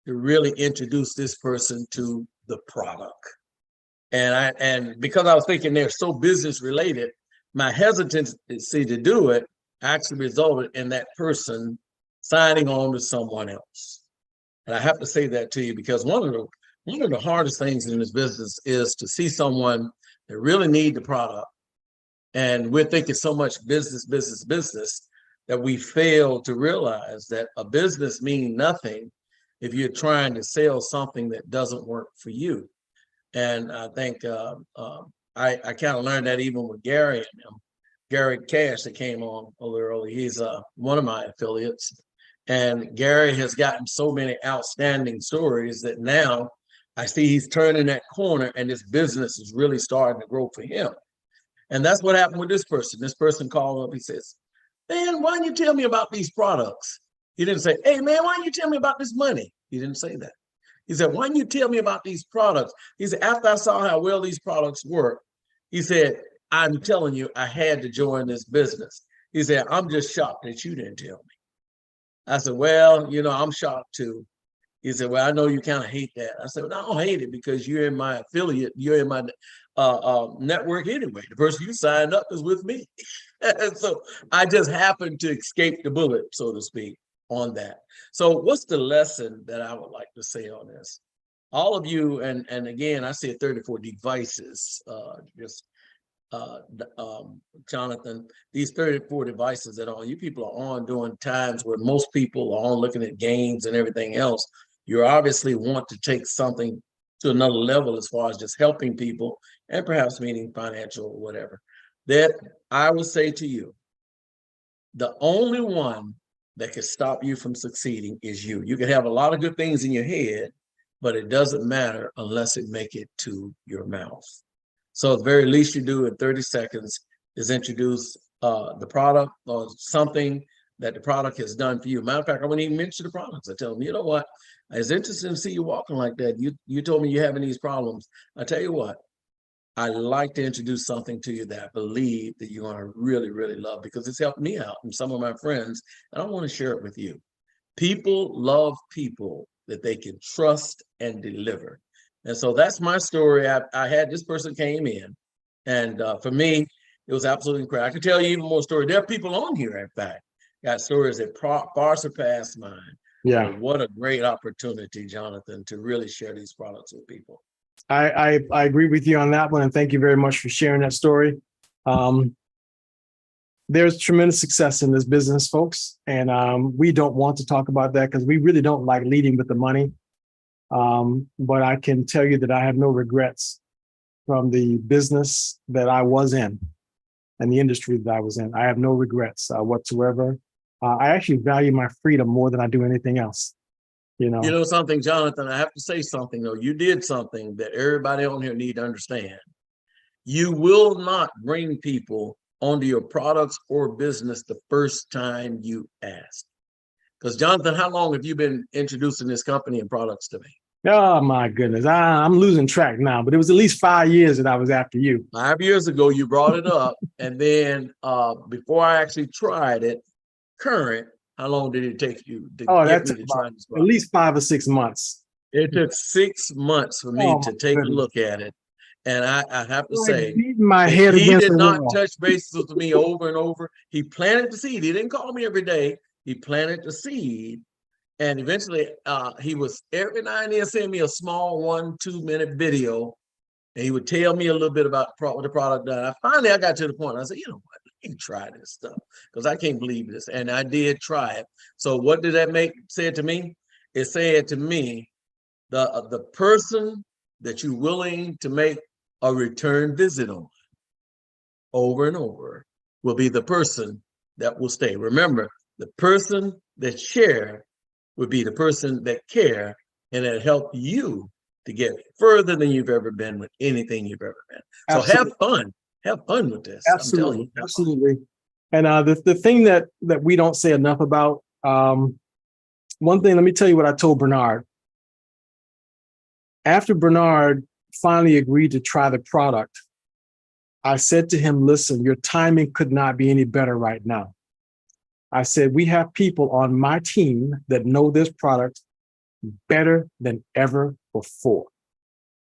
to really introduce this person to the product. And because I was thinking they're so business related, my hesitancy to do it actually resulted in that person signing on to someone else. And I have to say that to you because one of the hardest things in this business is to see someone that really need the product. And we're thinking so much business that we fail to realize that a business means nothing if you're trying to sell something that doesn't work for you. And I think I kind of learned that even with Gary and him. Gary Cash that came on a little early. He's one of my affiliates. And Gary has gotten so many outstanding stories that now I see he's turning that corner and this business is really starting to grow for him. And that's what happened with this person. This person called up, he says, man, why don't you tell me about these products? He didn't say, hey man, why don't you tell me about this money? He didn't say that. He said, why don't you tell me about these products? He said, after I saw how well these products work, he said, I'm telling you, I had to join this business. He said, I'm just shocked that you didn't tell me. I said, well, I'm shocked too. He said, well, I know you kind of hate that. I said, well, I don't hate it because you're in my affiliate. You're in my network anyway. The person you signed up is with me. And so I just happened to escape the bullet, so to speak, on that. So what's the lesson that I would like to say on this? All of you, and again, I said 34 devices, Jonathan, these 34 devices that you people are on during times where most people are on looking at games and everything else. You obviously want to take something to another level as far as just helping people and perhaps meaning financial or whatever. That I would say to you, the only one that can stop you from succeeding is you. You can have a lot of good things in your head, but it doesn't matter unless it make it to your mouth. So the very least you do in 30 seconds is introduce the product or something that the product has done for you. Matter of fact, I wouldn't even mention the products. I tell them, you know what? It's interesting to see you walking like that. You told me you're having these problems. I tell you what, I like to introduce something to you that I believe that you're gonna really, really love because it's helped me out and some of my friends, and I want to share it with you. People love people that they can trust and deliver. And so that's my story. I had this person came in, and for me, it was absolutely incredible. I can tell you even more stories. There are people on here, in fact, got stories that far surpass mine. Yeah. But what a great opportunity, Jonathan, to really share these products with people. I agree with you on that one, and thank you very much for sharing that story. There's tremendous success in this business, folks, and we don't want to talk about that because we really don't like leading with the money. But I can tell you that I have no regrets from the business that I was in and the industry that I was in. I have no regrets whatsoever. I actually value my freedom more than I do anything else. You know something, Jonathan, I have to say something though. You did something that everybody on here need to understand. You will not bring people onto your products or business the first time you ask. Because Jonathan, how long have you been introducing this company and products to me? Oh my goodness, I'm losing track now, but it was at least 5 years that I was after you. 5 years ago, you brought it up. And then before I actually tried it, current, how long did it take you to get me to try this product? At least 5 or 6 months. It took 6 months for me to take a look at it. And I have to say, my head he against did the not wall. touch bases with me over and over. He planted the seed. He didn't call me every day. He planted the seed. And eventually he was every now and then send me a small 1-2 minute video. And he would tell me a little bit about what the product done. Finally, I got to the point. I said, you know what? Let me try this stuff because I can't believe this. And I did try it. So what did that say to me? It said to me, the person that you're willing to make a return visit on over and over will be the person that will stay. Remember, the person that share would be the person that care and that help you to get further than you've ever been with anything you've ever been. So have fun with this. Absolutely, absolutely. And the thing that we don't say enough about, one thing, let me tell you what I told Bernard. After Bernard finally agreed to try the product, I said to him, listen, your timing could not be any better right now. I said, we have people on my team that know this product better than ever before.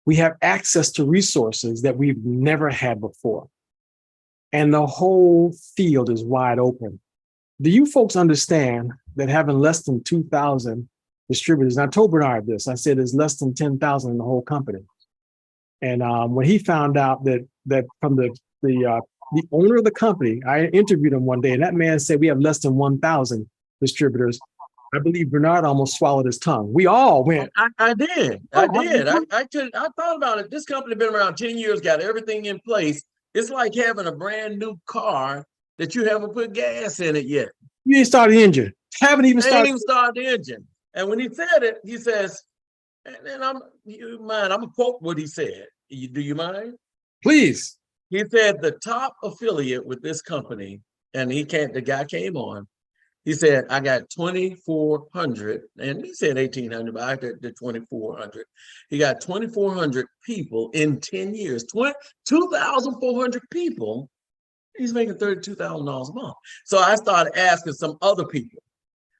We have access to resources that we've never had before. And the whole field is wide open. Do you folks understand that having less than 2,000 distributors, and I told Bernard this, I said there's less than 10,000 in the whole company. And when he found out that from the owner of the company, I interviewed him one day, and that man said we have less than 1,000 distributors. I believe Bernard almost swallowed his tongue. We all went. I did. I thought about it. This company been around 10 years, got everything in place. It's like having a brand new car that you haven't put gas in it yet. You ain't started the engine. Haven't even started the engine. And when he said it, he says, and I'm gonna quote what he said. Do you mind? Please. He said the top affiliate with this company, and the guy came on. He said, I got 2,400, and he said 1,800, but I did 2,400. He got 2,400 people in 10 years, 2,400 people. He's making $32,000 a month. So I started asking some other people.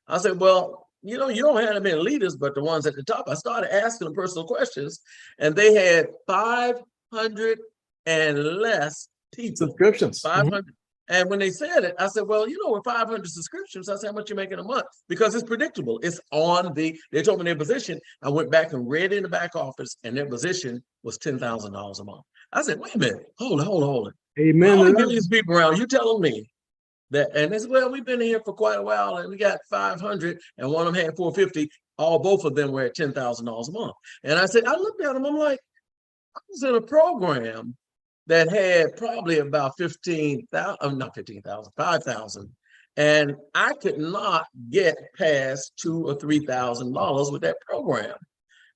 I said, well, you don't have that many leaders, but the ones at the top. I started asking them personal questions, and they had 500 and less people. Subscriptions. 500. And when they said it, I said, well, with 500 subscriptions, that's how much you're making a month because it's predictable. It's they told me their position. I went back and read in the back office and their position was $10,000 a month. I said, wait a minute, hold it. Amen. How many these people around? You telling me that, and they said, well, we've been here for quite a while and we got 500 and one of them had 450. Both of them were at $10,000 a month. And I said, I looked at them, I'm like, I was in a program that had probably about 5,000, And I could not get past $2,000 or $3,000 with that program.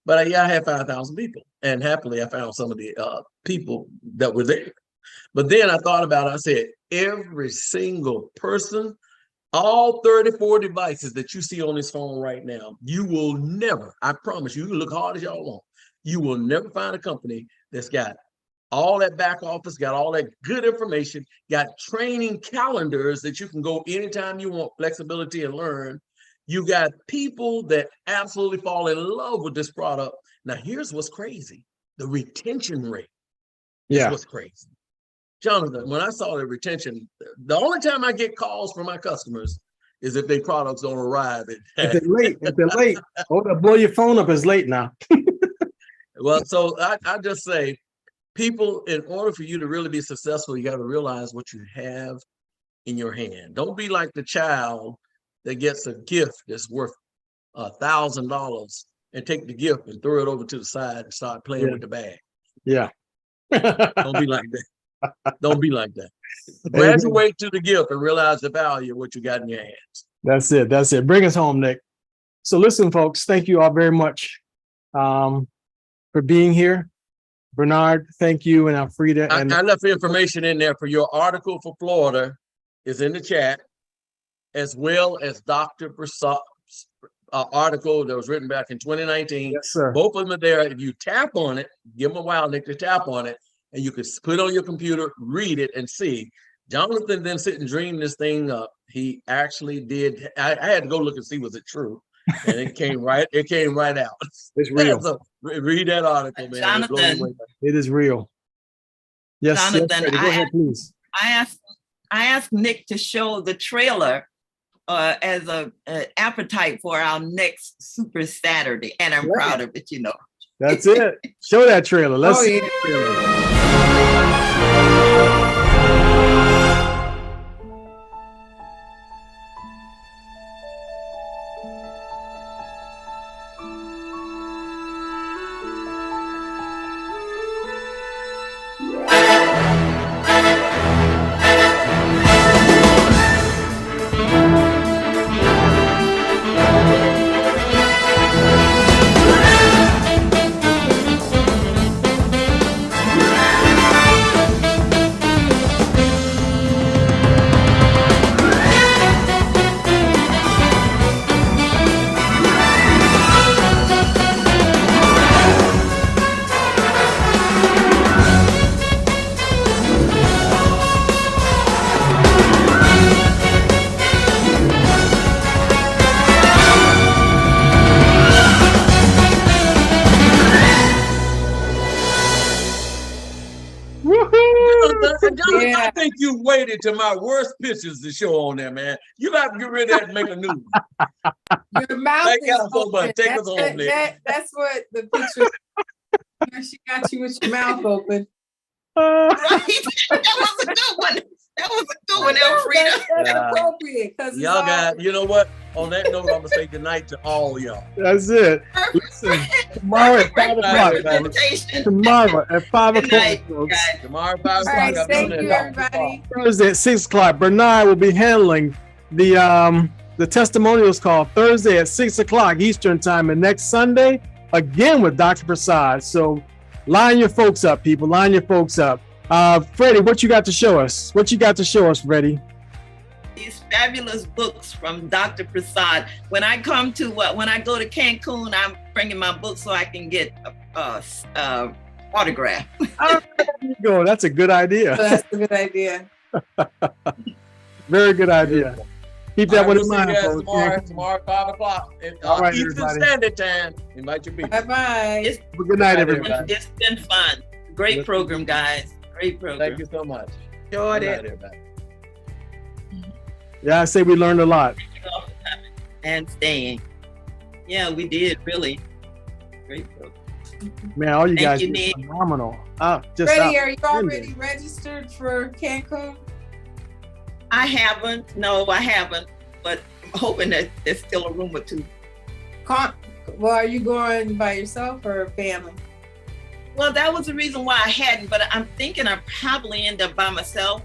But I had 5,000 people, and happily I found some of the people that were there. But then I thought about it, I said, every single person, all 34 devices that you see on this phone right now, you will never, I promise you can look hard as y'all want, you will never find a company that's got all that back office, got all that good information, got training calendars that you can go anytime you want, flexibility and learn. You got people that absolutely fall in love with this product. Now, here's what's crazy. The retention rate is what's crazy. Jonathan, when I saw the retention, the only time I get calls from my customers is if their products don't arrive. If they're late, oh, they'll blow your phone up. It's late now. Well, so I just say, people, in order for you to really be successful, you got to realize what you have in your hand. Don't be like the child that gets a gift that's worth $1,000 and take the gift and throw it over to the side and start playing with the bag. Yeah. Don't be like that. Don't be like that. Graduate to the gift and realize the value of what you got in your hands. That's it. That's it. Bring us home, Nick. So listen, folks, thank you all very much for being here. Bernard, thank you, and Alfreda. And I left the information in there for your article for Florida is in the chat, as well as Dr. Prasad's article that was written back in 2019. Yes, sir. Both of them are there. If you tap on it, give them a while, Nick, to tap on it, and you can put it on your computer, read it, and see. Jonathan didn't sit and dream this thing up. He actually did. I had to go look and see, was it true? And it came right. It came right out. It's real. So read that article, man. Jonathan, it is real. Yes, Jonathan, yes, go ahead, please. I asked Nick to show the trailer as a appetite for our next Super Saturday, and I'm proud of it. You know. That's it. Show that trailer. Let's see the trailer. I think you waited to my worst pictures to show on there, man. You got to get rid of that and make a new one. Your mouth Thank is y'all so open. much. Take us home, Nick. That's what the picture. She got you with your mouth open. Right? That was a good one. That was a good one, Alfreda. That's appropriate. Y'all got, you know what? On that note, I'm gonna say goodnight to all y'all. That's it. Listen, tomorrow at 5 o'clock. Tomorrow at 5 o'clock, folks. Tomorrow at 5 o'clock. All right, thank you, everybody. Thursday at 6 o'clock. Bernard will be handling the testimonials call Thursday at 6 o'clock Eastern time, and next Sunday again with Dr. Prasad. So line your folks up, people. Line your folks up. Freddie, what you got to show us? What you got to show us, Freddie? These fabulous books from Dr. Prasad. When I go to Cancun, I'm bringing my book so I can get autograph. There you go. That's a good idea. That's a good idea. Very good idea. Keep that one in mind, folks. Tomorrow at 5 o'clock. All right, Eastern everybody. Standard Time. Invite your people. Bye-bye. Good night, everybody. It's been fun. Great program, guys. Great program. Thank you so much. Enjoyed Good it. night, everybody. Yeah, I say we learned a lot. And staying. Yeah, we did, really. Great program. Man, all you Thank guys you, did Nick. phenomenal. Freddie, are you already registered for Cancun? I haven't. No, I haven't. But I'm hoping that there's still a room or two. Well, are you going by yourself or family? Well, that was the reason why I hadn't, but I'm thinking I probably end up by myself,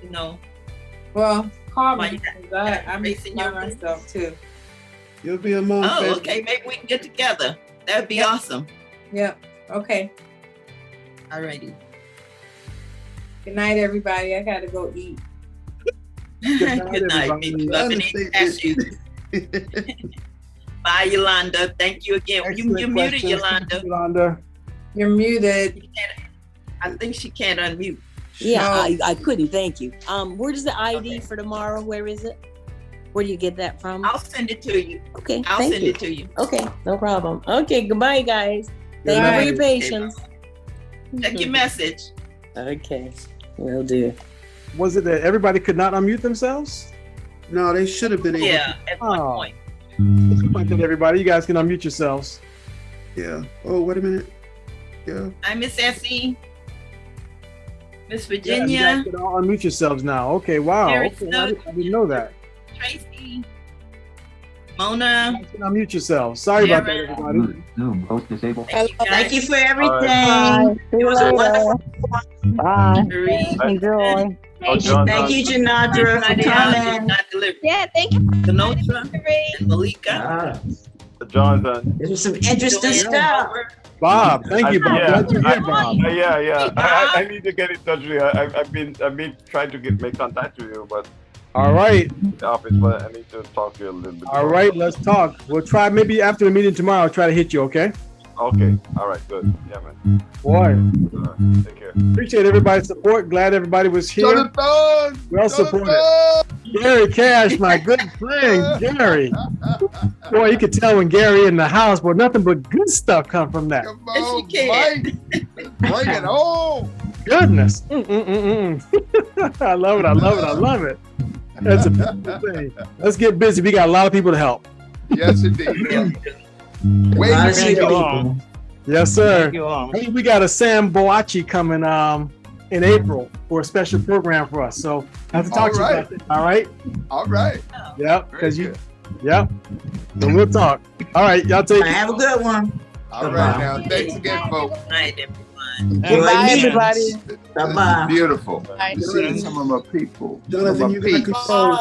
you know. Well, call me, because I'm by myself too. You'll be among. Oh, okay. Maybe we can get together. That would be awesome. Yep, okay. All righty. Good night, everybody. I gotta go eat. Good night. Maybe loving it past you. Bye, Yolanda. Thank you again. You muted, Yolanda. Yolanda. You're muted. I think she can't unmute. Yeah, I couldn't. Thank you. Where's the ID for tomorrow? Where is it? Where do you get that from? I'll send it to you. Okay, I'll thank send you. it to you. Okay, no problem. Okay, goodbye, guys. Thank you for your patience. Check your message. Okay, will do. Was it that everybody could not unmute themselves? No, they should have been able. Yeah, at one Oh. point. Let's go back to everybody. You guys can unmute yourselves. Yeah. Oh, wait a minute. Yeah. Hi, Miss Essie. Miss Yeah, you Virginia. guys can all unmute yourselves now. Okay, wow. Mary Okay, I Snook. didn't know that. Tracy. Mona. You guys can unmute yourselves. Sorry about that, Sharon. everybody. Zoom, both disabled. Thank you for everything. Bye. It was a wonderful. Bye. Marie. Enjoy. John, Thank you, Janandra, for coming. Yeah, thank you. Denotra and Malika. Jonathan. This was some interesting stuff. Bob, thank you, Bob. Glad you're here, Bob. Yeah. I need to get in touch with you. I've been trying to make contact with you, but All right. the office, but I need to talk to you a little bit. All more. right, let's talk. We'll try maybe after the meeting tomorrow, I'll try to hit you, okay? Okay. All right. Good. Yeah, man. Boy, All right. Take care. appreciate everybody's support. Glad everybody was here. Jonathan! Well supported. Gary Cash, my good friend, Gary. Boy, you could tell when Gary in the house, but nothing but good stuff come from that. Come on, Mike. Bring it home. Goodness. I love it. I love it. I love it. That's a beautiful thing. Let's get busy. We got a lot of people to help. Yes, indeed. Wait a Thank you all. minute. Yes, sir. Thank you all. Hey, we got a Sam Boachi coming in April for a special program for us. So I have to talk to you about that. All right. All right. Yep. Because you. Yep. So we'll talk. All right. Y'all take care. Have a good one. All right now. Thanks again, folks. Good night, everyone. Goodbye, everybody. This is beautiful. Bye. Seeing some of my people. Jonathan, some you of my got peeps. control.